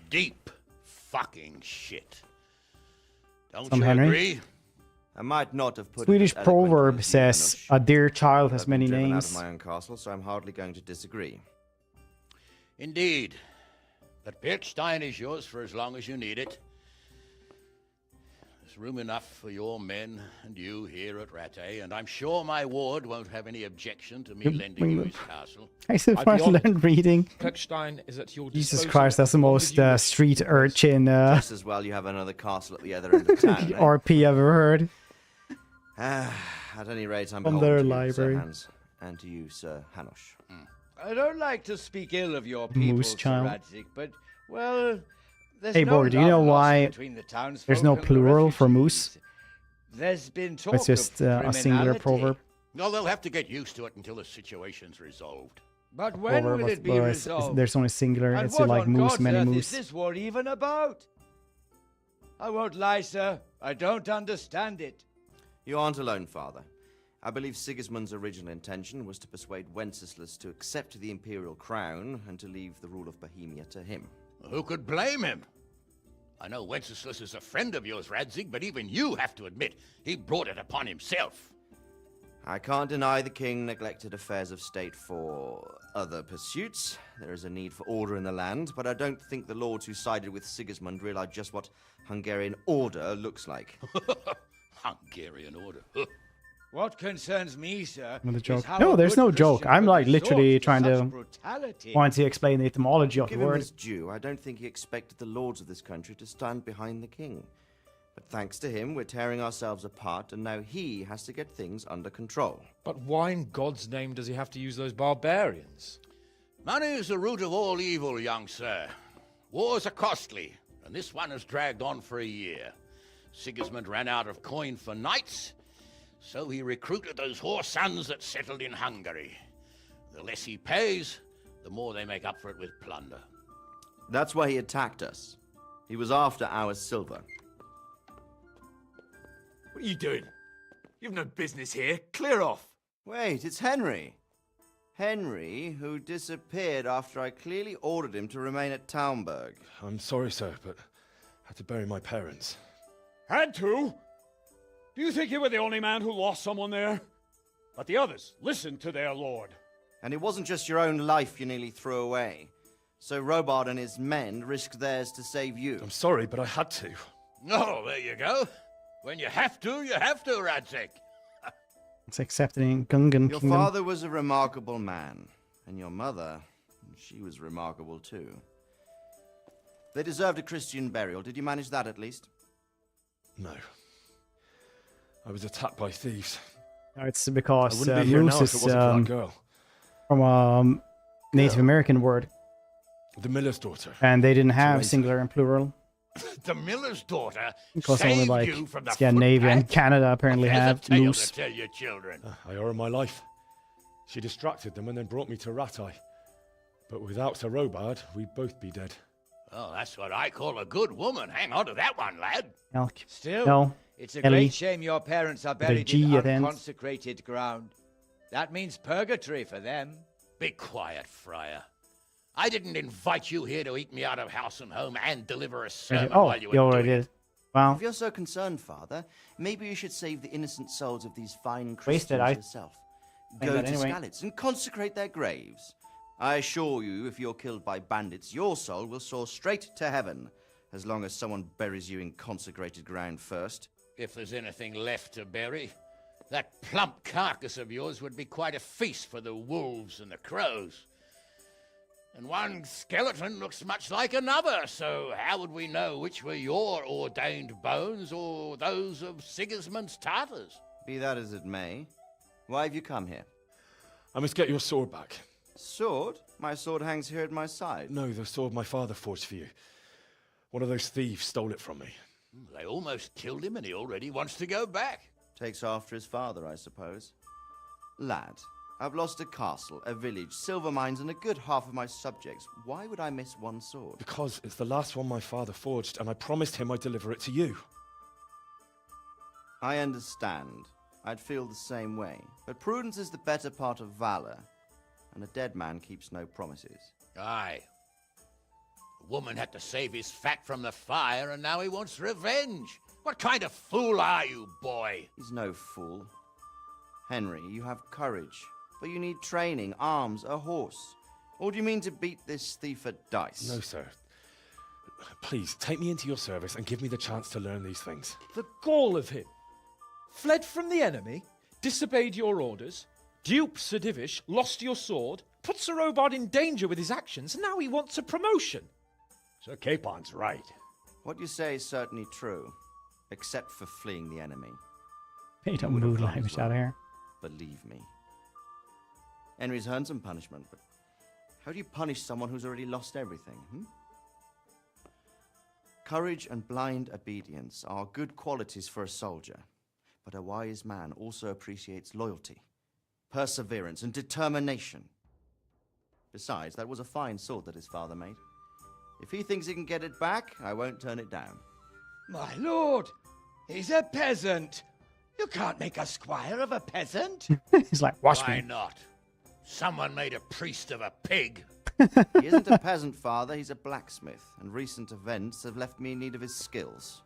Deep fucking shit. Don't you Henry? agree? I might not have put Swedish it as eloquently proverb as you, says, Hanush, "A dear child but has I've been many driven names." out of my own castle, so I'm hardly going to disagree. Indeed. But Birkstein is yours for as long as you need it. There's room enough for your men and you here at Rattay, and I'm sure my ward won't have any objection to me lending you his castle. I said first learn reading. Kirkstein is at your Jesus disposal. Christ, that's the most street urchin Just as well you have another castle at the other end of town, eh? RP I've ever heard. At any rate, I'm From beholden their to you, library. Sir Hans, and to you, Sir Hanush. I don't like to speak ill of your people, Moose Sir child. Radzig, but, well, there's Hey, no Borg, do you know love lost why between the townsfolk there's no and the plural for refugees. moose? There's been talk It's just of a singular criminality. proverb. No, they'll have to get used to it until the situation's resolved. But when Proverb will of- it be well, resolved? there's only singular. And It's what like on moose, God's many earth moose. is this war even about? I won't lie, sir. I don't understand it. You aren't alone, Father. I believe Sigismund's original intention was to persuade Wenceslas to accept the imperial crown and to leave the rule of Bohemia to him. Who could blame him? I know Wenceslas is a friend of yours, Radzig, but even you have to admit he brought it upon himself. I can't deny the king neglected affairs of state for other pursuits. There is a need for order in the land, but I don't think the lords who sided with Sigismund realized just what Hungarian order looks like. Hungarian order. What concerns me, sir, Another is joke. how No, a there's good no joke. Christian I'm could like resort literally trying such to brutality. want to explain the etymology of the Give him word. his due. I don't think he expected the lords of this country to stand behind the king. But thanks to him, we're tearing ourselves apart, and now he has to get things under control. But why in God's name does he have to use those barbarians? Money is the root of all evil, young sir. Wars are costly, and this one has dragged on for a year. Sigismund ran out of coin for knights, so he recruited those whore sons that settled in Hungary. The less he pays, the more they make up for it with plunder. That's why he attacked us. He was after our silver. What are you doing? You've no business here. Clear off. Wait, it's Henry. Henry, who disappeared after I clearly ordered him to remain at Taumberg. I'm sorry, sir, but I had to bury my parents. Had to? Do you think you were the only man who lost someone there? But the others listened to their lord. And it wasn't just your own life you nearly threw away. So Robard and his men risked theirs to save you. I'm sorry, but I had to. Oh, there you go. When you have to, Radzig. It's accepted in Gungan Your Kingdom. father was a remarkable man, and your mother, she was remarkable too. They deserved a Christian burial. Did you manage that at least? No. I was attacked by thieves. No, it's because I wouldn't be here now moose if it is wasn't for that girl. from a Native American word, The miller's daughter. and they didn't have amazing. singular and plural. The miller's daughter Because only saved like you from the Scandinavia and footpath. Canada apparently There's a have tale moose. to tell your children. I owe her my life. She distracted them and then brought me to Ratai. But without Sir Robard, we'd both be dead. Oh, that's what I call a good woman. Hang on to that one, lad. Elk. Still, No. it's a Ellie. great shame your parents are With a buried G in at the end. unconsecrated ground. That means purgatory for them. Be quiet, Friar. I didn't invite you here to eat me out of house and home and deliver a sermon Oh, while you you were already doing did. Wow. If you're so concerned, Father, maybe you should save the innocent souls of these fine Wasted, Christians I yourself. think Go that to anyway. Skalitz and consecrate their graves. I assure you, if you're killed by bandits, your soul will soar straight to heaven, as long as someone buries you in consecrated ground first. If there's anything left to bury, that plump carcass of yours would be quite a feast for the wolves and the crows. And one skeleton looks much like another, so how would we know which were your ordained bones or those of Sigismund's Tartars? Be that as it may, why have you come here? I must get your sword back. Sword? My sword hangs here at my side. No, the sword my father forged for you. One of those thieves stole it from me. They almost killed him and he already wants to go back. Takes after his father, I suppose. Lad, I've lost a castle, a village, silver mines, and a good half of my subjects. Why would I miss one sword? Because it's the last one my father forged, and I promised him I'd deliver it to you. I understand. I'd feel the same way. But prudence is the better part of valor, and a dead man keeps no promises. Aye. The woman had to save his fat from the fire, and now he wants revenge. What kind of fool are you, boy? He's no fool. Henry, you have courage, but you need training, arms, a horse. Or do you mean to beat this thief at dice? No, sir. Please, take me into your service and give me the chance to learn these things. The gall of him. Fled from the enemy, disobeyed your orders, duped Sir Divish, lost your sword, put Sir Robard in danger with his actions, and now he wants a promotion. Sir Capon's right. What you say is certainly true, except for fleeing the enemy. Hey, don't move language out of here. Believe me. Henry's earned some punishment, but how do you punish someone who's already lost everything, Courage and blind obedience are good qualities for a soldier, but a wise man also appreciates loyalty, perseverance, and determination. Besides, that was a fine sword that his father made. If he thinks he can get it back, I won't turn it down. My lord, he's a peasant. You can't make a squire of a peasant. He's like, watch Why me. not? Someone made a priest of a pig. He isn't a peasant, father. He's a blacksmith, and recent events have left me in need of his skills.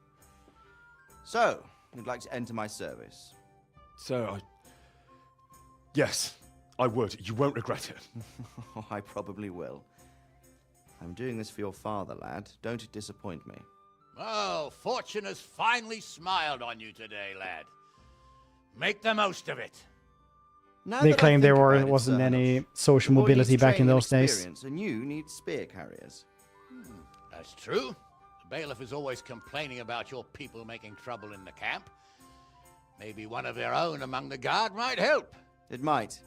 So, you'd like to enter my service? Sir, Yes, I would. You won't regret it. Oh, I probably will. I'm doing this for your father, lad. Don't it disappoint me. Oh, fortune has finally smiled on you today, lad. Make the most of it. They claim there wasn't any social mobility back in those days. And you need spear carriers. That's true. The bailiff is always complaining about your people making trouble in the camp. Maybe one of their own among the guard might help. It might.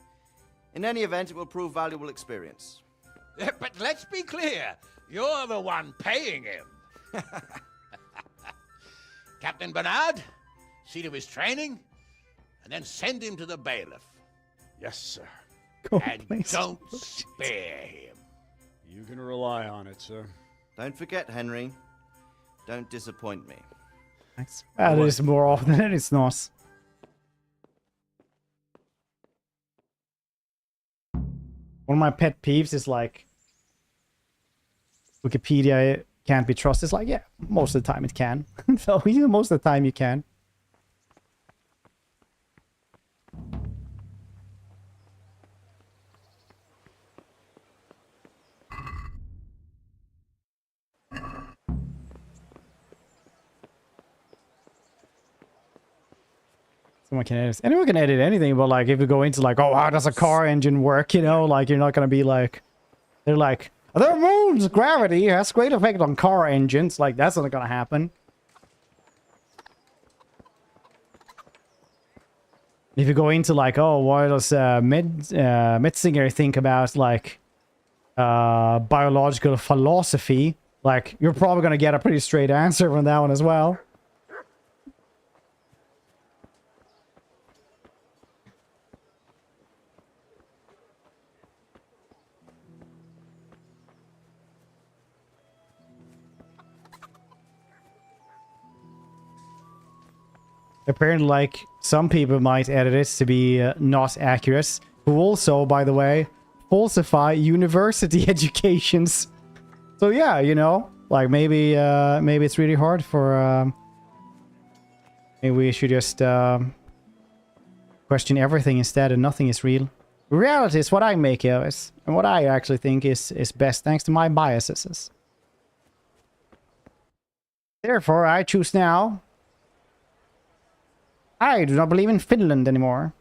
In any event, it will prove valuable experience. But let's be clear. You're the one paying him. Captain Bernard, see to his training, and then send him to the bailiff. Yes, sir. And don't spare him. You can rely on it, sir. Don't forget, Henry. Don't disappoint me. That is more often than it's not. One of my pet peeves is like Wikipedia can't be trusted. It's like, yeah, most of the time it can. So most of the time you can. Someone can edit. Anyone can edit anything, but like if you go into like, oh, how does a car engine work? You know, like you're not gonna be like, they're like, the moon's gravity has great effect on car engines. Like that's not gonna happen. If you go into like, oh, what does Metzinger think about like biological philosophy? Like you're probably gonna get a pretty straight answer from that one as well. Apparently, like, some people might edit it to be not accurate, who also, by the way, falsify university educations. So yeah, you know, like maybe it's really hard for maybe we should just question everything instead and nothing is real. Reality is what I make of it, and what I actually think is best thanks to my biases. Therefore, I choose now. I do not believe in Finland anymore.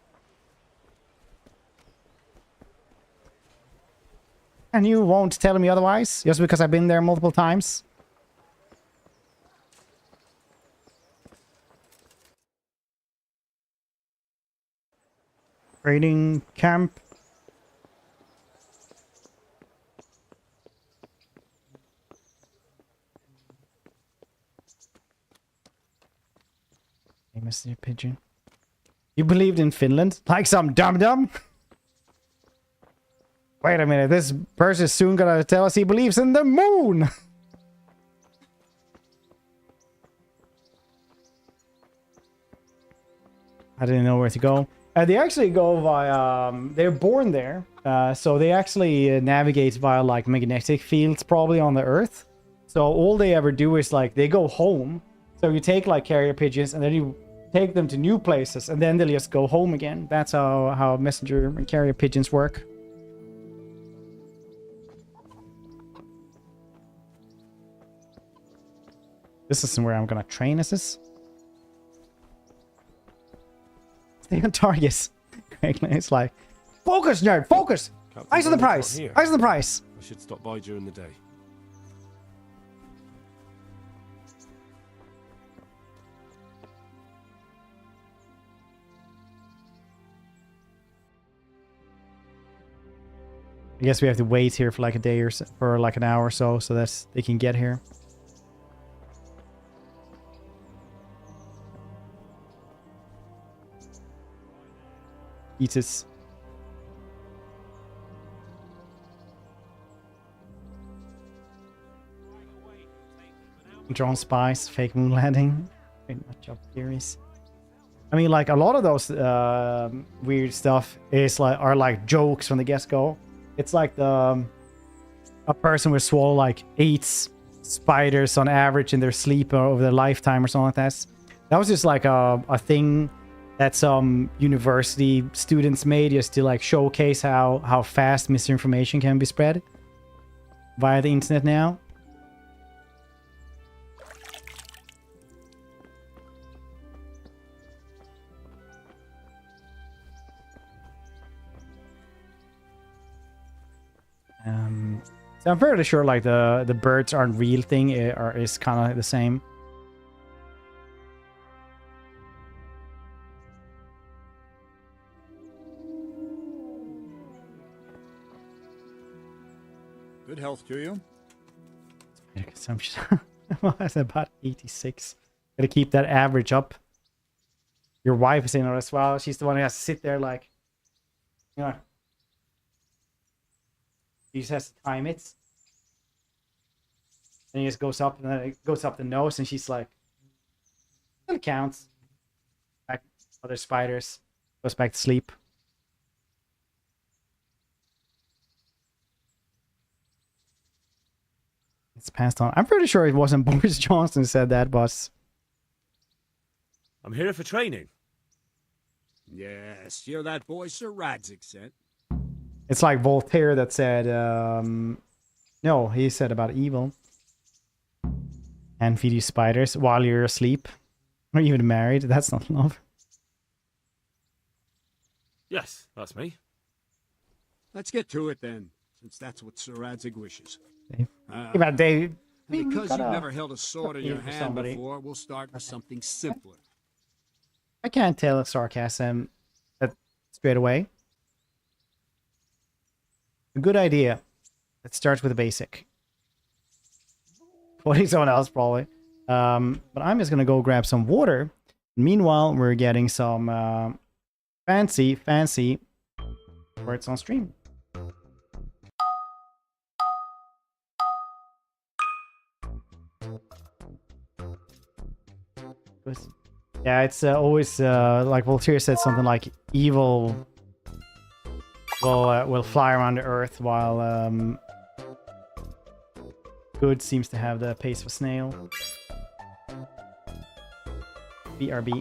And you won't tell me otherwise, just because I've been there multiple times? Trading camp. Mr. Pigeon. You believed in Finland? Like some dum-dum? Wait a minute, this person is soon gonna tell us he believes in the moon! I didn't know where to go. They actually go via... they're born there. So they actually navigate via like magnetic fields probably on the Earth. So all they ever do is like, they go home. So you take like carrier pigeons and then you take them to new places and then they'll just go home again. That's how messenger and carrier pigeons work. This isn't where I'm gonna train, is this? Stay on target. It's like, focus, nerd, focus! Eyes on the prize! Eyes on the prize! I should stop by during the day. I guess we have to wait here for like a day or so, for like an hour or so that they can get here. Eat it. Drawn spies, fake moon landing. Great matchup theories. I mean, like a lot of those weird stuff are like jokes from the get-go. It's like a person will swallow like 8 spiders on average in their sleep or over their lifetime or something like that. That was just like a thing that some university students made just to like showcase how fast misinformation can be spread via the internet now. So I'm fairly sure like the birds aren't real thing is kind of the same. Good health to you. Consumption. Well, that's about 86. Gotta keep that average up. Your wife is in it as well. She's the one who has to sit there like, you know. He just has to time it. And he just goes up and then it goes up the nose and she's like, it counts. Back other spiders. Goes back to sleep. It's passed on. I'm pretty sure it wasn't Boris Johnson who said that, boss. I'm here for training. Yes, you're that boy Sir Radzig sent. It's like Voltaire that said, no, he said about evil. And feed you spiders while you're asleep. Or even married. That's not love. Yes, that's me. Let's get to it then, since that's what Sir Radzig wishes. About Dave. Because you've never held a sword in your hand before, we'll start with something simpler. I can't tell sarcasm straight away. A good idea. Let's start with the basic. Quoting someone else, probably. But I'm just gonna go grab some water. Meanwhile, we're getting some fancy words on stream. Yeah, it's always like Voltaire said something like evil will fly around the earth while good seems to have the pace of a snail. BRB.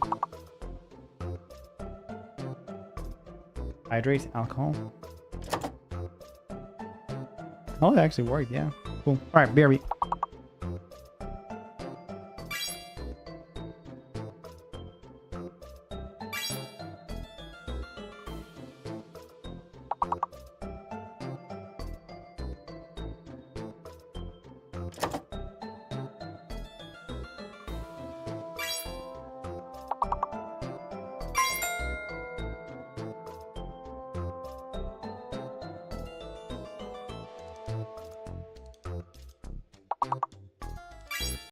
Hydrate, alcohol. Oh, it actually worked, yeah. Cool. Alright, BRB.